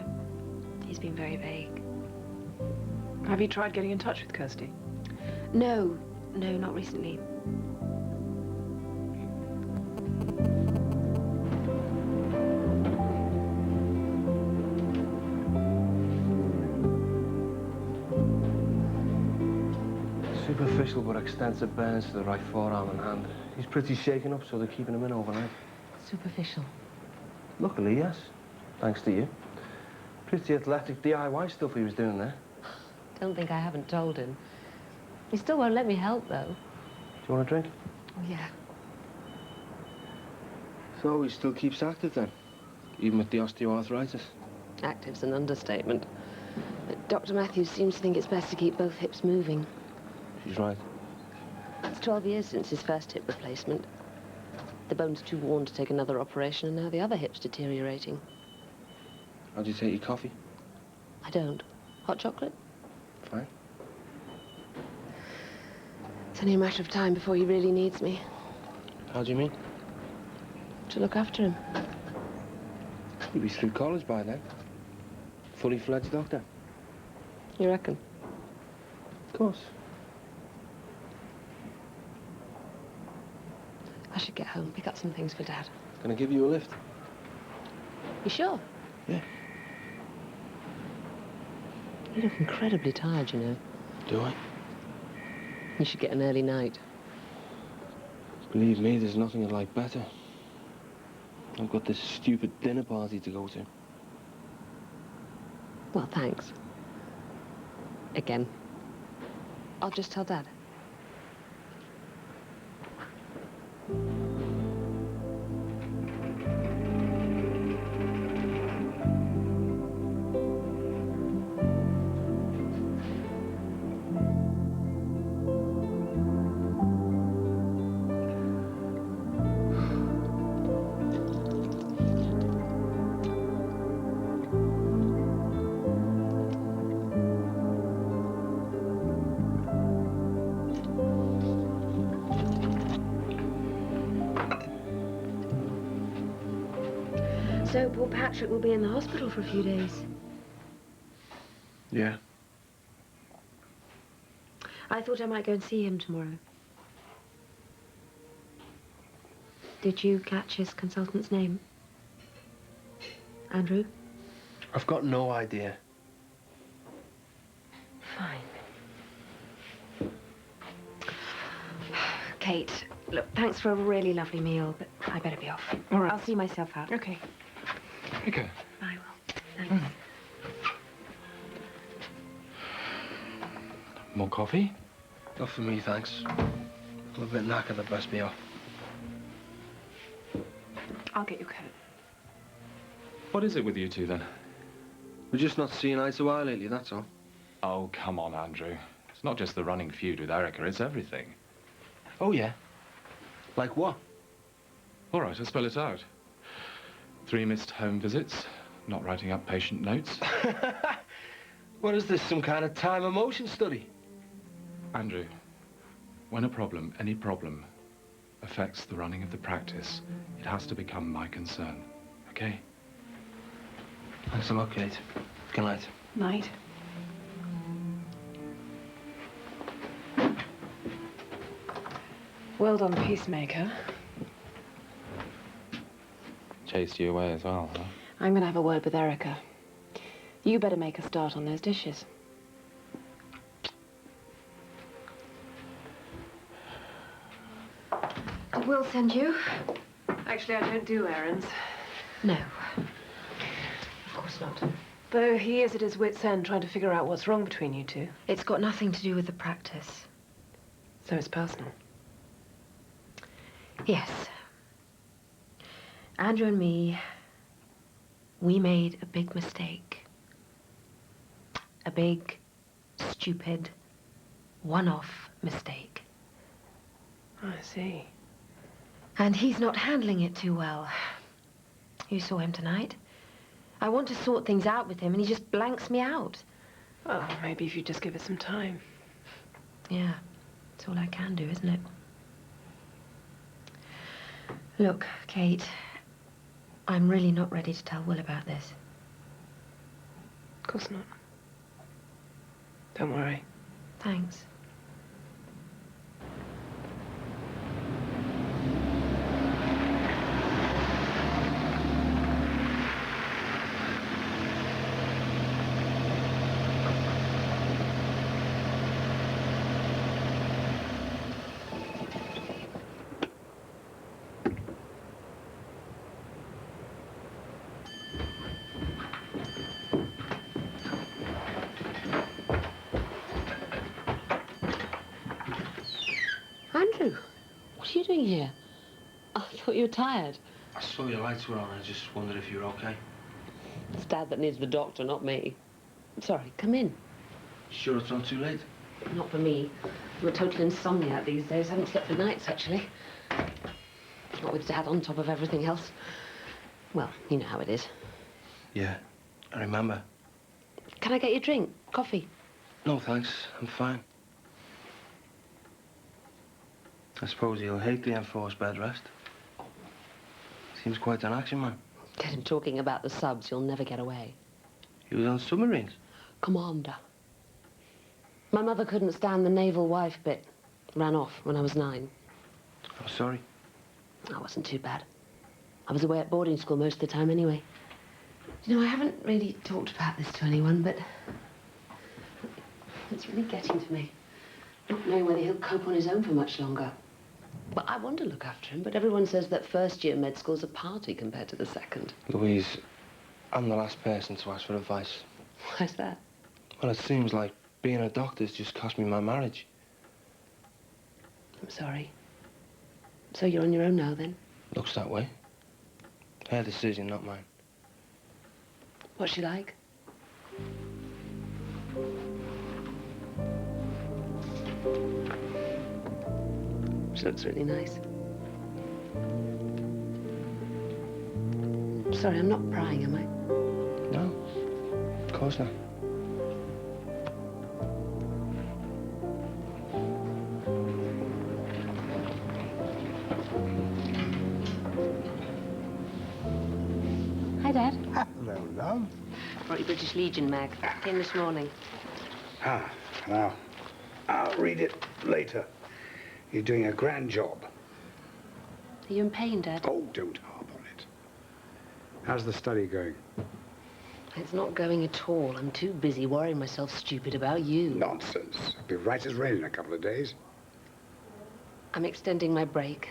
he's been very vague. Have you tried getting in touch with Kirsty? No, not recently. Superficial but extensive burns to the right forearm and hand. He's pretty shaken up, so they're keeping him in overnight. Superficial. Luckily, yes. Thanks to you. Pretty athletic DIY stuff he was doing there. Don't think I haven't told him. He still won't let me help, though. Do you want a drink? Oh, yeah. So he still keeps active then? Even with the osteoarthritis? Active's an understatement. But Dr. Matthews seems to think it's best to keep both hips moving. She's right. It's 12 years since his first hip replacement. The bone's too worn to take another operation, and now the other hip's deteriorating. How'd you take your coffee? I don't. Hot chocolate? Fine. It's only a matter of time before he really needs me. How do you mean? To look after him. He'll be through college by then. Fully fledged doctor. You reckon? Of course. I should get home, pick up some things for Dad. Can I give you a lift? You sure? Yeah. You look incredibly tired, you know. Do I? You should get an early night. Believe me, there's nothing I'd like better. I've got this stupid dinner party to go to. Well, thanks. Again. I'll just tell Dad. So poor Patrick will be in the hospital for a few days. Yeah. I thought I might go and see him tomorrow. Did you catch his consultant's name? Andrew? I've got no idea. Fine. Kate, look, thanks for a really lovely meal, but I better be off. All right. I'll see myself out. Okay. Okay. I will. Thanks. More coffee? Not for me, thanks. I'm a bit knackered, I'd best be off. I'll get your coat. What is it with you two, then? We're just not seeing eye to eye lately, that's all. Oh, come on, Andrew. It's not just the running feud with Erica, it's everything. Oh, yeah? Like what? All right, I'll spell it out. 3 missed home visits, not writing up patient notes. What is this, some kind of time emotion study? Andrew, when a problem, any problem, affects the running of the practice, it has to become my concern, okay? Thanks a lot, Kate. Good night. Night. Well done, Peacemaker. Chased you away as well, huh? I'm gonna have a word with Erica. You better make a start on those dishes. Did Will send you? Actually, I don't do errands. No. Of course not. Though he is at his wit's end trying to figure out what's wrong between you two. It's got nothing to do with the practice. So it's personal. Yes. Andrew and me, we made a big mistake. A big, stupid, one-off mistake. I see. And he's not handling it too well. You saw him tonight. I want to sort things out with him, and he just blanks me out. Well, maybe if you just give it some time. Yeah, it's all I can do, isn't it? Look, Kate, I'm really not ready to tell Will about this. Of course not. Don't worry. Thanks. Andrew, what are you doing here? I thought you were tired. I saw your lights were on. I just wondered if you were okay. It's Dad that needs the doctor, not me. Sorry, come in. Sure it's not too late? Not for me. I'm a total insomniac these days. I haven't slept for nights, actually. Not with Dad on top of everything else. Well, you know how it is. Yeah, I remember. Can I get you a drink? Coffee? No, thanks. I'm fine. I suppose he'll hate the enforced bed rest. Seems quite an action man. Get him talking about the subs, you'll never get away. He was on submarines? Commander. My mother couldn't stand the naval wife bit. Ran off when I was 9. I'm sorry. I wasn't too bad. I was away at boarding school most of the time anyway. You know, I haven't really talked about this to anyone, but it's really getting to me. Not knowing whether he'll cope on his own for much longer. Well, I want to look after him, but everyone says that first year med school's a party compared to the second. Louise, I'm the last person to ask for advice. Why's that? Well, it seems like being a doctor's just cost me my marriage. I'm sorry. So you're on your own now, then? Looks that way. Her decision, not mine. What's she like? She looks really nice. Sorry, I'm not prying, am I? No, of course not. Hi, Dad. Hello, love. Brought your British Legion mag. Came this morning. Ah, now, I'll read it later. You're doing a grand job. Are you in pain, Dad? Oh, don't harp on it. How's the study going? It's not going at all. I'm too busy worrying myself stupid about you. Nonsense. It'll be right as rain in a couple of days. I'm extending my break.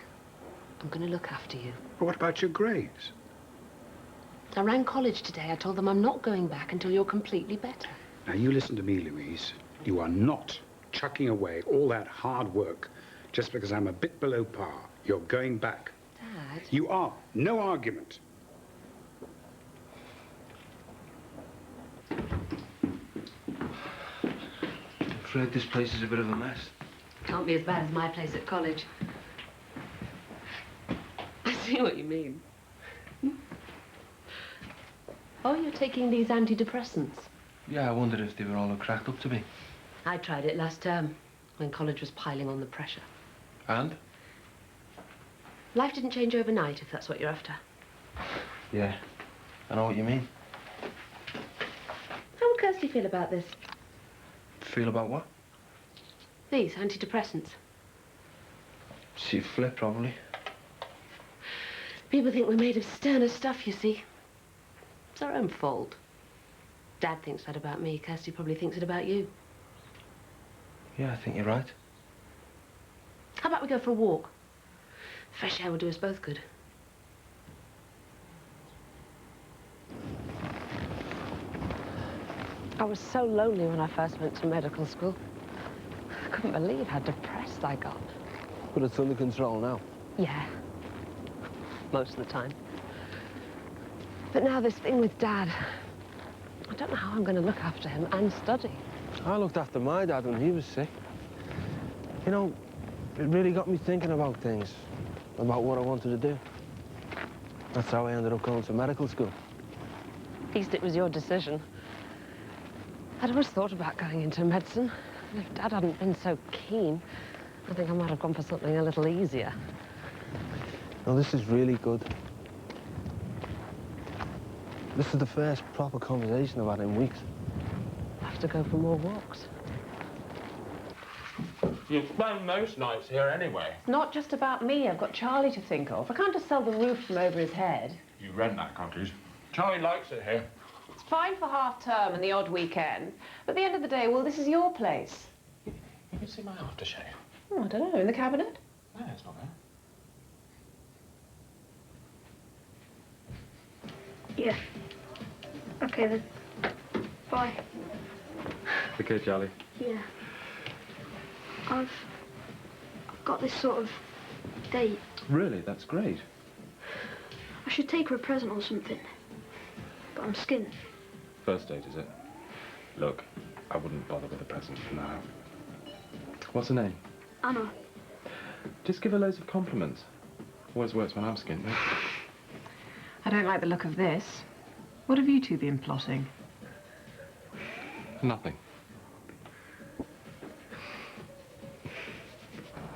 I'm going to look after you. But what about your grades? I rang college today. I told them I'm not going back until you're completely better. Now, you listen to me, Louise. You are not chucking away all that hard work just because I'm a bit below par. You're going back. Dad? You are. No argument. I'm afraid this place is a bit of a mess. Can't be as bad as my place at college. I see what you mean. Oh, you're taking these antidepressants? Yeah, I wondered if they were all cracked up to be. I tried it last term, when college was piling on the pressure. And? Life didn't change overnight, if that's what you're after. Yeah, I know what you mean. How would Kirsty feel about this? Feel about what? These antidepressants. She'd flip, probably. People think we're made of sterner stuff, you see. It's our own fault. Dad thinks that about me. Kirsty probably thinks it about you. Yeah, I think you're right. How about we go for a walk? Fresh air will do us both good. I was so lonely when I first went to medical school. I couldn't believe how depressed I got. But it's under control now. Yeah. Most of the time. But now this thing with Dad, I don't know how I'm going to look after him and study. I looked after my dad when he was sick. You know, it really got me thinking about things, about what I wanted to do. That's how I ended up going to medical school. At least it was your decision. I'd always thought about going into medicine. And if Dad hadn't been so keen, I think I might have gone for something a little easier. No, this is really good. This is the first proper conversation I've had in weeks. I have to go for more walks. You spend most nights here anyway. It's not just about me. I've got Charlie to think of. I can't just sell the roof from over his head. You rent that cottage. Charlie likes it here. It's fine for half term and the odd weekend. But at the end of the day, well, this is your place. You can see my aftershave. Oh, I don't know. In the cabinet? No, it's not there. Yeah. Okay, then. Bye. Okay, Charlie. Yeah. I've got this sort of date. Really? That's great. I should take her a present or something. But I'm skinned. First date, is it? Look, I wouldn't bother with a present now. What's her name? Anna. Just give her loads of compliments. Always works when I'm skinned, mate. I don't like the look of this. What have you two been plotting? Nothing.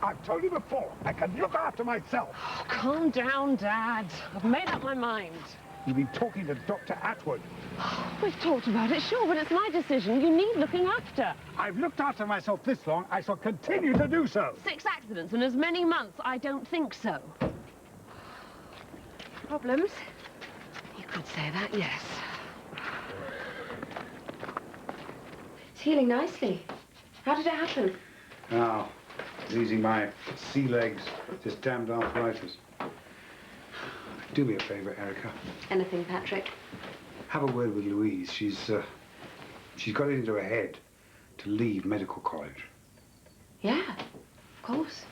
I've told you before, I can look after myself. Oh, calm down, Dad. I've made up my mind. You've been talking to Dr. Atwood. We've talked about it, sure, but it's my decision. You need looking after. I've looked after myself this long. I shall continue to do so. 6 accidents in as many months? I don't think so. Problems? You could say that, yes. It's healing nicely. How did it happen? Now, Easing my sea legs, this damned arthritis. Do me a favour, Erica. Anything, Patrick? Have a word with Louise. She's got it into her head to leave medical college. Yeah, of course.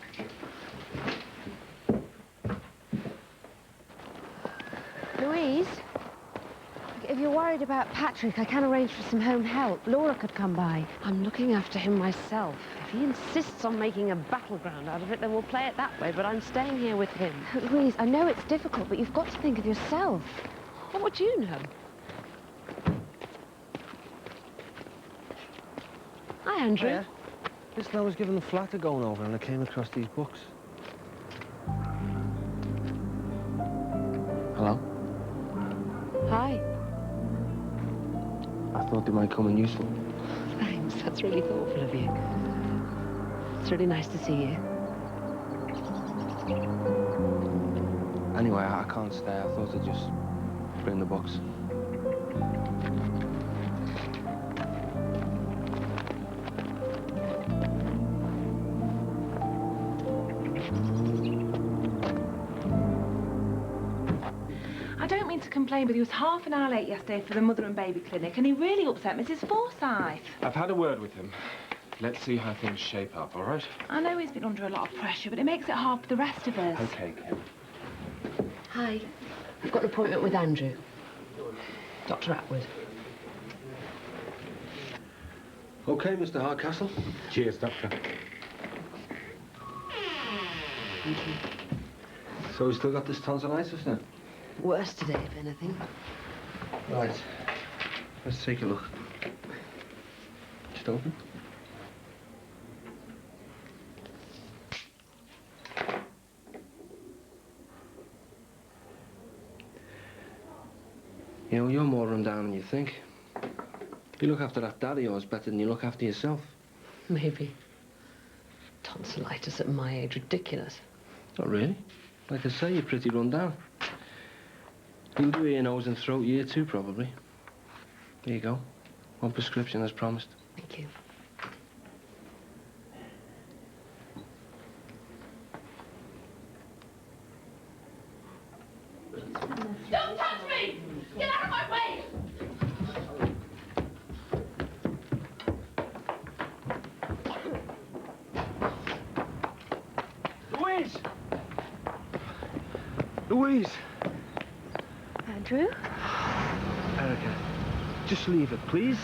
Louise, if you're worried about Patrick, I can arrange for some home help. Laura could come by. I'm looking after him myself. If he insists on making a battleground out of it, then we'll play it that way, but I'm staying here with him. Louise, I know it's difficult, but you've got to think of yourself. What would you know? Hi, Andrew. Hiya. Listen, I was given the flat to going over and I came across these books. Hello? Hi. I thought they might come in useful. Thanks, that's really thoughtful of you. It's really nice to see you. Anyway, I can't stay. I thought I'd just bring the books. I don't mean to complain, but he was half an hour late yesterday for the mother and baby clinic, and he really upset Mrs. Forsyth. I've had a word with him. Let's see how things shape up, all right? I know he's been under a lot of pressure, but it makes it hard for the rest of us. Okay, Kim. Hi. I've got an appointment with Andrew. Dr. Atwood. Okay, Mr. Hardcastle. Cheers, Doctor. Thank you. So we still got this tonsillitis then? Worse today, if anything. Right. Let's take a look. Just open. You know, you're more run down than you think. You look after that dad of yours better than you look after yourself. Maybe. Tonsillitis at my age, ridiculous. Not really. Like I say, you're pretty run down. You'll do ear, nose and throat year 2, probably. There you go. One prescription as promised. Thank you. Don't touch me! Get out of my way! Louise! Louise! Andrew? Erica, just leave it, please.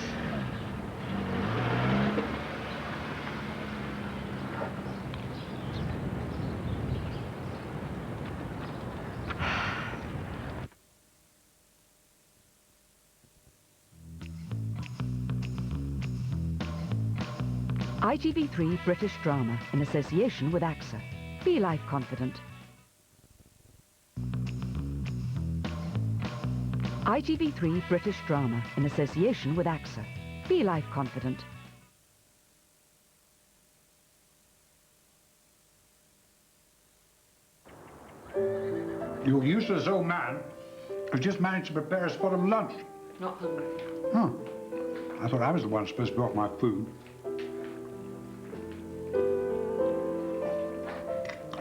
ITV3 British Drama in association with AXA. Be life confident. ITV3 British Drama in association with AXA. Be life confident. You useless old man who just managed to prepare a spot of lunch. Not hungry. Oh. I thought I was the one supposed to be off my food.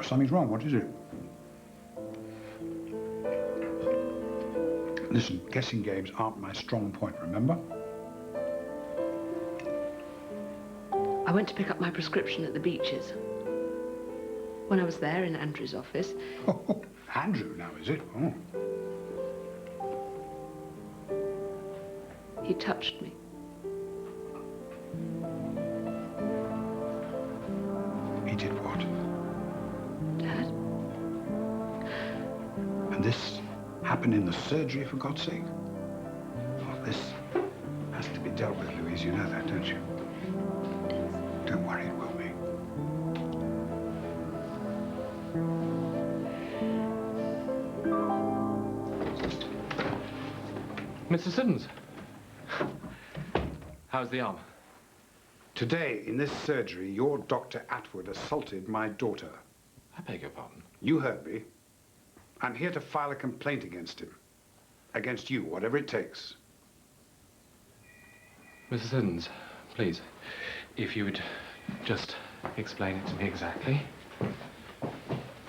Something's wrong. What is it? Listen, guessing games aren't my strong point, remember? I went to pick up my prescription at the beaches. When I was there in Andrew's office... Oh, Andrew now, is it? Oh. He touched me. He did what? Dad? And this happened in the surgery, for God's sake? Oh, this has to be dealt with, Louise. You know that, don't you? Don't worry, it will be. Mr. Siddons. How's the arm? Today, in this surgery, your Dr. Atwood assaulted my daughter. I beg your pardon. You heard me. I'm here to file a complaint against him. Against you, whatever it takes. Mr. Siddons, please, if you would just explain it to me exactly.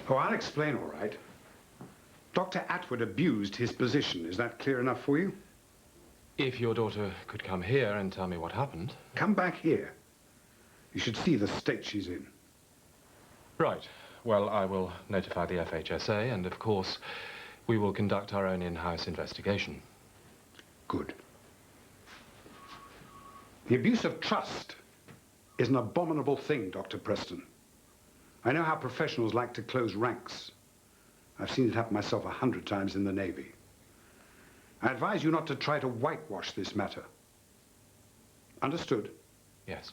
Oh, I'll explain all right. Dr. Atwood abused his position. Is that clear enough for you? If your daughter could come here and tell me what happened. Come back here. You should see the state she's in. Right. Well, I will notify the FHSA, and of course, we will conduct our own in-house investigation. Good. The abuse of trust is an abominable thing, Dr. Preston. I know how professionals like to close ranks. I've seen it happen myself 100 times in the Navy. I advise you not to try to whitewash this matter. Understood? Yes.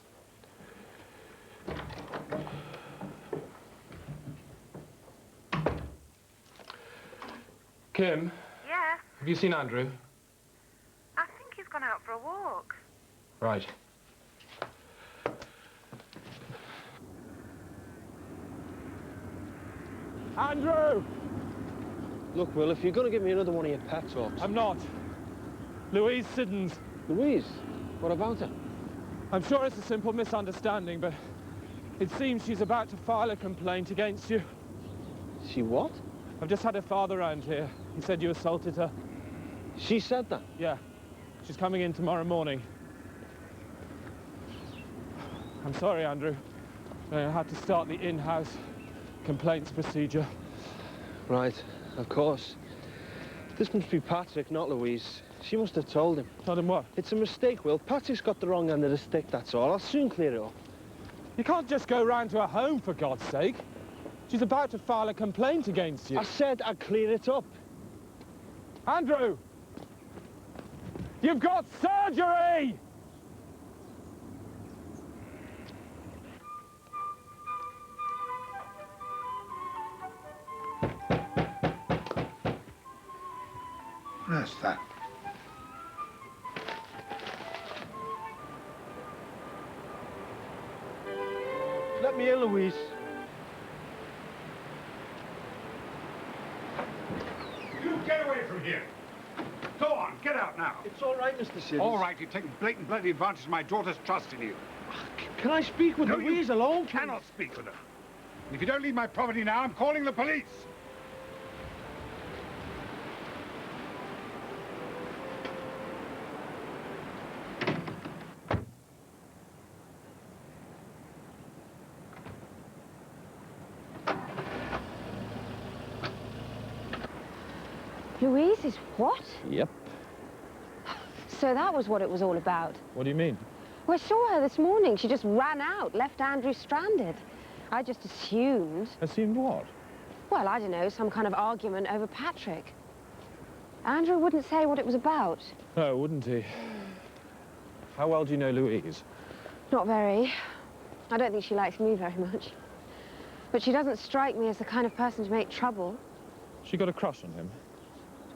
Kim? Yes? Have you seen Andrew? I think he's gone out for a walk. Right. Andrew! Look, Will, if you're going to give me another one of your pet talks... I'm not. Louise Siddons. Louise? What about her? I'm sure it's a simple misunderstanding, but it seems she's about to file a complaint against you. She what? I've just had her father around here. He said you assaulted her. She said that? Yeah. She's coming in tomorrow morning. I'm sorry, Andrew. I had to start the in-house complaints procedure. Right, of course. This must be Patrick, not Louise. She must have told him. Told him what? It's a mistake, Will. Patrick's got the wrong end of the stick, that's all. I'll soon clear it up. You can't just go round to her home, for God's sake. She's about to file a complaint against you. I said I'd clear it up. Andrew! You've got surgery! What is that? Let me in, Louise. You get away from here. Go on, get out now. It's all right, Mr. Siddons. All right, you've taken blatant bloody advantage of my daughter's trust in you. Can I speak with Louise alone? You cannot speak with her. If you don't leave my property now, I'm calling the police. Louise is what? Yep. So that was what it was all about. What do you mean? Well, I saw her this morning. She just ran out, left Andrew stranded. I just assumed... Assumed what? Well, I don't know, some kind of argument over Patrick. Andrew wouldn't say what it was about. No, wouldn't he? How well do you know Louise? Not very. I don't think she likes me very much. But she doesn't strike me as the kind of person to make trouble. She got a crush on him?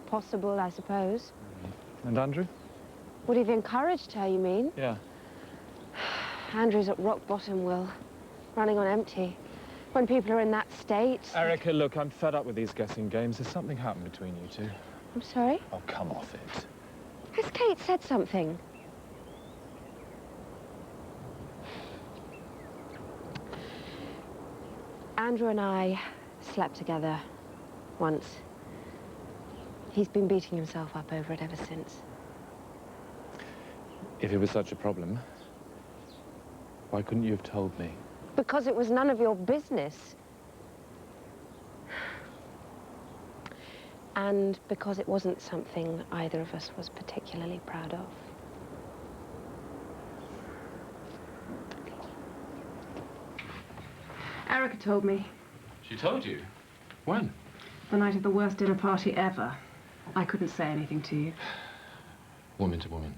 Possible, I suppose. And Andrew? Would he have encouraged her, you mean? Yeah. Andrew's at rock bottom, Will. Running on empty. When people are in that state... Erica, look, I'm fed up with these guessing games. There's something happened between you two. I'm sorry? Oh, come off it. Has Kate said something? Andrew and I slept together once. He's been beating himself up over it ever since. If it was such a problem, why couldn't you have told me? Because it was none of your business. And because it wasn't something either of us was particularly proud of. Erica told me. She told you? When? The night of the worst dinner party ever. I couldn't say anything to you. Woman to woman.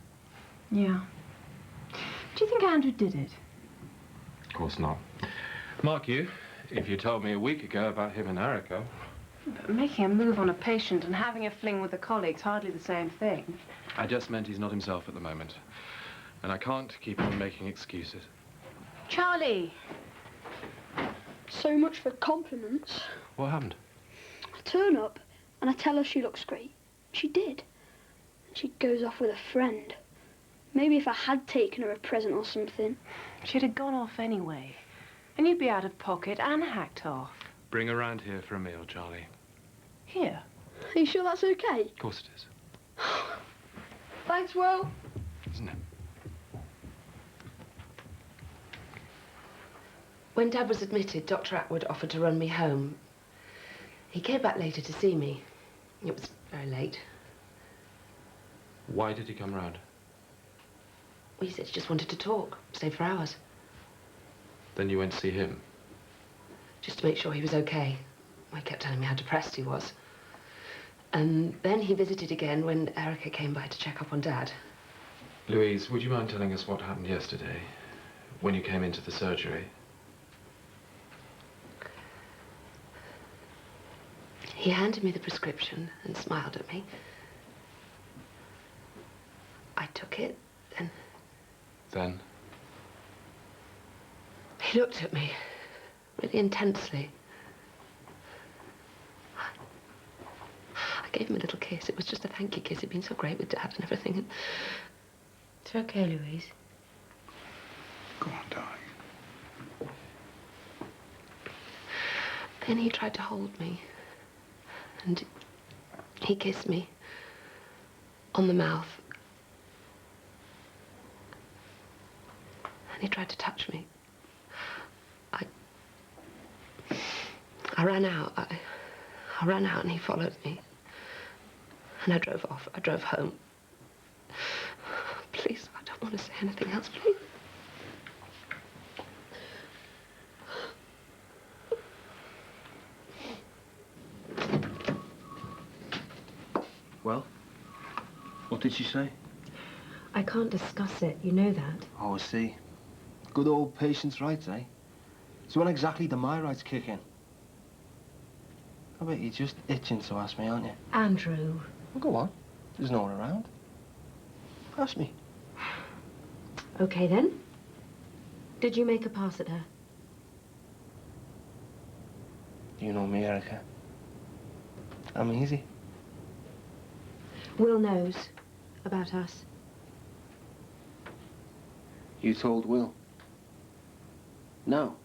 Yeah. Do you think Andrew did it? Of course not. Mark you, if you told me a week ago about him and Erica... But making a move on a patient and having a fling with a colleague's hardly the same thing. I just meant he's not himself at the moment. And I can't keep on making excuses. Charlie! So much for compliments. What happened? I turn up and I tell her she looks great. She did. And she goes off with a friend. Maybe if I had taken her a present or something. She'd have gone off anyway. And you'd be out of pocket and hacked off. Bring her round here for a meal, Charlie. Here. Are you sure that's okay? Of course it is. Thanks, Will. Isn't it? When Dad was admitted, Dr. Atwood offered to run me home. He came back later to see me. It was very late. Why did he come round? Well, he said he just wanted to talk, stay for hours. Then you went to see him? Just to make sure he was okay. He kept telling me how depressed he was. And then he visited again when Erica came by to check up on Dad. Louise, would you mind telling us what happened yesterday, when you came into the surgery? He handed me the prescription and smiled at me. I took it, and... Then? He looked at me, really intensely. I gave him a little kiss. It was just a thank you kiss. He'd been so great with Dad and everything. And... It's okay, Louise. Go on, darling. Then he tried to hold me. And he kissed me on the mouth. And he tried to touch me. I ran out. I ran out and he followed me. And I drove off. I drove home. Please, I don't want to say anything else, please. Well, what did she say? I can't discuss it, you know that. Oh, I see. Good old patient's rights, eh? So when exactly do my rights kick in? I bet you're just itching to ask me, aren't you? Andrew. Well, go on. There's no one around. Ask me. Okay, then. Did you make a pass at her? You know me, Erica. I'm easy. Will knows about us. You told Will? No.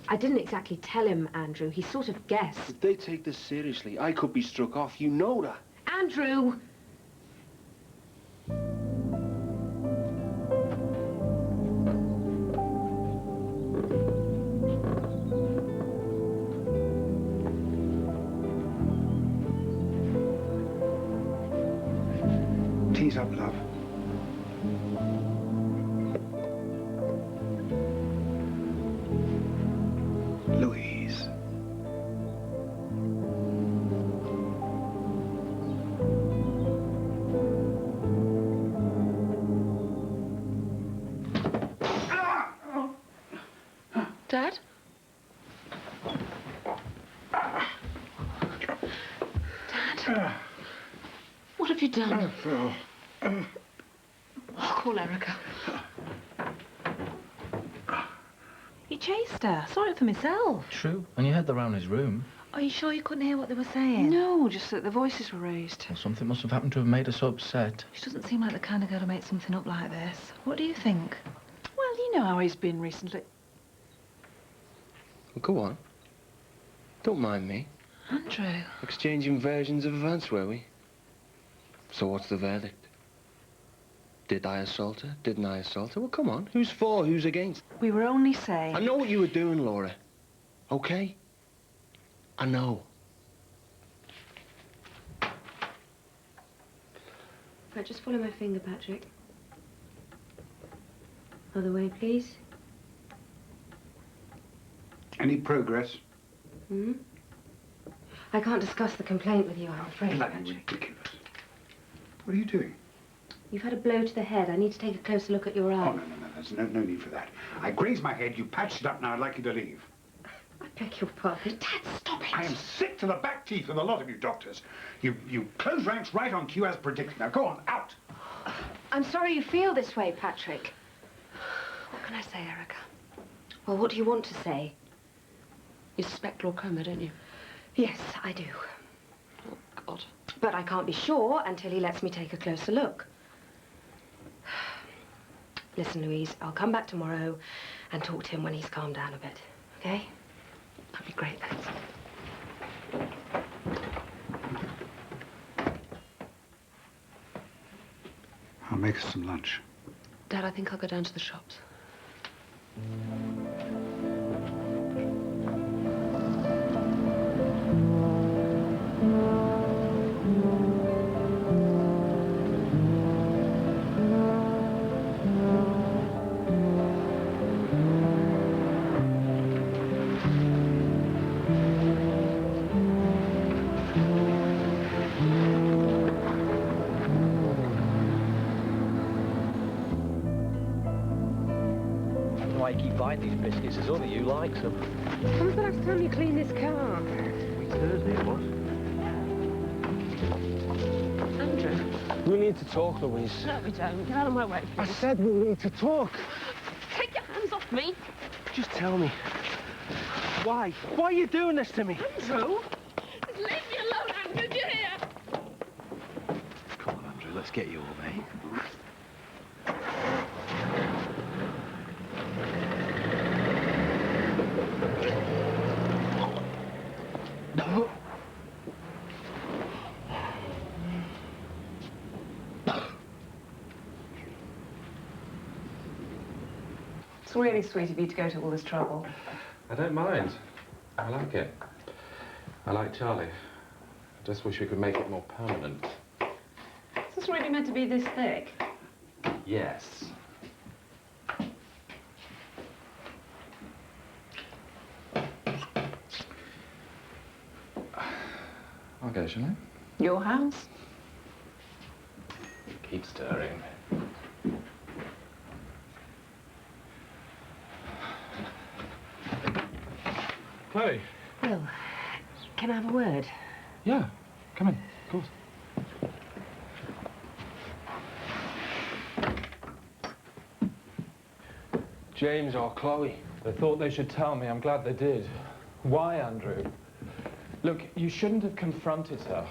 I didn't exactly tell him, Andrew. He sort of guessed. If they take this seriously, I could be struck off. You know that. Andrew! Tease up, love. Louise. Dad? Dad? What have you done? Call Erica. You chased her. Saw it for myself. True. And you heard the round his room. Are you sure you couldn't hear what they were saying? No, just that the voices were raised. Well, something must have happened to have made her so upset. She doesn't seem like the kind of girl to make something up like this. What do you think? Well, you know how he's been recently. Well, go on. Don't mind me. Andrew. Exchanging versions of events, were we? So what's the verdict? Did I assault her? Didn't I assault her? Well, come on. Who's for? Who's against? We were only saying... I know what you were doing, Laura. Okay? I know. Right, just follow my finger, Patrick. Other way, please. Any progress? Hmm? I can't discuss the complaint with you, I'm afraid. Bloody ridiculous. What are you doing? You've had a blow to the head. I need to take a closer look at your eye. Oh, no. There's no need for that. I grazed my head, you patched it up, now I'd like you to leave. I beg your pardon. Dad, stop it! I am sick to the back teeth of the lot of you doctors. You close ranks right on cue as predicted. Now go on, out! I'm sorry you feel this way, Patrick. What can I say, Erica? Well, what do you want to say? You suspect glaucoma, don't you? Yes, I do. Oh, God. But I can't be sure until he lets me take a closer look. Listen, Louise, I'll come back tomorrow and talk to him when he's calmed down a bit. Okay? That'd be great, thanks. I'll make us some lunch. Dad, I think I'll go down to the shops. Why you keep buying these biscuits? There's only you likes them. When was the last time you cleaned this car? It's Thursday, it was. Andrew. We need to talk, Louise. No, we don't. Get out of my way, please. I said we need to talk. Take your hands off me. Just tell me. Why? Why are you doing this to me? Andrew. Just leave me alone, Andrew. Do you hear? Come on, Andrew, let's get you home, eh? It's really sweet of you to go to all this trouble. I don't mind. I like it. I like Charlie. I just wish we could make it more permanent. Is this really meant to be this thick? Yes. I'll go, shall I? Your house? Keep stirring. Chloe. Will, can I have a word? Yeah, come in, of course. James or Chloe. They thought they should tell me. I'm glad they did. Why, Andrew? Look, you shouldn't have confronted her.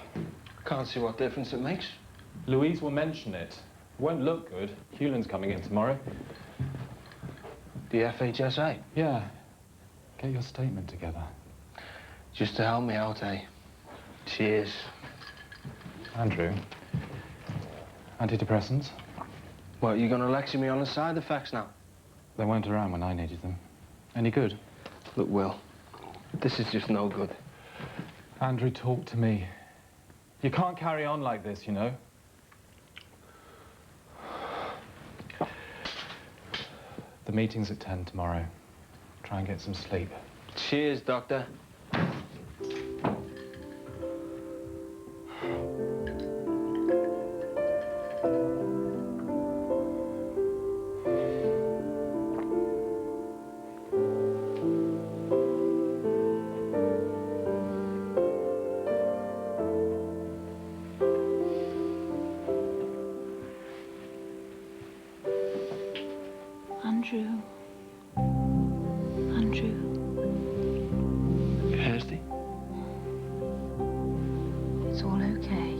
Can't see what difference it makes. Louise will mention it. Won't look good. Hewlin's coming in tomorrow. The FHSA? Yeah. Get your statement together. Just to help me out, eh? Cheers. Andrew. Antidepressants? What, you gonna lecture me on the side effects now? They weren't around when I needed them. Any good? Look, Will, this is just no good. Andrew, talk to me. You can't carry on like this, you know? The meeting's at 10 tomorrow. Try and get some sleep. Cheers, Doctor. Andrew. Andrew. Kirsty? It's all okay.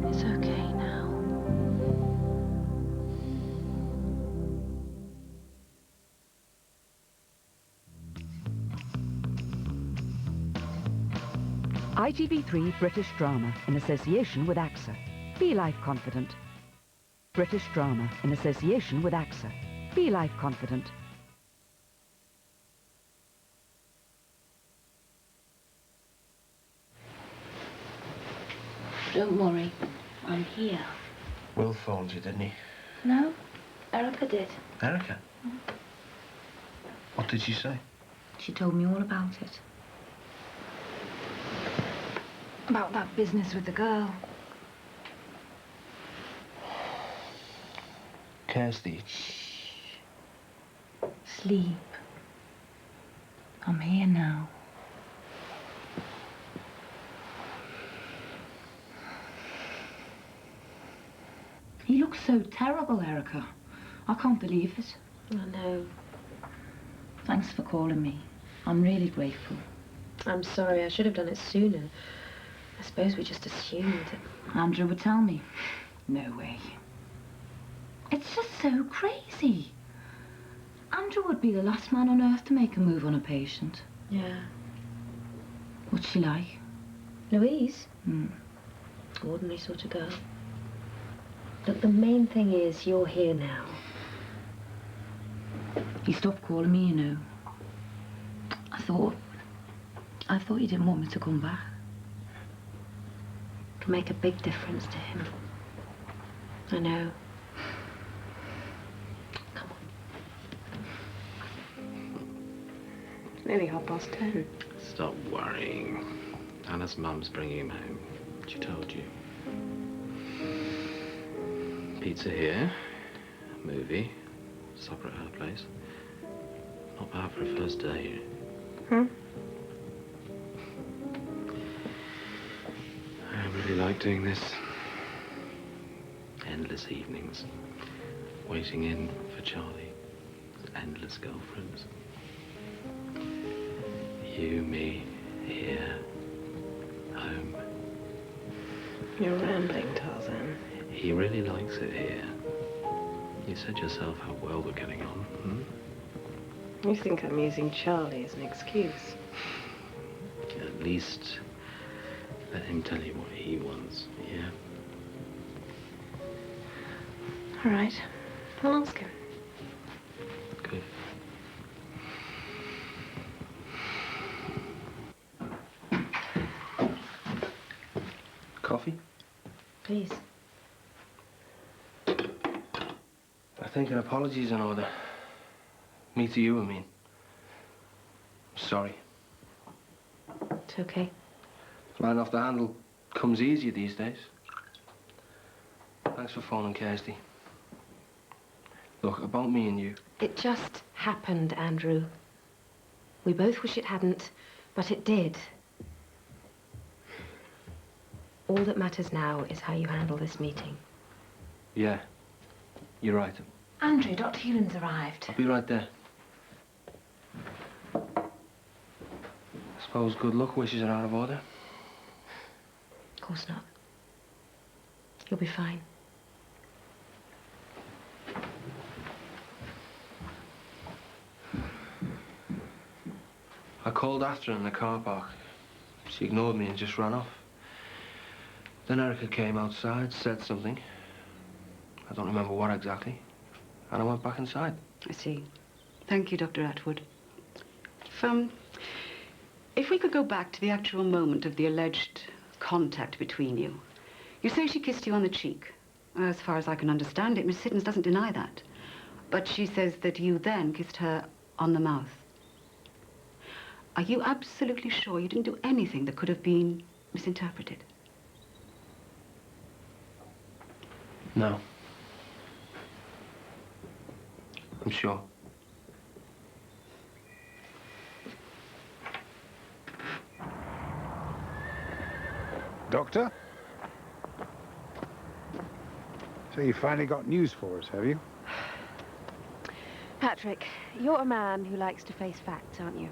It's okay now. ITV3 British Drama in association with AXA. Be life confident. British Drama in association with AXA. Be life confident. Don't worry, I'm here. Will phoned you, didn't he? No, Erica did. Erica? What did she say? She told me all about it. About that business with the girl. Kirsty. Sleep. I'm here now. He looks so terrible, Erica. I can't believe it. I know. Thanks for calling me. I'm really grateful. I'm sorry, I should have done it sooner. I suppose we just assumed. Andrew would tell me. No way. It's just so crazy. Andrew would be the last man on earth to make a move on a patient. Yeah. What's she like? Louise? Ordinary sort of girl. Look, the main thing is you're here now. He stopped calling me, you know. I thought you didn't want me to come back. It'll make a big difference to him. I know. Come on. It's nearly 10:30. Stop worrying. Anna's mum's bringing him home. She told you. Pizza here, movie, supper at her place. Not bad for a first day. I really like doing this. Endless evenings, waiting in for Charlie. Endless girlfriends. You, me, here, home. You're rambling, Tarzan. He really likes it here. You said yourself how well we're getting on, You think I'm using Charlie as an excuse? At least let him tell you what he wants, yeah? All right. I'll ask him. Good. Coffee? Please. I think an apology's in order. Me to you, I mean. Sorry. It's okay. Flying off the handle comes easier these days. Thanks for phoning, Kirsty. Look, about me and you. It just happened, Andrew. We both wish it hadn't, but it did. All that matters now is how you handle this meeting. Yeah, you're right. Andrew, Dr. Hewlin's arrived. I'll be right there. I suppose good luck wishes are out of order. Of course not. You'll be fine. I called after her in the car park. She ignored me and just ran off. Then Erica came outside, said something. I don't remember what exactly. And I went back inside. I see. Thank you, Dr. Atwood. If we could go back to the actual moment of the alleged contact between you. You say she kissed you on the cheek. As far as I can understand it, Miss Siddons doesn't deny that. But she says that you then kissed her on the mouth. Are you absolutely sure you didn't do anything that could have been misinterpreted? No. I'm sure. Doctor? So you finally got news for us, have you? Patrick, you're a man who likes to face facts, aren't you?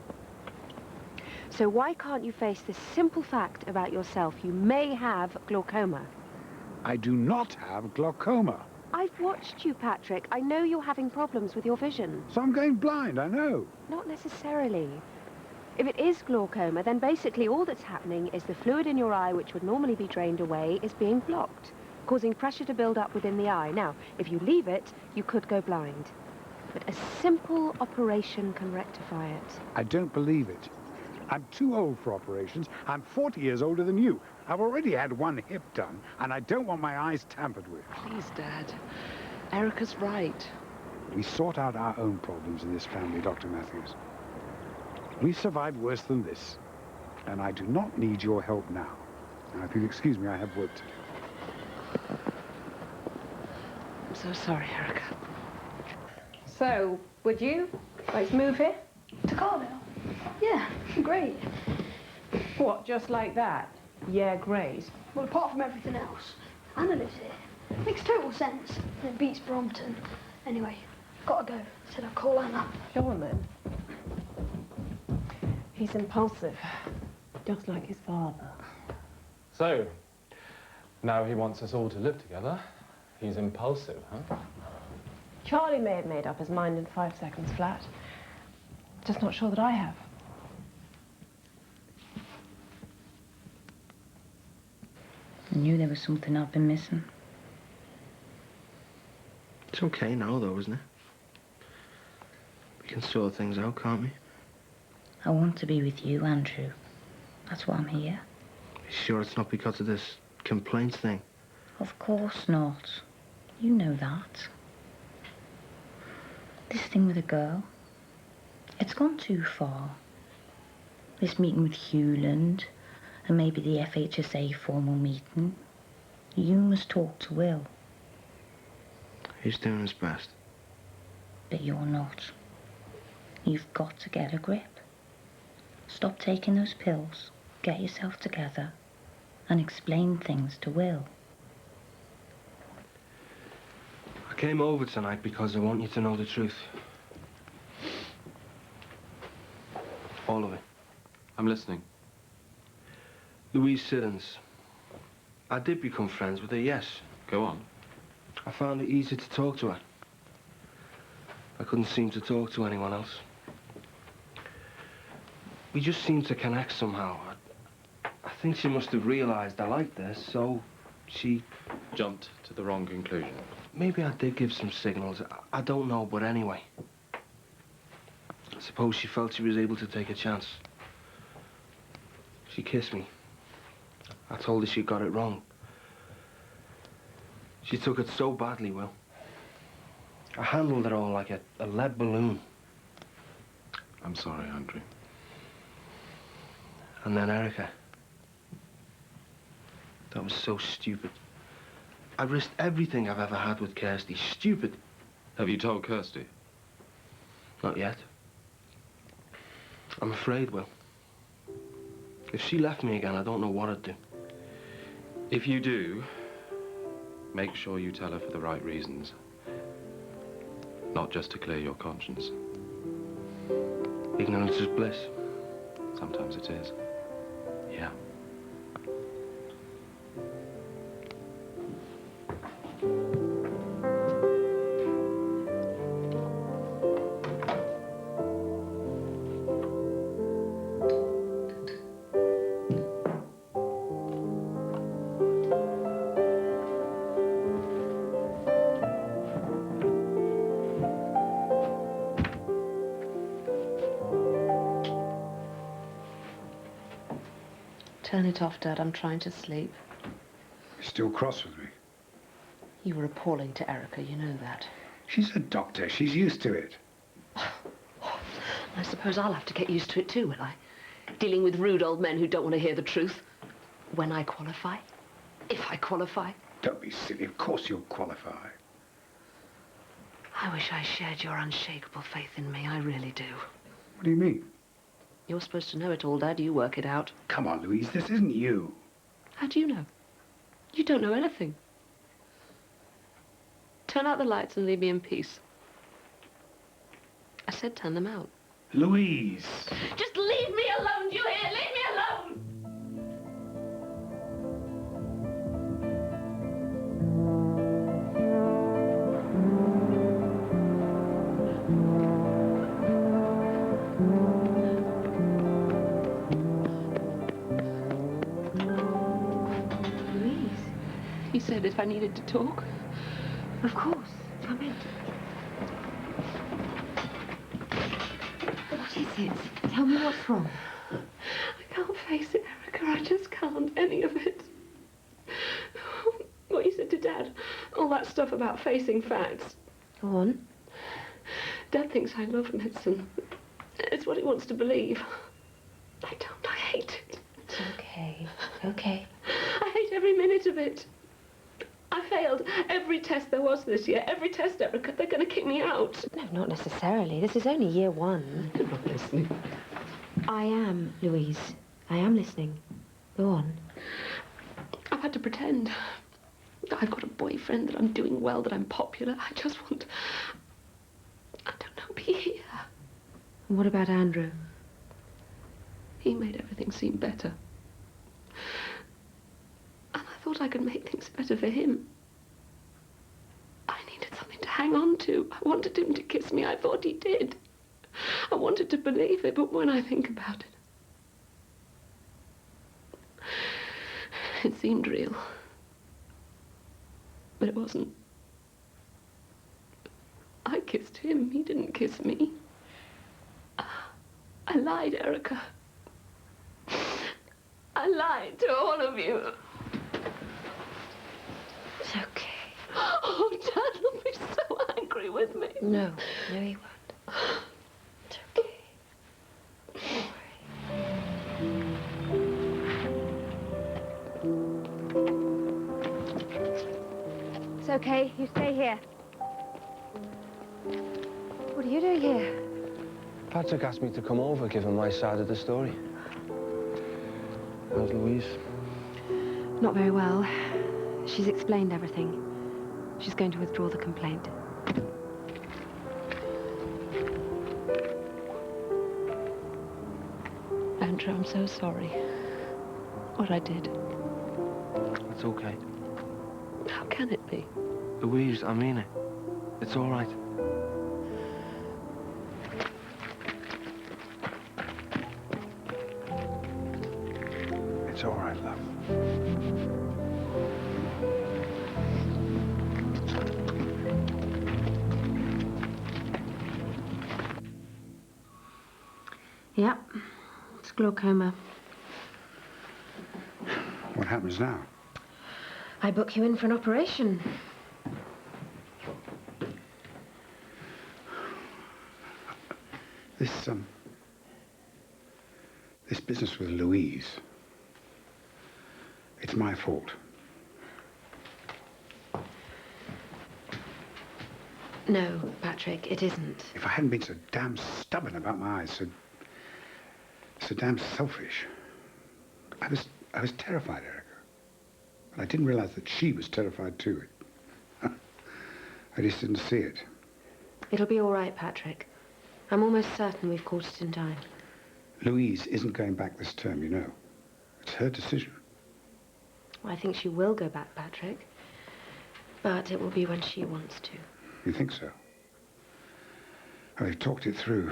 So why can't you face this simple fact about yourself? You may have glaucoma. I do not have glaucoma. I've watched you, Patrick. I know you're having problems with your vision. So I'm going blind, I know. Not necessarily. If it is glaucoma, then basically all that's happening is the fluid in your eye, which would normally be drained away, is being blocked, causing pressure to build up within the eye. Now, if you leave it, you could go blind. But a simple operation can rectify it. I don't believe it. I'm too old for operations. I'm 40 years older than you. I've already had one hip done, and I don't want my eyes tampered with. Please, Dad. Erica's right. We sort out our own problems in this family, Dr. Matthews. We survived worse than this, and I do not need your help now. Now, if you'll excuse me, I have work to do. I'm so sorry, Erica. So, would you like to move here? To Carlisle? Yeah, great. What, just like that? Yeah, great. Well, apart from everything else, Anna lives here. Makes total sense. And it beats Brompton. Anyway, gotta go. Said I'd call Anna. Go on then. He's impulsive, just like his father. So, now he wants us all to live together. He's impulsive, huh? Charlie may have made up his mind in 5 seconds flat. Just not sure that I have. I knew there was something I've been missing. It's okay now, though, isn't it? We can sort things out, can't we? I want to be with you, Andrew. That's why I'm here. You sure it's not because of this complaints thing? Of course not. You know that. This thing with a girl, it's gone too far. This meeting with Hewland, and maybe the FHSA formal meeting. You must talk to Will. He's doing his best. But you're not. You've got to get a grip. Stop taking those pills, get yourself together, and explain things to Will. I came over tonight because I want you to know the truth. All of it. I'm listening. Louise Siddons. I did become friends with her, yes. Go on. I found it easy to talk to her. I couldn't seem to talk to anyone else. We just seemed to connect somehow. I think she must have realized I liked this, so she... Jumped to the wrong conclusion. Maybe I did give some signals. I don't know, but anyway. I suppose she felt she was able to take a chance. She kissed me. I told her she got it wrong. She took it so badly, Will. I handled it all like a lead balloon. I'm sorry, Andrew. And then Erica. That was so stupid. I risked everything I've ever had with Kirsty. Stupid. Have you told Kirsty? Not yet. I'm afraid, Will. If she left me again, I don't know what I'd do. If you do, make sure you tell her for the right reasons. Not just to clear your conscience. Ignorance is bliss. Sometimes it is. Yeah. Turn it off, Dad. I'm trying to sleep. You're still cross with me. You were appalling to Erica, you know that. She's a doctor. She's used to it. I suppose I'll have to get used to it too, will I? Dealing with rude old men who don't want to hear the truth. When I qualify. If I qualify. Don't be silly. Of course you'll qualify. I wish I shared your unshakable faith in me. I really do. What do you mean? You're supposed to know it all, Dad. You work it out. Come on, Louise. This isn't you. How do you know? You don't know anything. Turn out the lights and leave me in peace. I said turn them out. Louise! Just leave me alone, do you hear? Leave me alone! Louise? He said if I needed to talk. Of course. Come in. What is it? Tell me what's wrong. I can't face it, Erica. I just can't. Any of it. What you said to Dad. All that stuff about facing facts. Go on. Dad thinks I love medicine. It's what he wants to believe. I don't. I hate it. It's okay. Okay. I hate every minute of it. I failed every test there was this year. Every test, Erica. They're going to kick me out. No, not necessarily. This is only year one. You're not listening. I am, Louise. I am listening. Go on. I've had to pretend. I've got a boyfriend, that I'm doing well, that I'm popular. I just want... I don't know, be here. And what about Andrew? He made everything seem better. And I thought I could make things better for him. I needed something to hang on to. I wanted him to kiss me. I thought he did. I wanted to believe it, but when I think about it seemed real. But it wasn't. I kissed him. He didn't kiss me. I lied, Erica. I lied to all of you. It's okay. Oh, Dad will be so angry with me. No, he won't. It's okay. It's okay. You stay here. What are you doing here? Patrick asked me to come over, give him my side of the story. How's Louise? Not very well. She's explained everything. She's going to withdraw the complaint. Andrew, I'm so sorry. What I did. It's okay. How can it be? Louise, I mean it. It's all right. It's all right, love. Yep. It's glaucoma. What happens now? I book you in for an operation. This business with Louise, it's my fault. No, Patrick, it isn't. If I hadn't been so damn stubborn about my eyes, so damn selfish, I was terrified, Erica. But I didn't realize that she was terrified too. I just didn't see it. It'll be all right, Patrick. I'm almost certain we've caught it in time. Louise isn't going back this term, you know. It's her decision. Well, I think she will go back, Patrick. But it will be when she wants to. You think so? Well, they've talked it through.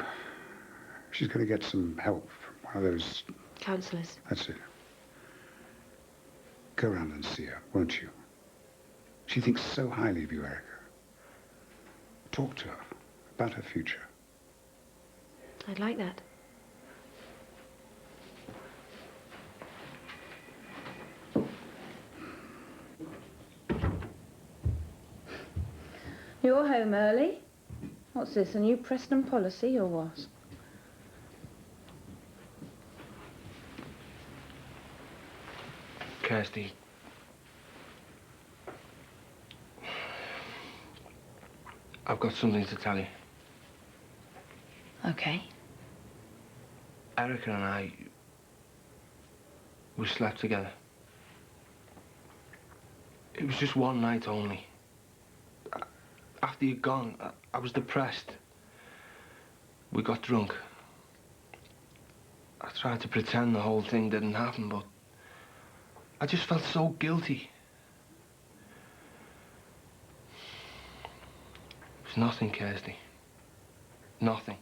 She's going to get some help from one of those... Counsellors. That's it. Go round and see her, won't you? She thinks so highly of you, Erica. Talk to her about her future. I'd like that. You're home early? What's this, a new Preston policy or what? Kirsty. I've got something to tell you. Okay. Erica and I, we slept together. It was just one night only. After you'd gone, I was depressed. We got drunk. I tried to pretend the whole thing didn't happen, but I just felt so guilty. It was nothing, Kirsty. Nothing.